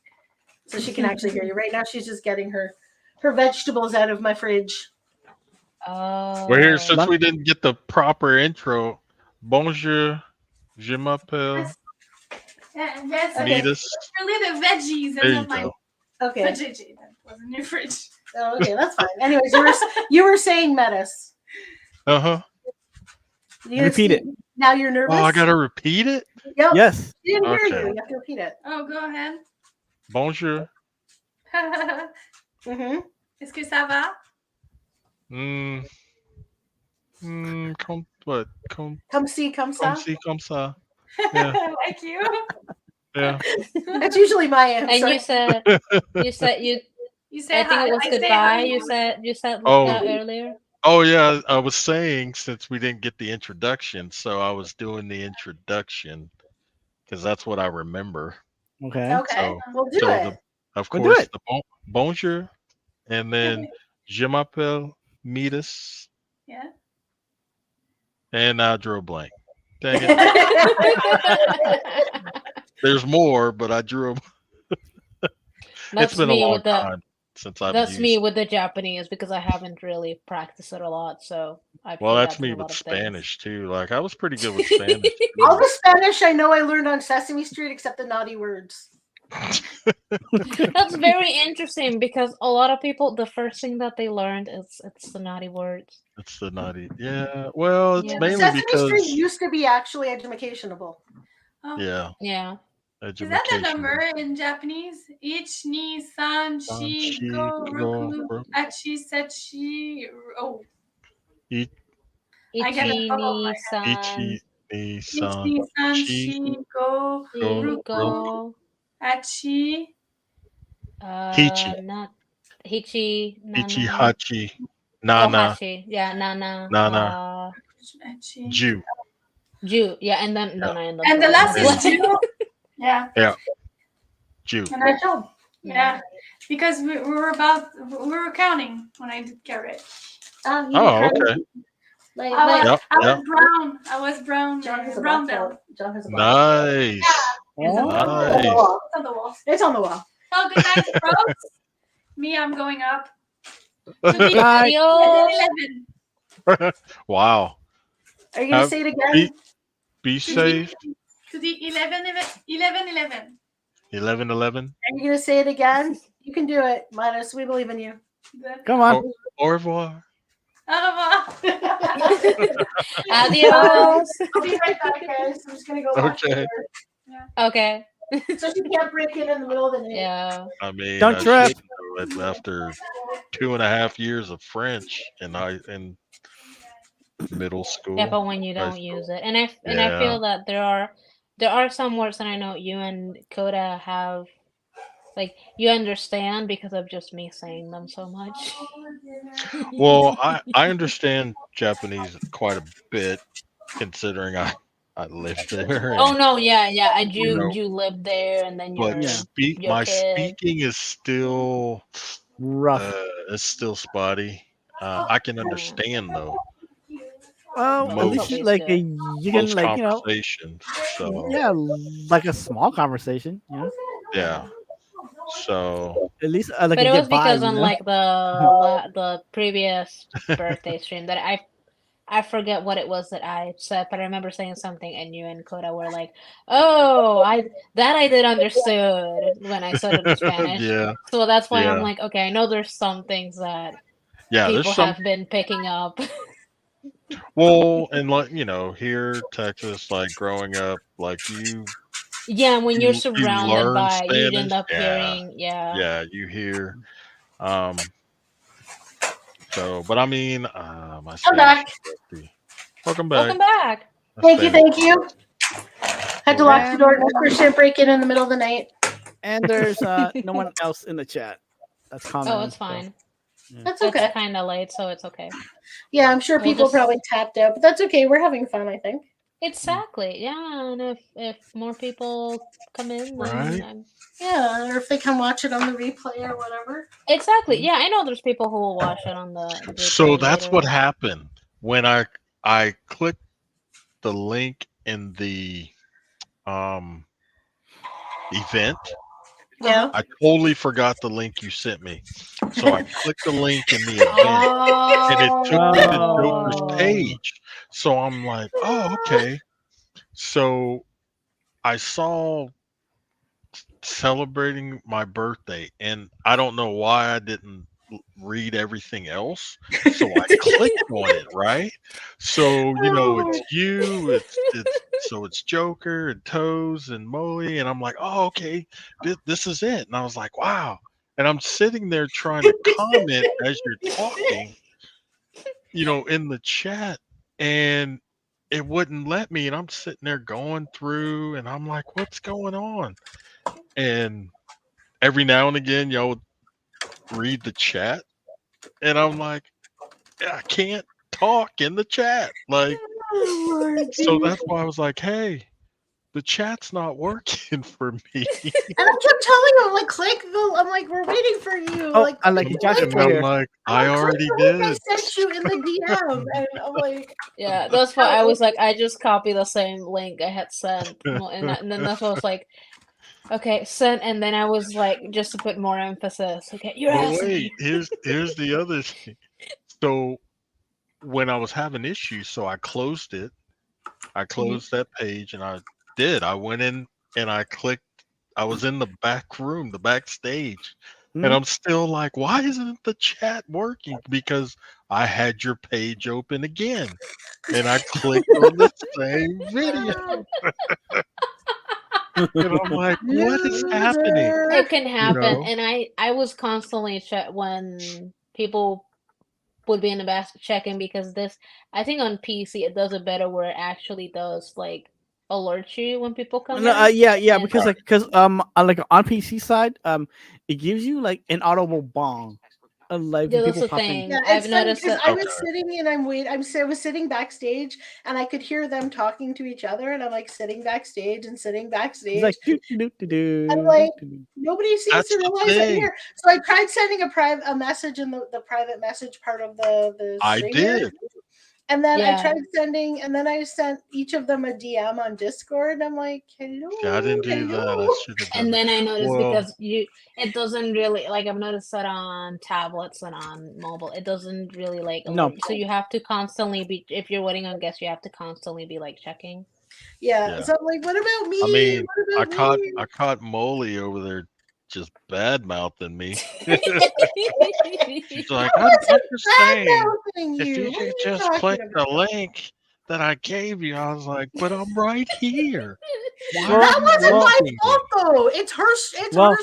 Speaker 3: So she can actually hear you. Right now she's just getting her vegetables out of my fridge.
Speaker 4: We're here
Speaker 1: Oh.
Speaker 4: since we didn't get the proper intro. Bonjour, je m'appelle.
Speaker 5: Yes,
Speaker 3: Okay.
Speaker 4: Meet us.
Speaker 5: really the veggies
Speaker 4: There
Speaker 5: and
Speaker 4: you
Speaker 5: not my
Speaker 4: go.
Speaker 3: Okay.
Speaker 5: veggie. That was in your fridge.
Speaker 3: Oh, okay, that's fine. Anyways, you were saying metis.
Speaker 4: Uh huh.
Speaker 2: Repeat it.
Speaker 3: Now you're
Speaker 4: Oh, I
Speaker 3: nervous?
Speaker 4: gotta repeat it.
Speaker 3: Yep.
Speaker 2: Yes.
Speaker 3: She didn't hear
Speaker 4: Okay.
Speaker 3: you. You have to repeat it.
Speaker 5: Oh, go ahead.
Speaker 4: Bonjour.
Speaker 3: Mm-hmm.
Speaker 5: Est-ce que ça va?
Speaker 4: Hmm. Comme what? Comme
Speaker 3: Come see, come
Speaker 4: comme
Speaker 3: sa.
Speaker 4: ci, comme ça. Yeah.
Speaker 5: Like you.
Speaker 4: Yeah.
Speaker 3: That's usually my answer.
Speaker 1: And you said
Speaker 5: You say
Speaker 1: I think
Speaker 5: hi.
Speaker 1: it was
Speaker 5: I say
Speaker 1: goodbye.
Speaker 5: hi.
Speaker 1: You said
Speaker 4: Oh.
Speaker 1: earlier.
Speaker 4: Oh yeah. I was saying since we didn't get the introduction, so I was doing the introduction because that's what I remember.
Speaker 2: Okay.
Speaker 3: Okay,
Speaker 4: So
Speaker 3: we'll do
Speaker 4: so
Speaker 3: it.
Speaker 4: the of
Speaker 2: We'll do
Speaker 4: course
Speaker 2: it.
Speaker 4: the bonjour, and then je m'appelle meet us,
Speaker 5: Yeah.
Speaker 4: and I drew a blank. Dang it. There's more, but I drew. It's
Speaker 1: That's
Speaker 4: been a
Speaker 1: me
Speaker 4: long
Speaker 1: with the
Speaker 4: time since I've
Speaker 1: that's me
Speaker 4: used.
Speaker 1: with the Japanese because I haven't really practiced it a lot, so I've
Speaker 4: Well, that's
Speaker 1: forgotten
Speaker 4: me
Speaker 1: a
Speaker 4: with
Speaker 1: lot of things.
Speaker 4: Spanish too. Like I was pretty good with Spanish
Speaker 3: All
Speaker 4: too.
Speaker 3: the Spanish I know I learned on Sesame Street except the naughty words.
Speaker 1: That's very interesting because a lot of people, the first thing that they learned is it's the naughty words.
Speaker 4: It's the naughty. Yeah. Well, it's
Speaker 1: Yeah.
Speaker 4: mainly
Speaker 3: Sesame Street
Speaker 4: because
Speaker 3: used to be actually educationable.
Speaker 5: Oh.
Speaker 4: Yeah.
Speaker 1: Yeah.
Speaker 5: Is that the
Speaker 4: Education.
Speaker 5: number in Japanese? Ich ni san shi go roku achi sechi. Oh,
Speaker 4: I-
Speaker 5: I get a
Speaker 1: Ichi
Speaker 5: bubble in
Speaker 1: ni
Speaker 5: my head.
Speaker 1: san
Speaker 4: Ichi ni
Speaker 5: Ich
Speaker 4: san
Speaker 5: ni san
Speaker 4: chi
Speaker 5: shi go
Speaker 4: go
Speaker 1: go
Speaker 5: achi.
Speaker 4: Hichi.
Speaker 1: not Hichi
Speaker 4: Ichi
Speaker 1: Nana
Speaker 4: hachi. Nana.
Speaker 1: Hachi. Yeah, Nana
Speaker 4: Nana.
Speaker 5: Achi.
Speaker 4: Ju.
Speaker 1: Ju. Yeah, and then I end up
Speaker 5: And the
Speaker 1: saying
Speaker 5: last
Speaker 1: that's
Speaker 5: is
Speaker 1: why.
Speaker 5: Jew. Yeah.
Speaker 4: Yeah. Ju.
Speaker 5: And I told. Yeah. Because we were counting when I did get it.
Speaker 4: Oh, okay.
Speaker 5: I was brown. I was brown.
Speaker 3: John has a
Speaker 5: brown
Speaker 3: bottle.
Speaker 5: belt.
Speaker 3: John has a bottle.
Speaker 4: Nice.
Speaker 5: It's on the wall.
Speaker 4: Nice.
Speaker 5: It's on the wall.
Speaker 3: It's on the wall.
Speaker 5: Oh, good night, bros. Me, I'm going up. To the
Speaker 1: Adios.
Speaker 5: 11.
Speaker 4: Wow.
Speaker 3: Are you gonna say it again?
Speaker 4: Be safe.
Speaker 5: To the 11.
Speaker 4: 11-11.
Speaker 3: Are you gonna say it again? You can do it, Midas. We believe in you.
Speaker 5: Good.
Speaker 2: Come on.
Speaker 4: Au revoir.
Speaker 5: Au revoir.
Speaker 1: Adios.
Speaker 3: I'll be right back, guys. I'm just gonna go. Watch
Speaker 4: Okay.
Speaker 1: Okay.
Speaker 3: So she can't break in the middle of the night.
Speaker 1: Yeah.
Speaker 4: I mean,
Speaker 2: Don't
Speaker 4: I
Speaker 2: trip.
Speaker 4: should know it after 2.5 years of French in middle school.
Speaker 1: Yeah, but when you
Speaker 4: high
Speaker 1: don't
Speaker 4: school.
Speaker 1: use it, and I
Speaker 4: Yeah.
Speaker 1: feel that there are some words that I know you and Coda have, like, you understand because of just me saying them so much.
Speaker 4: Well, I understand Japanese quite a bit, considering I lived there.
Speaker 1: Oh no, yeah, I
Speaker 4: You know,
Speaker 1: you lived there, and then
Speaker 4: but
Speaker 1: your
Speaker 4: my
Speaker 1: kid.
Speaker 4: speaking is still
Speaker 2: Rough.
Speaker 4: it's still spotty. I can understand though
Speaker 2: Well, at
Speaker 4: most-
Speaker 2: least
Speaker 1: That's
Speaker 2: like
Speaker 1: good.
Speaker 2: you can
Speaker 4: most
Speaker 2: like
Speaker 4: conversations. So
Speaker 2: yeah, like a small conversation.
Speaker 4: yeah. So
Speaker 2: At least like
Speaker 1: But
Speaker 2: you
Speaker 1: it was
Speaker 2: get by.
Speaker 1: because on like the previous birthday stream that I forget what it was that I said, but I remember saying something, and you and Coda were like, "Oh, I did understood" when I said it in Spanish.
Speaker 4: yeah,
Speaker 1: So that's why I'm
Speaker 4: yeah.
Speaker 1: like, okay, I know there's some things that
Speaker 4: Yeah,
Speaker 1: people
Speaker 4: there's some
Speaker 1: have been picking up.
Speaker 4: well, and like here, Texas, like growing up, like
Speaker 1: Yeah, when you're
Speaker 4: you
Speaker 1: surrounded
Speaker 4: learn
Speaker 1: by, you
Speaker 4: Spanish.
Speaker 1: end up
Speaker 4: Yeah,
Speaker 1: hearing, yeah.
Speaker 4: you hear. So, but I mean, my
Speaker 3: I'm back.
Speaker 4: Spanish is rusty. Welcome back.
Speaker 1: Welcome back.
Speaker 4: My
Speaker 3: Thank you,
Speaker 4: Spanish-
Speaker 3: thank you. Had to lock the door. No Christian break in the middle of the night.
Speaker 2: And there's no one else in the chat. That's common.
Speaker 1: Oh, it's fine.
Speaker 3: That's
Speaker 1: It's
Speaker 3: okay.
Speaker 1: kind of late, so it's okay.
Speaker 3: Yeah, I'm sure
Speaker 1: We'll
Speaker 3: people
Speaker 1: just-
Speaker 3: probably tapped out, but that's okay. We're having fun, I think.
Speaker 1: Exactly. Yeah, and if more people come in, then
Speaker 4: Right?
Speaker 3: Yeah, or if they come watch it on the replay or whatever.
Speaker 1: Exactly. Yeah, I know there's people who will watch it on the replay
Speaker 4: So that's
Speaker 1: later.
Speaker 4: what happened when I clicked the link in the event.
Speaker 3: Yeah.
Speaker 4: I totally forgot the link you sent me. So I clicked the link in the event and it took me to Joker's
Speaker 1: Oh.
Speaker 4: page. So I'm like, oh, okay. So I saw celebrating my birthday, and I don't know why I didn't read everything else. So I clicked on it, right? So it's you, it's Joker and Toes and Molly, and I'm like, oh, okay, this is it. And I was like, wow. And I'm sitting there trying to comment as you're talking, in the chat, and it wouldn't let me. And I'm sitting there going through, and I'm like, what's going on? And every now and again, y'all would read the chat, and I'm like, I can't talk in the chat. Like, so that's why I was like, hey, the chat's not working for me.
Speaker 3: And I kept telling him, like, click the. I'm like, we're waiting for you.
Speaker 2: Oh,
Speaker 3: like,
Speaker 2: I like
Speaker 3: click
Speaker 2: Josh
Speaker 3: the
Speaker 2: is
Speaker 3: link.
Speaker 2: right
Speaker 4: I'm
Speaker 2: here.
Speaker 4: like,
Speaker 3: I'm
Speaker 4: I
Speaker 3: like, click
Speaker 4: already
Speaker 3: the link
Speaker 4: did.
Speaker 3: I sent you in the DM, and I'm like,
Speaker 1: Yeah, that's why I was like, I just copied the same link I had sent, and then that's why I was like, okay, sent, and then I was like, just to put more emphasis, okay, you're
Speaker 4: But
Speaker 1: asking
Speaker 4: wait,
Speaker 1: me.
Speaker 4: here's the other thing. So when I was having issues, so I closed it. I closed that page, and I went in and I clicked. I was in the back room, the backstage, and I'm still like, why isn't the chat working? Because I had your page open again, and I clicked on the same video. And I'm like, what is happening?
Speaker 1: It can happen,
Speaker 4: know?
Speaker 1: and I was constantly when people would be in the basket checking because I think on PC it does it better where it actually does like alert you when people come
Speaker 2: No,
Speaker 1: in.
Speaker 2: yeah,
Speaker 1: And
Speaker 2: because like on PC side, it gives you like an audible bong, like
Speaker 1: yeah,
Speaker 2: when
Speaker 1: that's
Speaker 2: people
Speaker 1: the
Speaker 2: pop in.
Speaker 1: thing.
Speaker 3: Yeah,
Speaker 1: I've
Speaker 3: it's funny
Speaker 1: noticed
Speaker 3: because
Speaker 1: that.
Speaker 3: I was sitting and I was sitting backstage and I could hear them talking to each other and I'm like sitting backstage and sitting backstage.
Speaker 2: It's like do do do do.
Speaker 3: I'm like, nobody seems
Speaker 4: That's
Speaker 3: to
Speaker 4: the
Speaker 3: realize I'm
Speaker 4: thing.
Speaker 3: here. So I tried sending a message in the private message part of the
Speaker 4: I
Speaker 3: stream.
Speaker 4: did.
Speaker 3: And then I
Speaker 1: Yeah.
Speaker 3: tried sending, and then I sent each of them a DM on Discord. And I'm like, hello.
Speaker 4: Yeah, I didn't do that. I
Speaker 3: hello.
Speaker 4: should have done
Speaker 1: And
Speaker 4: that.
Speaker 1: then I noticed
Speaker 4: Well,
Speaker 1: because it doesn't really like I've noticed that on tablets and on mobile, it doesn't really like
Speaker 2: No.
Speaker 1: alert. So you have to constantly be if you're waiting on guests, you have to constantly be like checking.
Speaker 3: Yeah.
Speaker 4: Yeah.
Speaker 3: So I'm like, what about me?
Speaker 4: I mean,
Speaker 3: what about me?
Speaker 4: I caught Molly over there just bad mouthing me. She's like, I'm just saying,
Speaker 3: Bad-mouthing
Speaker 4: if
Speaker 3: you.
Speaker 4: you
Speaker 3: What are
Speaker 4: could
Speaker 3: you
Speaker 4: just
Speaker 3: talking
Speaker 4: click the
Speaker 3: about?
Speaker 4: link that I gave you. I was like, but I'm right here. Why
Speaker 2: Well,
Speaker 4: are
Speaker 3: That
Speaker 4: you
Speaker 3: wasn't my
Speaker 4: roasting me?
Speaker 3: fault though. It's
Speaker 2: well,
Speaker 3: her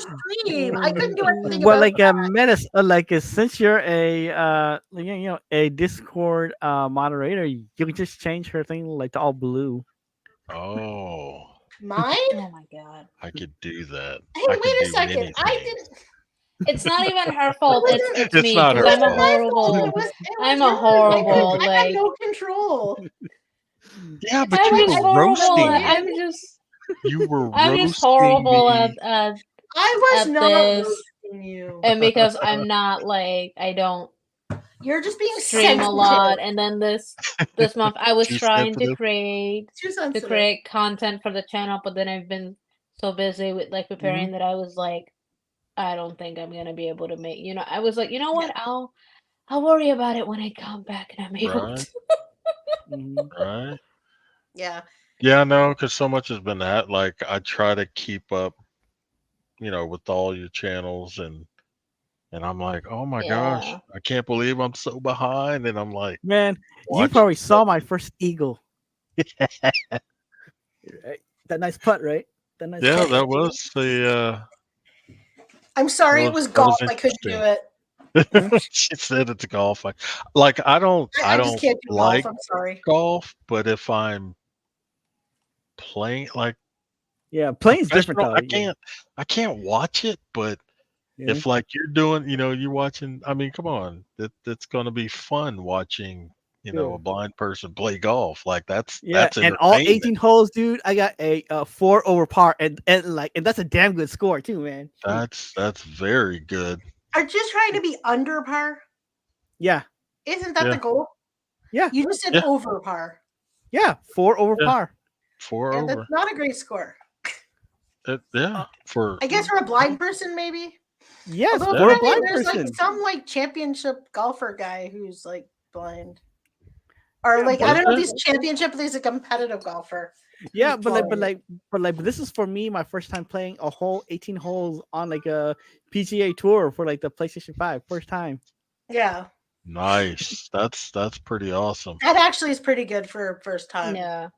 Speaker 3: stream. I couldn't do anything
Speaker 2: well,
Speaker 3: about
Speaker 2: like
Speaker 3: that.
Speaker 2: Menace, since you're a a Discord moderator, you can just change her thing like to all blue.
Speaker 4: Oh,
Speaker 3: Mine?
Speaker 1: Oh my god.
Speaker 4: I could do that.
Speaker 3: Hey,
Speaker 4: I
Speaker 3: wait
Speaker 4: can
Speaker 3: a
Speaker 4: do
Speaker 3: second.
Speaker 4: many
Speaker 3: I
Speaker 4: things.
Speaker 3: didn't.
Speaker 1: It's not even her fault. It's
Speaker 4: It's
Speaker 1: me
Speaker 4: not
Speaker 1: because
Speaker 4: her
Speaker 1: I'm a
Speaker 4: fault.
Speaker 1: horrible.
Speaker 3: It
Speaker 1: I'm
Speaker 3: was
Speaker 1: a
Speaker 3: yours.
Speaker 1: horrible
Speaker 3: I had
Speaker 1: like.
Speaker 3: no control.
Speaker 4: Yeah, but
Speaker 1: I'm
Speaker 4: you
Speaker 1: just
Speaker 4: were
Speaker 1: horrible.
Speaker 4: roasting me.
Speaker 3: You
Speaker 1: I'm just
Speaker 4: roasting
Speaker 1: horrible
Speaker 4: me.
Speaker 3: I was
Speaker 1: at
Speaker 3: not
Speaker 1: this,
Speaker 3: roasting you.
Speaker 1: and because I'm not like I don't
Speaker 3: You're just being
Speaker 1: stream a
Speaker 3: sensitive.
Speaker 1: lot, and then this month I was
Speaker 4: Too
Speaker 1: trying to
Speaker 4: sensitive.
Speaker 1: create
Speaker 3: Too sensitive.
Speaker 1: content for the channel, but then I've been so busy with like preparing that I was like, I don't think I'm gonna be able to make. I was like, you know what? I'll worry about it when I come back and I'm able
Speaker 4: Right.
Speaker 1: to.
Speaker 4: Right.
Speaker 3: Yeah.
Speaker 4: Yeah, no, because so much has been that. Like, I try to keep up, with all your channels, and I'm like, oh my gosh,
Speaker 1: Yeah.
Speaker 4: I can't believe I'm so behind. And I'm like,
Speaker 2: Man, you
Speaker 4: watch.
Speaker 2: probably saw my first eagle. Right? That nice putt, right? That nice
Speaker 4: Yeah,
Speaker 2: putt.
Speaker 4: that was the.
Speaker 3: I'm sorry,
Speaker 4: That
Speaker 3: it was
Speaker 4: that
Speaker 3: golf. I couldn't do
Speaker 4: interesting.
Speaker 3: it.
Speaker 4: She said it's golf. Like, I don't
Speaker 3: I just can't do
Speaker 4: like
Speaker 3: golf. I'm sorry.
Speaker 4: golf, but if I'm playing like
Speaker 2: Yeah, playing's different
Speaker 4: professional,
Speaker 2: though.
Speaker 4: I can't watch it, but
Speaker 2: Yeah.
Speaker 4: if like you're doing, you're watching, I mean, come on, that's going to be fun watching, a blind person play golf. Like that's
Speaker 2: and all
Speaker 4: entertainment.
Speaker 2: 18 holes, dude. I got a 4 over par, and that's a damn good score too, man.
Speaker 4: That's very good.
Speaker 3: Are you trying to be under par?
Speaker 2: Yeah.
Speaker 3: Isn't that the goal?
Speaker 2: Yeah.
Speaker 3: You just said
Speaker 4: Yeah.
Speaker 3: over par.
Speaker 2: Yeah, 4 over par.
Speaker 4: 4
Speaker 3: Yeah,
Speaker 4: over.
Speaker 3: that's not a great score.
Speaker 4: For
Speaker 3: I guess for a blind person, maybe.
Speaker 2: Yes,
Speaker 3: Although
Speaker 2: for a
Speaker 3: apparently
Speaker 2: blind
Speaker 3: there's
Speaker 2: person.
Speaker 3: like some like championship golfer guy who's like blind. Or
Speaker 2: Yeah,
Speaker 3: like I
Speaker 4: but-
Speaker 3: don't know if he's championship, but he's a competitive golfer.
Speaker 2: Yeah,
Speaker 3: who's
Speaker 2: but
Speaker 3: blind.
Speaker 2: this is for me my first time playing a whole 18 holes on like a PGA tour for like the PlayStation 5. First time.
Speaker 3: Yeah.
Speaker 4: nice. That's pretty awesome.
Speaker 3: That actually is pretty good for first time.
Speaker 1: Yeah.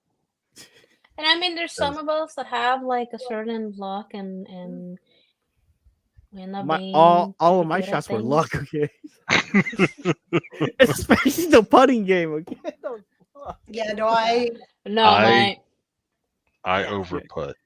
Speaker 1: And I mean, there's some of us that have like a certain luck, and we end up being
Speaker 2: all of
Speaker 1: pretty
Speaker 2: my
Speaker 1: good at
Speaker 2: shots were
Speaker 1: things.
Speaker 2: luck, okay? Especially the putting game, okay?
Speaker 3: Yeah, no, I
Speaker 1: No,
Speaker 4: I
Speaker 3: Yeah.
Speaker 4: overput.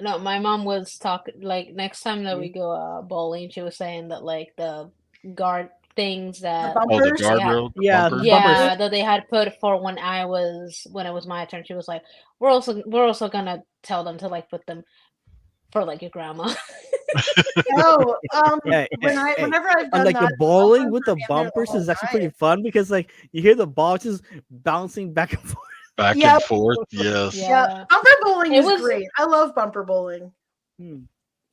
Speaker 1: no, my mom was talking like next time that we go bowling, she was saying that like the guard things that
Speaker 4: Oh, the
Speaker 3: bumpers.
Speaker 4: guardrail. the
Speaker 2: Yeah,
Speaker 4: bumpers?
Speaker 1: yeah that they had put for when it was my turn. She was like, we're also gonna tell them to like put them for like your grandma.
Speaker 3: No,
Speaker 2: Hey,
Speaker 3: whenever I've done
Speaker 2: like
Speaker 3: that,
Speaker 2: the bowling
Speaker 3: bumpers
Speaker 2: with the
Speaker 3: are in there the
Speaker 2: bumpers
Speaker 3: whole
Speaker 2: is actually pretty
Speaker 3: time.
Speaker 2: fun because like you hear the ball just bouncing back and forth.
Speaker 4: Back
Speaker 3: Yeah.
Speaker 4: and forth. Yes.
Speaker 3: Yeah, bumper bowling
Speaker 1: It
Speaker 3: is
Speaker 1: was-
Speaker 3: great. I love bumper bowling.
Speaker 1: It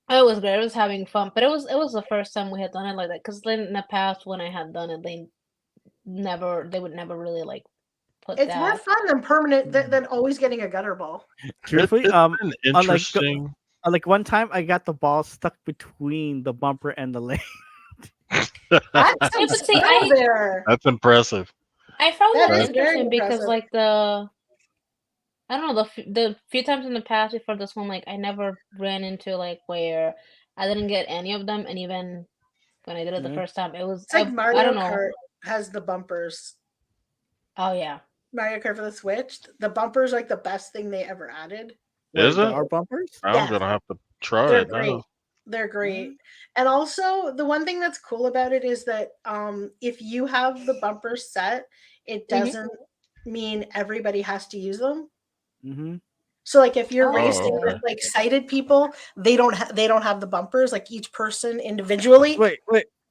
Speaker 1: was great. It was having fun, but it was the first time we had done it like that. Because then in the past, when I had done it, they would never really like put
Speaker 3: It's
Speaker 1: that.
Speaker 3: more fun than permanent than always getting a gutter ball.
Speaker 2: Truthfully,
Speaker 4: It's been interesting.
Speaker 2: like one time I got the ball stuck between the bumper and the lane.
Speaker 3: That's
Speaker 1: Yeah,
Speaker 3: some
Speaker 1: but see,
Speaker 3: skill there.
Speaker 4: That's impressive.
Speaker 1: I found
Speaker 3: That
Speaker 1: that
Speaker 3: is very
Speaker 1: interesting because
Speaker 3: impressive.
Speaker 1: like I don't know, the few times in the past before this one, like I never ran into like where I didn't get any of them, and even when I did it the
Speaker 2: Mhm.
Speaker 1: first time, it was
Speaker 3: It's like
Speaker 1: I
Speaker 3: Mario
Speaker 1: don't know.
Speaker 3: Kart has the bumpers.
Speaker 1: Oh yeah,
Speaker 3: Mario Kart for the Switch. The bumpers are like the best thing they ever added.
Speaker 4: Is
Speaker 2: Wait, there
Speaker 4: it?
Speaker 2: are bumpers?
Speaker 4: I'm
Speaker 3: Yes,
Speaker 4: gonna have to try
Speaker 3: they're
Speaker 4: it
Speaker 3: great.
Speaker 4: now.
Speaker 3: They're great.
Speaker 2: Mm.
Speaker 3: And also, the one thing that's cool about it is that if you have the bumpers set, it
Speaker 1: Mhm.
Speaker 3: doesn't mean everybody has to use them.
Speaker 2: Mm-hmm.
Speaker 3: So, like, if you're
Speaker 1: Oh,
Speaker 3: racing
Speaker 4: okay.
Speaker 3: with like sighted people, they don't have the bumpers. Like each person individually
Speaker 2: Wait.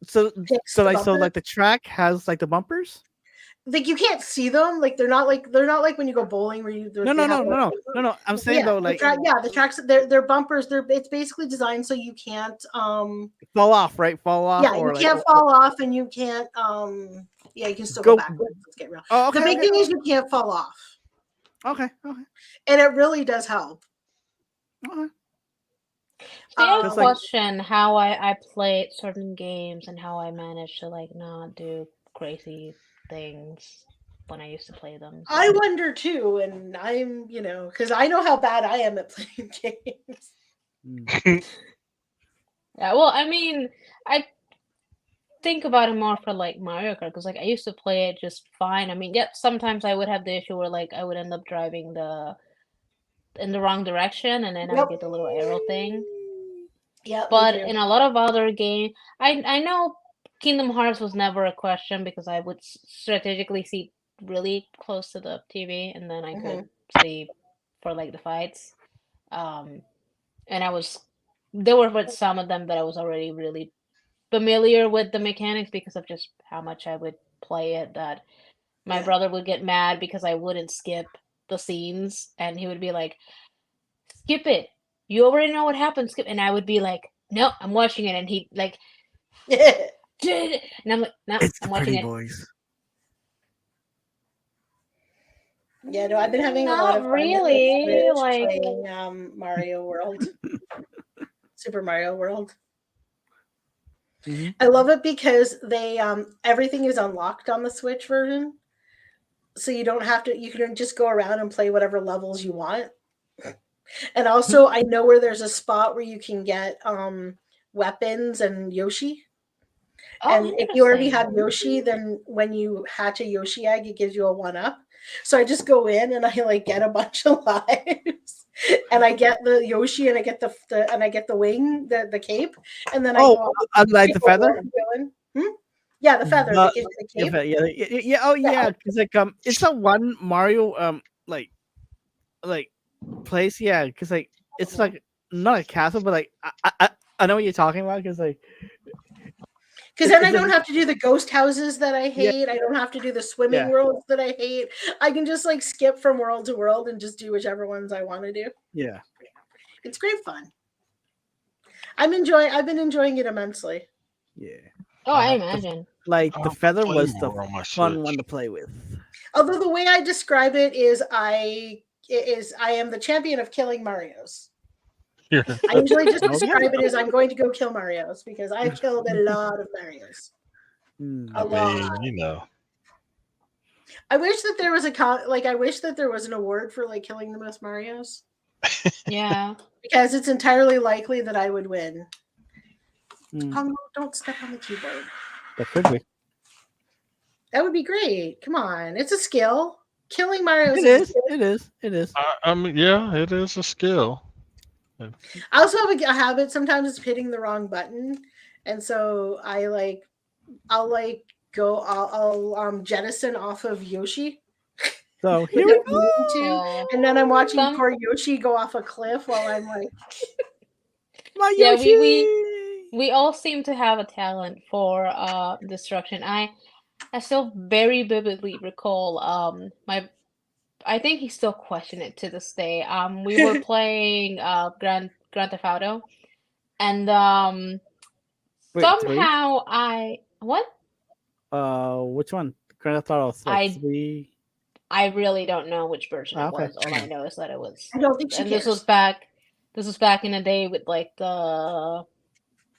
Speaker 2: So
Speaker 3: picks
Speaker 2: so
Speaker 3: the
Speaker 2: like so
Speaker 3: bumper.
Speaker 2: like the track has like the bumpers?
Speaker 3: Like you can't see them. Like they're not like when you go bowling where
Speaker 2: No,
Speaker 3: they
Speaker 2: no,
Speaker 3: have
Speaker 2: no, no,
Speaker 3: like,
Speaker 2: no, no. I'm saying
Speaker 3: yeah,
Speaker 2: though, like
Speaker 3: the tracks they're bumpers. It's basically designed so you can't
Speaker 2: fall off, right? Fall off,
Speaker 3: yeah, you
Speaker 2: or like
Speaker 3: can't fall off and you can't yeah, you can still go
Speaker 2: go.
Speaker 3: backwards. Let's get real.
Speaker 2: Oh,
Speaker 3: The
Speaker 2: okay,
Speaker 3: big
Speaker 2: okay,
Speaker 3: thing is you can't fall off.
Speaker 2: okay.
Speaker 3: And it really does help.
Speaker 2: Okay.
Speaker 1: See, I
Speaker 2: Because like
Speaker 1: question how I played certain games and how I managed to like not do crazy things when I used to play them.
Speaker 3: I
Speaker 1: So
Speaker 3: wonder too, and I'm, because I know how bad I am at playing games.
Speaker 2: mm,
Speaker 1: yeah, well, I mean, I think about it more for like Mario Kart because like I used to play it just fine. I mean, yet sometimes I would have the issue where like I would end up driving in the wrong direction and then I would
Speaker 3: Yep.
Speaker 1: get the little arrow thing.
Speaker 3: Yep, me
Speaker 1: But
Speaker 3: too.
Speaker 1: in a lot of other games, I know Kingdom Hearts was never a question because I would strategically see really close to the TV and then I could see for like the fights. Um, and there were with some of them that I was already really familiar with the mechanics because of just how much I would play it that my
Speaker 3: Yeah.
Speaker 1: brother would get mad because I wouldn't skip the scenes and he would be like, skip it. You already know what happens. Skip. And I would be like, no, I'm watching it. And he like, and I'm like, no,
Speaker 2: it's the
Speaker 1: I'm watching
Speaker 2: pretty
Speaker 1: it.
Speaker 2: boys.
Speaker 3: Yeah, no, I've been having a lot
Speaker 1: Not
Speaker 3: of fun with
Speaker 1: really.
Speaker 3: the Switch
Speaker 1: Like,
Speaker 3: playing Mario World, Super Mario World.
Speaker 2: Mhm.
Speaker 3: I love it because they everything is unlocked on the Switch version, so you don't have to. You can just go around and play whatever levels you want. And also, I know where there's a spot where you can get weapons and Yoshi.
Speaker 1: oh,
Speaker 3: And if you already
Speaker 1: interesting.
Speaker 3: have Yoshi, then when you hatch a Yoshi egg, it gives you a 1-up. So I just go in and I like get a bunch of lives, and I get the Yoshi and I get and I get the wing, the cape, and then I
Speaker 2: Oh,
Speaker 3: go out.
Speaker 2: unlike the
Speaker 3: People
Speaker 2: feather.
Speaker 3: are doing- Yeah, the feather that gives you the cape.
Speaker 2: Yeah. Oh yeah, because like it's a one Mario like place. Yeah, because like it's like not a castle, but like I know what you're talking about. Because like
Speaker 3: Because then I
Speaker 2: it's a
Speaker 3: don't have to do the ghost houses that I
Speaker 2: yeah
Speaker 3: hate. I don't have to do the swimming
Speaker 2: yeah
Speaker 3: worlds that I hate. I can just like skip from world to world and just do whichever ones I want to do.
Speaker 2: yeah.
Speaker 3: It's great fun. I've been enjoying it immensely.
Speaker 2: Yeah.
Speaker 1: Oh, I
Speaker 2: The,
Speaker 1: imagine.
Speaker 2: like
Speaker 4: I'll
Speaker 2: the
Speaker 4: have to
Speaker 2: feather
Speaker 4: play
Speaker 2: was the
Speaker 4: more on my
Speaker 2: fun one
Speaker 4: Switch.
Speaker 2: to play with.
Speaker 3: Although the way I describe it is I am the champion of killing Marios.
Speaker 4: Yeah.
Speaker 3: I usually just
Speaker 2: Okay.
Speaker 3: describe it as I'm going to go kill Marios because I've killed a lot of Marios.
Speaker 2: Hmm.
Speaker 3: A
Speaker 4: I
Speaker 3: lot.
Speaker 4: mean,
Speaker 3: I wish that there was I wish that there was an award for like killing the most Marios
Speaker 1: Yeah.
Speaker 3: because it's entirely likely that I would win.
Speaker 2: Hmm.
Speaker 3: Oh no, don't step on the keyboard.
Speaker 2: That could be.
Speaker 3: That would be great. Come on. It's a skill. Killing Marios
Speaker 2: It
Speaker 3: is a
Speaker 2: is.
Speaker 3: skill.
Speaker 2: It is. It is.
Speaker 4: I mean, yeah, it is a skill.
Speaker 3: I also have a habit. Sometimes it's hitting the wrong button. And so I'll like go I'll jettison off of Yoshi
Speaker 2: So here we
Speaker 3: without
Speaker 2: go.
Speaker 3: meaning to.
Speaker 1: Yeah.
Speaker 3: And then I'm watching
Speaker 1: Some
Speaker 3: poor Yoshi go off a cliff while I'm like
Speaker 2: My
Speaker 1: yeah,
Speaker 2: Yoshi.
Speaker 1: we all seem to have a talent for destruction. I still very vividly recall my I think he still questioned it to this day. We were playing Grand Theft Auto and
Speaker 2: Wait, three?
Speaker 1: somehow what?
Speaker 2: Which one? Grand Theft Auto like
Speaker 1: I
Speaker 2: 3.
Speaker 1: I really don't know which version it
Speaker 2: Okay.
Speaker 1: was. All I know is that it was
Speaker 3: I don't think she
Speaker 1: and this was
Speaker 3: cares.
Speaker 1: back in the day with like the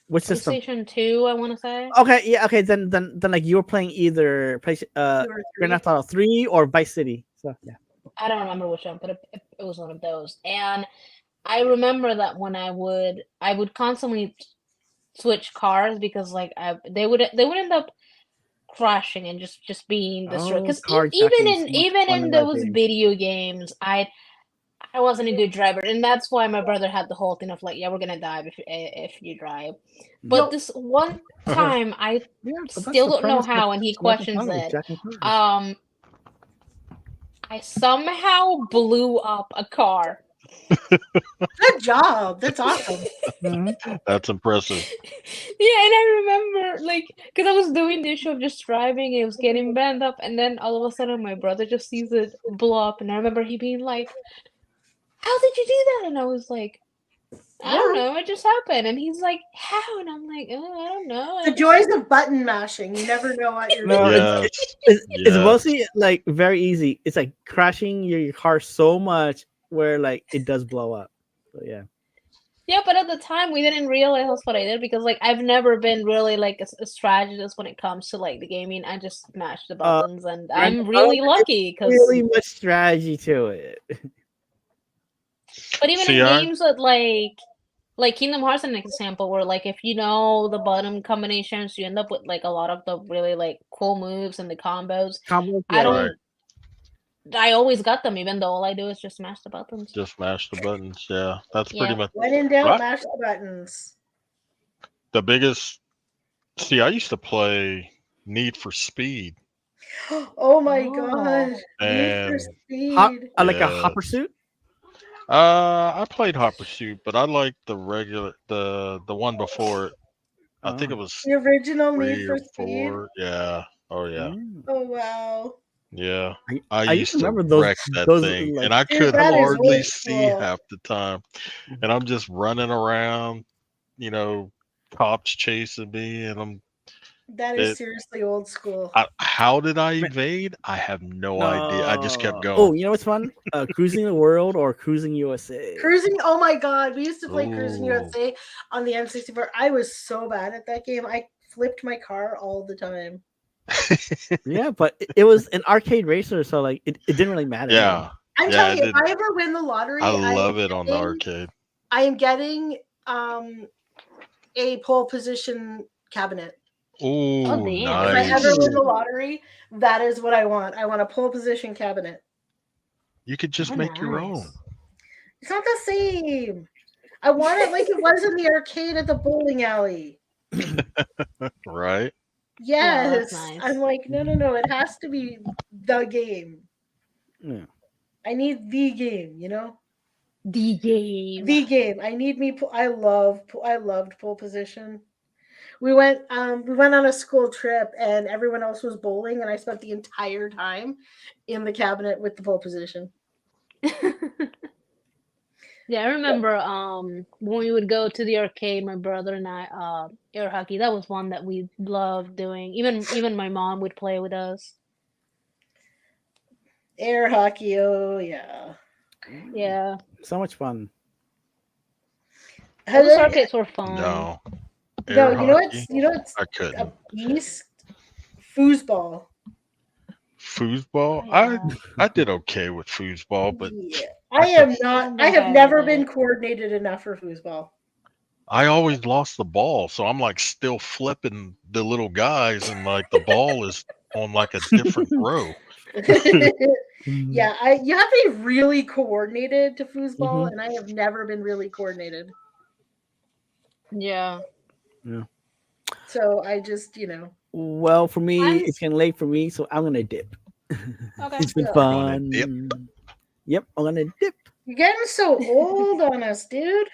Speaker 2: Which system?
Speaker 1: PlayStation 2, I want to say.
Speaker 2: Okay, yeah, okay. Then like you were playing either
Speaker 3: You were
Speaker 2: Grand
Speaker 3: three.
Speaker 2: Theft Auto 3 or Vice City. So yeah.
Speaker 1: I don't remember which one, but It was one of those. And I remember that when I would constantly switch cars because like they would end up crashing and just being destroyed.
Speaker 2: Oh,
Speaker 1: Because
Speaker 2: carjacking is so much
Speaker 1: even
Speaker 2: fun
Speaker 1: in
Speaker 2: in that
Speaker 1: those
Speaker 2: game.
Speaker 1: video games, I wasn't a good driver, and that's why my brother had the whole thing of like, yeah, we're gonna die if you drive. But
Speaker 3: No.
Speaker 1: this one time, I
Speaker 2: Yeah, but that's
Speaker 1: still
Speaker 2: the
Speaker 1: don't know
Speaker 2: premise of
Speaker 1: how, and he
Speaker 2: Smoking
Speaker 1: questions
Speaker 2: Fun is
Speaker 1: it.
Speaker 2: jacking cars.
Speaker 1: I somehow blew up a car.
Speaker 3: Good job. That's awesome.
Speaker 2: Mhm.
Speaker 4: That's impressive.
Speaker 1: Yeah, and I remember like because I was doing the issue of just driving, it was getting bent up, and then all of a sudden my brother just sees it blow up, and I remember he being like, "How did you do that?" And I was like, I don't know, it just happened. And he's like, how? And I'm like, oh, I don't know.
Speaker 3: The joys of button mashing. You never know what you're
Speaker 2: No,
Speaker 3: doing.
Speaker 4: Yes.
Speaker 2: It's
Speaker 4: Yes.
Speaker 2: mostly like very easy. It's like crashing your car so much where like it does blow up. So yeah.
Speaker 1: Yeah, but at the time we didn't realize that's what I did because like I've never been really like a strategist when it comes to like the gaming. I just smash the buttons, and I'm really lucky because.
Speaker 2: Really much strategy to it.
Speaker 1: But even
Speaker 4: See,
Speaker 1: in
Speaker 4: I
Speaker 1: games that like Kingdom Hearts, an example where like if you know the button combinations, you end up with like a lot of the really like cool moves and the combos.
Speaker 2: Combos,
Speaker 1: I
Speaker 2: yeah.
Speaker 1: don't. I always got them, even though all I do is just smash the buttons.
Speaker 4: just mash the buttons. Yeah, that's
Speaker 1: Yeah.
Speaker 4: pretty much
Speaker 3: When in doubt,
Speaker 4: Right.
Speaker 3: mash the buttons.
Speaker 4: the biggest. See, I used to play Need for Speed,
Speaker 3: Oh my
Speaker 1: Oh.
Speaker 3: god. Need for
Speaker 4: and
Speaker 3: Speed.
Speaker 2: Like a
Speaker 4: Yes.
Speaker 2: hot pursuit.
Speaker 4: I played Hot Pursuit, but I liked the regular the one before it. I think it was
Speaker 3: The original Need
Speaker 4: 3
Speaker 3: for
Speaker 4: or
Speaker 3: Speed.
Speaker 4: 4. Yeah. Oh yeah.
Speaker 2: Mm.
Speaker 3: Oh wow.
Speaker 4: Yeah.
Speaker 2: I
Speaker 4: I used to
Speaker 2: remember those-
Speaker 4: wreck that
Speaker 2: those,
Speaker 4: thing,
Speaker 2: like-
Speaker 4: and I
Speaker 3: Dude,
Speaker 4: could
Speaker 3: that is
Speaker 4: hardly
Speaker 3: old
Speaker 4: see
Speaker 3: school.
Speaker 4: half the time. And I'm just running around, cops chasing me, and
Speaker 3: That is
Speaker 4: It-
Speaker 3: seriously old school.
Speaker 4: how did I evade? I have no idea. I just kept going.
Speaker 2: Oh, you know what's fun? Cruising the World or Cruising USA.
Speaker 3: Cruising, oh my god, we used to play Cruising
Speaker 4: Ooh.
Speaker 3: USA on the N64. I was so bad at that game. I flipped my car all the time.
Speaker 2: Yeah, but it was an arcade racer, so like it didn't really matter.
Speaker 4: Yeah.
Speaker 3: I'm
Speaker 4: Yeah,
Speaker 3: telling
Speaker 4: it
Speaker 3: you, if
Speaker 4: did.
Speaker 3: I ever win the lottery,
Speaker 4: I love it on the arcade.
Speaker 3: I am getting a pole position cabinet.
Speaker 4: Ooh,
Speaker 1: damn.
Speaker 3: If I
Speaker 4: nice.
Speaker 3: ever win the lottery, that is what I want. I want a pole position cabinet.
Speaker 4: You could just
Speaker 1: Oh,
Speaker 4: make your own.
Speaker 1: nice.
Speaker 3: It's not the same. I want it like it was in the arcade at the bowling alley.
Speaker 4: Right?
Speaker 3: Yes.
Speaker 1: that's nice.
Speaker 3: I'm like, no. It has to be the game.
Speaker 2: Yeah.
Speaker 3: I need the game, you know?
Speaker 1: The game.
Speaker 3: The game. I need me. I loved pole position. We went on a school trip and everyone else was bowling, and I spent the entire time in the cabinet with the pole position.
Speaker 1: Yeah, I remember when we would go to the arcade, my brother and I, air hockey, that was one that we loved doing. Even my mom would play with us.
Speaker 3: Air hockey, oh yeah.
Speaker 1: Yeah.
Speaker 2: So much fun.
Speaker 1: Those arcades were fun.
Speaker 4: No.
Speaker 3: No,
Speaker 4: Air
Speaker 3: you know
Speaker 4: hockey,
Speaker 3: what's
Speaker 4: I couldn't.
Speaker 3: a beast? Foosball.
Speaker 4: Foosball?
Speaker 1: Yeah.
Speaker 4: I did okay with foosball, but
Speaker 3: Yeah. I am not. I have never been
Speaker 1: it.
Speaker 3: coordinated enough for foosball.
Speaker 4: I always lost the ball, so I'm like still flipping the little guys, and like the ball is on like a different row.
Speaker 3: Yeah, you have to be really coordinated to foosball,
Speaker 2: Mhm.
Speaker 3: and I have never been really coordinated.
Speaker 1: Yeah.
Speaker 3: So I just,
Speaker 2: Well, for me,
Speaker 1: I'm-
Speaker 2: it's getting late for me, so I'm gonna dip.
Speaker 1: Okay.
Speaker 2: It's been
Speaker 3: Yeah.
Speaker 4: Gonna
Speaker 2: fun.
Speaker 4: dip?
Speaker 2: Yep, I'm gonna dip.
Speaker 3: you're getting so old on us, dude.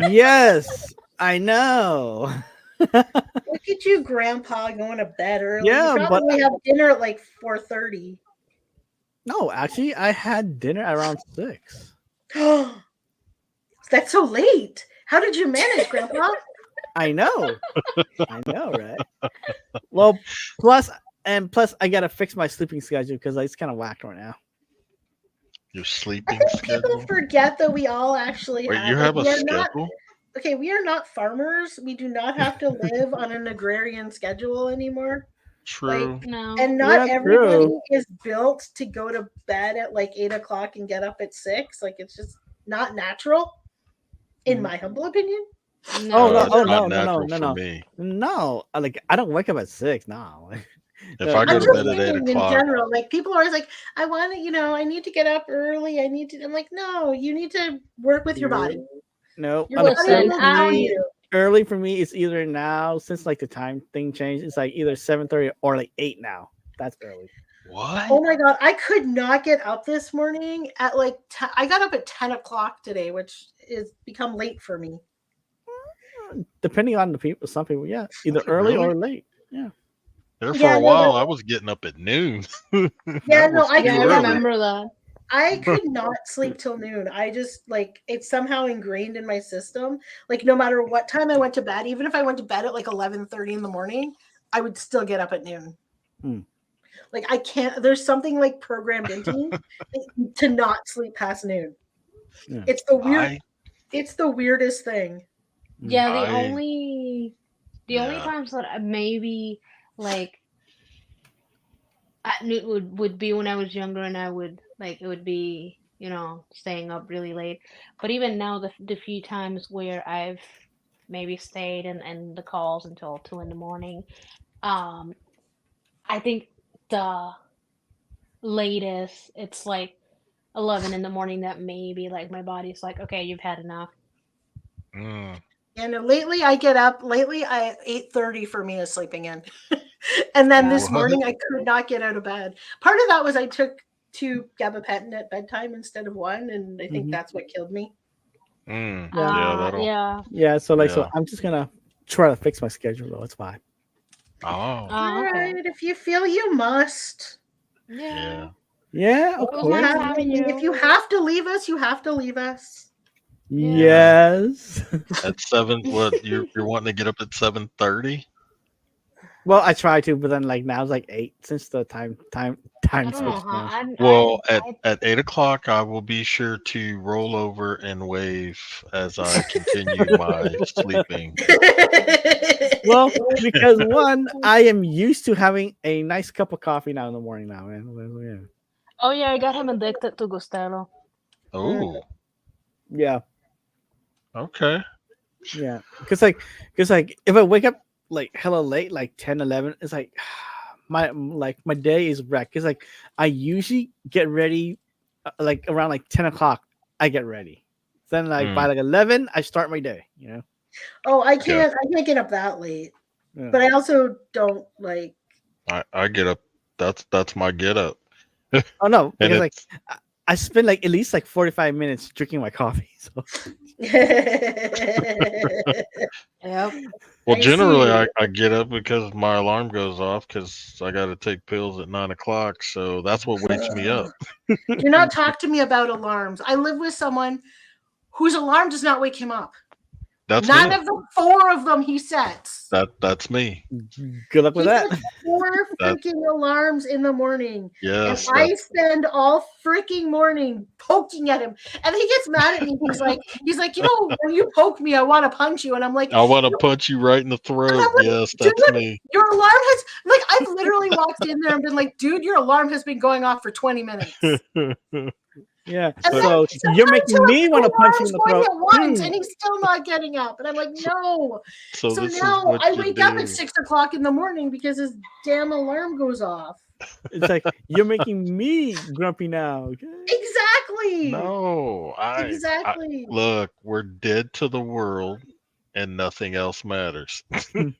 Speaker 2: Yes, I know.
Speaker 3: Look at you, Grandpa, going to bed early.
Speaker 2: Yeah,
Speaker 3: you
Speaker 2: but-
Speaker 3: probably have dinner at like 4:30.
Speaker 2: No, actually, I had dinner around 6.
Speaker 3: That's so late. How did you manage, Grandpa?
Speaker 2: I know. I know, right? Well, plus, I gotta fix my sleeping schedule because it's kind of whacked right now.
Speaker 4: Your
Speaker 3: I
Speaker 4: sleeping
Speaker 3: think
Speaker 4: schedule?
Speaker 3: people forget that we all actually
Speaker 4: Wait,
Speaker 3: have.
Speaker 4: you have a
Speaker 3: we are not-
Speaker 4: schedule?
Speaker 3: okay, we are not farmers. We do not have to live on an agrarian schedule anymore.
Speaker 4: True.
Speaker 1: No.
Speaker 3: And not
Speaker 2: Yeah,
Speaker 3: everybody
Speaker 2: true.
Speaker 3: is built to go to bed at like 8 o'clock and get up at 6. Like it's just not natural, in my humble opinion.
Speaker 2: Oh no!
Speaker 4: It's
Speaker 2: Oh
Speaker 4: not
Speaker 2: no! No! No!
Speaker 4: natural
Speaker 2: No!
Speaker 4: for
Speaker 2: No!
Speaker 4: me.
Speaker 2: No! Like I don't wake up at 6 now.
Speaker 4: If I go
Speaker 3: I'm
Speaker 4: to
Speaker 3: just
Speaker 4: bed at
Speaker 3: saying
Speaker 4: 8
Speaker 3: in
Speaker 4: o'clock,
Speaker 3: general, like people are always like, I want to, I need to get up early. I need to. I'm like, no, you need to work with your body.
Speaker 2: No,
Speaker 3: Your
Speaker 2: like
Speaker 3: body
Speaker 1: Listen,
Speaker 3: will tell
Speaker 2: me,
Speaker 3: you.
Speaker 2: early for me is either now since like the time thing changed. It's like either 7:30 or like 8 now. That's early.
Speaker 4: what?
Speaker 3: Oh my god, I could not get up this morning at like I got up at 10 o'clock today, which is become late for me.
Speaker 2: Depending on the people, some people, yeah, either early
Speaker 4: Really?
Speaker 2: or late. Yeah.
Speaker 4: There for
Speaker 3: Yeah,
Speaker 4: a
Speaker 3: no,
Speaker 4: while, I was getting up at noon.
Speaker 3: Yeah,
Speaker 4: That
Speaker 3: no,
Speaker 4: was
Speaker 3: I
Speaker 4: too
Speaker 1: Yeah, I
Speaker 3: could
Speaker 4: early.
Speaker 1: remember that.
Speaker 3: I could not sleep till noon. I just like it's somehow ingrained in my system. Like no matter what time I went to bed, even if I went to bed at like 11:30 in the morning, I would still get up at noon.
Speaker 2: Hmm.
Speaker 3: Like I can't. There's something like programmed into me to not sleep past noon.
Speaker 2: Yeah.
Speaker 3: It's the weird.
Speaker 4: I,
Speaker 3: It's the weirdest thing.
Speaker 1: Yeah, the
Speaker 4: I,
Speaker 1: only
Speaker 4: yeah.
Speaker 1: times that I maybe like at noon would be when I was younger and I would like it would be, staying up really late. But even now the few times where I've maybe stayed and the calls until 2 in the morning, um, I think the latest it's like 11 in the morning that maybe like my body's like, okay, you've had enough.
Speaker 4: Mm.
Speaker 3: And lately, I get up. Lately, 8:30 for me is sleeping in, and then
Speaker 1: Yeah.
Speaker 3: this
Speaker 4: What?
Speaker 3: morning I could not get out of bed. Part of that was I took 2 gabapentin at bedtime instead of 1, and I think
Speaker 2: Mhm.
Speaker 3: that's what killed me.
Speaker 4: Mm.
Speaker 2: Yeah.
Speaker 4: Yeah, that'll.
Speaker 1: Yeah.
Speaker 2: Yeah. So like, so
Speaker 4: Yeah.
Speaker 2: I'm just gonna try to fix my schedule though. It's fine.
Speaker 4: Oh,
Speaker 3: All
Speaker 1: Okay.
Speaker 3: right, if you feel you must.
Speaker 1: Yeah.
Speaker 2: Yeah. Of
Speaker 1: It was
Speaker 3: You
Speaker 1: nice
Speaker 2: course.
Speaker 3: have,
Speaker 1: having
Speaker 3: if you
Speaker 1: you.
Speaker 3: have to leave us, you have to leave us.
Speaker 1: Yeah.
Speaker 2: Yes.
Speaker 4: at 7, what you're wanting to get up at 7:30?
Speaker 2: Well, I try to, but then like now it's like 8 since the time
Speaker 1: I don't know
Speaker 2: switch
Speaker 1: how.
Speaker 2: now.
Speaker 4: Well, at 8 o'clock, I will be sure to roll over and wave as I continue my sleeping.
Speaker 2: Well, because one, I am used to having a nice cup of coffee now in the morning now, man.
Speaker 1: Oh yeah, I got him addicted to Gustelo.
Speaker 4: Oh,
Speaker 2: Yeah.
Speaker 4: okay.
Speaker 2: Yeah. Because if I wake up like hella late, like 10, 11, it's like my day is wrecked. Because like I usually get ready like around like 10 o'clock. I get ready. Then like by
Speaker 4: Mm,
Speaker 2: like 11, I start my day.
Speaker 3: Oh, I
Speaker 4: yeah,
Speaker 3: can't get up that late.
Speaker 2: Yeah.
Speaker 3: But I also don't like.
Speaker 4: I get up. That's my get up,
Speaker 2: Oh no,
Speaker 4: and
Speaker 2: because like
Speaker 4: it's
Speaker 2: I spend like at least like 45 minutes drinking my coffee. So
Speaker 1: Yep.
Speaker 4: well.
Speaker 3: I
Speaker 4: Generally,
Speaker 3: see.
Speaker 4: I get up because my alarm goes off because I got to take pills at 9 o'clock. So that's what wakes me up.
Speaker 3: Do not talk to me about alarms. I live with someone whose alarm does not wake him up.
Speaker 4: That's
Speaker 3: None
Speaker 4: me.
Speaker 3: of the 4 of them he sets.
Speaker 4: That's me.
Speaker 2: good luck
Speaker 3: He
Speaker 2: with that.
Speaker 3: sets 4
Speaker 4: That
Speaker 3: freaking alarms in the morning. And
Speaker 4: yes.
Speaker 3: I spend all freaking morning poking at him. And he gets mad at me. He's like, when you poke me, I want to punch you. And I'm like,
Speaker 4: I want to punch you right in the throat.
Speaker 3: like,
Speaker 4: Yes,
Speaker 3: dude,
Speaker 4: that's me.
Speaker 3: your alarm has like I've literally walked in there and been like, dude, your alarm has been going off for 20 minutes.
Speaker 2: Yeah.
Speaker 3: And then
Speaker 2: So you're
Speaker 3: sometimes
Speaker 2: making
Speaker 3: he'll have
Speaker 2: me
Speaker 3: 2
Speaker 2: want to punch you
Speaker 3: alarms
Speaker 2: in the
Speaker 3: going
Speaker 2: throat.
Speaker 3: at once, and he's still not getting up. And I'm like,
Speaker 4: So,
Speaker 3: no.
Speaker 4: so
Speaker 3: So
Speaker 4: this is
Speaker 3: now
Speaker 4: what
Speaker 3: I
Speaker 4: you
Speaker 3: wake up at
Speaker 4: do.
Speaker 3: 6 o'clock in the morning because his damn alarm goes off.
Speaker 2: It's like you're making me grumpy now. Okay?
Speaker 3: Exactly.
Speaker 4: No, I
Speaker 3: Exactly.
Speaker 4: look. We're dead to the world, and nothing else matters.
Speaker 3: No.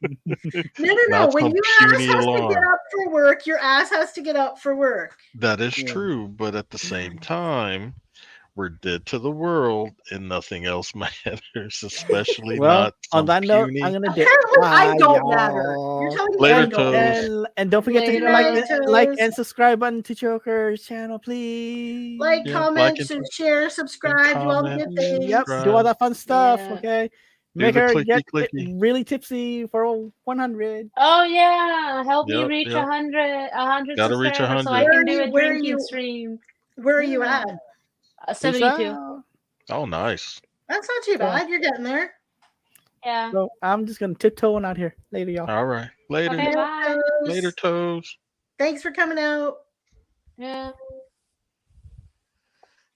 Speaker 4: Not
Speaker 3: When
Speaker 4: some
Speaker 3: your ass
Speaker 4: puny
Speaker 3: has to get
Speaker 4: alarm.
Speaker 3: up for work, your ass has to get up for work.
Speaker 4: That is
Speaker 2: Yeah.
Speaker 4: true, but at the same time, we're dead to the world, and nothing else matters. Especially
Speaker 2: Well,
Speaker 4: not
Speaker 2: on
Speaker 4: some
Speaker 2: that note, I'm
Speaker 4: puny.
Speaker 2: gonna dip.
Speaker 3: Apparently, I
Speaker 2: Bye,
Speaker 3: don't matter. You're
Speaker 2: y'all.
Speaker 3: telling me
Speaker 4: Later,
Speaker 3: I
Speaker 2: And
Speaker 3: don't matter.
Speaker 4: toes.
Speaker 2: and don't forget to hit
Speaker 1: Later.
Speaker 2: like
Speaker 3: Tomatoes.
Speaker 2: and subscribe button to Joker's channel, please.
Speaker 3: Like,
Speaker 4: Yeah, like
Speaker 3: comment, share, subscribe, do all the
Speaker 4: comment,
Speaker 3: good
Speaker 2: Yep,
Speaker 3: things.
Speaker 2: do all
Speaker 4: subscribe,
Speaker 2: that fun stuff.
Speaker 1: Yeah.
Speaker 2: Okay,
Speaker 4: do
Speaker 2: make
Speaker 4: the
Speaker 2: her
Speaker 4: clicky
Speaker 2: get
Speaker 4: clicky.
Speaker 2: really tipsy for 100.
Speaker 1: Oh yeah, help me
Speaker 4: Yep,
Speaker 1: reach
Speaker 4: yep.
Speaker 1: 100
Speaker 4: Gotta reach
Speaker 1: subscribers so I
Speaker 4: 100.
Speaker 1: can do a
Speaker 3: Where are
Speaker 1: drinking
Speaker 3: you?
Speaker 1: stream.
Speaker 3: Where are you
Speaker 2: Yeah.
Speaker 3: at?
Speaker 2: Peace
Speaker 1: 72.
Speaker 2: out.
Speaker 4: Oh, nice.
Speaker 3: That's not too
Speaker 2: So,
Speaker 3: bad. You're getting there.
Speaker 1: Yeah.
Speaker 2: so I'm just gonna tiptoe on out here. Later, y'all.
Speaker 4: All right. Later.
Speaker 1: Okay, bye.
Speaker 4: Later, toes.
Speaker 3: Thanks for coming out.
Speaker 1: Yeah.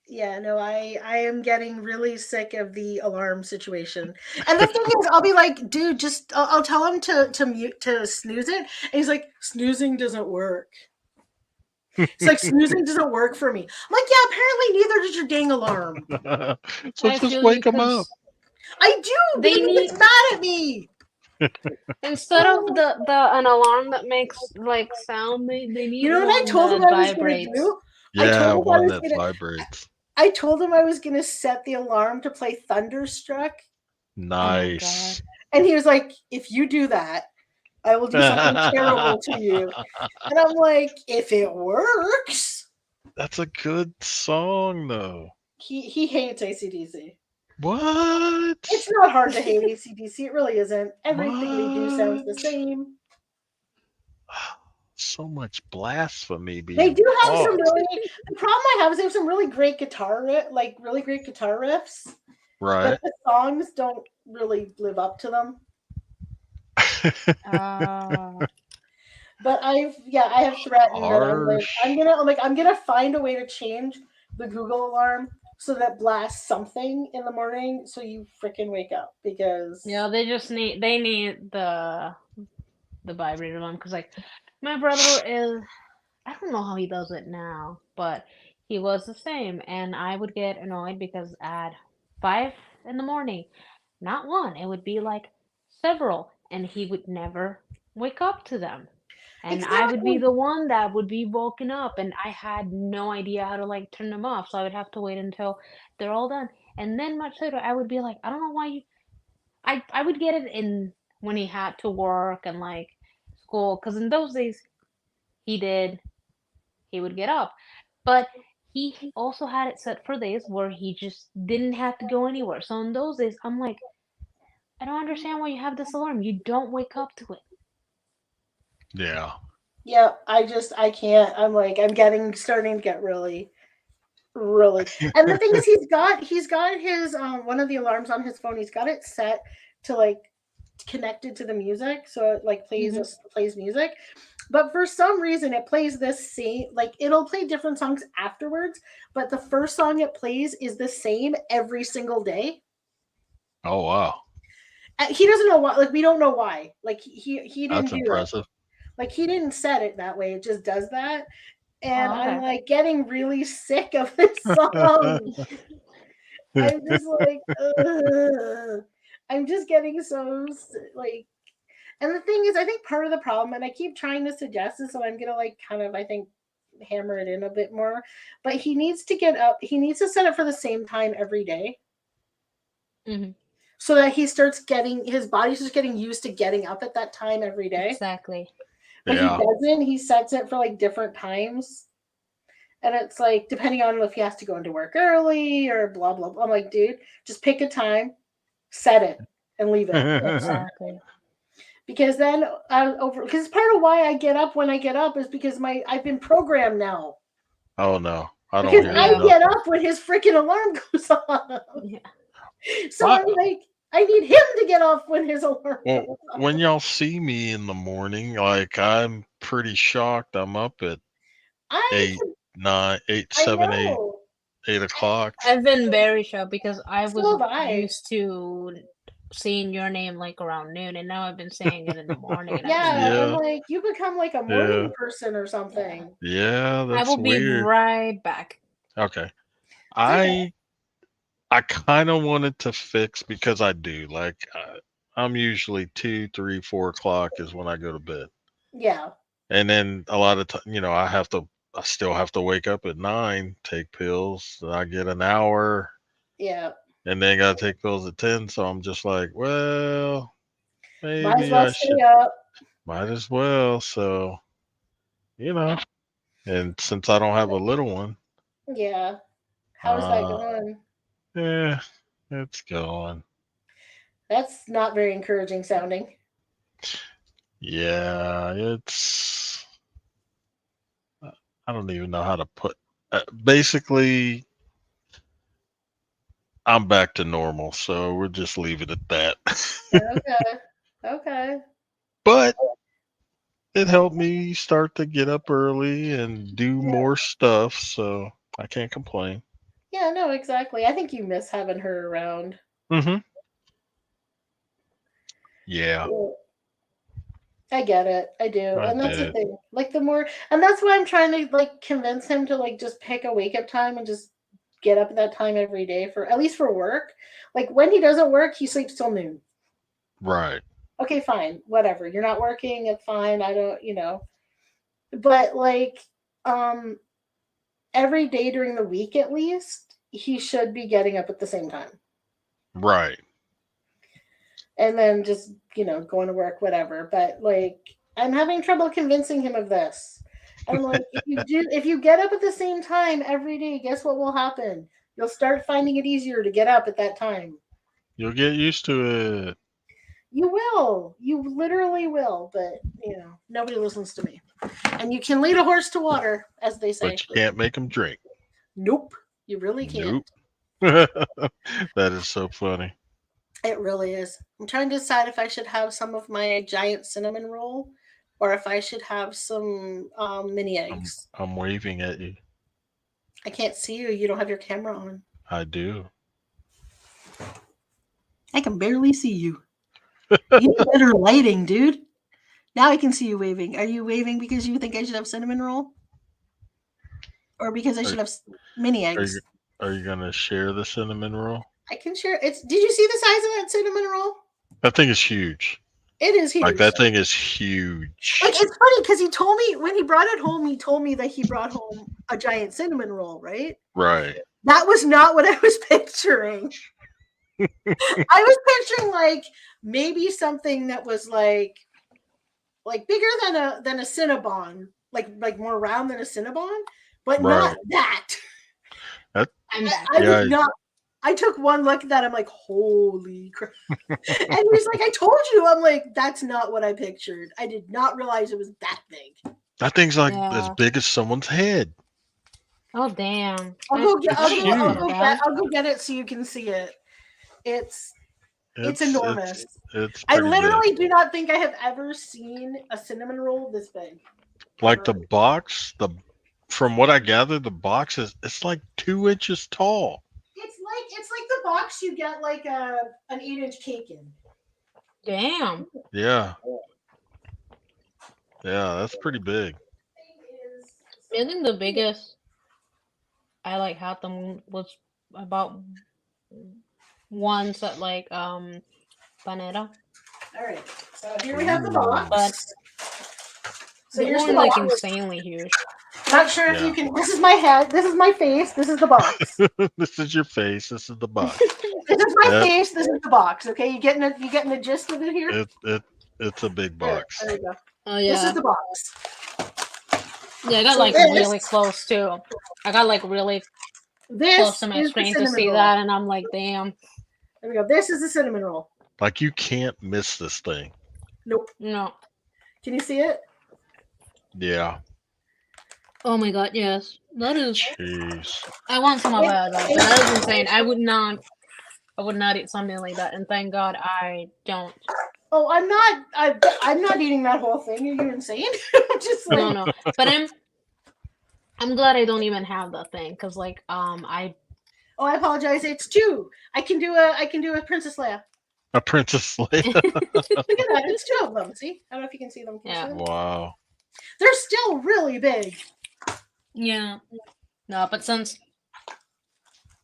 Speaker 3: Yeah, no, I am getting really sick of the alarm situation. And the thing is, I'll be like, dude, just I'll tell him to mute to snooze it, and he's like, snoozing doesn't work. It's like snoozing doesn't work for me. I'm like, yeah, apparently neither does your dang alarm.
Speaker 4: So
Speaker 1: I
Speaker 4: just
Speaker 1: feel
Speaker 4: wake
Speaker 1: you,
Speaker 4: them up.
Speaker 1: 'cause
Speaker 3: I do
Speaker 1: they
Speaker 3: because
Speaker 1: need
Speaker 3: it's mad at me.
Speaker 1: instead of the an alarm that makes like sound, they need
Speaker 3: You know what I
Speaker 1: one
Speaker 3: told him
Speaker 1: that
Speaker 3: I was gonna
Speaker 1: vibrates.
Speaker 3: do? I
Speaker 4: Yeah,
Speaker 3: told him I
Speaker 4: one
Speaker 3: was
Speaker 4: that
Speaker 3: gonna
Speaker 4: vibrates.
Speaker 3: I told him I was gonna set the alarm to play Thunderstruck,
Speaker 4: Nice.
Speaker 3: and he was like, "If you do that, I will do something terrible to you." And I'm like, "If it works."
Speaker 4: That's a good song, though.
Speaker 3: He hates ACDC.
Speaker 4: What?
Speaker 3: It's not hard to hate ACDC. It really isn't. Everything they do sounds the
Speaker 4: What?
Speaker 3: same.
Speaker 4: So much blasphemy
Speaker 3: They
Speaker 4: being
Speaker 3: do have
Speaker 4: taught.
Speaker 3: some really. The problem I have is they have some really great really great guitar riffs,
Speaker 4: Right.
Speaker 3: but the songs don't really live up to them. But I have threatened that
Speaker 4: Harsh.
Speaker 3: I'm gonna find a way to change the Google alarm so that blasts something in the morning so you freaking wake up because
Speaker 1: Yeah, they need the vibrator one, because like my brother is, I don't know how he does it now, but he was the same, and I would get annoyed because at 5 in the morning, not one, it would be like several, and he would never wake up to them. And I would be
Speaker 3: exactly.
Speaker 1: the one that would be woken up, and I had no idea how to like turn them off, so I would have to wait until they're all done. And then much later, I would be like, I don't know why you. I would get it in when he had to work and like school, because in those days he would get up, but he also had it set for days where he just didn't have to go anywhere. So in those days, I'm like, I don't understand why you have this alarm. You don't wake up to it.
Speaker 4: Yeah.
Speaker 3: Yeah, I can't. I'm like I'm getting starting to get really really. And the thing is he's got his one of the alarms on his phone. He's got it set to like connected to the music so it like plays music. But for some reason it plays this same like it'll play different songs afterwards, but the first song it plays is the same every single day.
Speaker 4: Oh, wow.
Speaker 3: He doesn't know why, like we don't know why. Like he didn't
Speaker 4: That's
Speaker 3: do it.
Speaker 4: impressive.
Speaker 3: Like he didn't set it that way. It just does that. And
Speaker 1: Oh,
Speaker 3: I'm
Speaker 1: okay.
Speaker 3: like getting really sick of this song. I'm just like, ugh. I'm just getting so like. And the thing is, I think part of the problem, and I keep trying to suggest this, so I'm gonna like kind of, I think, hammer it in a bit more. But he needs to get up. He needs to set it for the same time every day, so that he starts getting his body's just getting used to getting up at that time every day.
Speaker 1: Exactly.
Speaker 3: But
Speaker 4: Yeah.
Speaker 3: he doesn't. He sets it for like different times. And it's like, depending on if he has to go into work early or blah, blah, blah. I'm like, dude, just pick a time, set it, and leave it.
Speaker 1: Exactly.
Speaker 3: Because then, because part of why I get up when I get up is because I've been programmed now.
Speaker 4: Oh, no. I don't
Speaker 3: Because
Speaker 4: hear
Speaker 3: I
Speaker 4: nothing.
Speaker 3: get up when his freaking alarm goes off.
Speaker 1: Yeah.
Speaker 3: So
Speaker 4: Wow.
Speaker 3: I'm like, I need him to get off when his alarm goes
Speaker 4: Well,
Speaker 3: off.
Speaker 4: when y'all see me in the morning, like I'm pretty shocked. I'm up at
Speaker 3: I
Speaker 4: 7, 8,
Speaker 3: know.
Speaker 4: 8 o'clock.
Speaker 1: I've been very shocked because I
Speaker 3: So
Speaker 1: was
Speaker 3: have I.
Speaker 1: used to seeing your name like around noon, and now I've been saying it in the morning. And
Speaker 3: Yeah, I'm
Speaker 4: Yeah.
Speaker 3: like, you become like a morning person or something.
Speaker 4: Yeah,
Speaker 1: I
Speaker 4: that's
Speaker 1: will be
Speaker 4: weird.
Speaker 1: right back.
Speaker 4: Okay.
Speaker 3: Okay.
Speaker 4: I kind of wanted to fix because I do like I'm usually 2, 3, 4 o'clock is when I go to bed,
Speaker 3: Yeah.
Speaker 4: and then a lot of time, I still have to wake up at 9, take pills, and I get an hour,
Speaker 3: Yeah.
Speaker 4: and then got to take pills at 10. So I'm just like, well,
Speaker 3: Might as
Speaker 4: maybe
Speaker 3: well
Speaker 4: I
Speaker 3: stay
Speaker 4: should,
Speaker 3: up.
Speaker 4: might as well. So you know, and since I don't have a little one,
Speaker 3: Yeah. How's that
Speaker 4: uh,
Speaker 3: going?
Speaker 4: yeah, it's going.
Speaker 3: That's not very encouraging sounding.
Speaker 4: Yeah, it's. I don't even know how to put. Basically, I'm back to normal, so we'll just leave it at that.
Speaker 3: Okay. Okay.
Speaker 4: But it helped me start to get up early and do more stuff, so I can't complain.
Speaker 3: Yeah, no, exactly. I think you miss having her around.
Speaker 4: Mm-hmm. Yeah,
Speaker 3: I get it. I do.
Speaker 4: I
Speaker 3: And that's the
Speaker 4: did.
Speaker 3: thing. Like the more and that's why I'm trying to like convince him to like just pick a wake up time and just get up at that time every day for at least for work. Like when he doesn't work, he sleeps till noon.
Speaker 4: Right.
Speaker 3: Okay, fine. Whatever. You're not working, it's fine. I don't, But like um every day during the week at least, he should be getting up at the same time.
Speaker 4: Right.
Speaker 3: And then just, going to work, whatever. But like I'm having trouble convincing him of this. I'm like, if you get up at the same time every day, guess what will happen? You'll start finding it easier to get up at that time.
Speaker 4: You'll get used to it.
Speaker 3: You will. You literally will, but nobody listens to me. And you can lead a horse to water, as they say.
Speaker 4: But you can't make them drink.
Speaker 3: Nope. You really can't.
Speaker 4: Nope. That is so funny.
Speaker 3: It really is. I'm trying to decide if I should have some of my giant cinnamon roll or if I should have some mini eggs.
Speaker 4: I'm waving at you.
Speaker 3: I can't see you. You don't have your camera on.
Speaker 4: I do.
Speaker 3: I can barely see you. You need better lighting, dude. Now I can see you waving. Are you waving because you think I should have cinnamon roll? Or because I should have mini eggs?
Speaker 4: Are you gonna share the cinnamon roll?
Speaker 3: I can share. Did you see the size of that cinnamon roll?
Speaker 4: That thing is huge.
Speaker 3: It is huge.
Speaker 4: Like that thing is huge.
Speaker 3: Like it's funny because he told me when he brought it home, he told me that he brought home a giant cinnamon roll, right?
Speaker 4: Right.
Speaker 3: That was not what I was picturing. I was picturing like maybe something that was like bigger than a Cinnabon, like more round than a Cinnabon, but not that. I did not. I took one look at that. I'm like, holy crap. And he's like, I told you. I'm like, that's not what I pictured. I did not realize it was that big.
Speaker 4: That thing's like as big as someone's head.
Speaker 1: Oh damn!
Speaker 3: I'll go get it so you can see it. It's enormous. I literally do not think I have ever seen a cinnamon roll this big.
Speaker 4: Like the box, from what I gather, the box it's like 2 inches tall.
Speaker 3: It's like the box you get like an 8-inch cake in.
Speaker 1: Damn.
Speaker 4: Yeah. Yeah, that's pretty big.
Speaker 1: I think the biggest I had them was about once at Panera.
Speaker 3: All right. So here we have the box.
Speaker 1: But
Speaker 3: so
Speaker 1: they
Speaker 3: here's
Speaker 1: weren't insanely huge.
Speaker 3: Not sure if you can. This is my head. This is my face. This is the box.
Speaker 4: This is your face. This is the box.
Speaker 3: This is my face. This is the box. Okay, you getting the gist of it here?
Speaker 4: It's a big box.
Speaker 3: There you go.
Speaker 1: Oh yeah.
Speaker 3: This is the box.
Speaker 1: Yeah, I got really close too. I got really close to my screen to see that, and I'm like, damn.
Speaker 3: There we go. This is the cinnamon roll.
Speaker 4: Like you can't miss this thing.
Speaker 3: Nope.
Speaker 1: No.
Speaker 3: Can you see it?
Speaker 4: Yeah.
Speaker 1: Oh my god, yes. That is.
Speaker 4: Jeez.
Speaker 1: I want some of that. That is insane. I would not eat something like that, and thank God I don't.
Speaker 3: Oh, I'm not eating that whole thing. Are you insane? Just like...
Speaker 1: No. But I'm glad I don't even have that thing, because I.
Speaker 3: Oh, I apologize. It's 2. I can do a Princess Leia.
Speaker 4: A Princess Leia.
Speaker 3: Look at that. It's 2 of them. See? I don't know if you can see them.
Speaker 1: Yeah.
Speaker 4: Wow.
Speaker 3: They're still really big.
Speaker 1: Yeah. No, but since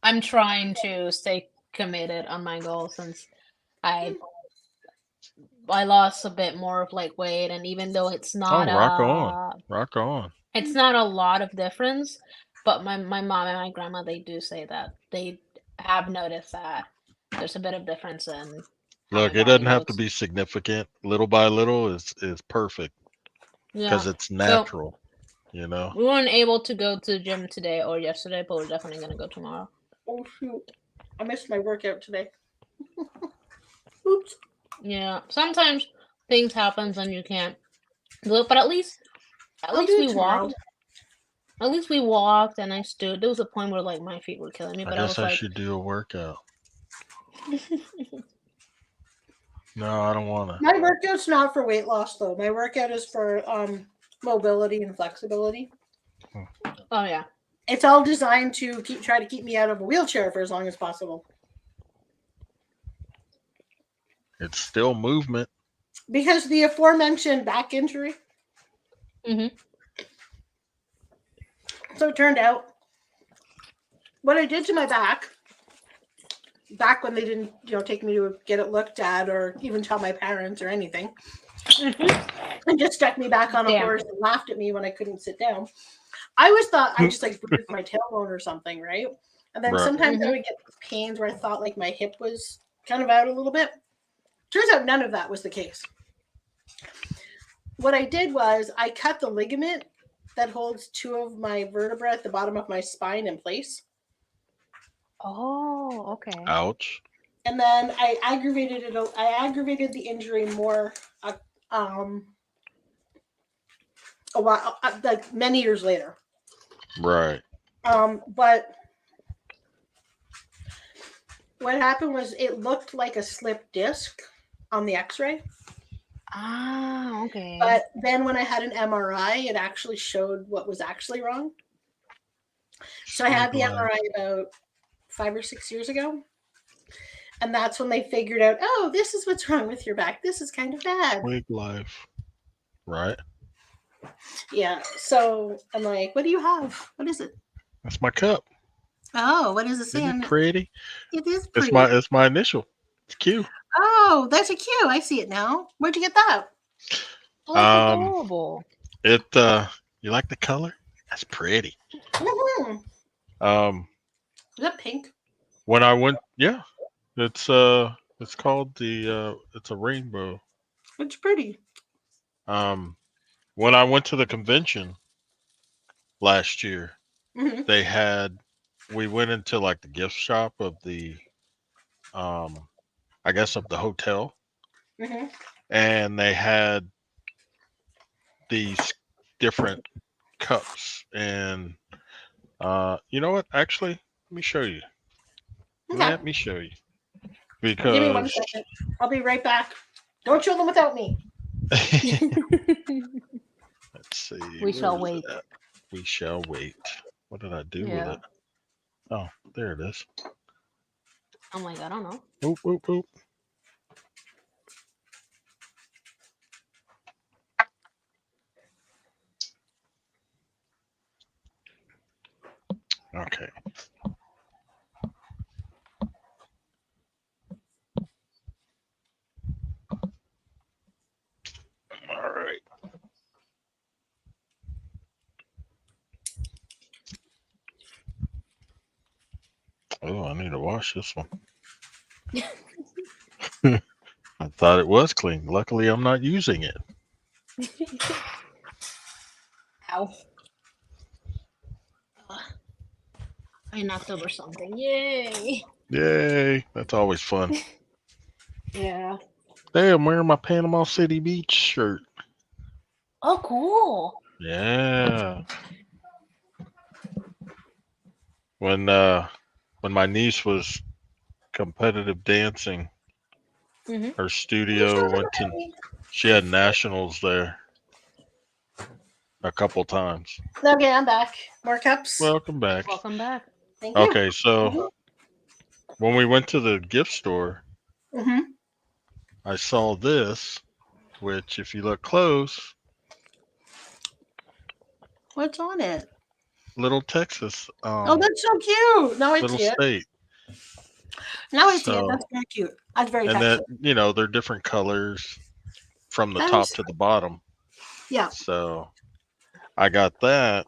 Speaker 1: I'm trying to stay committed on my goal, since I lost a bit more of weight, and even though it's not
Speaker 4: rock on.
Speaker 1: It's not a lot of difference, but my mom and my grandma, they do say that they have noticed that there's a bit of difference in.
Speaker 4: Look, it doesn't have to be significant. Little by little is perfect because it's natural. We
Speaker 1: weren't able to go to the gym today or yesterday, but we're definitely going to go tomorrow.
Speaker 3: Oh, shoot. I missed my workout today. Oops.
Speaker 1: Yeah. Sometimes things happen and you can't do it, but at least we walked. At least we walked and I stood. There was a point where my feet were killing me, but
Speaker 4: I guess I should do a workout. No, I don't want to.
Speaker 3: My workout's not for weight loss though. My workout is for mobility and flexibility.
Speaker 1: Oh yeah.
Speaker 3: It's all designed to try to keep me out of a wheelchair for as long as possible.
Speaker 4: It's still movement.
Speaker 3: Because the aforementioned back injury.
Speaker 1: Mm-hmm.
Speaker 3: So it turned out what I did to my back when they didn't, take me to get it looked at or even tell my parents or anything, and just stuck me back on a horse and laughed at me when I couldn't sit down. I always thought I just like bruised my tailbone or something, right? And then sometimes I would get pains where I thought like my hip was kind of out a little bit. Turns out none of that was the case. What I did was I cut the ligament that holds two of my vertebrae at the bottom of my spine in place.
Speaker 1: Oh, okay.
Speaker 4: Ouch.
Speaker 3: And then I aggravated the injury more a while, like many years later.
Speaker 4: Right.
Speaker 3: But what happened was it looked like a slipped disc on the X-ray.
Speaker 1: Ah, okay.
Speaker 3: But then when I had an MRI, it actually showed what was actually wrong. So I had the MRI about 5 or 6 years ago. And that's when they figured out, oh, this is what's wrong with your back. This is kind of bad.
Speaker 4: Wig life. Right.
Speaker 3: Yeah. So I'm like, what do you have? What is it?
Speaker 4: That's my cup.
Speaker 3: Oh, what does it say?
Speaker 4: Isn't it pretty?
Speaker 3: It is pretty.
Speaker 4: It's my initial. It's Q.
Speaker 3: Oh, that's a Q. I see it now. Where'd you get that?
Speaker 1: Oh, that's adorable.
Speaker 4: It you like the color? That's pretty.
Speaker 3: Mm-hmm. Is that pink?
Speaker 4: When I went, yeah, it's called it's a rainbow.
Speaker 3: It's pretty.
Speaker 4: When I went to the convention last year,
Speaker 3: Mm-hmm.
Speaker 4: we went into like the gift shop of the I guess of the hotel,
Speaker 3: Mm-hmm.
Speaker 4: and they had these different cups, and you know what? Actually, let me show you.
Speaker 3: Okay.
Speaker 4: Let me show you. Because
Speaker 3: Give me 1 second. I'll be right back. Don't show them without me.
Speaker 4: let's see.
Speaker 1: We shall wait.
Speaker 4: We shall wait. What did I do with it? Oh, there it is.
Speaker 1: I'm like, I don't know.
Speaker 4: Boop, boop, boop. Okay. All right. Oh, I need to wash this one. I thought it was clean. Luckily, I'm not using it.
Speaker 1: Ow. I knocked over something. Yay.
Speaker 4: Yay. That's always fun.
Speaker 1: Yeah.
Speaker 4: Hey, I'm wearing my Panama City Beach shirt.
Speaker 1: Oh, cool.
Speaker 4: Yeah. When my niece was competitive dancing, her studio she had nationals there a couple times.
Speaker 3: Okay, I'm back. More cups.
Speaker 4: Welcome back.
Speaker 1: Welcome back.
Speaker 3: Thank you.
Speaker 4: Okay, so when we went to the gift store, I saw this, which if you look close,
Speaker 3: what's on it?
Speaker 4: Little Texas.
Speaker 3: Oh, that's so cute. Now I
Speaker 4: little
Speaker 3: see it.
Speaker 4: state.
Speaker 3: Now I see it. That's very cute. That's very
Speaker 4: And
Speaker 3: Texas.
Speaker 4: that, they're different colors from the
Speaker 3: That
Speaker 4: top
Speaker 3: is-
Speaker 4: to the bottom.
Speaker 3: Yeah.
Speaker 4: So I got that,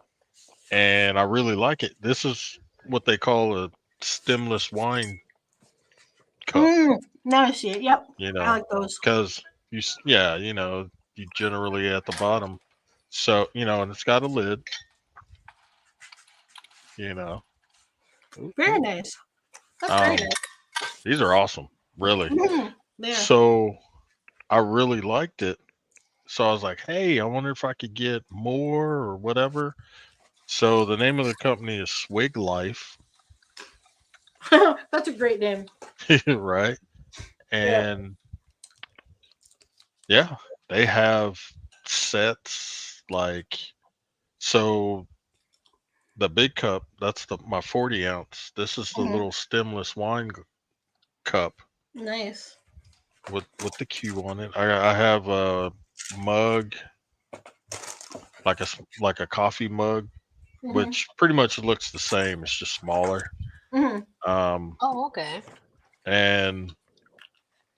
Speaker 4: and I really like it. This is what they call a stemless wine cup.
Speaker 3: Now I see it. Yep.
Speaker 4: I
Speaker 3: I like those.
Speaker 4: because you generally at the bottom. So and it's got a lid.
Speaker 3: Very nice. That's very nice.
Speaker 4: These are awesome, really.
Speaker 3: Yeah.
Speaker 4: So I really liked it. So I was like, hey, I wonder if I could get more or whatever. So the name of the company is Swig Life.
Speaker 3: That's a great name.
Speaker 4: Right. And Yeah, they have sets like so the big cup, that's the my 40 ounce. This is the
Speaker 3: Mhm.
Speaker 4: little stemless wine cup
Speaker 3: Nice.
Speaker 4: with the Q on it. I have a mug like a coffee mug,
Speaker 3: Hmm.
Speaker 4: which pretty much looks the same. It's just smaller.
Speaker 3: Hmm.
Speaker 4: Um,
Speaker 1: Oh, okay.
Speaker 4: and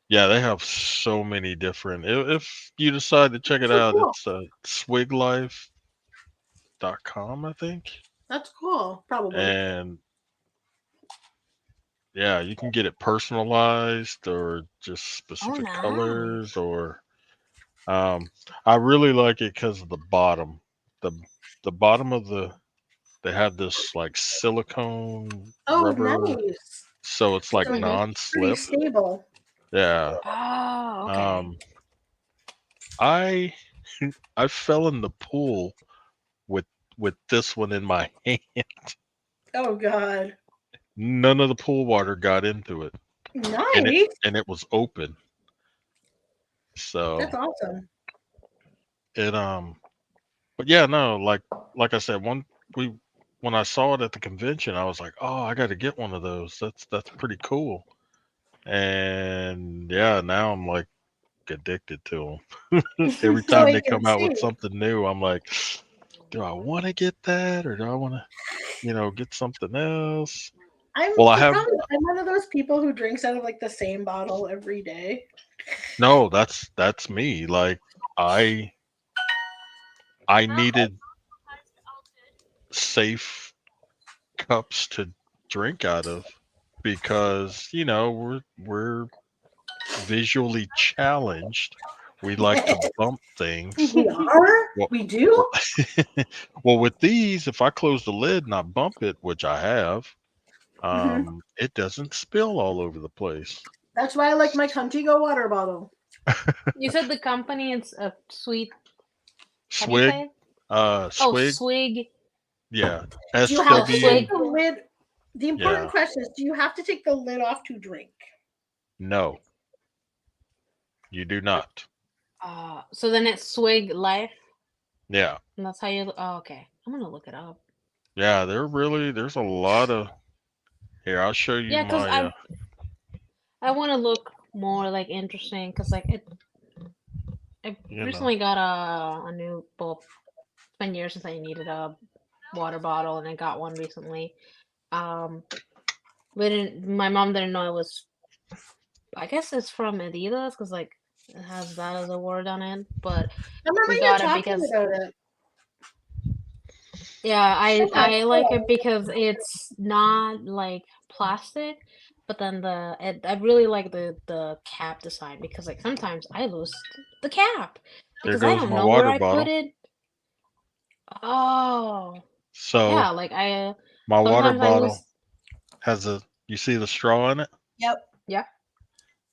Speaker 4: yeah, they have so many different. If you decide to check it
Speaker 3: So
Speaker 4: out,
Speaker 3: cool.
Speaker 4: it's swiglife.com, I think.
Speaker 3: That's cool. Probably.
Speaker 4: And yeah, you can get it personalized or just
Speaker 1: Oh,
Speaker 4: specific colors
Speaker 1: nice.
Speaker 4: or I really like it because of the bottom. The the bottom of they have this like silicone
Speaker 3: Oh,
Speaker 4: rubber,
Speaker 3: nice.
Speaker 4: so it's like
Speaker 3: So
Speaker 1: Mm-hmm.
Speaker 3: pretty
Speaker 4: non-slip.
Speaker 3: stable.
Speaker 4: Yeah.
Speaker 1: Oh, okay.
Speaker 4: Um I I fell in the pool with this one in my hand.
Speaker 3: Oh God.
Speaker 4: None of the pool water got into it. And
Speaker 3: Nice.
Speaker 4: it was open.
Speaker 3: That's
Speaker 4: So
Speaker 3: awesome.
Speaker 4: it but yeah, no, like I said, we when I saw it at the convention, I was like, "Oh, I got to get one of those. That's pretty cool." And yeah, now I'm like addicted to them. Every
Speaker 3: So
Speaker 4: time
Speaker 3: I
Speaker 4: they
Speaker 3: can
Speaker 4: come out
Speaker 3: see.
Speaker 4: with something new, I'm like, "Do I want to get that or do I want to, get something else?" Well, I have
Speaker 3: I'm one of those people who drinks out of like the same bottle every day.
Speaker 4: no, that's me. Like I I needed safe cups to drink out of because, we're visually challenged. We like to bump things.
Speaker 3: We are?
Speaker 4: Well,
Speaker 3: We
Speaker 4: well,
Speaker 3: do?
Speaker 4: well, with these, if I close the lid and I bump it, which I have,
Speaker 3: Hmm.
Speaker 4: it doesn't spill all over the place.
Speaker 3: That's why I like my Contigo water bottle.
Speaker 1: You said the company is a sweet. How do you
Speaker 4: Swig,
Speaker 1: say it? Oh,
Speaker 4: swig,
Speaker 1: Swig.
Speaker 4: yeah,
Speaker 3: Do you have
Speaker 1: Oh,
Speaker 3: to take
Speaker 4: SW,
Speaker 1: Swig.
Speaker 3: the lid? The important
Speaker 4: yeah,
Speaker 3: question is, do you have to take the lid off to drink?
Speaker 4: no, you do not.
Speaker 1: So then it's Swig Life,
Speaker 4: Yeah,
Speaker 1: and that's how you. Oh, okay. I'm gonna look it up.
Speaker 4: yeah, there's a lot of, here, I'll show you
Speaker 1: Yeah, cause
Speaker 4: my,
Speaker 1: I want to look more like interesting, cause like I
Speaker 4: you know,
Speaker 1: recently got a new. Well, it's been years since I needed a water bottle, and I got one recently. Um, my mom didn't know it was. I guess it's from Adidas, cause like it has that as a word on it. But
Speaker 3: I remember
Speaker 1: we
Speaker 3: you
Speaker 1: got it
Speaker 3: talking
Speaker 1: because
Speaker 3: about it.
Speaker 1: yeah,
Speaker 3: Okay,
Speaker 1: I like it
Speaker 3: cool.
Speaker 1: because it's not like plastic, but then I really like the cap design because like sometimes I lose the cap
Speaker 4: there
Speaker 1: because I
Speaker 4: goes
Speaker 1: don't
Speaker 4: my
Speaker 1: know where
Speaker 4: water
Speaker 1: I put
Speaker 4: bottle.
Speaker 1: it. Oh,
Speaker 4: So
Speaker 1: yeah, like I
Speaker 4: my water
Speaker 1: sometimes I
Speaker 4: bottle
Speaker 1: lose.
Speaker 4: has you see the straw in it?
Speaker 3: Yep.
Speaker 1: Yeah.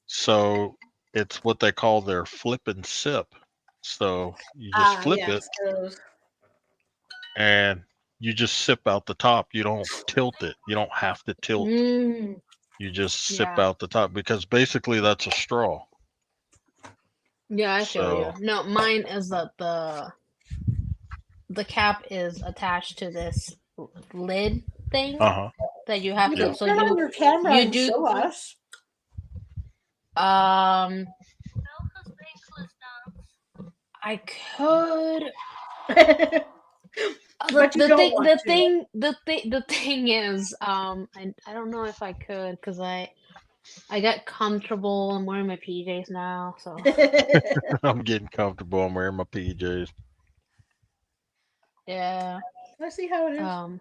Speaker 4: So it's what they call their flip and sip. So you just
Speaker 3: Ah,
Speaker 4: flip it
Speaker 3: yes. Those.
Speaker 4: and you just sip out the top. You don't tilt it. You don't have to tilt.
Speaker 1: Mm,
Speaker 4: You just sip
Speaker 1: yeah.
Speaker 4: out the top because basically that's a straw.
Speaker 1: Yeah, I feel you.
Speaker 4: So,
Speaker 1: No, mine is that the cap is attached to this lid thing
Speaker 4: uh-huh.
Speaker 1: that you have
Speaker 3: You
Speaker 1: to.
Speaker 3: can
Speaker 4: Yeah.
Speaker 1: So
Speaker 3: turn on your camera
Speaker 1: you
Speaker 3: and
Speaker 1: do
Speaker 3: show us.
Speaker 1: um I could.
Speaker 3: But you don't want to.
Speaker 1: The thing is, I don't know if I could because I got comfortable. I'm wearing my PJs now, so
Speaker 4: I'm getting comfortable. I'm wearing my PJs.
Speaker 1: yeah,
Speaker 3: I see how it is.
Speaker 1: um,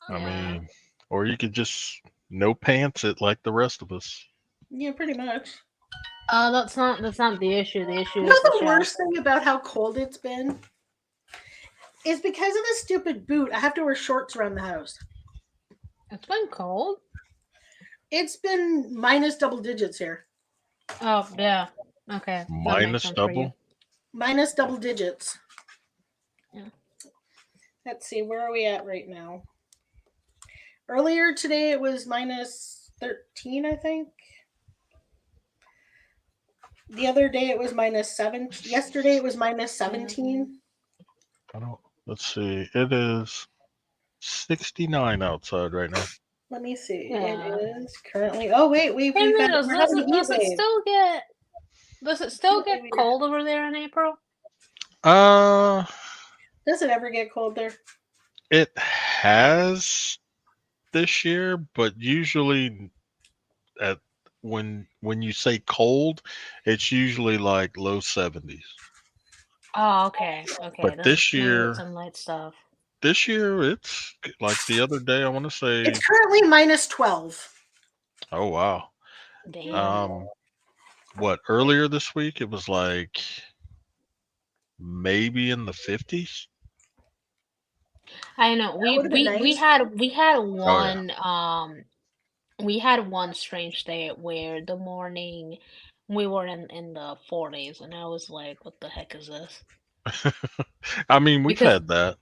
Speaker 4: I
Speaker 1: yeah.
Speaker 4: mean, or you could just no pants it like the rest of us.
Speaker 3: Yeah, pretty much.
Speaker 1: That's not the issue. The issue
Speaker 3: You
Speaker 1: is the
Speaker 3: know the
Speaker 1: chest.
Speaker 3: worst thing about how cold it's been is because of this stupid boot. I have to wear shorts around the house.
Speaker 1: It's been cold.
Speaker 3: It's been minus double digits here.
Speaker 1: Oh yeah. Okay, that makes
Speaker 4: Minus
Speaker 1: sense for you.
Speaker 4: double.
Speaker 3: Minus double digits.
Speaker 1: Yeah.
Speaker 3: Let's see, where are we at right now? Earlier today it was minus 13, I think. The other day it was -7. Yesterday it was -17.
Speaker 4: Let's see. It is 69 outside right now.
Speaker 3: Let me see.
Speaker 1: Yeah.
Speaker 3: It is currently. Oh wait, we're having a heat
Speaker 1: Does it
Speaker 3: wave.
Speaker 1: still get cold over there in April?
Speaker 4: Uh,
Speaker 3: Does it ever get cold there?
Speaker 4: it has this year, but usually at when you say cold, it's usually like low 70s.
Speaker 1: Oh, okay.
Speaker 4: But
Speaker 1: That's maybe some light stuff.
Speaker 4: this year it's like the other day. I want to say.
Speaker 3: It's currently -12.
Speaker 4: Oh wow.
Speaker 1: Damn.
Speaker 4: What earlier this week? It was like maybe in the 50s.
Speaker 1: I know. We
Speaker 3: would've been
Speaker 1: we we
Speaker 3: nice.
Speaker 1: had we had
Speaker 4: Oh yeah.
Speaker 1: we had one strange day where the morning we were in the 40s, and I was like, "What the heck is this?"
Speaker 4: I mean, we've
Speaker 1: Because
Speaker 4: had that.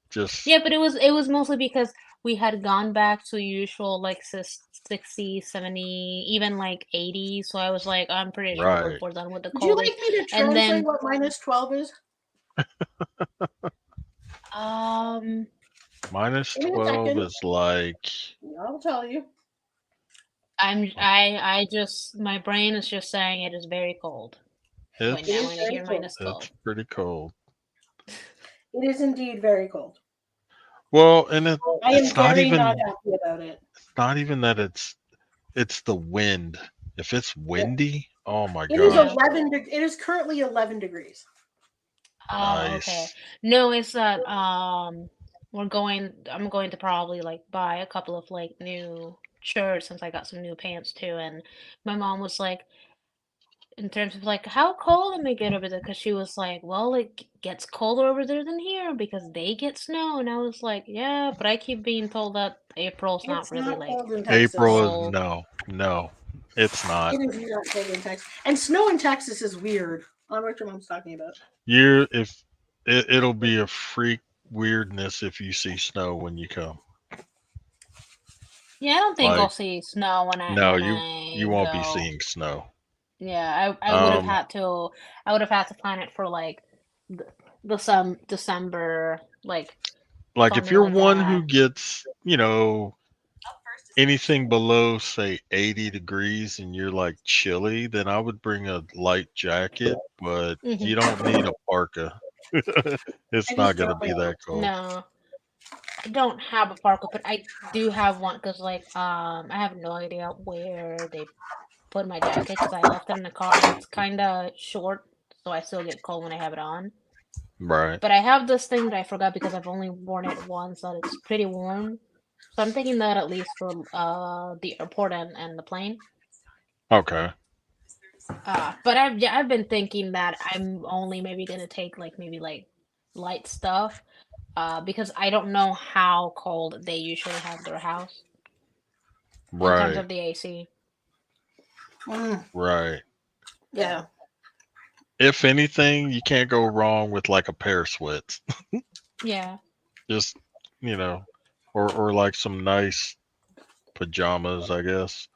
Speaker 4: Just
Speaker 1: yeah, but it was mostly because we had gone back to usual like 60, 70, even like 80. So I was like, I'm pretty sure
Speaker 4: right.
Speaker 1: we're done with the
Speaker 3: Would you
Speaker 1: coldest.
Speaker 3: like me to
Speaker 1: And
Speaker 3: translate
Speaker 1: then
Speaker 3: what -12 is?
Speaker 1: um
Speaker 4: Minus
Speaker 3: Give me a
Speaker 4: 12
Speaker 3: second.
Speaker 4: is like
Speaker 3: I'll tell you.
Speaker 1: I just my brain is just saying it is very cold when
Speaker 4: it's
Speaker 3: It is
Speaker 1: I
Speaker 3: very
Speaker 1: hear
Speaker 3: cold.
Speaker 1: -12.
Speaker 4: it's pretty cold.
Speaker 3: It is indeed very cold.
Speaker 4: Well, and
Speaker 3: I am
Speaker 4: it's not
Speaker 3: very not
Speaker 4: even
Speaker 3: happy about it.
Speaker 4: that it's the wind. If it's windy, oh my
Speaker 3: It is
Speaker 1: Yeah.
Speaker 4: gosh,
Speaker 3: 11. It is currently 11 degrees.
Speaker 1: Oh, okay.
Speaker 4: nice.
Speaker 1: No, it's that I'm going to probably like buy a couple of like new shirts since I got some new pants too, and my mom was like, in terms of like how cold am it get over there? Because she was like, well, it gets colder over there than here because they get snow, and I was like, yeah, but I keep being told that April's not
Speaker 3: It's
Speaker 1: really
Speaker 3: not
Speaker 1: like
Speaker 3: cold in Texas.
Speaker 4: April is
Speaker 1: cold.
Speaker 4: no, it's not.
Speaker 3: It is not cold in Texas. And snow in Texas is weird. I don't know what your mom's talking about.
Speaker 4: If it'll be a freak weirdness if you see snow when you come.
Speaker 1: Yeah, I don't think I'll
Speaker 4: Like
Speaker 1: see snow
Speaker 4: no,
Speaker 1: when
Speaker 4: you
Speaker 1: I
Speaker 4: won't be
Speaker 1: go.
Speaker 4: seeing snow.
Speaker 1: Yeah, I would have
Speaker 4: Um,
Speaker 1: had to I would have had to plan it for like the some December, like
Speaker 4: like if
Speaker 1: something
Speaker 4: you're
Speaker 1: like
Speaker 4: one
Speaker 1: that.
Speaker 4: who gets, anything below say 80 degrees and you're like chilly, then I would bring a light jacket, but
Speaker 1: Hmm.
Speaker 4: you don't need a parka.
Speaker 3: I
Speaker 4: It's not
Speaker 3: just
Speaker 4: going to
Speaker 3: dropped my
Speaker 4: be that cold.
Speaker 1: No, I don't have a parka, but I do have one because like I have no idea where they put my jacket because I left it in the car and it's kind of short, so I still get cold when I have it on.
Speaker 4: Right.
Speaker 1: But I have this thing that I forgot because I've only worn it once that it's pretty warm. So I'm thinking that at least for the airport and the plane.
Speaker 4: Okay.
Speaker 1: But I've been thinking that I'm only maybe gonna take like maybe like light stuff. Because I don't know how cold they usually have their house in terms
Speaker 4: Right.
Speaker 1: of the AC.
Speaker 3: Mm,
Speaker 4: Right.
Speaker 3: yeah.
Speaker 4: If anything, you can't go wrong with like a pair of sweats.
Speaker 1: Yeah.
Speaker 4: Just, you know, or like some nice pajamas, I guess.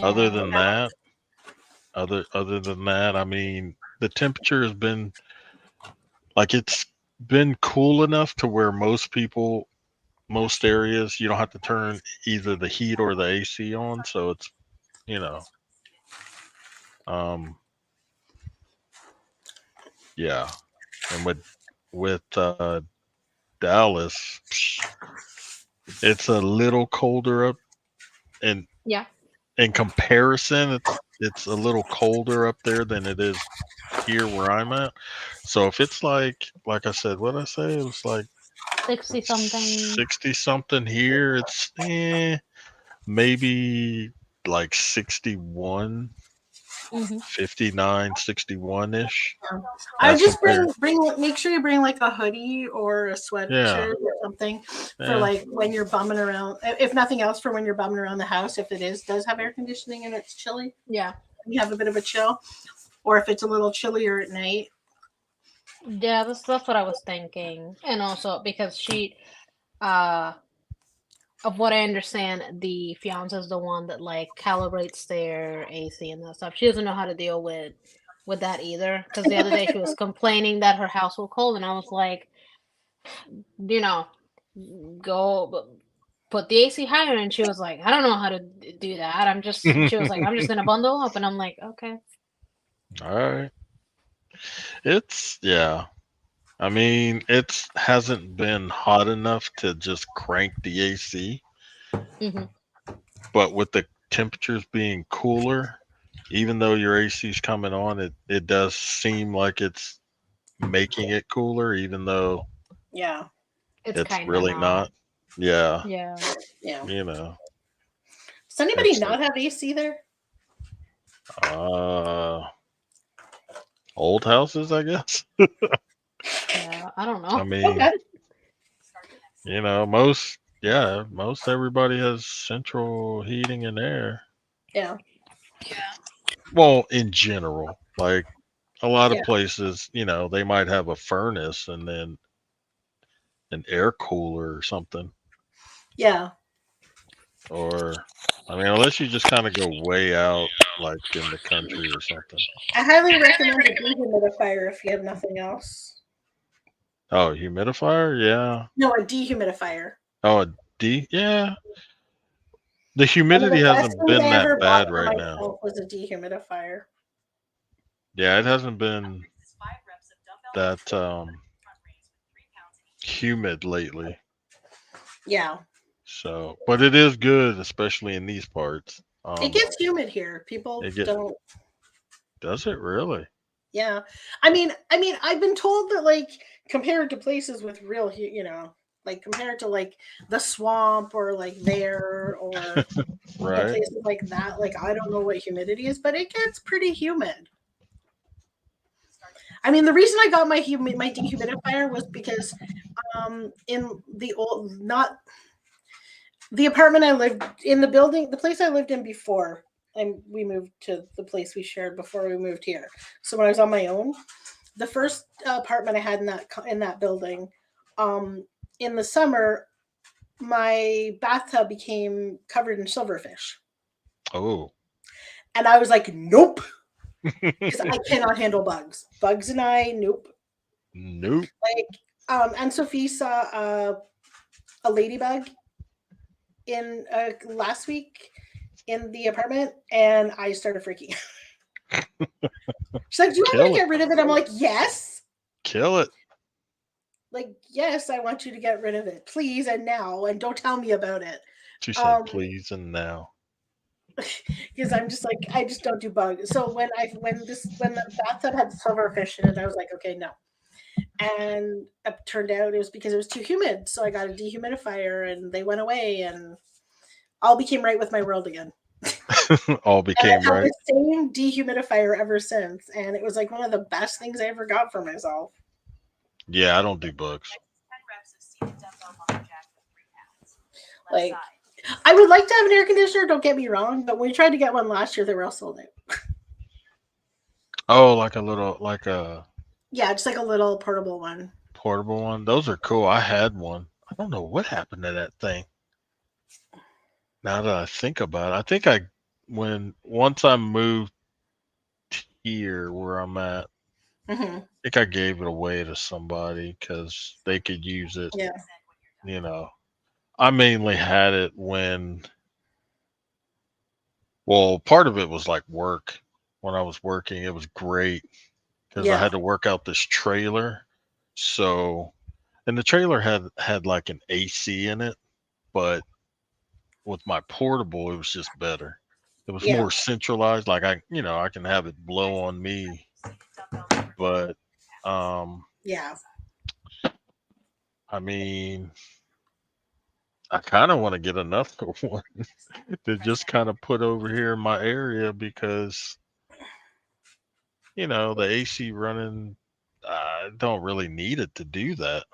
Speaker 4: Other
Speaker 1: Yeah.
Speaker 4: than that, other than that, I mean, the temperature has been like it's been cool enough to where most areas you don't have to turn either the heat or the AC on, so it's, you know, um yeah. And with Dallas, it's a little colder up in
Speaker 1: Yeah.
Speaker 4: comparison, it's a little colder up there than it is here where I'm at. So if it's like I said, what I say, it was like
Speaker 1: 60 something.
Speaker 4: 60 something here. It's maybe like 61,
Speaker 1: Hmm.
Speaker 4: 59, 61 ish
Speaker 3: I
Speaker 4: as
Speaker 3: just
Speaker 4: compared.
Speaker 3: make sure you bring like a hoodie or a
Speaker 4: Yeah.
Speaker 3: sweatshirt or something for
Speaker 4: Yeah.
Speaker 3: like when you're bumming around. If nothing else, for when you're bumming around the house, if it does have air conditioning and it's chilly,
Speaker 1: Yeah.
Speaker 3: you have a bit of a chill, or if it's a little chillier at night.
Speaker 1: Yeah, that's what I was thinking. And also because uh of what I understand, the fiance is the one that like calibrates their AC and that stuff. She doesn't know how to deal with with that either. Because the other day she was complaining that her house was cold, and I was like, you know, go put the AC higher. And she was like, I don't know how to do that. She was like, I'm just gonna bundle up, and I'm like, okay.
Speaker 4: All right. Yeah. I mean, it hasn't been hot enough to just crank the AC,
Speaker 1: Hmm.
Speaker 4: but with the temperatures being cooler, even though your AC is coming on, it does seem like it's making it cooler, even though
Speaker 3: Yeah.
Speaker 1: It's
Speaker 4: it's
Speaker 1: kind of
Speaker 4: really
Speaker 1: not.
Speaker 4: not. Yeah.
Speaker 1: Yeah.
Speaker 3: Yeah.
Speaker 4: You know,
Speaker 3: Does anybody
Speaker 4: it's
Speaker 3: not have AC there?
Speaker 4: uh old houses, I guess.
Speaker 1: Yeah. I don't
Speaker 4: I
Speaker 1: know.
Speaker 4: mean,
Speaker 3: Okay.
Speaker 4: most everybody has central heating and air.
Speaker 3: Yeah.
Speaker 4: Well, in general, like a lot of
Speaker 3: Yeah.
Speaker 4: places, they might have a furnace and then an air cooler or something.
Speaker 3: Yeah.
Speaker 4: Or, I mean, unless you just kind of go way out, like in the country or something.
Speaker 3: I highly recommend a dehumidifier if you have nothing else.
Speaker 4: Oh, humidifier? Yeah.
Speaker 3: No, a dehumidifier.
Speaker 4: Oh, yeah. The
Speaker 3: One of
Speaker 4: humidity
Speaker 3: the best
Speaker 4: hasn't
Speaker 3: things
Speaker 4: been
Speaker 3: I
Speaker 4: that
Speaker 3: ever bought
Speaker 4: bad
Speaker 3: for
Speaker 4: right now.
Speaker 3: myself was a dehumidifier.
Speaker 4: Yeah, it hasn't been that humid lately.
Speaker 3: Yeah.
Speaker 4: So, but it is good, especially in these parts.
Speaker 3: It gets humid here. People
Speaker 4: It get
Speaker 3: don't.
Speaker 4: does it really?
Speaker 3: Yeah. I've been told that like compared to places with real, like compared to like the swamp or like there or
Speaker 4: Right.
Speaker 3: places like that, like I don't know what humidity is, but it gets pretty humid. I mean, the reason I got my dehumidifier was because in the old not the apartment I lived in, the place I lived in before, and we moved to the place we shared before we moved here. So when I was on my own, the first apartment I had in that building, in the summer, my bathtub became covered in silverfish,
Speaker 4: Oh.
Speaker 3: and I was like, nope, because I cannot handle bugs. Bugs and I, nope.
Speaker 4: Nope.
Speaker 3: Like, and Sophie saw a ladybug in last week in the apartment, and I started freaking out. She's like, "Do you want me to get rid of it?" I'm like, "Yes."
Speaker 4: Kill it.
Speaker 3: Like, yes, I want you to get rid of it, please, and now, and don't tell me about it.
Speaker 4: She said, "Please and now."
Speaker 3: Because I'm just like, I just don't do bugs. So when the bathtub had silverfish in it, I was like, okay, no. And it turned out it was because it was too humid. So I got a dehumidifier, and they went away, and all became right with my world again.
Speaker 4: All became right.
Speaker 3: I've had the same dehumidifier ever since, and it was like one of the best things I ever got for myself.
Speaker 4: Yeah, I don't do bugs.
Speaker 3: Like, I would like to have an air conditioner, don't get me wrong, but when we tried to get one last year, they were all sold out.
Speaker 4: Oh,
Speaker 3: Yeah, just like a little portable one.
Speaker 4: portable one. Those are cool. I had one. I don't know what happened to that thing. Now that I think about it, I think once I moved here where I'm at,
Speaker 3: Mm-hmm.
Speaker 4: I think I gave it away to somebody because they could use it.
Speaker 3: Yeah.
Speaker 4: I mainly had it part of it was like work. When I was working, it was great because I had to work out this trailer. So, and the trailer had like an AC in it, but with my portable, it was just better. It was more centralized. Like I can have it blow on me, but I mean, I kind of want to get another one to just kind of put over here in my area because the AC running. I don't really need it to do that.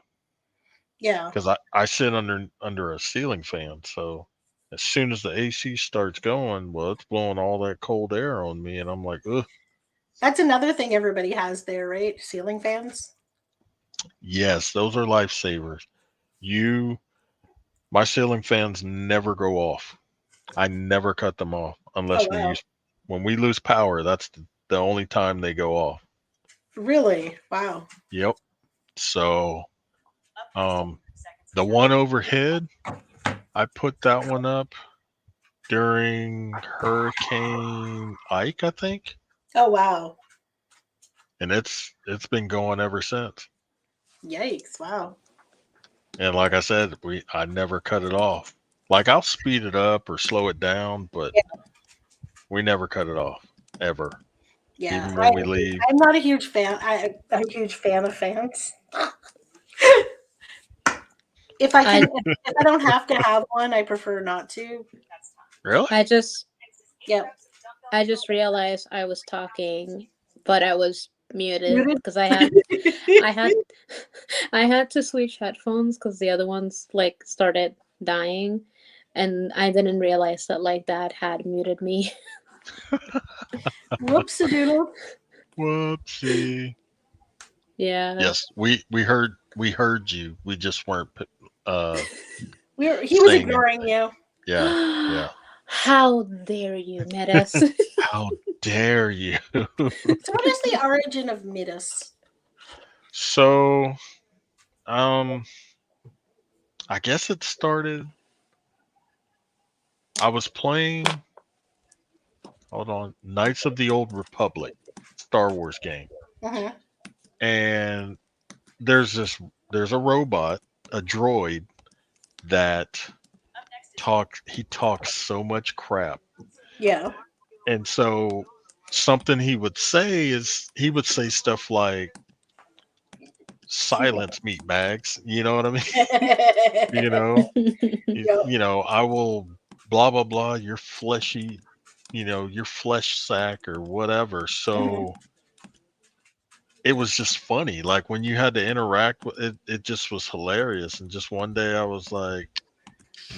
Speaker 3: Yeah.
Speaker 4: Because I sit under a ceiling fan, so as soon as the AC starts going, well, it's blowing all that cold air on me, and I'm like, ugh.
Speaker 3: That's another thing everybody has there, right? Ceiling fans.
Speaker 4: Yes, those are lifesavers. My ceiling fans never go off. I never cut them off unless when we lose power. That's the only time they go off.
Speaker 3: Really? Wow.
Speaker 4: Yep. So, the one overhead, I put that one up during Hurricane Ike, I think,
Speaker 3: Oh wow.
Speaker 4: and it's been going ever since.
Speaker 3: Yikes! Wow.
Speaker 4: And like I said, I never cut it off. Like I'll speed it up or slow it down, but
Speaker 3: Yeah.
Speaker 4: we never cut it off ever.
Speaker 3: Yeah.
Speaker 4: Even when we leave.
Speaker 3: I'm not a huge fan. I'm a huge fan of fans. If I don't have to have one, I prefer not to.
Speaker 4: Really?
Speaker 1: I just
Speaker 3: Yep.
Speaker 1: realized I was talking, but I was muted
Speaker 3: Muted?
Speaker 1: because I had I had to switch headphones because the other ones like started dying, and I didn't realize that like that had muted me.
Speaker 3: Whoops-a-doodle.
Speaker 4: Whoopsie.
Speaker 1: Yeah.
Speaker 4: Yes, we heard you. We just weren't
Speaker 3: He was
Speaker 4: saying it.
Speaker 3: ignoring you.
Speaker 4: Yeah.
Speaker 1: How dare you, Metis?
Speaker 4: How dare you?
Speaker 3: So what is the origin of Midas?
Speaker 4: So, I guess it started. I was playing. Hold on, Knights of the Old Republic, Star Wars game,
Speaker 3: Mm-hmm.
Speaker 4: and there's a robot, a droid that he talks so much crap,
Speaker 3: Yeah.
Speaker 4: and so something he would say is he would say stuff like silence meat bags, you know what I mean? you know I will blah blah blah your fleshy, your flesh sack or whatever. So it was just funny, like when you had to interact with it, it just was hilarious. And just one day I was like,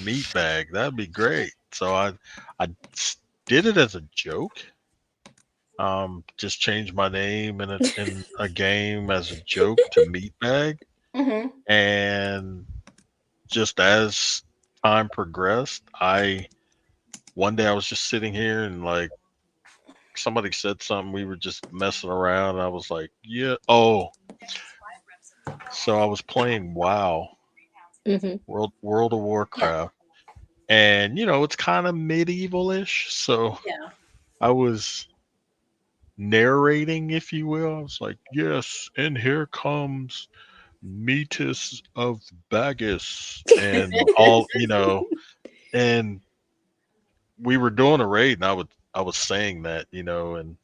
Speaker 4: meat bag, that'd be great. So I did it as a joke. Just changed my name in a game as a joke to Meatbag.
Speaker 3: Mm-hmm.
Speaker 4: And just as time progressed, one day I was just sitting here and like somebody said something. We were just messing around. And I was like, yeah. Oh, so I was playing WoW,
Speaker 1: Mm-hmm.
Speaker 4: World of Warcraft, and it's kind of medieval-ish. So
Speaker 3: Yeah.
Speaker 4: I was narrating, if you will. I was like, yes, and here comes Metis of Bagus, and all, and we were doing a raid, and I was saying that, and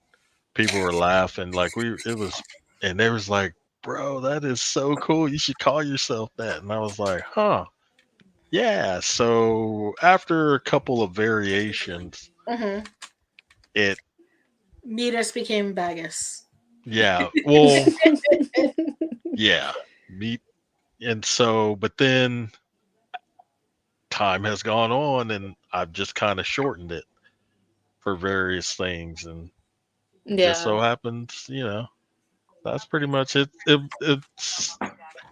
Speaker 4: people were laughing, like and they was like, bro, that is so cool. You should call yourself that. And I was like, huh, yeah. So after a couple of variations,
Speaker 3: Mm-hmm.
Speaker 4: it,
Speaker 3: Midas became Bagus.
Speaker 4: yeah, well, yeah, meet, and so, but then time has gone on, and I've just kind of shortened it for various things, and just so
Speaker 1: Yeah.
Speaker 4: happens, that's pretty much it. It's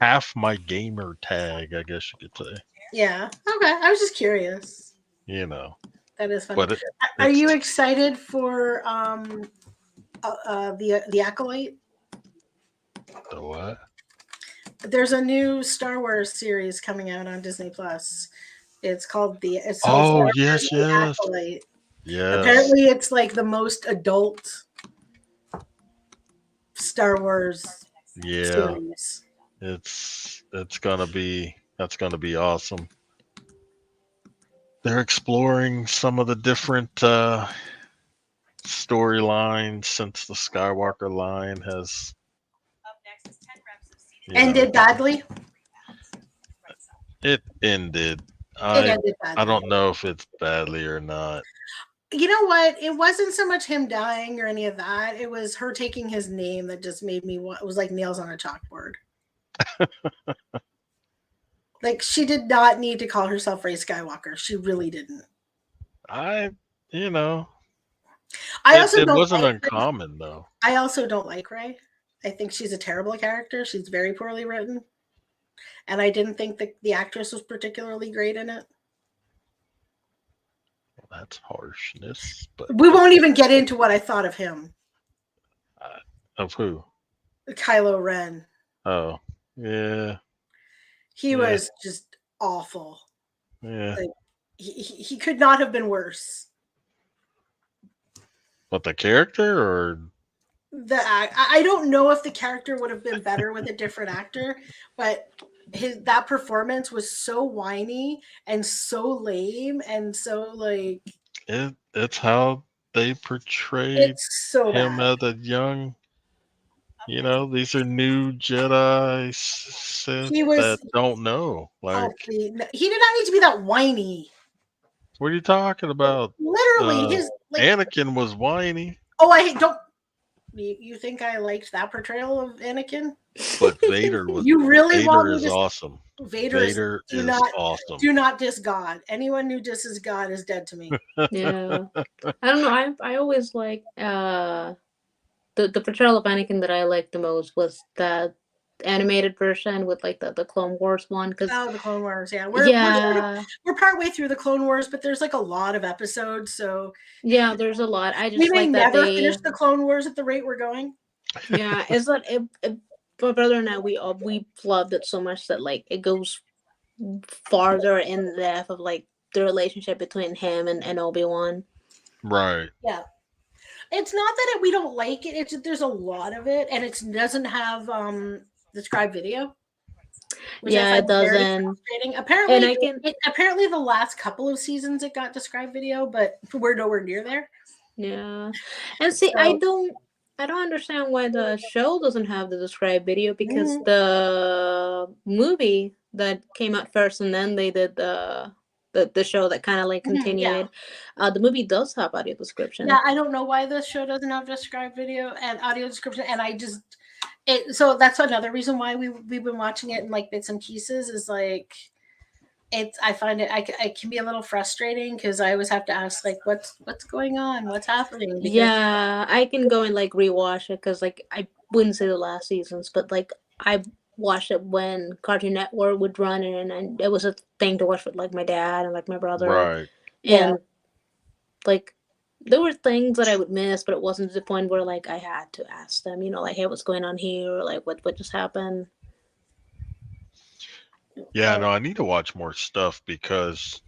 Speaker 4: half my gamer tag, I guess you could say.
Speaker 3: Yeah. Okay. I was just curious. That is funny.
Speaker 4: But
Speaker 3: Are you excited for the Acolyte?
Speaker 4: The what?
Speaker 3: There's a new Star Wars series coming out on Disney Plus. It's called
Speaker 4: Oh, yes.
Speaker 3: Acolyte.
Speaker 4: Yes.
Speaker 3: Apparently, it's like the most adult Star Wars series.
Speaker 4: That's gonna be awesome. They're exploring some of the different storylines since the Skywalker line has
Speaker 3: ended badly.
Speaker 4: It ended.
Speaker 3: It ended badly.
Speaker 4: I don't know if it's badly or not.
Speaker 3: You know what? It wasn't so much him dying or any of that. It was her taking his name that just made me want. It was like nails on a chalkboard. Like, she did not need to call herself Rey Skywalker. She really didn't.
Speaker 4: It wasn't uncommon though.
Speaker 3: I also don't like Rey. I think she's a terrible character. She's very poorly written. And I didn't think that the actress was particularly great in it.
Speaker 4: Well, that's harshness. But
Speaker 3: we won't even get into what I thought of him.
Speaker 4: Of who?
Speaker 3: Kylo Ren.
Speaker 4: Oh, yeah.
Speaker 3: He
Speaker 4: Yeah.
Speaker 3: was just awful.
Speaker 4: Yeah.
Speaker 3: Like he could not have been worse.
Speaker 4: But the character, or
Speaker 3: I don't know if the character would have been better with a different actor, but that performance was so whiny and so lame and so like
Speaker 4: it's how they portrayed
Speaker 3: it's so
Speaker 4: him
Speaker 3: bad.
Speaker 4: as a young. These are new Jedi Sith
Speaker 3: He was
Speaker 4: that don't know. Like,
Speaker 3: he did not need to be that whiny.
Speaker 4: what are you talking about?
Speaker 3: Literally, his like
Speaker 4: Anakin was whiny,
Speaker 3: oh I don't. You think I liked that portrayal of Anakin?
Speaker 4: but Vader was.
Speaker 3: You really
Speaker 4: Vader
Speaker 3: want me
Speaker 4: is
Speaker 3: to?
Speaker 4: awesome.
Speaker 3: Vader is
Speaker 4: awesome.
Speaker 3: Do not diss God. Anyone who disses God is dead to me.
Speaker 1: Yeah, I don't know. I always like the portrayal of Anakin that I liked the most was the animated version with like the Clone Wars one because
Speaker 3: the Clone Wars, yeah. We're partway through the Clone Wars, but there's like a lot of episodes, so
Speaker 1: yeah, there's a lot. I just
Speaker 3: we may
Speaker 1: like that
Speaker 3: never finish the Clone Wars at the rate we're going.
Speaker 1: Yeah, it's that my brother and I we loved it so much that like it goes farther in depth of like the relationship between him and Obi-Wan.
Speaker 4: Right.
Speaker 3: Yeah. It's not that we don't like it. It's there's a lot of it, and it doesn't have described video.
Speaker 1: Yeah, it doesn't.
Speaker 3: Apparently,
Speaker 1: and I can
Speaker 3: apparently the last couple of seasons it got described video, but we're nowhere near there.
Speaker 1: Yeah, and see, so, I don't understand why the show doesn't have the described video because the movie that came out first, and then they did the show that kind of like continued. The movie does have audio description.
Speaker 3: Yeah, I don't know why the show doesn't have described video and audio description, and I just so that's another reason why we've been watching it in like bits and pieces. Is like I find it I can be a little frustrating because I always have to ask like what's going on, what's happening. Because,
Speaker 1: yeah, I can go and like rewatch it because like I wouldn't say the last seasons, but like I watched it when Cartoon Network would run it, and it was a thing to watch with like my dad and like my brother.
Speaker 4: Right.
Speaker 1: And like there were things that I would miss, but it wasn't to the point where like I had to ask them, like, hey, what's going on here, or like what just happened.
Speaker 4: Yeah, no, I need to watch more stuff because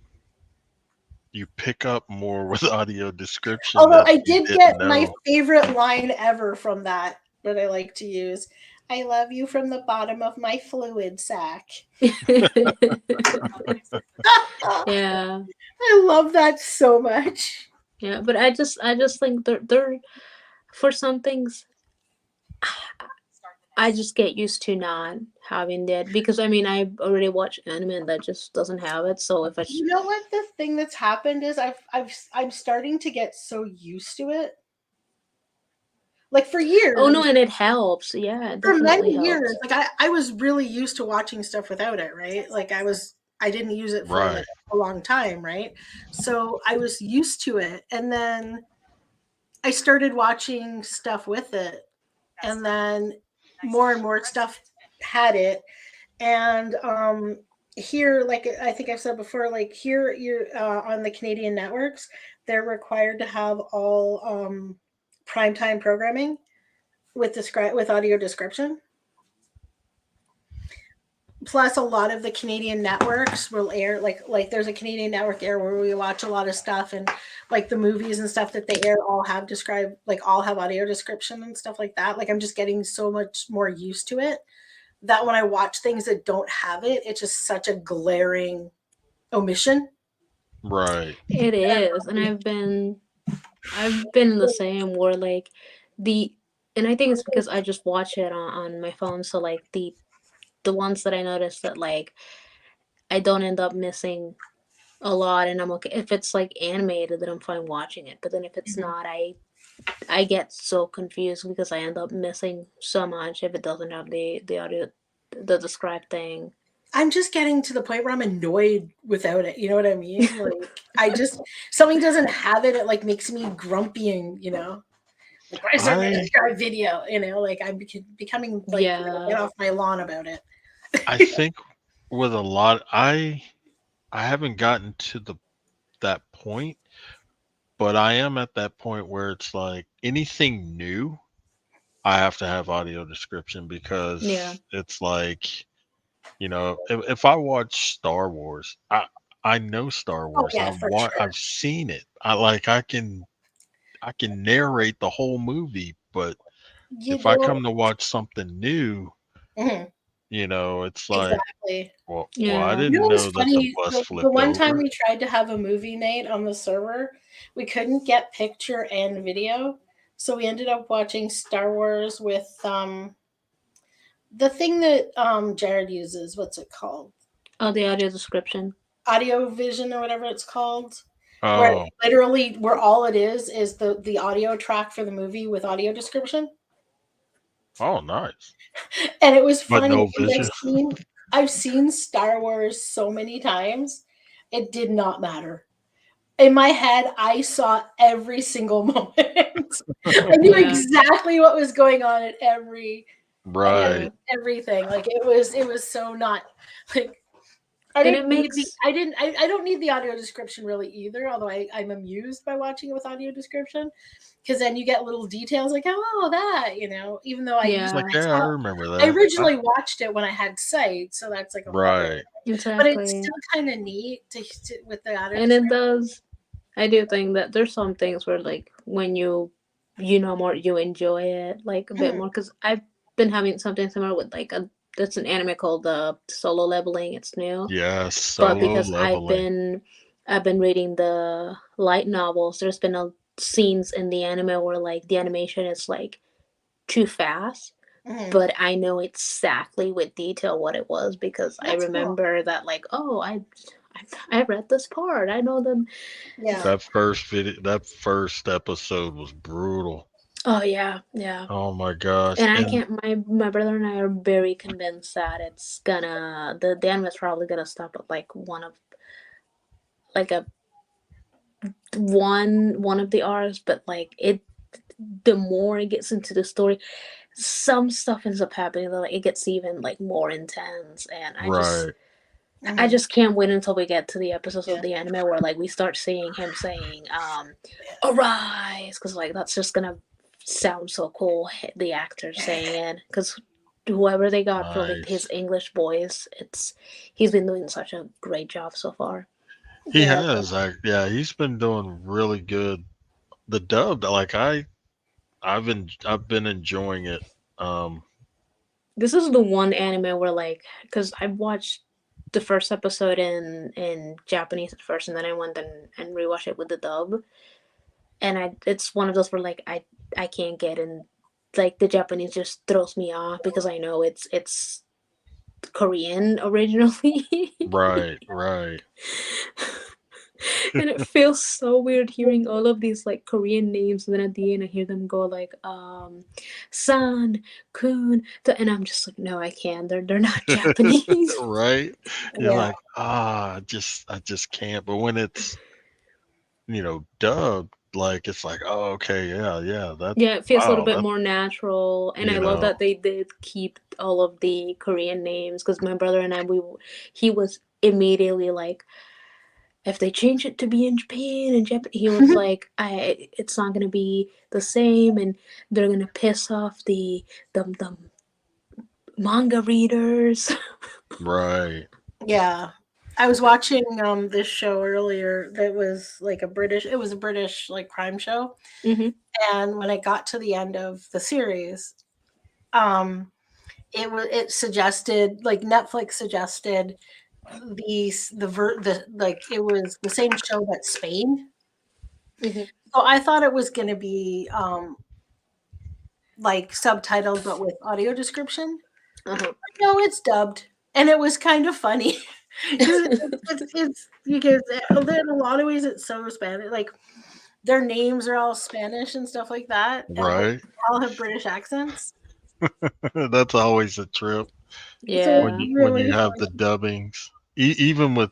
Speaker 4: you pick up more with audio description.
Speaker 3: Although I did get my favorite line ever from that I like to use. I love you from the bottom of my fluid sack.
Speaker 1: Yeah.
Speaker 3: I love that so much.
Speaker 1: Yeah, but I just think they're for some things I just get used to not having that because I mean I already watch anime that just doesn't have it. So if I
Speaker 3: you know what the thing that's happened is I'm starting to get so used to it. Like for years.
Speaker 1: Oh no, and it helps. Yeah, it
Speaker 3: for many
Speaker 1: helps.
Speaker 3: years. Like I was really used to watching stuff without it, right? Like I didn't use it for like a long time, right? So I was used to it, and then I started watching stuff with it, and then more and more stuff had it, and here, like I think I've said before, like here you're on the Canadian networks, they're required to have all primetime programming with audio description. Plus, a lot of the Canadian networks will air like there's a Canadian network air where we watch a lot of stuff, and like the movies and stuff that they air all have audio description and stuff like that. Like I'm just getting so much more used to it that when I watch things that don't have it, it's just such a glaring omission.
Speaker 4: Right.
Speaker 1: It is, and I've been in the same where like and I think it's because I just watch it on my phone, so like the ones that I notice that like I don't end up missing a lot, and I'm okay if it's like animated, then I'm fine watching it. But then if it's not, I get so confused because I end up missing so much if it doesn't have the audio, the described thing.
Speaker 3: I'm just getting to the point where I'm annoyed without it. You know what I mean? Like something doesn't have it. It like makes me grumpy, and like why is there a described video? Like I'm becoming like get off my lawn about it.
Speaker 4: I think with a lot, I haven't gotten to that point, but I am at that point where it's like anything new, I have to have audio description because
Speaker 1: Yeah.
Speaker 4: it's like, if I watch Star Wars, I know Star
Speaker 3: Oh
Speaker 4: Wars.
Speaker 3: yeah, for sure.
Speaker 4: I've seen it. I can narrate the whole movie, but
Speaker 3: You
Speaker 4: if I
Speaker 3: don't.
Speaker 4: come to watch something new,
Speaker 3: Mhm,
Speaker 4: it's like,
Speaker 3: exactly.
Speaker 4: well, I
Speaker 1: Yeah.
Speaker 3: You know
Speaker 4: didn't
Speaker 3: what's
Speaker 4: know that the
Speaker 3: funny?
Speaker 4: bus
Speaker 3: The
Speaker 4: flipped
Speaker 3: one time
Speaker 4: over.
Speaker 3: we tried to have a movie night on the server, we couldn't get picture and video, so we ended up watching Star Wars with the thing that Jared uses. What's it called?
Speaker 1: Oh, the audio description.
Speaker 3: Audio Vision or whatever it's called. Where
Speaker 4: Oh,
Speaker 3: literally where all it is the audio track for the movie with audio description.
Speaker 4: oh, nice.
Speaker 3: And it was
Speaker 4: But
Speaker 3: funny
Speaker 4: no
Speaker 3: because
Speaker 4: vision.
Speaker 3: I've seen Star Wars so many times. It did not matter. In my head, I saw every single moment. I knew
Speaker 1: Yeah.
Speaker 3: exactly what was going on at
Speaker 4: Right.
Speaker 3: everything. Like it was so not like
Speaker 1: And it makes
Speaker 3: I don't need the audio description really either, although I'm amused by watching it with audio description. Because then you get little details like, oh, that, even though
Speaker 4: It's like,
Speaker 1: yeah,
Speaker 4: yeah, I remember
Speaker 3: I
Speaker 4: that.
Speaker 3: originally watched it when I had sight, so that's like a whole other.
Speaker 4: Right.
Speaker 3: But it's
Speaker 1: exactly.
Speaker 3: still kind of neat with the audio
Speaker 1: And it
Speaker 3: description.
Speaker 1: does. I do think that there's some things where like when you know more, you enjoy it like a bit
Speaker 3: Mhm.
Speaker 1: more because I've been having something similar with like that's an anime called Solo Leveling. It's new,
Speaker 4: Yes,
Speaker 1: but
Speaker 4: solo
Speaker 1: because
Speaker 4: leveling.
Speaker 1: I've been reading the light novels, there's been scenes in the anime where like the animation is like too fast,
Speaker 3: Mhm.
Speaker 1: but I know exactly with detail what it was because I
Speaker 3: That's cool.
Speaker 1: remember that like, oh, I read this part. I know them.
Speaker 3: Yeah.
Speaker 4: That first episode was brutal.
Speaker 1: Oh yeah, yeah.
Speaker 4: Oh my gosh.
Speaker 1: And I
Speaker 4: And
Speaker 1: can't. My brother and I are very convinced that it's gonna the anime is probably gonna stop at like one of like a one of the arcs, but like it the more it gets into the story, some stuff ends up happening that like it gets even like more intense, and
Speaker 4: right.
Speaker 1: I
Speaker 3: Mhm.
Speaker 1: just can't wait until we get to the episodes
Speaker 3: Yeah.
Speaker 1: of the anime where like we start seeing him saying arise, because like that's just gonna sound so cool, the actor saying it, because whoever they got for like his
Speaker 4: Nice.
Speaker 1: English voice, he's been doing such a great job so far.
Speaker 4: He
Speaker 3: Yeah.
Speaker 4: has. Yeah, he's been doing really good. The dub, like I've been enjoying it. Um,
Speaker 1: This is the one anime where like, because I watched the first episode in Japanese at first, and then I went and rewatched it with the dub, and it's one of those where like I can't get in, like the Japanese just throws me off because I know it's Korean originally.
Speaker 4: right, right.
Speaker 1: And it feels so weird hearing all of these like Korean names, and then at the end I hear them go like San, Kun, and I'm just like, no, I can't. They're not Japanese.
Speaker 4: Right? You're
Speaker 3: Yeah.
Speaker 4: like, I just can't. But when it's, dubbed, like it's like, oh, okay, yeah, yeah, that
Speaker 1: Yeah, it feels a little
Speaker 4: wow,
Speaker 1: bit
Speaker 4: that
Speaker 1: more natural, and I
Speaker 4: you
Speaker 1: love
Speaker 4: know,
Speaker 1: that they did keep all of the Korean names because my brother and he was immediately like, if they change it to be in Japan and he was like, it's not gonna be the same, and they're gonna piss off the manga readers.
Speaker 4: right.
Speaker 3: Yeah. I was watching this show earlier that was like it was a British like crime show.
Speaker 1: Mm-hmm.
Speaker 3: And when I got to the end of the series, um it suggested like Netflix suggested the like it was the same show but Spain.
Speaker 1: Mm-hmm.
Speaker 3: So I thought it was going to be like subtitled but with audio description.
Speaker 1: Uh-huh.
Speaker 3: No, it's dubbed, and it was kind of funny because it's because in a lot of ways it's so Spanish. Like their names are all Spanish and stuff like that, and like
Speaker 4: Right.
Speaker 3: they all have British accents.
Speaker 4: That's always a trip
Speaker 3: So it's
Speaker 4: when
Speaker 1: Yeah.
Speaker 4: you
Speaker 3: really
Speaker 4: have the
Speaker 3: funny.
Speaker 4: dubbings. Even with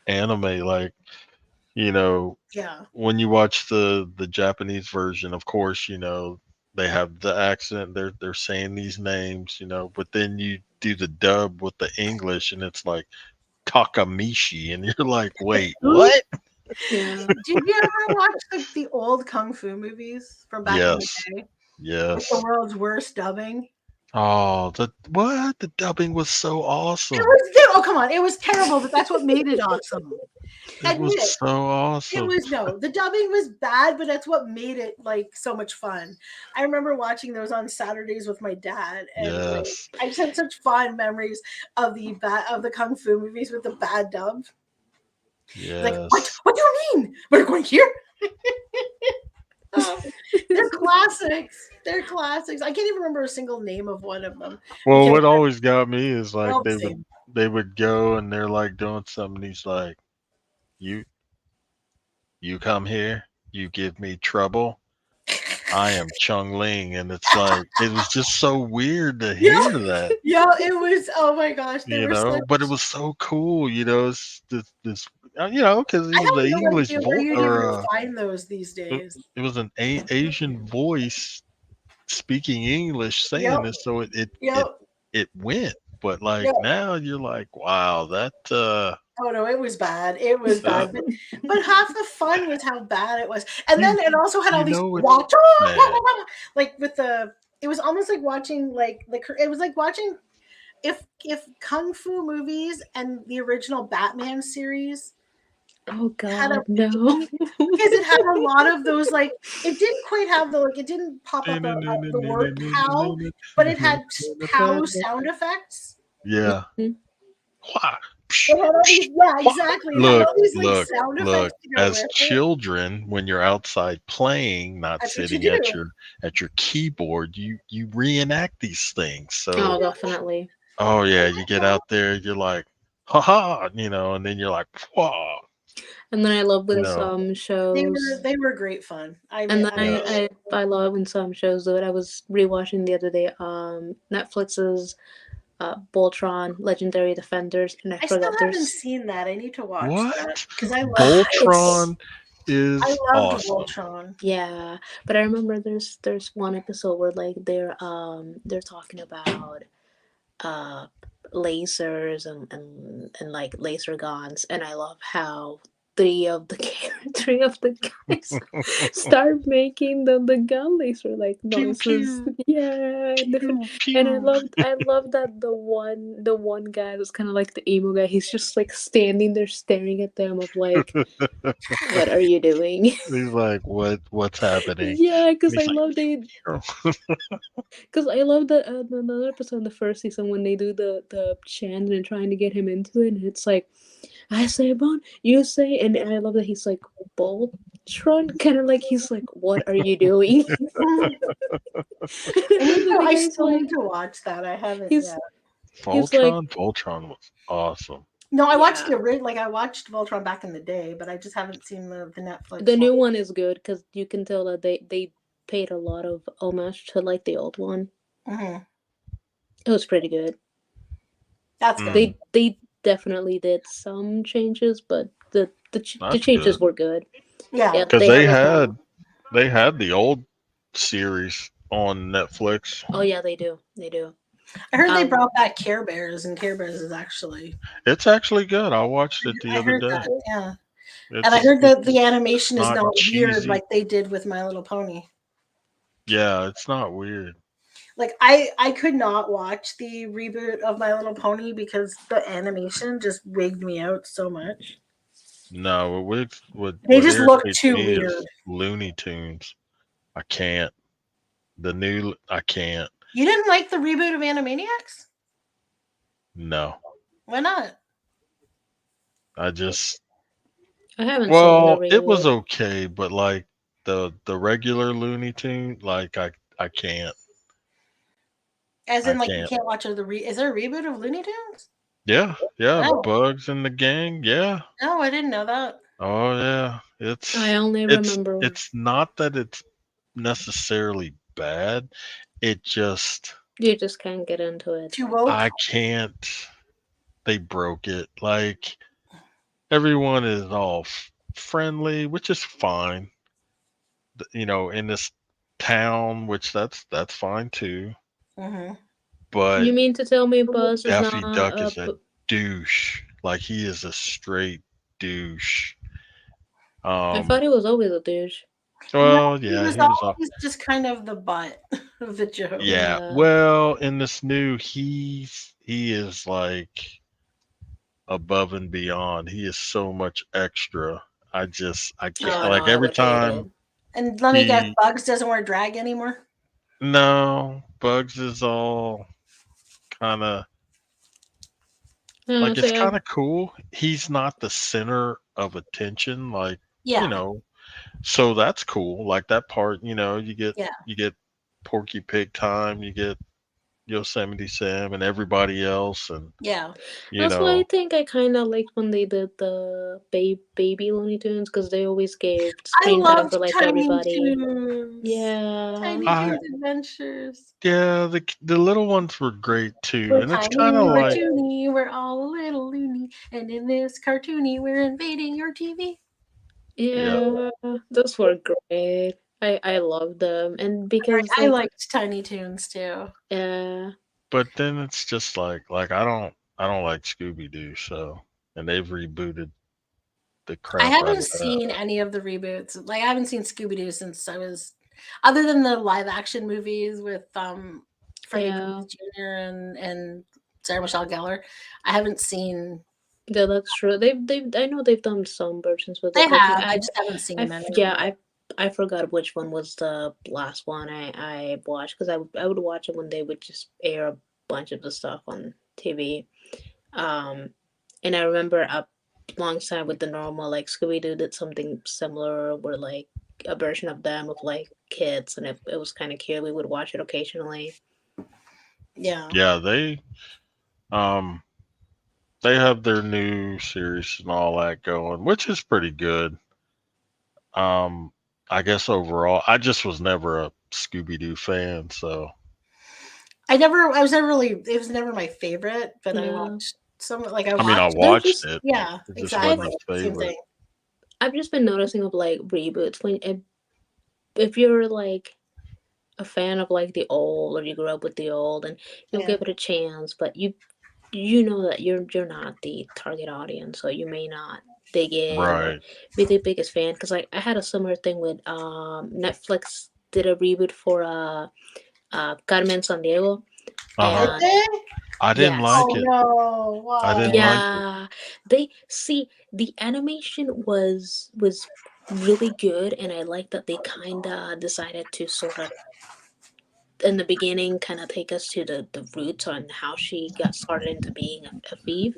Speaker 4: anime, like, you know,
Speaker 3: Yeah.
Speaker 4: when you watch the Japanese version, of course, they have the accent. They're saying these names, but then you do the dub with the English, and it's like Takamishi, and you're like, wait,
Speaker 3: Who
Speaker 4: what?
Speaker 1: Yeah.
Speaker 3: did you ever watch the old kung fu movies from back in the
Speaker 4: Yes,
Speaker 3: day? Like the
Speaker 4: Yes.
Speaker 3: world's worst dubbing.
Speaker 4: Oh, the dubbing was so
Speaker 3: It
Speaker 4: awesome.
Speaker 3: was oh come on, it was terrible, but that's what made it awesome.
Speaker 4: It was
Speaker 3: Admit
Speaker 4: so
Speaker 3: it
Speaker 4: awesome.
Speaker 3: was the dubbing was bad, but that's what made it like so much fun. I remember watching those on Saturdays with my dad, and like
Speaker 4: Yes.
Speaker 3: I just had such fond memories of the kung fu movies with the bad dub. Like what?
Speaker 4: Yes.
Speaker 3: What do you mean? We're going here? Oh, they're classics. They're classics. I can't even remember a single name of one of them
Speaker 4: Well,
Speaker 3: because
Speaker 4: what always got me is
Speaker 3: they're
Speaker 4: like
Speaker 3: all the same.
Speaker 4: they would go and they're like doing something. He's like, "You you come here, you give me trouble. I am Chung Ling," and it's like it was just so weird to
Speaker 3: Yeah,
Speaker 4: hear that,
Speaker 3: yeah, it was. Oh my gosh, they
Speaker 4: you
Speaker 3: were such.
Speaker 4: know. But it was so cool, you know. It's this because he
Speaker 3: I
Speaker 4: was
Speaker 3: have
Speaker 4: an
Speaker 3: no
Speaker 4: English
Speaker 3: idea where
Speaker 4: voice
Speaker 3: you'd even
Speaker 4: or
Speaker 3: find those these days.
Speaker 4: it was an Asian voice speaking English saying
Speaker 3: Yep,
Speaker 4: this, so
Speaker 3: yep,
Speaker 4: it went. But like
Speaker 3: yep.
Speaker 4: now you're like, wow, that
Speaker 3: Oh no, it was bad. It was
Speaker 4: that
Speaker 3: bad, but half the fun was how bad it was, and
Speaker 4: you
Speaker 3: then it also had all
Speaker 4: you
Speaker 3: these
Speaker 4: know it's
Speaker 3: watch
Speaker 4: bad.
Speaker 3: like with the. It was almost like watching it was like watching if kung fu movies and the original Batman series
Speaker 1: Oh
Speaker 3: had a
Speaker 1: God, no.
Speaker 3: because it had a lot of those like it didn't quite have the like it didn't pop up the word pow, but it had pow sound effects.
Speaker 4: Yeah.
Speaker 1: Mhm.
Speaker 4: Wha-
Speaker 3: It had all these yeah
Speaker 4: wha-
Speaker 3: exactly. It had
Speaker 4: Look,
Speaker 3: all these like
Speaker 4: look,
Speaker 3: sound effects
Speaker 4: look.
Speaker 3: to go
Speaker 4: As
Speaker 3: with it.
Speaker 4: children, when you're outside playing, not
Speaker 3: That's what you
Speaker 4: sitting
Speaker 3: do.
Speaker 4: at your keyboard, you reenact these things. So,
Speaker 1: Oh, definitely.
Speaker 4: oh yeah, you get out there, you're like, haha, and then you're like, whoa,
Speaker 1: And then I love
Speaker 4: you
Speaker 1: when
Speaker 4: know,
Speaker 1: some shows.
Speaker 3: They were great fun. I
Speaker 1: And
Speaker 3: mean,
Speaker 1: then
Speaker 4: yes.
Speaker 1: I love when some shows do it. I was rewatching the other day Netflix's Voltron Legendary Defenders, and I
Speaker 3: I still
Speaker 1: forgot
Speaker 3: haven't
Speaker 1: there's
Speaker 3: seen that. I need to watch that
Speaker 4: What?
Speaker 3: because I love
Speaker 1: it's
Speaker 4: Voltron
Speaker 3: I
Speaker 4: is
Speaker 3: loved
Speaker 4: awesome.
Speaker 3: Voltron.
Speaker 1: yeah, but I remember there's one episode where like they're talking about uh lasers and like laser guns, and I love how three of the guys start making the gun laser like
Speaker 4: Pew
Speaker 1: noises.
Speaker 4: pew
Speaker 1: Yeah, and different.
Speaker 4: pew
Speaker 1: And
Speaker 4: pew.
Speaker 1: I love that the one guy was kind of like the emo guy. He's just like standing there staring at them of like, what are you doing?
Speaker 4: He's like, what's happening?
Speaker 1: Yeah,
Speaker 4: And he's like,
Speaker 1: because I love that another episode in the first season when they do the chant and trying to get him into it, and it's like, I say bone, you say, and I love that he's like Boltron, kind of like he's like, what are you doing? And I love that the
Speaker 3: I
Speaker 1: guy's
Speaker 3: still
Speaker 1: like,
Speaker 3: need to watch that. I haven't
Speaker 1: he's
Speaker 3: yet.
Speaker 1: he's like,
Speaker 4: Voltron was awesome.
Speaker 3: No, I watched
Speaker 1: yeah.
Speaker 3: like I watched Voltron back in the day, but I just haven't seen the Netflix.
Speaker 1: The new one is good because you can tell that they paid a lot of homage to like the old one.
Speaker 3: Mm-hmm.
Speaker 1: It was pretty good.
Speaker 3: That's good.
Speaker 1: They definitely did some changes, but the
Speaker 4: That's
Speaker 1: changes
Speaker 4: good.
Speaker 1: were good.
Speaker 3: Yeah,
Speaker 4: Because
Speaker 1: they
Speaker 4: they had the old series on Netflix.
Speaker 1: Oh yeah, they do. They do.
Speaker 3: I heard they brought back Care Bears, and Care Bears is actually
Speaker 4: It's actually good. I watched it the
Speaker 3: I
Speaker 4: other
Speaker 3: heard
Speaker 4: day.
Speaker 3: that, yeah.
Speaker 4: It's,
Speaker 3: And I heard that the animation is
Speaker 4: not
Speaker 3: not weird
Speaker 4: cheesy.
Speaker 3: like they did with My Little Pony.
Speaker 4: Yeah, it's not weird.
Speaker 3: Like I could not watch the reboot of My Little Pony because the animation just wigged me out so much.
Speaker 4: No, what
Speaker 3: They just look
Speaker 4: irritates
Speaker 3: too
Speaker 4: me
Speaker 3: weird.
Speaker 4: is Looney Tunes. I can't. I can't.
Speaker 3: You didn't like the reboot of Animaniacs?
Speaker 4: No.
Speaker 3: Why not?
Speaker 4: I just
Speaker 1: I haven't
Speaker 4: well,
Speaker 1: seen the
Speaker 4: it was
Speaker 1: reboot.
Speaker 4: okay, but like the regular Looney Tune, like I can't.
Speaker 3: As
Speaker 4: I
Speaker 3: in, like you
Speaker 4: can't.
Speaker 3: can't watch Is there a reboot of Looney Tunes?
Speaker 4: Yeah,
Speaker 3: Oh.
Speaker 4: Bugs and the Gang. Yeah.
Speaker 3: No, I didn't know that.
Speaker 4: Oh yeah.
Speaker 1: I only remember.
Speaker 4: It's not that it's necessarily bad. It just
Speaker 1: You just can't get into it.
Speaker 3: Too woke.
Speaker 4: I can't. They broke it. Like everyone is all friendly, which is fine. In this town, which that's fine too.
Speaker 3: Mm-hmm.
Speaker 4: But
Speaker 1: You mean to tell me Buzz is
Speaker 4: Daffy
Speaker 1: not
Speaker 4: Duck is a douche. Like he is a straight douche.
Speaker 1: I thought he was always a douche.
Speaker 4: Well,
Speaker 3: He
Speaker 4: yeah,
Speaker 3: was
Speaker 4: he was off.
Speaker 3: always just kind of the butt of the joke.
Speaker 4: Yeah.
Speaker 1: Yeah.
Speaker 4: Well, in this new, he is like above and beyond. He is so much extra. I can't
Speaker 1: Oh no,
Speaker 4: like
Speaker 1: I
Speaker 4: every
Speaker 1: would hate
Speaker 4: time
Speaker 1: it.
Speaker 3: And let me guess,
Speaker 4: he
Speaker 3: Bugs doesn't wear drag anymore.
Speaker 4: no Bugs is all kind of
Speaker 1: Yeah,
Speaker 4: like it's
Speaker 1: see,
Speaker 4: kind of cool. He's not the center of attention, like you
Speaker 3: Yeah,
Speaker 4: know. So that's cool. Like that part,
Speaker 3: yeah.
Speaker 4: you get Porky Pig time, you get Yosemite Sam and everybody else, and
Speaker 3: Yeah.
Speaker 4: you
Speaker 1: that's why I
Speaker 4: know,
Speaker 1: think I kind of liked when they did the baby Looney Tunes because they always gave
Speaker 3: I
Speaker 1: screen time
Speaker 3: loved
Speaker 1: for like
Speaker 3: Tiny
Speaker 1: everybody.
Speaker 3: Toons.
Speaker 1: Yeah.
Speaker 3: Tiny
Speaker 4: I
Speaker 3: Toons Adventures.
Speaker 4: yeah, the little ones were great too,
Speaker 3: We're
Speaker 4: and it's kind
Speaker 3: tiny,
Speaker 4: of
Speaker 3: we're
Speaker 4: like
Speaker 3: toony, we're all a little loony, and in this cartoony, we're invading your TV.
Speaker 4: yeah.
Speaker 1: Yeah, those were great. I love them, and because
Speaker 3: I
Speaker 1: like
Speaker 3: liked Tiny Toons too.
Speaker 1: yeah,
Speaker 4: But then it's just like I don't like Scooby Doo, so and they've rebooted the
Speaker 3: I
Speaker 4: crap out
Speaker 3: haven't
Speaker 4: of that.
Speaker 3: seen any of the reboots. Like I haven't seen Scooby Doo since I was, other than the live action movies with Freddie
Speaker 1: yeah,
Speaker 3: Prinze Jr. and Sarah Michelle Gellar. I haven't seen.
Speaker 1: yeah, that's true. They've I know they've done some versions with
Speaker 3: They
Speaker 1: it, but
Speaker 3: have. I just haven't seen any of
Speaker 1: yeah,
Speaker 3: them.
Speaker 1: I forgot which one was the last one I watched because I would watch it when they would just air a bunch of the stuff on TV. Um, and I remember alongside with the normal like Scooby Doo did something similar where like a version of them with like kids and it was kind of cute. We would watch it occasionally.
Speaker 3: Yeah.
Speaker 4: Yeah, um they have their new series and all that going, which is pretty good. Um, I guess overall, I just was never a Scooby Doo fan, so
Speaker 3: I was never really, it was never my favorite, but I
Speaker 1: Yeah,
Speaker 3: watched some, like I
Speaker 4: I mean, I
Speaker 3: watched,
Speaker 1: there's
Speaker 4: watched
Speaker 1: just
Speaker 4: it.
Speaker 3: yeah,
Speaker 4: It just
Speaker 1: I've
Speaker 4: wasn't
Speaker 3: exactly.
Speaker 4: a
Speaker 3: Same
Speaker 4: favorite.
Speaker 3: thing.
Speaker 1: I've just been noticing of like reboots when if you're like a fan of like the old or you grew up with the old and you'll
Speaker 3: Yeah.
Speaker 1: give it a chance, but you know that you're not the target audience, so you may not dig in or
Speaker 4: Right.
Speaker 1: be the biggest fan. Because like I had a similar thing with Netflix did a reboot for Carmen San Diego,
Speaker 4: Uh-huh.
Speaker 3: Did
Speaker 1: and
Speaker 3: they?
Speaker 4: I didn't
Speaker 3: Oh
Speaker 4: like
Speaker 1: yes,
Speaker 4: it.
Speaker 3: no!
Speaker 4: I
Speaker 3: Why?
Speaker 4: didn't like it.
Speaker 1: yeah, they see the animation was really good, and I like that they kind of decided to sort of in the beginning kind of take us to the roots on how she got started into being a thief,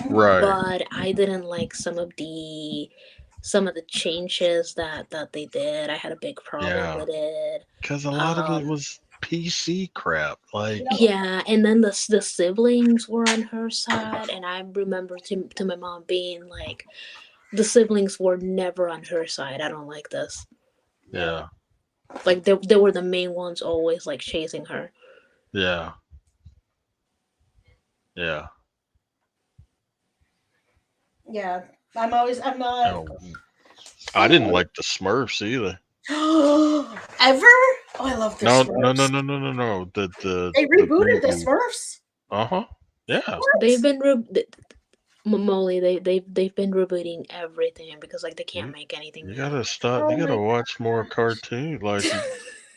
Speaker 4: Right.
Speaker 1: but I didn't like some of the changes that they did. I had a big problem
Speaker 4: Yeah.
Speaker 1: with it.
Speaker 4: Because a lot of it
Speaker 1: Um,
Speaker 4: was PC crap. Like,
Speaker 1: yeah, and then the siblings were on her side, and I remember to my mom being like, the siblings were never on her side. I don't like this.
Speaker 4: yeah,
Speaker 1: Like they were the main ones always like chasing her.
Speaker 4: yeah, yeah.
Speaker 3: Yeah, I'm not.
Speaker 4: No, I didn't like the Smurfs either.
Speaker 3: Ever? Oh, I love the
Speaker 4: No, no, no,
Speaker 3: Smurfs.
Speaker 4: no, no, no, no.
Speaker 3: They
Speaker 4: The
Speaker 3: rebooted the
Speaker 4: reboot.
Speaker 3: Smurfs.
Speaker 4: Uh-huh. Yeah.
Speaker 1: They've been Molly, they've been rebooting everything because like they can't
Speaker 4: You
Speaker 1: make anything
Speaker 4: you
Speaker 1: new.
Speaker 4: gotta stop.
Speaker 3: Oh
Speaker 4: You
Speaker 3: my
Speaker 4: gotta watch more
Speaker 3: gosh!
Speaker 4: cartoons. Like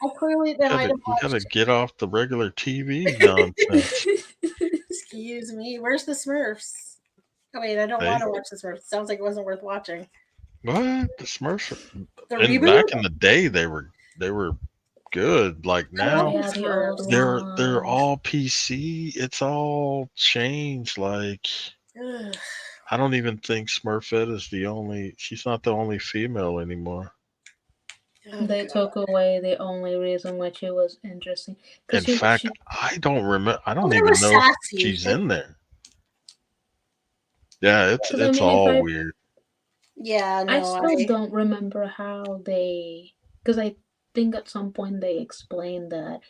Speaker 3: I clearly then I don't
Speaker 4: you gotta
Speaker 3: watch.
Speaker 4: get off the regular TV nonsense.
Speaker 3: Excuse me. Where's the Smurfs? Oh wait, I don't want
Speaker 4: They
Speaker 3: to watch the Smurfs. Sounds like it wasn't worth watching.
Speaker 4: what? The Smurfs
Speaker 3: The
Speaker 4: and
Speaker 3: reboot?
Speaker 4: back in the day they were good. Like
Speaker 3: I
Speaker 1: Oh
Speaker 3: love
Speaker 4: now
Speaker 3: the
Speaker 1: yeah, the old
Speaker 3: Smurfs.
Speaker 4: they're
Speaker 1: ones.
Speaker 4: all PC. It's all changed. Like
Speaker 3: Ugh.
Speaker 4: I don't even think Smurfette is the only. She's not the only female anymore.
Speaker 3: Oh
Speaker 1: They
Speaker 3: god.
Speaker 1: took away the only reason why she was interesting because
Speaker 4: In fact,
Speaker 1: she
Speaker 4: I don't remember. I
Speaker 3: Well,
Speaker 4: don't
Speaker 3: they were
Speaker 4: even know if
Speaker 3: sassy.
Speaker 4: she's in there. Yeah,
Speaker 1: because I
Speaker 4: it's
Speaker 1: mean if
Speaker 4: all
Speaker 1: I
Speaker 4: weird.
Speaker 3: Yeah,
Speaker 1: I
Speaker 3: no,
Speaker 1: still don't remember how they because I think at some point they explained that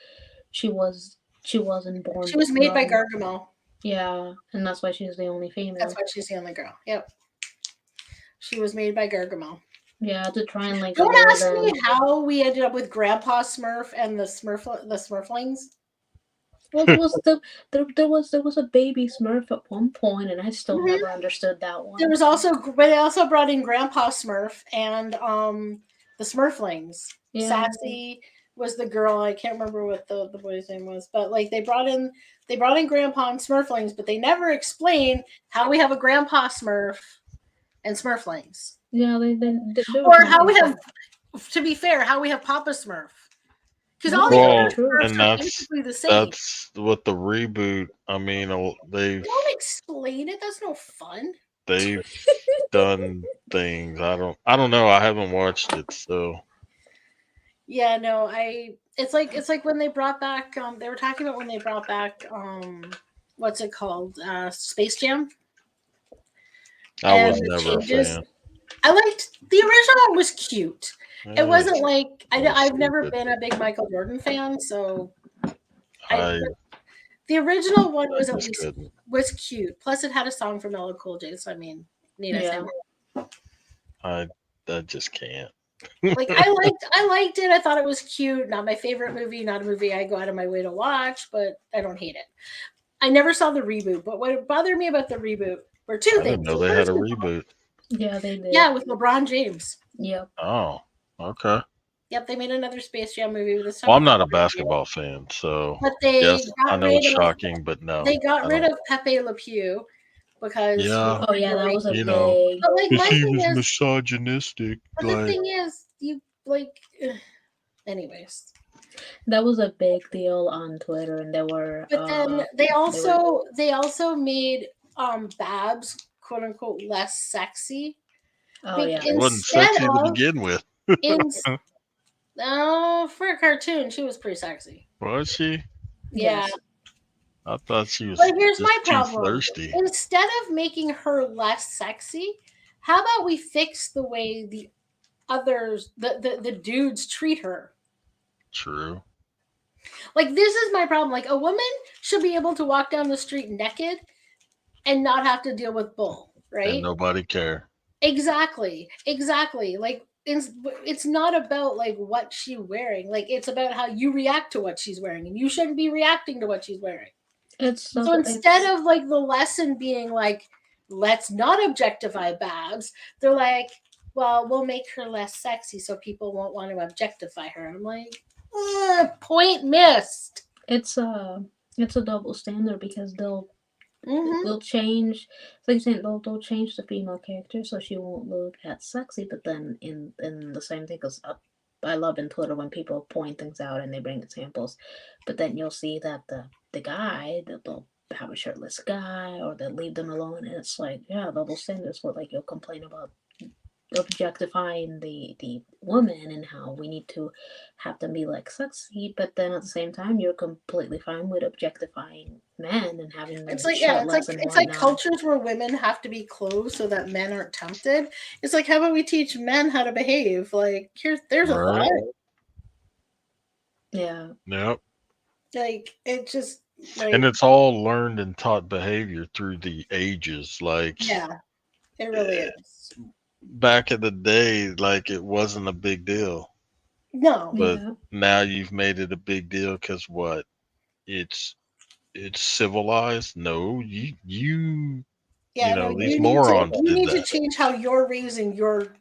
Speaker 1: she wasn't born
Speaker 3: she was made by
Speaker 1: normal.
Speaker 3: Gargamel.
Speaker 1: Yeah, and that's why she's the only
Speaker 3: That's
Speaker 1: female.
Speaker 3: why she's the only girl. Yep. She was made by Gargamel.
Speaker 1: Yeah, to try and like
Speaker 3: Don't
Speaker 1: lure
Speaker 3: ask me
Speaker 1: them.
Speaker 3: how we ended up with Grandpa Smurf and the Smurflings.
Speaker 1: Well, there was a baby Smurf at one point, and I still never understood that
Speaker 3: There
Speaker 1: one.
Speaker 3: was also, but they also brought in Grandpa Smurf and the Smurflings.
Speaker 1: Yeah.
Speaker 3: Sassy was the girl. I can't remember what the boy's name was, but like they brought in Grandpa and Smurflings, but they never explain how we have a Grandpa Smurf and Smurflings.
Speaker 1: Yeah, they
Speaker 3: Or how we have, to be fair, how we have Papa Smurf. Because all the other Smurfs
Speaker 4: and
Speaker 3: are basically the same.
Speaker 4: that's what the reboot. I mean,
Speaker 3: Don't explain it. That's no fun.
Speaker 4: they've done things. I don't know. I haven't watched it, so.
Speaker 3: Yeah, no, it's like when they brought back they were talking about when they brought back what's it called? Space Jam.
Speaker 4: I was never a fan.
Speaker 3: I liked the original one was cute. It wasn't like I've never been a big Michael Jordan fan, so the original one was at least was cute. Plus, it had a song from LL Cool J. So I mean,
Speaker 4: I just can't.
Speaker 3: Like I liked it. I thought it was cute. Not my favorite movie. Not a movie I go out of my way to watch, but I don't hate it. I never saw the reboot, but what bothered me about the reboot were two things.
Speaker 4: I didn't know they had a reboot.
Speaker 1: Yeah, they did.
Speaker 3: Yeah, with LeBron James.
Speaker 1: Yep.
Speaker 4: Oh, okay.
Speaker 3: Yep, they made another Space Jam movie with this time.
Speaker 4: Well, I'm not a basketball fan, so
Speaker 3: but they
Speaker 4: yes, I know it's shocking, but no.
Speaker 3: They got rid of Pepe Le Pew because
Speaker 1: that was a big.
Speaker 4: But like my thing was misogynistic.
Speaker 3: But the thing is, you like, anyways.
Speaker 1: That was a big deal on Twitter, and there were.
Speaker 3: But then they also made Babs quote unquote less sexy.
Speaker 1: Oh yeah,
Speaker 4: it wasn't sexy to begin with.
Speaker 3: No, for a cartoon, she was pretty sexy.
Speaker 4: Was she?
Speaker 3: Yeah.
Speaker 4: Yes. I thought she was.
Speaker 3: But here's my problem.
Speaker 4: Thirsty.
Speaker 3: Instead of making her less sexy, how about we fix the way the others, the dudes treat her?
Speaker 4: True.
Speaker 3: Like, this is my problem. Like, a woman should be able to walk down the street naked and not have to deal with bull, right?
Speaker 4: And nobody care.
Speaker 3: Exactly. Like, it's not about like what she's wearing. Like, it's about how you react to what she's wearing, and you shouldn't be reacting to what she's wearing. So instead of like the lesson being like, let's not objectify Babs, they're like, well, we'll make her less sexy so people won't want to objectify her. I'm like, point missed.
Speaker 1: It's a double standard because they'll change, like you're saying, they'll change the female character so she won't look as sexy. But then in the same thing, because I love in Twitter when people point things out and they bring examples, but then you'll see that the guy, they'll have a shirtless guy or they'll leave them alone, and it's like, yeah, double standards where like you'll complain about objectifying the woman and how we need to have them be like sexy, but then at the same time you're completely fine with objectifying men and having them
Speaker 3: it's like cultures where women have to be clothed so that men aren't tempted. It's like, how about we teach men how to behave? Like, there's a thought.
Speaker 1: Yeah.
Speaker 4: Yep.
Speaker 3: Like, it just like,
Speaker 4: and it's all learned and taught behavior through the ages. Like,
Speaker 3: yeah, it really is.
Speaker 4: Back in the day, like, it wasn't a big deal.
Speaker 3: No.
Speaker 4: But now you've made it a big deal because what? It's civilized. No, you know, these morons.
Speaker 3: You need to change how you're raising your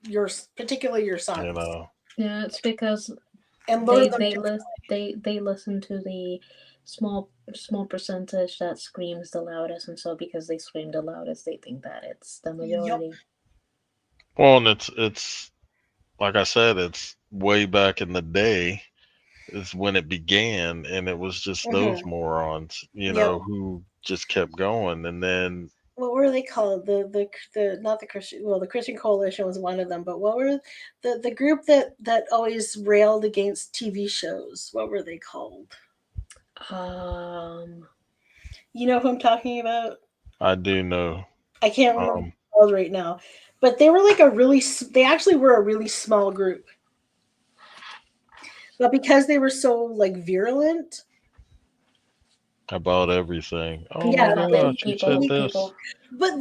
Speaker 3: particularly your son.
Speaker 4: You know.
Speaker 1: Yeah, it's because
Speaker 3: and
Speaker 1: they listen to the small percentage that screams the loudest, and so because they scream the loudest, they think that it's the majority.
Speaker 3: Yep.
Speaker 4: Well, and it's like I said, it's way back in the day is when it began, and it was just those morons, you know, who just kept going. And then
Speaker 3: what were they called? The not the Christian, well, the Christian Coalition was one of them, but what were the group that always railed against TV shows? What were they called? You know who I'm talking about?
Speaker 4: I do know.
Speaker 3: I can't remember right now. But they were like they actually were a really small group. But because they were so like virulent
Speaker 4: about everything. Oh
Speaker 3: yeah,
Speaker 4: my gosh, you said this.
Speaker 3: But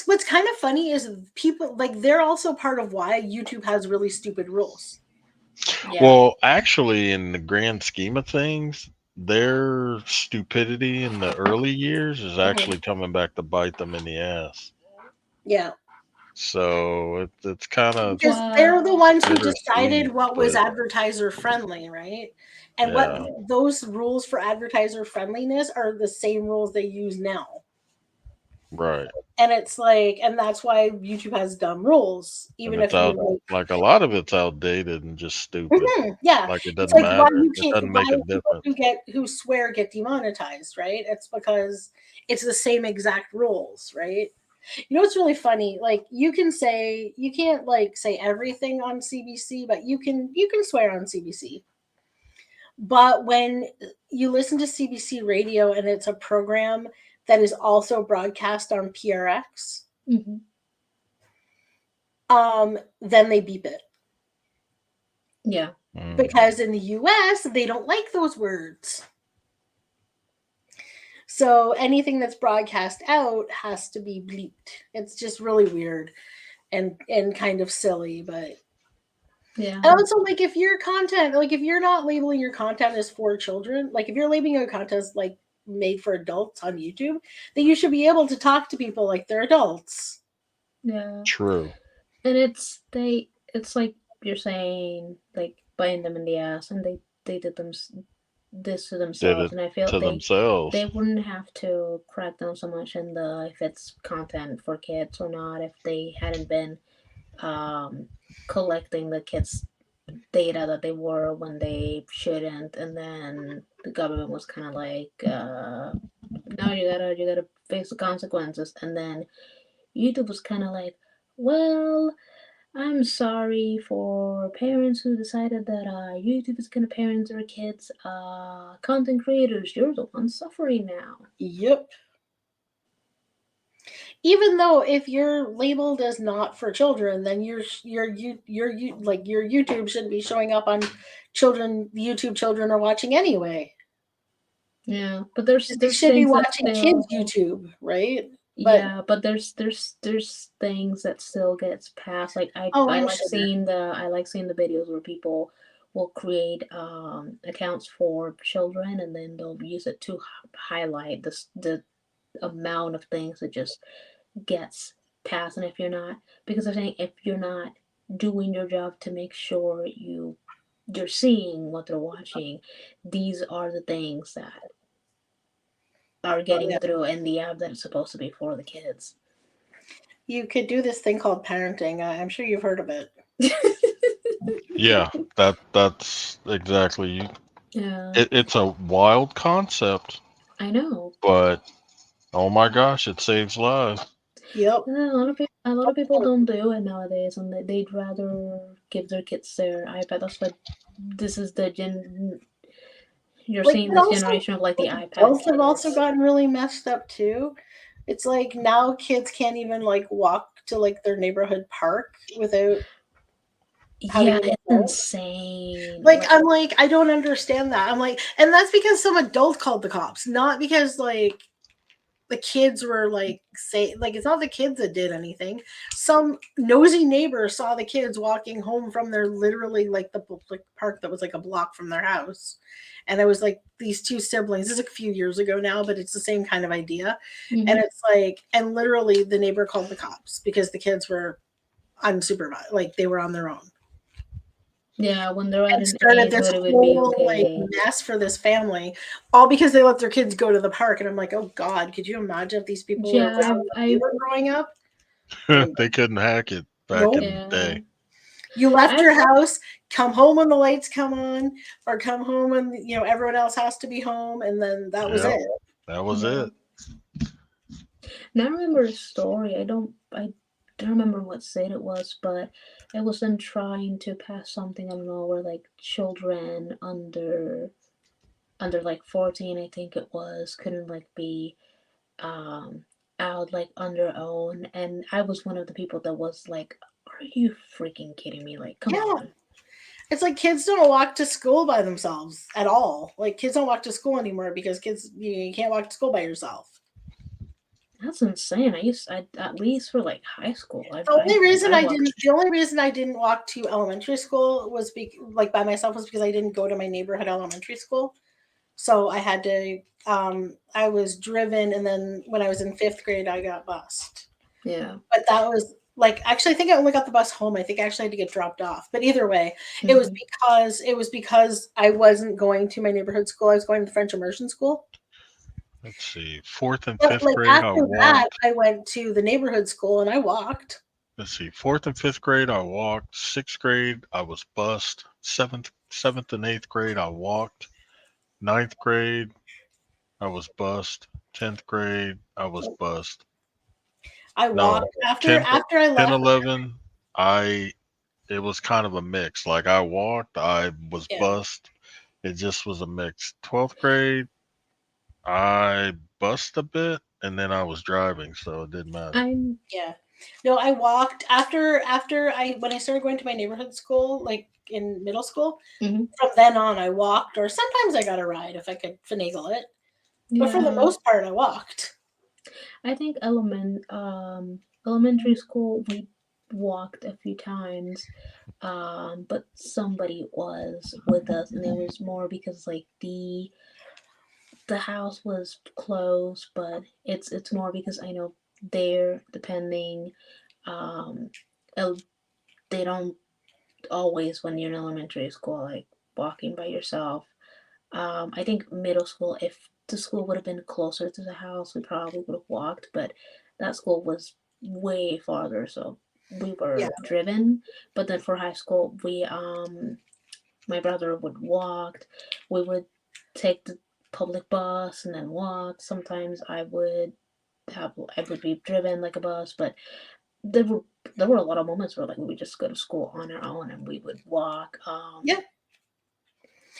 Speaker 3: what's kind of funny is people like they're also part of why YouTube has really stupid rules.
Speaker 4: Yeah. Well, actually, in the grand scheme of things, their stupidity in the early years is actually coming back to bite them in the ass.
Speaker 3: Yeah.
Speaker 4: So it's kind of
Speaker 3: because they're the ones who
Speaker 4: bittersweet,
Speaker 3: decided what was
Speaker 4: but
Speaker 3: advertiser friendly, right? And
Speaker 4: yeah,
Speaker 3: what those rules for advertiser friendliness are the same rules they use now.
Speaker 4: right.
Speaker 3: And it's like, and that's why YouTube has dumb rules,
Speaker 4: And
Speaker 3: even
Speaker 4: it's
Speaker 3: if you
Speaker 4: out like a lot of it's outdated and just stupid.
Speaker 3: yeah.
Speaker 4: Like it
Speaker 3: It's
Speaker 4: doesn't
Speaker 3: like why
Speaker 4: matter.
Speaker 3: you
Speaker 4: It
Speaker 3: can't
Speaker 4: doesn't
Speaker 3: why
Speaker 4: make a
Speaker 3: people
Speaker 4: difference.
Speaker 3: who swear get demonetized, right? It's because it's the same exact rules, right? You know what's really funny? Like you can't like say everything on CBC, but you can swear on CBC. But when you listen to CBC radio and it's a program that is also broadcast on PRX,
Speaker 1: Mhm.
Speaker 3: then they beep it.
Speaker 1: Yeah.
Speaker 3: Because in the US, they don't like those words. So anything that's broadcast out has to be bleeped. It's just really weird and kind of silly, but
Speaker 1: Yeah.
Speaker 3: and also like if your content, like if you're not labeling your content as for children, like if you're labeling your content as like made for adults on YouTube, then you should be able to talk to people like they're adults.
Speaker 1: Yeah.
Speaker 4: True.
Speaker 1: And it's like you're saying, like biting them in the ass, and they did this to
Speaker 4: Did
Speaker 1: themselves,
Speaker 4: it
Speaker 1: and I feel
Speaker 4: to themselves.
Speaker 1: they wouldn't have to crack down so much in the if it's content for kids or not if they hadn't been collecting the kids' data that they were when they shouldn't, and then the government was kind of like, no, you gotta face the consequences, and then YouTube was kind of like, well, I'm sorry for parents who decided that YouTube is gonna parent their kids. Content creators, you're the ones suffering now.
Speaker 3: Yep. Even though if you're labeled as not for children, then your YouTube shouldn't be showing up on YouTube children are watching anyway.
Speaker 1: Yeah, but there's
Speaker 3: They should be
Speaker 1: things that
Speaker 3: watching
Speaker 1: still,
Speaker 3: kids YouTube, right?
Speaker 1: yeah, but there's things that still gets passed. Like
Speaker 3: Oh,
Speaker 1: I
Speaker 3: I'm
Speaker 1: like
Speaker 3: sure.
Speaker 1: seeing the videos where people will create accounts for children, and then they'll use it to highlight the amount of things that just gets passed. And if you're not, because I think if you're not doing your job to make sure you're seeing what they're watching, these are the things that are getting through in the app that is supposed to be for the kids.
Speaker 3: You could do this thing called parenting. I'm sure you've heard of it.
Speaker 4: Yeah, that's exactly.
Speaker 1: Yeah,
Speaker 4: It's a wild concept,
Speaker 1: I know.
Speaker 4: but oh my gosh, it saves lives.
Speaker 3: Yep.
Speaker 1: A lot of people don't do it nowadays, and they'd rather give their kids their iPad. That's what this is the you're
Speaker 3: Like,
Speaker 1: seeing
Speaker 3: and
Speaker 1: this
Speaker 3: also,
Speaker 1: generation of like the iPad
Speaker 3: adults have also
Speaker 1: kids.
Speaker 3: gotten really messed up too. It's like now kids can't even like walk to like their neighborhood park without having
Speaker 1: Yeah,
Speaker 3: an
Speaker 1: it's
Speaker 3: adult.
Speaker 1: insane.
Speaker 3: Like I'm like I don't understand that. I'm like, and that's because some adult called the cops, not because like the kids were like say like it's not the kids that did anything. Some nosy neighbor saw the kids walking home from their literally like the park that was like a block from their house, and it was like these two siblings. This is a few years ago now, but it's the same kind of idea.
Speaker 1: Mhm.
Speaker 3: And it's like, and literally the neighbor called the cops because the kids were unsupervised, like they were on their own.
Speaker 1: Yeah, when they're at
Speaker 3: And
Speaker 1: an
Speaker 3: started
Speaker 1: age
Speaker 3: this
Speaker 1: where it would be
Speaker 3: whole like
Speaker 1: okay.
Speaker 3: mess for this family, all because they let their kids go to the park. And I'm like, oh God, could you imagine if these people were they were growing up?
Speaker 4: They couldn't hack it back in the day.
Speaker 3: You left your house, come home when the lights come on, or come home when everyone else has to be home, and then that was it.
Speaker 4: That was it.
Speaker 1: Now I remember a story. I don't remember what state it was, but it was them trying to pass something, I don't know, where like children under like 14, I think it was, couldn't like be out like on their own, and I was one of the people that was like, are you freaking kidding me? Like, come on.
Speaker 3: It's like kids don't walk to school by themselves at all. Like kids don't walk to school anymore because kids you can't walk to school by yourself.
Speaker 1: That's insane. At least for like high school.
Speaker 3: The only reason I didn't walk to elementary school was like by myself was because I didn't go to my neighborhood elementary school. So I had to I was driven, and then when I was in 5th grade I got bused.
Speaker 1: Yeah.
Speaker 3: But that was Like, actually, I think I only got the bus home. I think I actually had to get dropped off. But either way,
Speaker 1: Mm-hmm.
Speaker 3: it was because I wasn't going to my neighborhood school. I was going to the French immersion school.
Speaker 4: Let's see. 4th and
Speaker 3: But
Speaker 4: 5th
Speaker 3: like
Speaker 4: grade, I
Speaker 3: after that,
Speaker 4: walked.
Speaker 3: I went to the neighborhood school and I walked.
Speaker 4: Let's see. 4th and 5th grade, I walked. 6th grade, I was bused. 7th and 8th grade, I walked. 9th grade, I was bused. 10th grade, I was bused.
Speaker 3: I
Speaker 4: No,
Speaker 3: walked
Speaker 4: 10,
Speaker 3: after I
Speaker 4: 10,
Speaker 3: left.
Speaker 4: 11, it was kind of a mix. Like I walked, I was
Speaker 3: Yeah.
Speaker 4: bused. It just was a mix. 12th grade, I bust a bit, and then I was driving, so it didn't matter.
Speaker 3: Yeah. No, I walked after when I started going to my neighborhood school, like in middle school.
Speaker 1: Mhm.
Speaker 3: From then on, I walked, or sometimes I got a ride if I could finagle it. But for the
Speaker 1: Yeah.
Speaker 3: most part, I walked.
Speaker 1: I think elementary school we walked a few times, but somebody was with us, and it was more because like the house was close, but it's more because I know they're depending, um, they don't always when you're in elementary school like walking by yourself. I think middle school, if the school would have been closer to the house, we probably would have walked, but that school was way farther, so we were
Speaker 3: Yeah.
Speaker 1: driven. But then for high school, my brother would walk. We would take the public bus and then walk. Sometimes I would be driven like a bus, but there were a lot of moments where like we would just go to school on our own and we would walk.
Speaker 3: Yeah.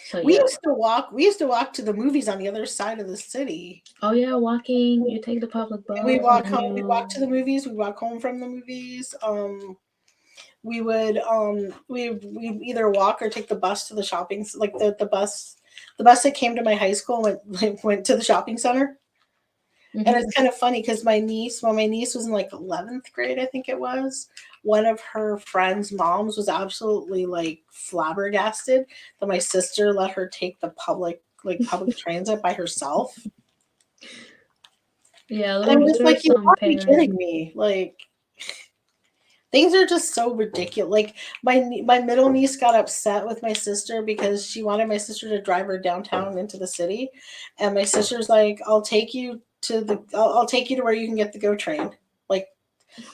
Speaker 1: So
Speaker 3: We
Speaker 1: yeah.
Speaker 3: used to walk. We used to walk to the movies on the other side of the city.
Speaker 1: Oh yeah, walking. You take the public bus.
Speaker 3: We walk
Speaker 1: and then
Speaker 3: home. We walk to the movies. We walk home from the movies. We would we either walk or take the bus to the shopping, like the bus that came to my high school went to the shopping center.
Speaker 1: Mhm.
Speaker 3: And it's kind of funny because my niece was in like 11th grade, I think it was, one of her friends' moms was absolutely like flabbergasted that my sister let her take the public transit by herself.
Speaker 1: Yeah,
Speaker 3: And I'm just
Speaker 1: there are
Speaker 3: like, you
Speaker 1: some
Speaker 3: gotta be
Speaker 1: parents.
Speaker 3: kidding me. Like, things are just so ridiculous. Like my middle niece got upset with my sister because she wanted my sister to drive her downtown into the city, and my sister's like, I'll take you to where you can get the GO train. Like,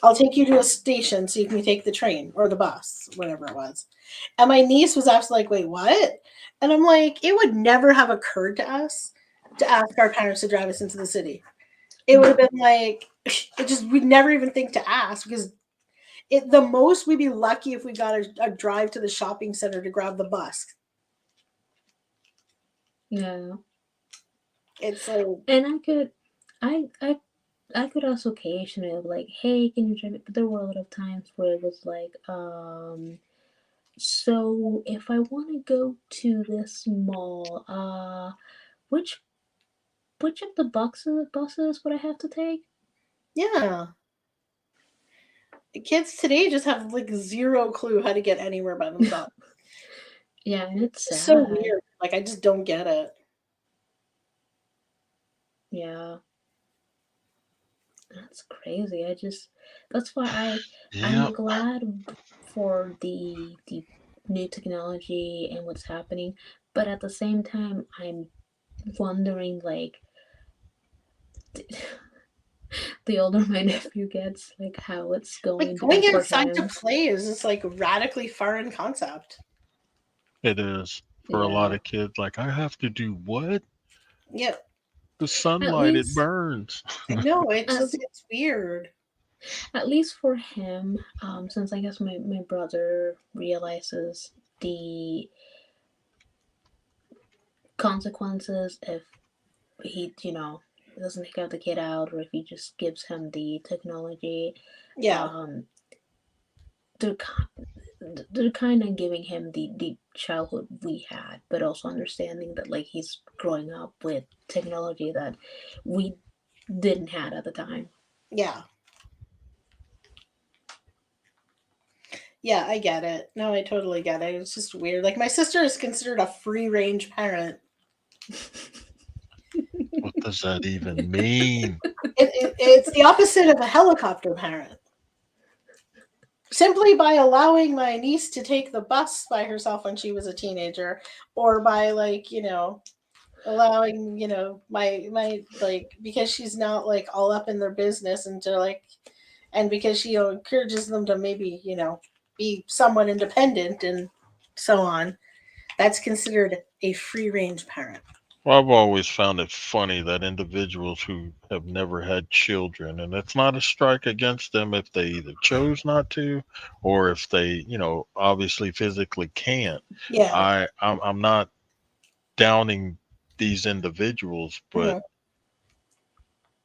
Speaker 3: I'll take you to a station so you can take the train or the bus, whatever it was. And my niece was absolutely like, wait, what? And I'm like, it would never have occurred to us to ask our parents to drive us into the city. It would have been like, we'd never even think to ask, because the most we'd be lucky if we got a drive to the shopping center to grab the bus.
Speaker 1: Yeah.
Speaker 3: It's like,
Speaker 1: And I could ask occasionally like, hey, can you drive it? But there were a lot of times where it was like, so if I want to go to this mall, which of the buses would I have to take?
Speaker 3: yeah. Kids today just have like zero clue how to get anywhere by themselves.
Speaker 1: Yeah, and it's sad.
Speaker 3: It's so weird. Like, I just don't get it.
Speaker 1: Yeah. That's crazy. That's why
Speaker 4: Yeah.
Speaker 1: I'm glad for the new technology and what's happening, but at the same time I'm wondering like the older my nephew gets, like how it's going
Speaker 3: Like,
Speaker 1: to
Speaker 3: going
Speaker 1: be for
Speaker 3: outside to
Speaker 1: him.
Speaker 3: play is just like radically foreign concept.
Speaker 4: It is for a
Speaker 1: Yeah.
Speaker 4: lot of kids. Like, I have to do what?
Speaker 3: Yep.
Speaker 4: The
Speaker 1: At
Speaker 4: sunlight, it
Speaker 1: least
Speaker 4: burns.
Speaker 3: No, it's weird.
Speaker 1: at least for him, since I guess my brother realizes the consequences if he, doesn't take out the kid out, or if he just gives him the technology.
Speaker 3: Yeah.
Speaker 1: They're kind of giving him the childhood we had, but also understanding that like he's growing up with technology that we didn't had at the time.
Speaker 3: Yeah. Yeah, I get it. No, I totally get it. It's just weird. Like, my sister is considered a free range parent.
Speaker 4: What does that even mean?
Speaker 3: It's the opposite of a helicopter parent. simply by allowing my niece to take the bus by herself when she was a teenager, or by like, allowing, my like, because she's not like all up in their business, and to like, and because she encourages them to maybe, be somewhat independent and so on. That's considered a free range parent.
Speaker 4: Well, I've always found it funny that individuals who have never had children, and it's not a strike against them if they either chose not to, or if they, obviously physically can't.
Speaker 3: Yeah.
Speaker 4: I'm not downing these individuals, but
Speaker 3: Mhm.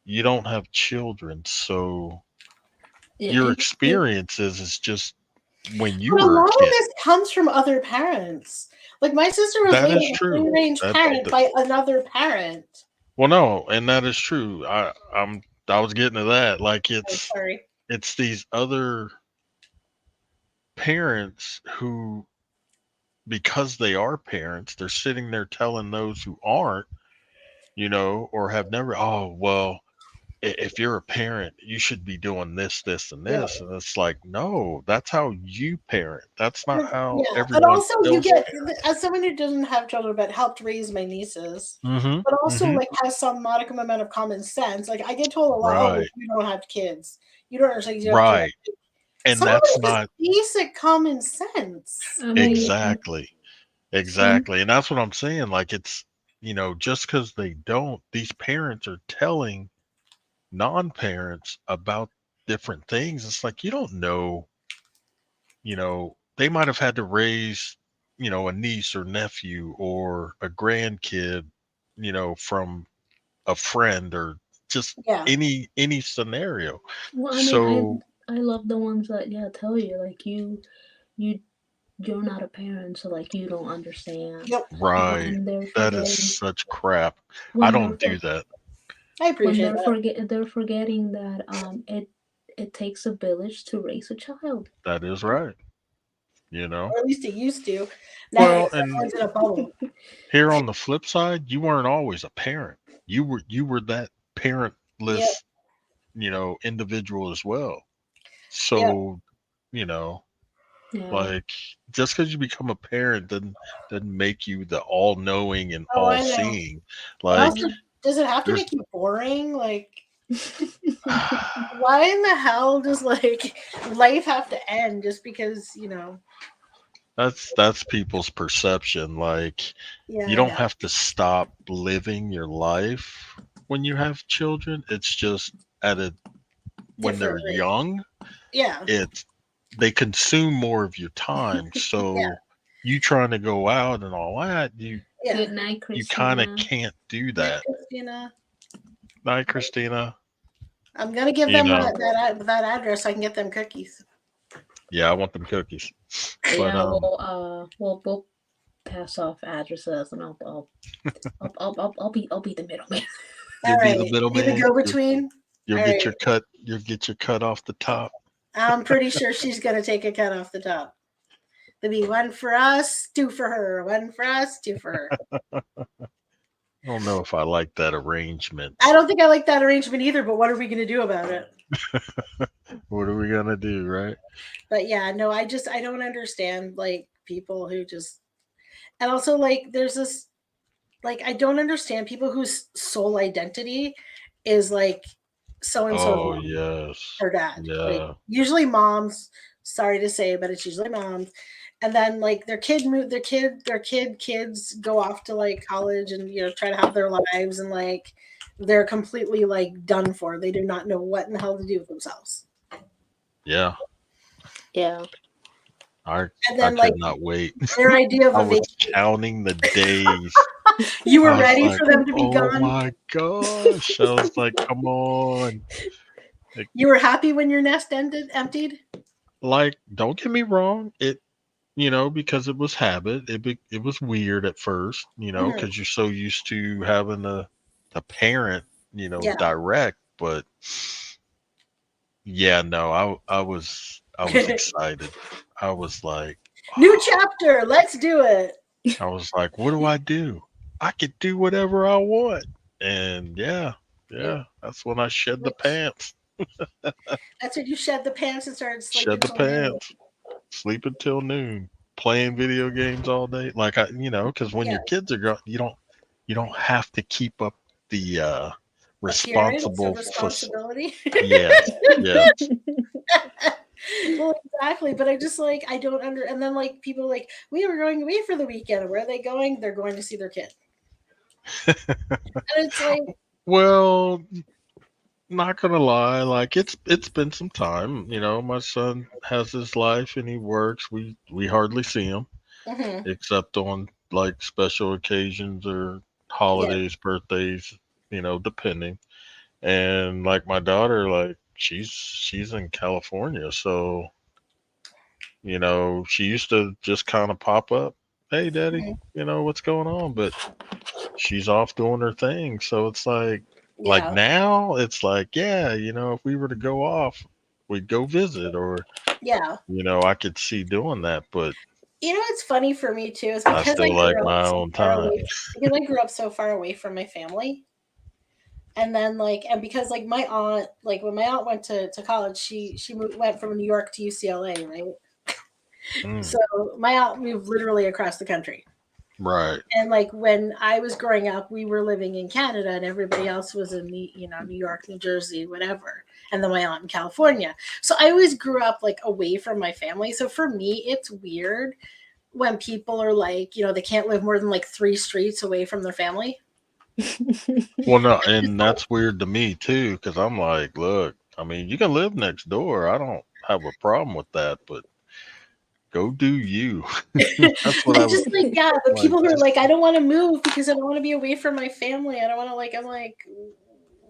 Speaker 4: you don't have children, so
Speaker 1: Yeah,
Speaker 4: your experiences is just when you
Speaker 3: But a
Speaker 4: were a
Speaker 3: lot of
Speaker 4: kid.
Speaker 3: this comes from other parents. Like my sister was
Speaker 4: That is
Speaker 3: labeled a
Speaker 4: true.
Speaker 3: free range
Speaker 4: That,
Speaker 3: parent
Speaker 4: that
Speaker 3: by another parent.
Speaker 4: well, no, and that is true. I was getting to that. Like
Speaker 3: I'm sorry.
Speaker 4: it's these other parents who, because they are parents, they're sitting there telling those who aren't, or have never, oh, well, if you're a parent, you should be doing this, this, and
Speaker 3: Yeah.
Speaker 4: this. And it's like, no, that's how you parent. That's not how
Speaker 3: Yeah, and
Speaker 4: everyone
Speaker 3: also you
Speaker 4: else
Speaker 3: get,
Speaker 4: parents.
Speaker 3: as someone who doesn't have children but helped raise my nieces,
Speaker 4: Mm-hmm.
Speaker 3: but also
Speaker 4: Mm-hmm.
Speaker 3: like has some modicum amount of common sense. Like I get told a lot, oh,
Speaker 4: Right.
Speaker 3: you don't have kids, you don't understand, you have kids.
Speaker 4: Right. And
Speaker 3: Some of
Speaker 4: that's
Speaker 3: it is
Speaker 4: not
Speaker 3: just basic common sense.
Speaker 1: I mean,
Speaker 4: exactly.
Speaker 1: some
Speaker 4: Exactly. And that's what I'm saying. Like it's, just because they don't, these parents are telling non-parents about different things. It's like you don't know, they might have had to raise, a niece or nephew or a grandkid, from a friend or just
Speaker 3: Yeah,
Speaker 4: any scenario.
Speaker 1: well, I mean,
Speaker 4: So
Speaker 1: I love the ones that tell you like you you're not a parent, so like you don't understand
Speaker 3: yep,
Speaker 4: right.
Speaker 1: when they're
Speaker 4: That is
Speaker 1: forgetting
Speaker 4: such crap. I
Speaker 1: when they're
Speaker 4: don't
Speaker 1: for,
Speaker 4: do that.
Speaker 3: I
Speaker 1: when
Speaker 3: appreciate that.
Speaker 1: they're forgetting that it takes a village to raise a child.
Speaker 4: That is right. You know?
Speaker 3: Or at least it used to. Now
Speaker 4: Well, and
Speaker 3: everyone's in a bubble.
Speaker 4: here on the flip side, you weren't always a parent. You were that
Speaker 3: Yep,
Speaker 4: parentless, individual as well.
Speaker 3: yep.
Speaker 4: So, you know,
Speaker 1: Yeah.
Speaker 4: like just because you become a parent doesn't make you the all knowing and
Speaker 3: Oh,
Speaker 4: all
Speaker 3: I know.
Speaker 4: seeing.
Speaker 3: And
Speaker 4: Like
Speaker 3: also, does it have to
Speaker 4: there's
Speaker 3: make you boring? Like, why in the hell does like life have to end just because
Speaker 4: that's people's perception. Like
Speaker 3: Yeah,
Speaker 4: you
Speaker 3: I
Speaker 4: don't
Speaker 3: know.
Speaker 4: have to stop living your life when you have children. It's just at a when
Speaker 3: Different
Speaker 4: they're
Speaker 3: rate.
Speaker 4: young,
Speaker 3: Yeah,
Speaker 4: it's they consume more of your time.
Speaker 3: yeah,
Speaker 4: So you trying to go out and all that,
Speaker 3: yeah.
Speaker 1: Good night,
Speaker 4: you kind of
Speaker 1: Christina.
Speaker 4: can't do
Speaker 3: Night,
Speaker 4: that.
Speaker 3: Christina.
Speaker 4: Night, Christina.
Speaker 3: I'm gonna give
Speaker 4: You
Speaker 3: them
Speaker 4: know,
Speaker 3: that address so I can get them cookies.
Speaker 4: yeah, I want them cookies. But
Speaker 1: Yeah, we'll pass off addresses, and I'll be the middleman.
Speaker 3: All
Speaker 4: you'll be
Speaker 3: right,
Speaker 4: the
Speaker 3: be the
Speaker 4: middleman.
Speaker 3: go-between.
Speaker 4: You'll
Speaker 3: All
Speaker 4: get
Speaker 3: right,
Speaker 4: your cut. You'll get your cut off the top.
Speaker 3: I'm pretty sure she's gonna take a cut off the top. There'll be one for us, two for her. One for us, two for her.
Speaker 4: I don't know if I like that arrangement.
Speaker 3: I don't think I like that arrangement either, but what are we gonna do about it?
Speaker 4: What are we gonna do, right?
Speaker 3: But yeah, no, I don't understand like people who just, and also like there's this, like I don't understand people whose sole identity is like so and so's
Speaker 4: Oh
Speaker 3: mom
Speaker 4: yes,
Speaker 3: or dad. Like
Speaker 4: yeah,
Speaker 3: usually moms, sorry to say, but it's usually moms. And then like their kids go off to like college and try to have their lives, and like they're completely like done for. They do not know what in the hell to do with themselves.
Speaker 4: yeah.
Speaker 1: Yeah.
Speaker 4: I
Speaker 3: And
Speaker 4: I
Speaker 3: then
Speaker 4: could
Speaker 3: like
Speaker 4: not wait.
Speaker 3: their idea of
Speaker 4: I
Speaker 3: a
Speaker 4: was
Speaker 3: vacation.
Speaker 4: counting the days.
Speaker 3: You were
Speaker 4: I was
Speaker 3: ready
Speaker 4: like,
Speaker 3: for them to be
Speaker 4: oh
Speaker 3: gone.
Speaker 4: my gosh. I was like, come on.
Speaker 3: You were happy when your nest emptied.
Speaker 4: Like, don't get me wrong. Because it was habit. It was weird at first,
Speaker 3: Mhm.
Speaker 4: because you're so used to having the parent,
Speaker 3: Yeah.
Speaker 4: direct. But yeah, no, I was excited. I was like,
Speaker 3: New chapter. Let's do it.
Speaker 4: I was like, what do I do? I could do whatever I want. And yeah,
Speaker 3: Yep.
Speaker 4: that's when I shed the pants.
Speaker 3: That's when you shed the pants and start sleeping
Speaker 4: Shed the
Speaker 3: till noon.
Speaker 4: pants, sleep until noon, playing video games all day. Like because when
Speaker 3: Yeah,
Speaker 4: your kids are grown, you don't have to keep up the
Speaker 3: appearance of
Speaker 4: responsible.
Speaker 3: responsibility.
Speaker 4: Yes, yes.
Speaker 3: Well, exactly. But I just like I don't under. And then like people like we were going away for the weekend. Where are they going? They're going to see their kid. And it's like
Speaker 4: Well, not gonna lie, like it's been some time. My son has his life and he works. We hardly see him
Speaker 3: mhm,
Speaker 4: except on like special occasions or
Speaker 3: yeah,
Speaker 4: holidays, birthdays, depending. And like my daughter, like she's in California, so she used to just kind of pop up, "Hey, daddy,
Speaker 3: mhm,
Speaker 4: what's going on?" But she's off doing her thing, so it's like
Speaker 3: yeah,
Speaker 4: now it's like, yeah, if we were to go off, we'd go visit, or
Speaker 3: yeah.
Speaker 4: I could see doing that, but
Speaker 3: You know what's funny for me too is
Speaker 4: I
Speaker 3: because I
Speaker 4: still like
Speaker 3: grew up
Speaker 4: my
Speaker 3: so
Speaker 4: own
Speaker 3: far
Speaker 4: time.
Speaker 3: away because I grew up so far away from my family. And then like and because like my aunt like when my aunt went to college went from New York to UCLA, right?
Speaker 4: Mm,
Speaker 3: So my aunt moved literally across the country.
Speaker 4: right.
Speaker 3: And like when I was growing up, we were living in Canada, and everybody else was in New York, New Jersey, whatever. And then my aunt in California. So I always grew up like away from my family. So for me, it's weird when people are like, they can't live more than like 3 streets away from their family.
Speaker 4: Well, no, and that's weird to me too, because I'm like, look, I mean, you can live next door. I don't have a problem with that, but go do you. That's what I
Speaker 3: But
Speaker 4: was
Speaker 3: just like, yeah, the
Speaker 4: like.
Speaker 3: people who are like, I don't want to move because I don't want to be away from my family. I don't want to like, I'm like,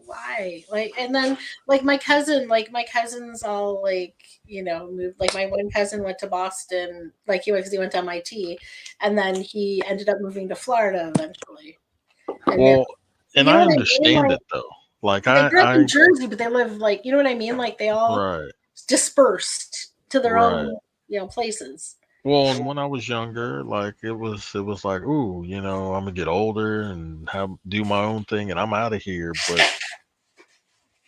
Speaker 3: why? Like, and then like my cousins all like, moved. Like my one cousin went to Boston, like he went to MIT, and then he ended up moving to Florida eventually. And now,
Speaker 4: Well, and
Speaker 3: you know
Speaker 4: I
Speaker 3: what I mean?
Speaker 4: understand
Speaker 3: Like
Speaker 4: it though. Like
Speaker 3: they grew up in
Speaker 4: I
Speaker 3: Jersey, but they live like, you know what I mean? Like they all
Speaker 4: right,
Speaker 3: dispersed to their
Speaker 4: right.
Speaker 3: own, places.
Speaker 4: Well, and when I was younger, like it was like, ooh, I'm gonna get older and have do my own thing, and I'm out of here. But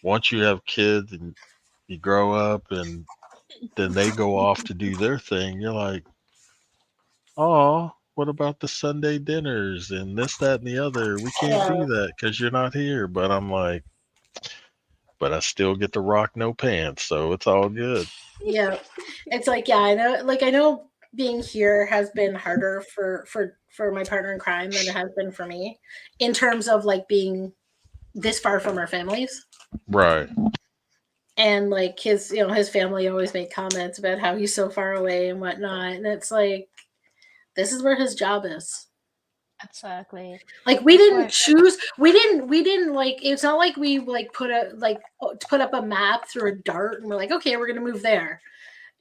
Speaker 4: once you have kids and you grow up, and then they go off to do their thing, you're like, oh, what about the Sunday dinners and this, that, and the other? We can't
Speaker 3: Yeah.
Speaker 4: do that because you're not here. But I'm like, but I still get to rock no pants, so it's all good.
Speaker 3: Yeah. It's like, yeah, I know being here has been harder for my partner in crime than it has been for me in terms of like being this far from our families.
Speaker 4: Right.
Speaker 3: And like his family always made comments about how he's so far away and whatnot. And it's like this is where his job is.
Speaker 1: Exactly.
Speaker 3: Like we
Speaker 1: That's
Speaker 3: didn't
Speaker 1: why.
Speaker 3: choose. We didn't like. It's not like we like put up a map through a dart and we're like, okay, we're gonna move there.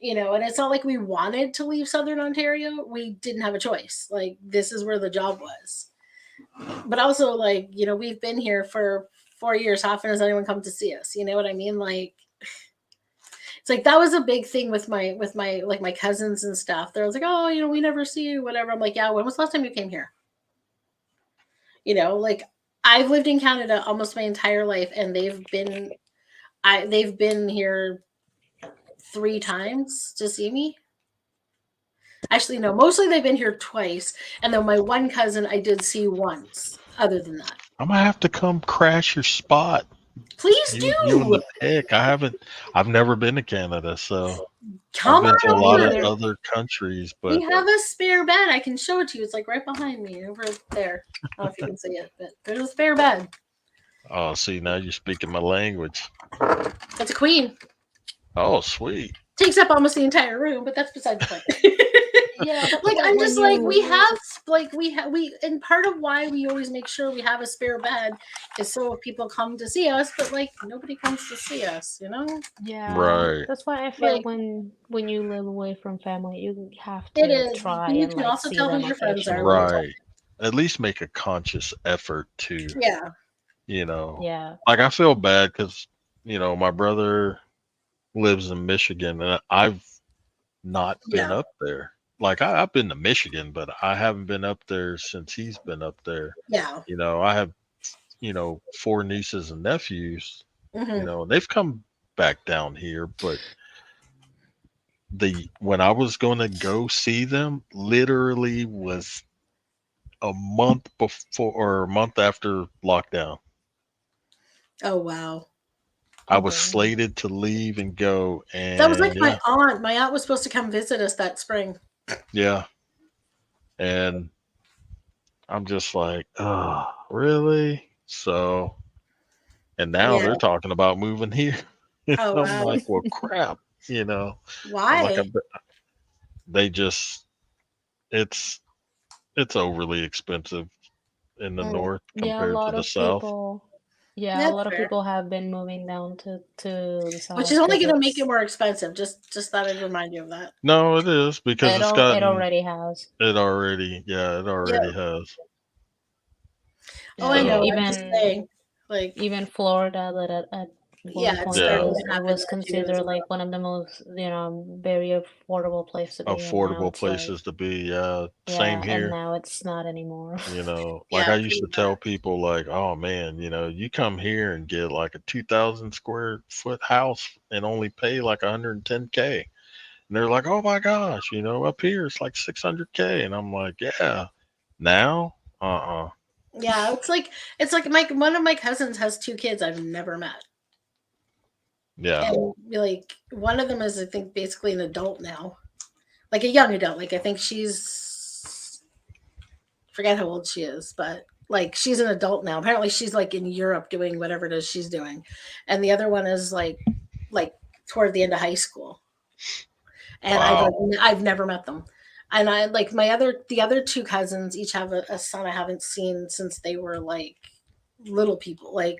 Speaker 3: And it's not like we wanted to leave Southern Ontario. We didn't have a choice. Like this is where the job was. But also like we've been here for 4 years. How often has anyone come to see us? You know what I mean? Like it's like that was a big thing with my like my cousins and stuff. They're like, oh, we never see you, whatever. I'm like, yeah. When was the last time you came here? Like I've lived in Canada almost my entire life, and they've been here 3 times to see me. Actually, no, mostly they've been here twice, and then my one cousin I did see once. Other than that,
Speaker 4: I'm gonna have to come crash your spot.
Speaker 3: please
Speaker 4: You and
Speaker 3: do
Speaker 4: the pick. I've never been to Canada, so I've
Speaker 3: come
Speaker 4: been to a
Speaker 3: on
Speaker 1: Me
Speaker 4: lot of
Speaker 3: over.
Speaker 1: neither.
Speaker 4: other countries,
Speaker 3: We
Speaker 4: but
Speaker 3: have a spare bed. I can show it to you. It's like right behind me, over there. I don't know if you can see it, but there's a spare bed.
Speaker 4: oh, see, now you're speaking my language.
Speaker 3: It's a queen.
Speaker 4: Oh, sweet.
Speaker 3: Takes up almost the entire room, but that's beside the point.
Speaker 1: Yeah, but
Speaker 3: Like
Speaker 1: like
Speaker 3: I'm
Speaker 1: when
Speaker 3: just like we
Speaker 1: you
Speaker 3: have like we and part of why we always make sure we have a spare bed is so if people come to see us, but like nobody comes to see us.
Speaker 1: yeah,
Speaker 4: Right.
Speaker 1: that's why I feel
Speaker 3: Like
Speaker 1: when you live away from family, you have
Speaker 3: it
Speaker 1: to
Speaker 3: is,
Speaker 1: try
Speaker 3: and you
Speaker 1: and
Speaker 3: can
Speaker 1: like
Speaker 3: also
Speaker 1: see
Speaker 3: tell who
Speaker 1: them
Speaker 3: your friends are when you
Speaker 1: occasionally.
Speaker 3: talk.
Speaker 4: Right. At least make a conscious effort to,
Speaker 3: Yeah,
Speaker 4: you know,
Speaker 1: Yeah.
Speaker 4: like I feel bad because, my brother lives in Michigan and I've not been
Speaker 3: yeah,
Speaker 4: up there. Like I've been to Michigan, but I haven't been up there since he's been up there.
Speaker 3: yeah.
Speaker 4: I have, 4 nieces and nephews,
Speaker 3: Hmm.
Speaker 4: and they've come back down here, but when I was going to go see them, literally was a month before or a month after lockdown.
Speaker 3: Oh wow.
Speaker 4: I was
Speaker 1: Dang.
Speaker 4: slated to leave and go,
Speaker 3: That was like
Speaker 4: and
Speaker 3: my aunt. My aunt was supposed to come visit us that spring.
Speaker 4: yeah, and I'm just like, oh, really? So, and now
Speaker 3: Yeah.
Speaker 4: they're talking about moving here.
Speaker 3: Oh
Speaker 4: I'm
Speaker 3: wow.
Speaker 4: like, well, crap, you know. I'm like,
Speaker 3: Why?
Speaker 4: they just, it's it's overly expensive in the
Speaker 3: Mm,
Speaker 4: north
Speaker 1: Yeah, a
Speaker 4: compared to
Speaker 1: lot
Speaker 4: the
Speaker 1: of
Speaker 4: south.
Speaker 1: people. Yeah, a
Speaker 3: that's
Speaker 1: lot of
Speaker 3: fair.
Speaker 1: people have been moving down to the
Speaker 3: Which is
Speaker 1: south
Speaker 3: only
Speaker 1: because
Speaker 3: going to make it
Speaker 1: it's
Speaker 3: more expensive. Just thought I'd remind you of that.
Speaker 4: No, it is because it's
Speaker 1: it
Speaker 4: gotten
Speaker 1: already has.
Speaker 4: yeah, it
Speaker 3: Yeah.
Speaker 4: already has.
Speaker 3: Oh,
Speaker 1: Yeah,
Speaker 3: I know.
Speaker 4: So
Speaker 3: I'm just saying. Like,
Speaker 1: even Florida, that at one
Speaker 3: yeah, it's
Speaker 1: point
Speaker 4: yeah,
Speaker 3: starting to
Speaker 1: it
Speaker 3: happen
Speaker 1: was
Speaker 3: there too as
Speaker 1: considered like
Speaker 3: well.
Speaker 1: one of the most, very affordable place to be, and now
Speaker 4: affordable
Speaker 1: it's like,
Speaker 4: places to be. Same
Speaker 1: yeah, and
Speaker 4: here.
Speaker 1: now it's not anymore.
Speaker 4: Like
Speaker 3: Yeah,
Speaker 4: I used
Speaker 3: pretty
Speaker 4: to tell people, like, oh man, you come here and get like a 2,000 square foot house and only pay like 110K. And they're like, oh my gosh, up here it's like 600K. And I'm like, yeah, now,
Speaker 3: yeah. It's like my one of my cousins has two kids I've never met,
Speaker 4: yeah,
Speaker 3: and like one of them is I think basically an adult now, like a young adult. Like I think she's forget how old she is, but like she's an adult now. Apparently she's like in Europe doing whatever it is she's doing, and the other one is like toward the end of high school, and
Speaker 4: wow,
Speaker 3: I've never met them. And I like the other two cousins each have a son I haven't seen since they were like little people. Like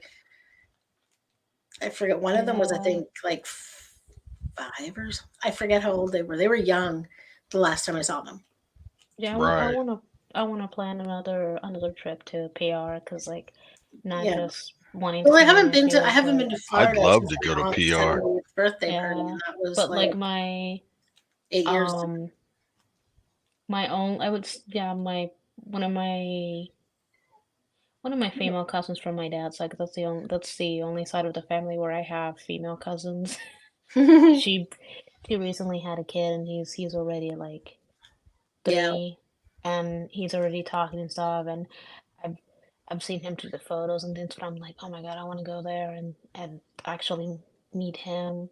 Speaker 3: I forget one of them was I
Speaker 1: Yeah,
Speaker 3: think like five or I forget how old they were. They were young the last time I saw them.
Speaker 1: yeah.
Speaker 4: right.
Speaker 1: I wanna plan another trip to PR because like not
Speaker 3: Yeah.
Speaker 1: just wanting to
Speaker 3: Well,
Speaker 1: see my
Speaker 3: I
Speaker 1: nephews,
Speaker 3: haven't
Speaker 1: but
Speaker 3: been to
Speaker 4: I'd
Speaker 3: Florida
Speaker 4: love
Speaker 3: since
Speaker 4: to go
Speaker 3: my
Speaker 4: to
Speaker 3: aunt's
Speaker 4: PR.
Speaker 3: 70th birthday party,
Speaker 1: yeah,
Speaker 3: and that was
Speaker 1: but like
Speaker 3: like
Speaker 1: my
Speaker 3: 8 years ago.
Speaker 1: um my own I would yeah my one of my one of my female cousins from my dad's side, 'cause that's the only side of the family where I have female cousins. She she recently had a kid, and he's already like
Speaker 3: Yeah.
Speaker 1: 3, and he's already talking and stuff, and I've I've seen him through the photos and things, but I'm like, oh my god, I want to go there and actually meet him.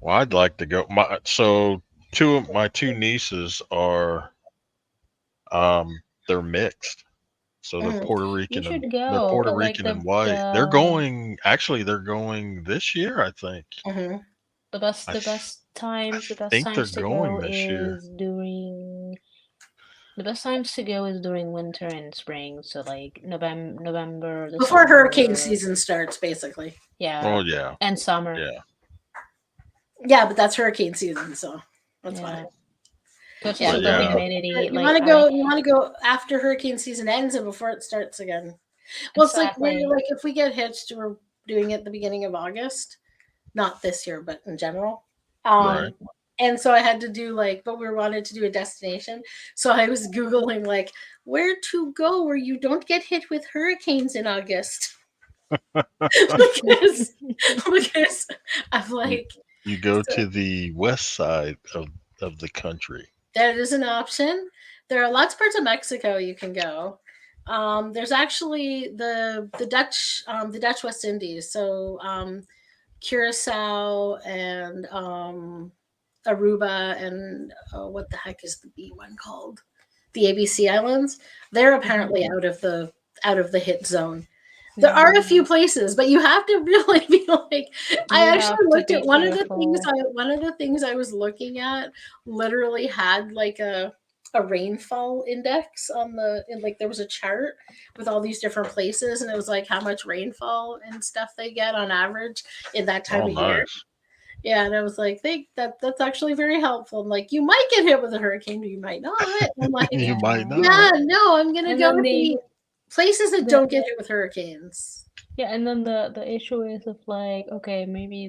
Speaker 4: Well, I'd like to go. Two of my two nieces are, they're mixed. So they're
Speaker 3: Mhm.
Speaker 4: Puerto
Speaker 1: You
Speaker 4: Rican and
Speaker 1: should
Speaker 4: they're
Speaker 1: go,
Speaker 4: Puerto
Speaker 1: like
Speaker 4: Rican and white. They're
Speaker 1: the
Speaker 4: going. Actually, they're going this year. I think.
Speaker 3: Mhm.
Speaker 1: the best
Speaker 4: I
Speaker 1: the
Speaker 4: th-
Speaker 1: best
Speaker 4: I
Speaker 1: times the best
Speaker 4: think they're
Speaker 1: times to go
Speaker 4: going this year.
Speaker 1: is during the best times to go is during winter and spring, so like November,
Speaker 3: Before hurricane
Speaker 1: December,
Speaker 3: season starts, basically.
Speaker 1: yeah,
Speaker 4: Oh yeah,
Speaker 1: and summer,
Speaker 4: yeah.
Speaker 3: Yeah, but that's hurricane season, so that's why.
Speaker 1: yeah. But just
Speaker 3: Yeah,
Speaker 4: But
Speaker 1: with
Speaker 3: you
Speaker 1: the
Speaker 3: want to
Speaker 4: yeah,
Speaker 1: humidity,
Speaker 3: you
Speaker 1: like
Speaker 3: want to go you want to go after hurricane season ends and before it starts again. Well, it's like we're
Speaker 1: exactly.
Speaker 3: like if we get hitched, we're doing it at the beginning of August, not this year, but in general.
Speaker 4: right.
Speaker 3: Um, and so I had to do but we wanted to do a destination, so I was googling like where to go where you don't get hit with hurricanes in August because because I'm
Speaker 4: You
Speaker 3: like
Speaker 4: you go
Speaker 3: so
Speaker 4: to the west side of the country.
Speaker 3: that is an option. There are lots of parts of Mexico you can go. There's actually the Dutch West Indies, so Curacao and Aruba and what the heck is the B one called? The ABC Islands. They're
Speaker 1: Hmm.
Speaker 3: apparently out of the hit zone. There are a few
Speaker 1: Mm,
Speaker 3: places, but you have to really be like. I
Speaker 1: you
Speaker 3: actually
Speaker 1: have to
Speaker 3: looked
Speaker 1: be
Speaker 3: at
Speaker 1: careful.
Speaker 3: one of the things I was looking at literally had like a rainfall index on like there was a chart with all these different places and it was like how much rainfall and stuff they get on average in that time
Speaker 4: Oh,
Speaker 3: of year.
Speaker 4: nice.
Speaker 3: Yeah, and I was like, think that's actually very helpful. I'm like, you might get hit with a hurricane, but you might not. And I'm like,
Speaker 4: You might
Speaker 1: Yeah.
Speaker 3: yeah,
Speaker 4: not.
Speaker 3: no, I'm gonna
Speaker 1: And
Speaker 3: go
Speaker 1: then
Speaker 3: to the places that
Speaker 1: the
Speaker 3: don't get hit with hurricanes.
Speaker 1: yeah, and then the issue is of like, okay, maybe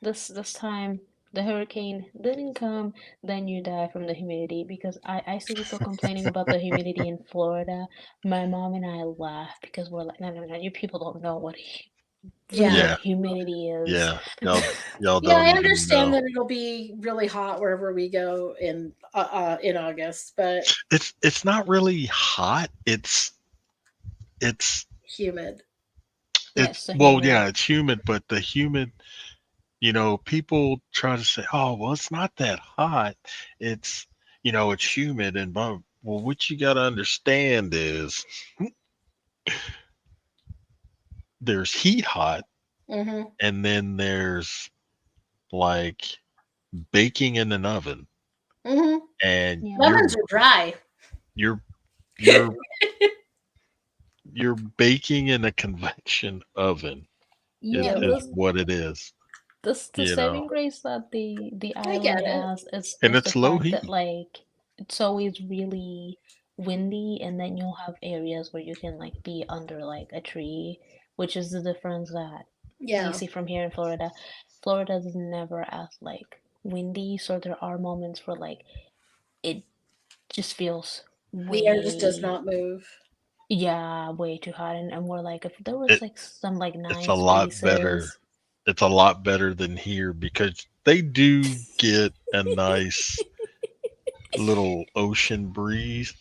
Speaker 1: this time the hurricane didn't come, then you die from the humidity, because I see people complaining about the humidity in Florida. My mom and I laugh because we're like, no, no, no, you people don't know
Speaker 3: Yeah.
Speaker 1: humidity is.
Speaker 4: Yeah, y'all
Speaker 3: Yeah,
Speaker 4: don't
Speaker 3: I
Speaker 4: even
Speaker 3: understand
Speaker 4: know.
Speaker 3: that it'll be really hot wherever we go in August, but
Speaker 4: It's not really hot. It's
Speaker 3: humid.
Speaker 4: it's
Speaker 1: Yes, the
Speaker 4: well,
Speaker 1: humid.
Speaker 4: yeah, it's humid, but the humid, people try to say, "Oh, well, it's not that hot. It's, it's humid and blah." Well, what you got to understand is there's heat hot,
Speaker 3: Mm-hmm.
Speaker 4: and then there's like baking in an oven,
Speaker 3: Mm-hmm.
Speaker 4: and
Speaker 1: Yeah.
Speaker 3: Lemons are dry.
Speaker 4: you're you're you're baking in a convection oven is
Speaker 1: Yeah,
Speaker 3: Yep.
Speaker 4: is
Speaker 1: this
Speaker 4: what it is,
Speaker 1: the
Speaker 4: you know,
Speaker 1: saving grace that the
Speaker 3: I get
Speaker 1: island
Speaker 3: it.
Speaker 1: has is
Speaker 4: and
Speaker 1: the
Speaker 4: it's low
Speaker 1: fact that
Speaker 4: heat.
Speaker 1: like it's always really windy, and then you'll have areas where you can like be under like a tree, which is the difference that you
Speaker 3: Yeah.
Speaker 1: see from here in Florida. Florida is never as like windy, so there are moments where like it just feels
Speaker 3: The air just does
Speaker 1: way,
Speaker 3: not move.
Speaker 1: yeah, way too hot, and we're like, if there was
Speaker 4: It
Speaker 1: like some like
Speaker 4: it's a
Speaker 1: nice
Speaker 4: lot better.
Speaker 1: breezes.
Speaker 4: It's a lot better than here because they do get a nice little ocean breeze.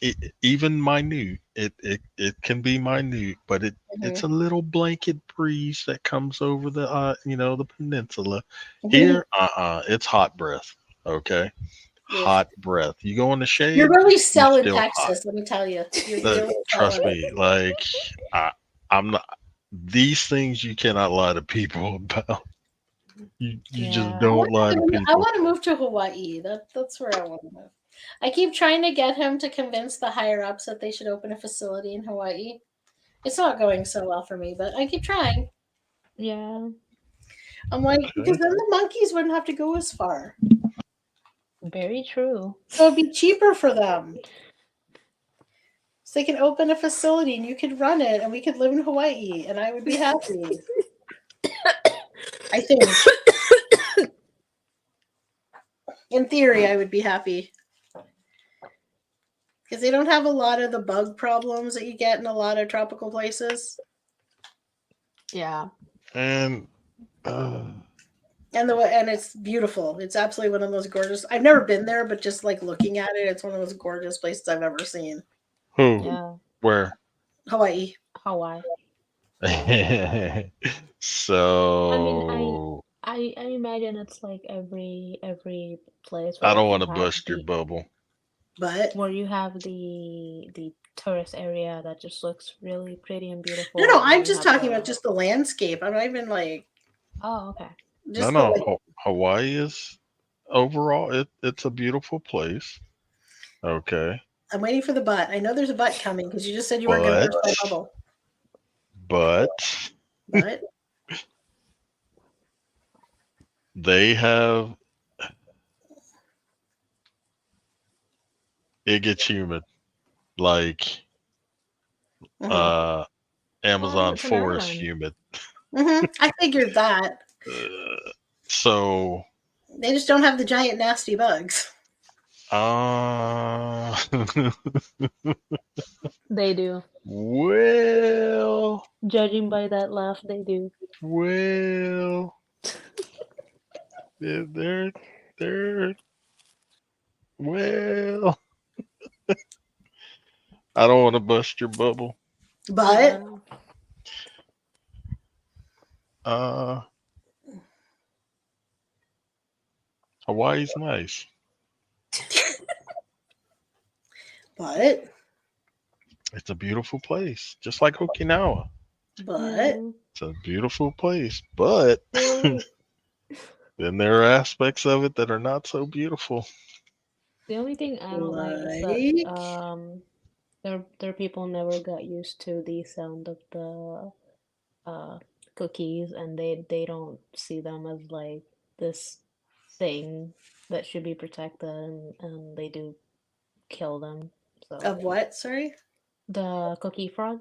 Speaker 4: Even minute, it can be minute, but it's a
Speaker 3: Mm-hmm.
Speaker 4: little blanket breeze that comes over the peninsula. Here, it's hot breath. Okay,
Speaker 3: Yeah.
Speaker 4: hot breath. You go in the
Speaker 3: You're
Speaker 4: shade,
Speaker 3: really
Speaker 4: you're
Speaker 3: selling
Speaker 4: still hot.
Speaker 3: Texas, let me tell you. You're really
Speaker 4: Trust
Speaker 3: selling it.
Speaker 4: me, like I, I'm not. These things you cannot lie to people about. You just
Speaker 1: Yeah.
Speaker 4: don't lie to
Speaker 3: I
Speaker 4: people.
Speaker 3: want to move to Hawaii. That's where I want to move. I keep trying to get him to convince the higher ups that they should open a facility in Hawaii. It's not going so well for me, but I keep trying.
Speaker 1: Yeah,
Speaker 3: I'm like, because
Speaker 4: Okay.
Speaker 3: then the monkeys wouldn't have to go as far.
Speaker 1: very true.
Speaker 3: So it'd be cheaper for them. So they can open a facility and you could run it and we could live in Hawaii and I would be happy. I think. In theory, I would be happy. Because they don't have a lot of the bug problems that you get in a lot of tropical places.
Speaker 1: Yeah.
Speaker 4: And
Speaker 3: And it's beautiful. It's absolutely one of the most gorgeous. I've never been there, but just like looking at it, it's one of the most gorgeous places I've ever seen.
Speaker 4: who?
Speaker 1: Yeah.
Speaker 4: Where?
Speaker 3: Hawaii.
Speaker 1: Hawaii. I mean,
Speaker 4: So
Speaker 1: I imagine it's like every place
Speaker 4: I
Speaker 1: where
Speaker 4: don't
Speaker 1: like
Speaker 4: want
Speaker 1: you
Speaker 4: to
Speaker 1: have
Speaker 4: bust your bubble.
Speaker 3: But
Speaker 1: where you have the tourist area that just looks really pretty and beautiful,
Speaker 3: no,
Speaker 1: and then
Speaker 3: I'm
Speaker 1: you
Speaker 3: just
Speaker 1: have
Speaker 3: talking about
Speaker 1: the
Speaker 3: just the landscape. I'm not even like
Speaker 1: oh, okay.
Speaker 4: No,
Speaker 3: just the
Speaker 4: no.
Speaker 3: like.
Speaker 4: Hawaii is overall it's a beautiful place. Okay,
Speaker 3: I'm waiting for the butt. I know there's a butt coming because you just said you weren't going to
Speaker 4: but
Speaker 3: burst my bubble.
Speaker 4: but
Speaker 3: But
Speaker 4: they have it gets humid like
Speaker 3: mhm.
Speaker 4: uh
Speaker 1: Well,
Speaker 4: Amazon
Speaker 1: it's an
Speaker 4: forest
Speaker 1: island.
Speaker 4: humid.
Speaker 3: I figured that
Speaker 4: So
Speaker 3: they just don't have the giant nasty bugs.
Speaker 4: uh
Speaker 1: They do.
Speaker 4: well
Speaker 1: Judging by that laugh, they do.
Speaker 4: well they're well I don't want to bust your bubble.
Speaker 3: But
Speaker 1: Yeah.
Speaker 4: Uh Hawaii's nice.
Speaker 3: but
Speaker 4: It's a beautiful place, just like Okinawa.
Speaker 3: but
Speaker 1: Yeah.
Speaker 4: It's a beautiful place, but
Speaker 1: The only
Speaker 4: then there are aspects of it that are not so beautiful.
Speaker 1: the only thing I don't like is that
Speaker 3: like
Speaker 1: their people never got used to the sound of the uh cookies, and they don't see them as like this thing that should be protected, and they do kill them. So
Speaker 3: of what? Sorry,
Speaker 1: the cookie frog,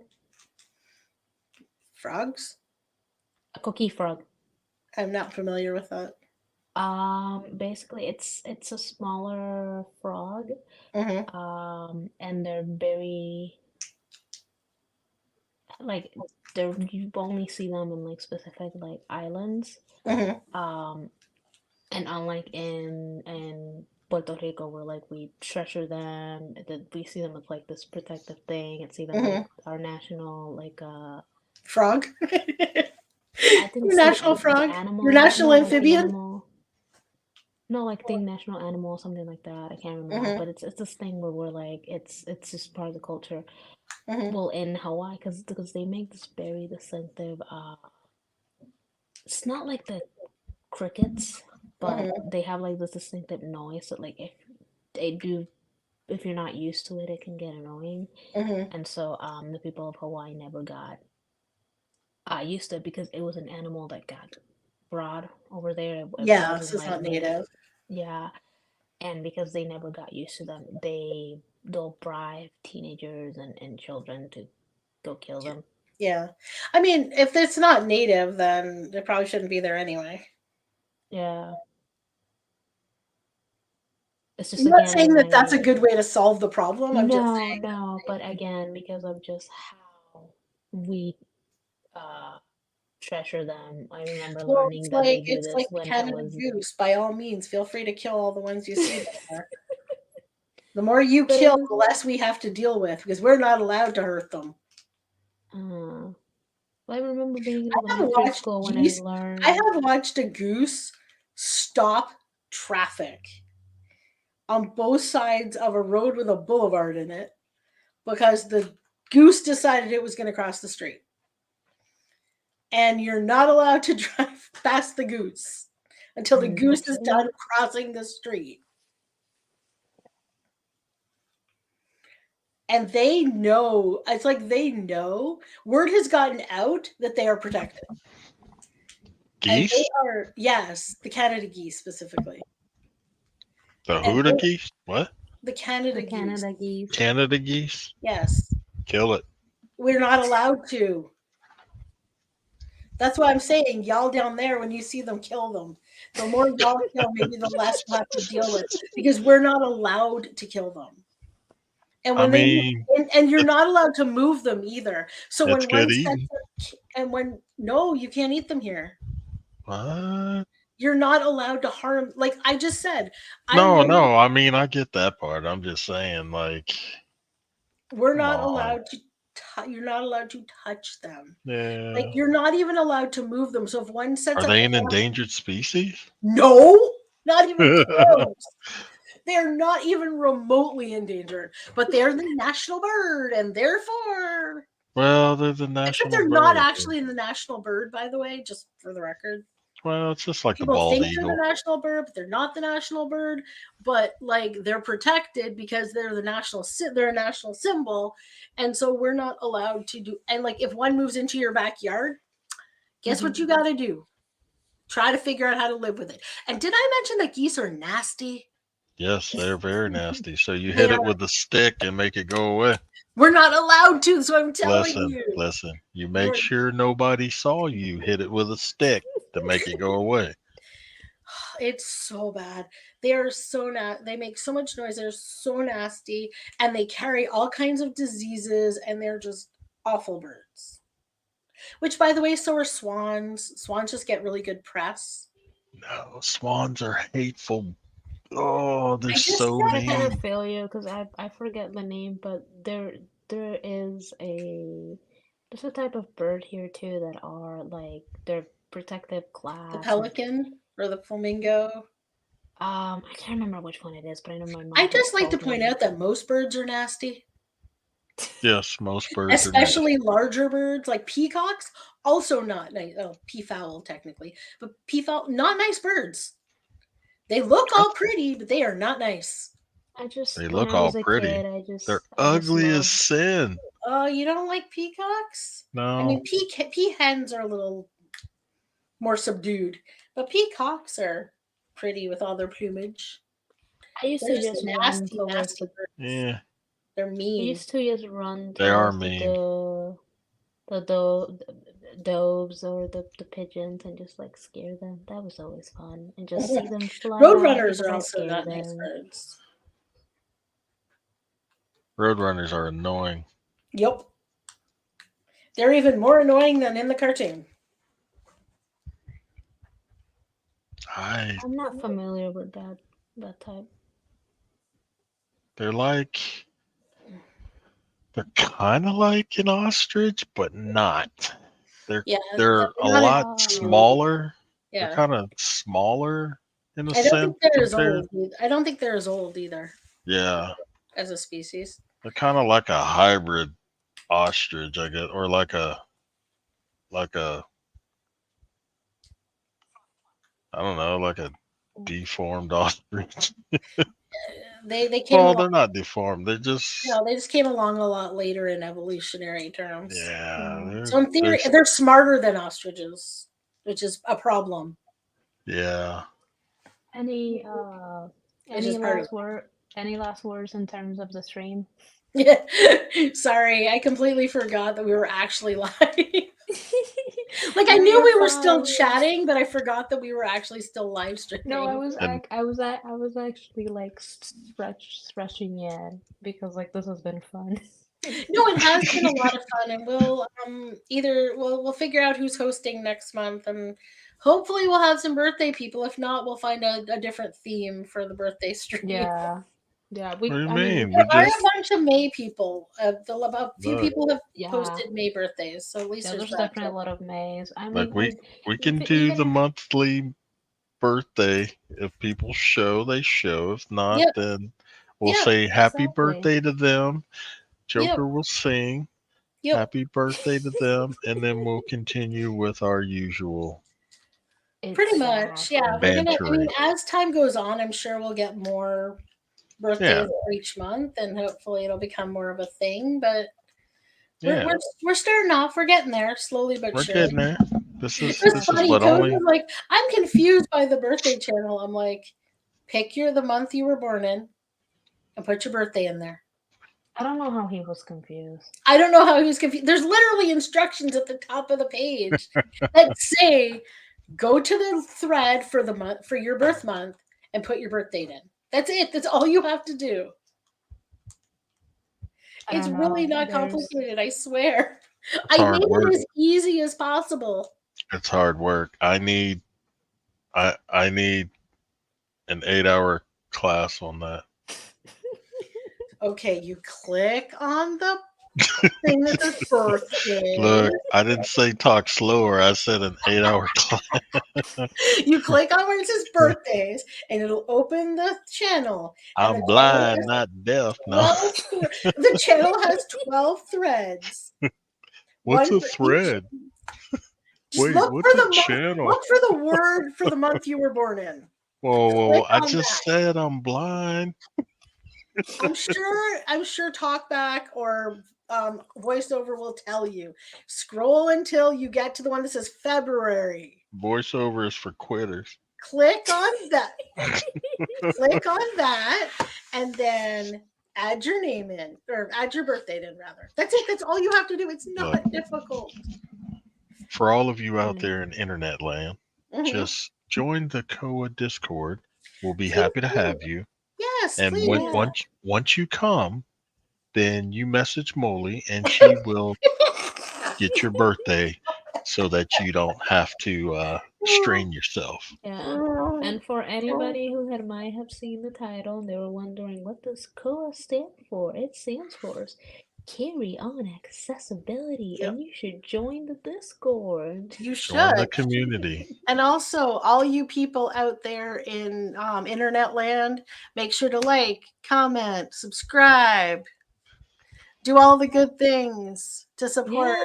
Speaker 3: frogs.
Speaker 1: a cookie frog.
Speaker 3: I'm not familiar with that.
Speaker 1: Basically it's a smaller frog.
Speaker 3: Mm-hmm.
Speaker 1: And they're very like you only see them in like specific like islands.
Speaker 3: Mm-hmm.
Speaker 1: And unlike in Puerto Rico, where like we treasure them, we see them as like this protective thing, and see them like our national like
Speaker 3: Frog.
Speaker 1: I think
Speaker 3: Your
Speaker 1: it's
Speaker 3: national
Speaker 1: the
Speaker 3: frog. Your
Speaker 1: animal,
Speaker 3: national
Speaker 1: no, like the
Speaker 3: amphibian.
Speaker 1: animal, no, like the national animal, something like that. I can't remember,
Speaker 3: Mm-hmm.
Speaker 1: but it's this thing where we're like it's just part of the culture.
Speaker 3: Mm-hmm.
Speaker 1: Well, in Hawaii, because they make this very distinctive. It's not like the crickets, but
Speaker 3: Mm-hmm.
Speaker 1: they have like this distinctive noise that like if you're not used to it, it can get annoying.
Speaker 3: Mm-hmm.
Speaker 1: And so the people of Hawaii never got used to it because it was an animal that got brought over there. It
Speaker 3: Yeah,
Speaker 1: wasn't
Speaker 3: this is
Speaker 1: like
Speaker 3: not native.
Speaker 1: yeah, and because they never got used to them, they'll bribe teenagers and children to go kill them.
Speaker 3: Yeah. I mean, if it's not native, then it probably shouldn't be there anyway.
Speaker 1: Yeah, it's just
Speaker 3: I'm not
Speaker 1: again
Speaker 3: saying
Speaker 1: when
Speaker 3: that that's a
Speaker 1: I
Speaker 3: good way to solve the problem. I'm just
Speaker 1: no
Speaker 3: saying.
Speaker 1: no, but again because of just how we uh treasure them. I remember
Speaker 3: Well,
Speaker 1: learning that they do
Speaker 3: it's
Speaker 1: this
Speaker 3: like the
Speaker 1: when I
Speaker 3: Canada
Speaker 1: was
Speaker 3: goose. By all means, feel free to kill all the ones you see there. The more you
Speaker 1: but it
Speaker 3: kill,
Speaker 1: was
Speaker 3: the less we have to deal with because we're not allowed to hurt them.
Speaker 1: uh I remember being in
Speaker 3: I have
Speaker 1: elementary
Speaker 3: watched
Speaker 1: school when I
Speaker 3: geese. I
Speaker 1: learned
Speaker 3: have watched a goose stop traffic on both sides of a road with a boulevard in it because the goose decided it was going to cross the street. And you're not allowed to drive past the goose until the goose is done
Speaker 1: actually
Speaker 3: crossing the street. And they know, it's like they know, word has gotten out that they are protected. And they
Speaker 4: Geese?
Speaker 3: are, yes, the Canada geese specifically.
Speaker 4: The
Speaker 3: And
Speaker 4: Huda geese? What?
Speaker 3: the Canada
Speaker 1: the
Speaker 3: geese,
Speaker 1: Canada geese.
Speaker 4: Canada geese?
Speaker 3: yes,
Speaker 4: Kill it.
Speaker 3: we're not allowed to. That's why I'm saying, y'all down there, when you see them, kill them. The more y'all kill, maybe the less we'll have to deal with because we're not allowed to kill them. And
Speaker 4: I
Speaker 3: when they
Speaker 4: mean,
Speaker 3: and you're not allowed to move them either. So
Speaker 4: it's
Speaker 3: when
Speaker 4: good
Speaker 3: one sets
Speaker 4: eating.
Speaker 3: up, and when no, you can't eat them here.
Speaker 4: What?
Speaker 3: You're not allowed to harm. Like I just said, I
Speaker 4: No,
Speaker 3: know
Speaker 4: no. I mean, I get that part. I'm just saying, like,
Speaker 3: we're
Speaker 4: come
Speaker 3: not
Speaker 4: on.
Speaker 3: allowed to. You're not allowed to touch them. Like
Speaker 4: Yeah.
Speaker 3: you're not even allowed to move them. So if one sets
Speaker 4: Are
Speaker 3: up,
Speaker 4: they an endangered species?
Speaker 3: no, not even close. They're not even remotely endangered, but they're the national bird, and therefore,
Speaker 4: Well, they're the
Speaker 3: except
Speaker 4: national
Speaker 3: they're not
Speaker 4: bird.
Speaker 3: actually in the national bird, by the way, just for the record.
Speaker 4: Well, it's just like the
Speaker 3: People
Speaker 4: bald
Speaker 3: think they're the
Speaker 4: eagle.
Speaker 3: national bird, but they're not the national bird. But like they're protected because they're the national they're a national symbol, and so we're not allowed to do. And like if one moves into your backyard, guess what you got to do? Try to figure out how to live with it. And did I mention that geese are nasty?
Speaker 4: Yes, they're very nasty. So you
Speaker 3: They
Speaker 4: hit
Speaker 3: are.
Speaker 4: it with a stick and make it go away.
Speaker 3: We're not allowed to. So I'm telling
Speaker 4: Listen,
Speaker 3: you.
Speaker 4: listen. You make sure nobody saw you hit it with a stick to make it go away.
Speaker 3: It's so bad. They are so they make so much noise. They're so nasty, and they carry all kinds of diseases, and they're just awful birds. Which, by the way, so are swans. Swans just get really good press.
Speaker 4: No, swans are hateful. Oh, they're
Speaker 3: I just
Speaker 4: so
Speaker 1: I
Speaker 3: said
Speaker 1: kind
Speaker 3: that.
Speaker 1: of
Speaker 4: mean.
Speaker 1: feel you because I forget the name, but there is there's a type of bird here too that are like they're protective
Speaker 3: The
Speaker 1: class and
Speaker 3: pelican or the flamingo.
Speaker 1: I can't remember which one it is, but I know my
Speaker 3: I
Speaker 1: mom has
Speaker 3: just like to
Speaker 1: told
Speaker 3: point
Speaker 1: me.
Speaker 3: out that most birds are nasty,
Speaker 4: Yes, most birds are nasty.
Speaker 3: especially larger birds like peacocks. Also not nice. Oh, peafowl technically, but peafowl not nice birds. They look all pretty, but they are not nice.
Speaker 1: I just
Speaker 4: They
Speaker 1: when
Speaker 4: look
Speaker 1: I
Speaker 4: all
Speaker 1: was a
Speaker 4: pretty.
Speaker 1: kid,
Speaker 4: They're
Speaker 1: I just
Speaker 4: ugly as
Speaker 1: loved.
Speaker 4: sin.
Speaker 3: Oh, you don't like peacocks? I
Speaker 4: No.
Speaker 3: mean, peahens are a little more subdued, but peacocks are pretty with all their plumage.
Speaker 1: I used
Speaker 3: They're
Speaker 1: to
Speaker 3: just
Speaker 1: just run
Speaker 3: nasty,
Speaker 1: towards
Speaker 3: nasty
Speaker 1: the.
Speaker 3: birds.
Speaker 4: Yeah,
Speaker 3: They're
Speaker 1: I
Speaker 3: mean.
Speaker 1: used to just run
Speaker 4: they are
Speaker 1: towards
Speaker 4: mean.
Speaker 1: the doves or the pigeons and just like scare them. That was always fun. And just see them fly off
Speaker 3: Roadrunners
Speaker 1: because
Speaker 3: are
Speaker 1: I
Speaker 3: also
Speaker 1: scared
Speaker 3: not nice
Speaker 1: them.
Speaker 3: birds.
Speaker 4: Roadrunners are annoying.
Speaker 3: Yep. They're even more annoying than in the cartoon.
Speaker 1: I'm not familiar with that type.
Speaker 4: They're kind of like an ostrich, but not. They're
Speaker 3: Yeah,
Speaker 4: they're a
Speaker 3: not
Speaker 4: lot
Speaker 1: Oh.
Speaker 4: smaller. They're
Speaker 3: Yeah,
Speaker 4: kind of smaller in a
Speaker 3: I don't
Speaker 4: sense
Speaker 3: think they're as
Speaker 4: compared.
Speaker 3: old. I don't think they're as old either
Speaker 4: Yeah,
Speaker 3: as a species.
Speaker 4: they're kind of like a hybrid ostrich, I guess, or like a I don't know, like a deformed ostrich.
Speaker 3: They came
Speaker 4: Well,
Speaker 3: along.
Speaker 4: they're not deformed. They're just
Speaker 3: No, they just came along a lot later in evolutionary terms.
Speaker 4: yeah,
Speaker 3: So in theory, they're smarter than ostriches, which is a problem.
Speaker 4: yeah.
Speaker 1: Any
Speaker 3: Which is part of
Speaker 1: any last words in terms of the stream?
Speaker 3: Yeah. Sorry, I completely forgot that we were actually live. Like I
Speaker 1: No,
Speaker 3: knew
Speaker 1: you're
Speaker 3: we were still
Speaker 1: fine.
Speaker 3: chatting, but I forgot that we were actually still live streaming.
Speaker 1: No, I was
Speaker 4: And-
Speaker 1: I was actually like stretching in because like this has been fun.
Speaker 3: No, it has been a lot of fun, and we'll we'll figure out who's hosting next month, and hopefully we'll have some birthday people. If not, we'll find a different theme for the birthday stream.
Speaker 1: Yeah. Yeah,
Speaker 4: What do you
Speaker 1: I mean,
Speaker 4: mean?
Speaker 3: There
Speaker 4: We
Speaker 3: are
Speaker 4: just
Speaker 3: a bunch of May people. A few
Speaker 4: look,
Speaker 3: people have
Speaker 1: yeah.
Speaker 3: posted May birthdays, so at least
Speaker 1: Yeah,
Speaker 3: there's
Speaker 1: there's
Speaker 3: that.
Speaker 1: definitely a lot of Mays. I
Speaker 4: like
Speaker 1: mean,
Speaker 4: we can
Speaker 1: even,
Speaker 4: do
Speaker 1: even
Speaker 4: the
Speaker 1: if
Speaker 4: monthly birthday. If people show, they show. If not,
Speaker 3: Yep,
Speaker 4: then we'll
Speaker 3: yep,
Speaker 4: say happy
Speaker 1: exactly.
Speaker 4: birthday to them.
Speaker 3: yep,
Speaker 4: Joker will sing
Speaker 3: yep.
Speaker 4: happy birthday to them, and then we'll continue with our usual
Speaker 3: Pretty much, yeah.
Speaker 1: Exactly.
Speaker 3: We're gonna. I mean,
Speaker 4: bantering.
Speaker 3: as time goes on, I'm sure we'll get more birthdays
Speaker 4: Yeah,
Speaker 3: each month, and hopefully it'll become more of a thing. But we're
Speaker 4: yeah.
Speaker 3: we're, we're starting off. We're getting there slowly but
Speaker 4: We're
Speaker 3: surely.
Speaker 4: getting there. This
Speaker 3: It
Speaker 4: is
Speaker 3: was
Speaker 4: this is
Speaker 3: funny.
Speaker 4: what
Speaker 3: Cody
Speaker 4: only
Speaker 3: was like, "I'm confused by the birthday channel." I'm like, "Pick the month you were born in, and put your birthday in there."
Speaker 1: I don't know how he was confused.
Speaker 3: I don't know how he was confused. There's literally instructions at the top of the page that say, "Go to the thread for the month for your birth month and put your birth date in." That's it. That's all you have to do.
Speaker 1: I
Speaker 3: It's
Speaker 1: don't
Speaker 3: really
Speaker 1: know.
Speaker 3: not complicated, I swear.
Speaker 4: it's
Speaker 3: I
Speaker 4: hard
Speaker 3: made
Speaker 4: work.
Speaker 3: it as easy as possible.
Speaker 4: It's hard work. I need an 8 hour class on that.
Speaker 3: Okay, you click on the thing that says birthday.
Speaker 4: Look, I didn't say talk slower. I said an 8 hour class.
Speaker 3: You click on where it says birthdays, and it'll open the channel. And
Speaker 4: I'm blind, not deaf. No.
Speaker 3: the channel has 12 threads.
Speaker 4: What's
Speaker 3: One
Speaker 4: a
Speaker 3: for each.
Speaker 4: thread?
Speaker 3: Just
Speaker 4: Wait,
Speaker 3: look
Speaker 4: what's
Speaker 3: for
Speaker 4: a
Speaker 3: the
Speaker 4: channel?
Speaker 3: look for the word for the month you were born in.
Speaker 4: Whoa,
Speaker 3: Click
Speaker 4: I
Speaker 3: on
Speaker 4: just
Speaker 3: that.
Speaker 4: said I'm blind.
Speaker 3: I'm sure talkback or voiceover will tell you. Scroll until you get to the one that says February.
Speaker 4: Voiceover is for quitters.
Speaker 3: Click on that. Click on that, and then add your name in, or add your birth date in, rather. That's it. That's all you have to do. It's not
Speaker 4: Look.
Speaker 3: difficult.
Speaker 4: For all of you out there in internet land,
Speaker 3: Mhm.
Speaker 4: just join the COA Discord. We'll be happy to have you.
Speaker 3: Yes,
Speaker 4: And
Speaker 3: please.
Speaker 4: once you come, then you message Molly, and she will get your birthday so that you don't have to strain yourself.
Speaker 1: Yeah. And for anybody who might have seen the title and they were wondering what does COA stand for? It stands for Carry On Accessibility,
Speaker 3: Yep.
Speaker 1: and you should join the Discord.
Speaker 3: You
Speaker 4: Join the
Speaker 3: should.
Speaker 4: community.
Speaker 3: And also, all you people out there in internet land, make sure to like, comment, subscribe, do all the good things to support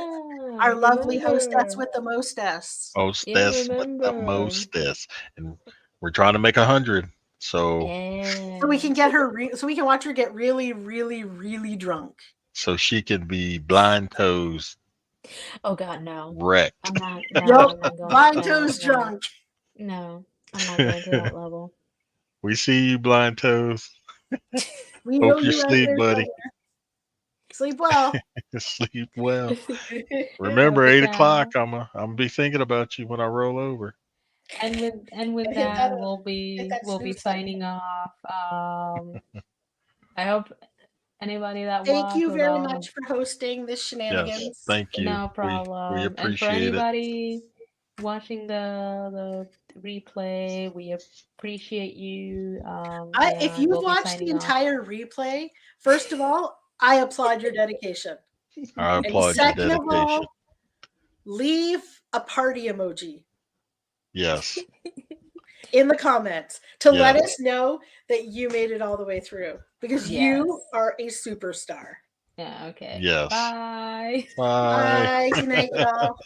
Speaker 3: our lovely hostess with the mostess.
Speaker 4: Hostess with the
Speaker 1: remember.
Speaker 4: mostess. And we're trying to make 100. So
Speaker 3: So we can get her, so we can watch her get really, really, really drunk.
Speaker 4: so she can be blind toes
Speaker 1: Oh God, no!
Speaker 4: wrecked.
Speaker 1: I'm not.
Speaker 3: Yep.
Speaker 1: No, I'm not going.
Speaker 3: Blind
Speaker 1: no,
Speaker 3: toes
Speaker 1: no,
Speaker 3: drunk.
Speaker 1: No, I'm not going to that level.
Speaker 4: We see you, blind toes.
Speaker 3: We know
Speaker 4: Hope you
Speaker 3: you out
Speaker 4: sleep,
Speaker 3: there
Speaker 4: buddy.
Speaker 3: somewhere. Sleep well.
Speaker 4: Sleep well. Remember,
Speaker 1: but
Speaker 4: 8 o'clock. I'm gonna be thinking about you when I roll over.
Speaker 1: And with
Speaker 3: Hit
Speaker 1: that,
Speaker 3: that
Speaker 1: we'll
Speaker 3: hit
Speaker 1: be
Speaker 3: that snooze button.
Speaker 1: signing off. I hope Anybody that
Speaker 3: Thank
Speaker 1: watched.
Speaker 3: you very much for hosting this shenanigans.
Speaker 4: Yes, thank you.
Speaker 1: No problem.
Speaker 4: We
Speaker 1: And for
Speaker 4: appreciate it.
Speaker 1: anybody watching the replay, we appreciate you.
Speaker 3: If
Speaker 1: And
Speaker 3: you've
Speaker 1: we'll be
Speaker 3: watched the
Speaker 1: signing off.
Speaker 3: entire replay, first of all, I applaud your dedication.
Speaker 4: I
Speaker 3: And
Speaker 4: applaud your
Speaker 3: second of
Speaker 4: dedication.
Speaker 3: all, leave a party emoji
Speaker 4: Yes.
Speaker 3: in the comments to let
Speaker 4: Yes.
Speaker 3: us know that you made it all the way through because you are a superstar.
Speaker 1: Yeah, okay.
Speaker 4: Yes.
Speaker 1: Bye.
Speaker 4: Bye.
Speaker 3: Bye. Good night, y'all.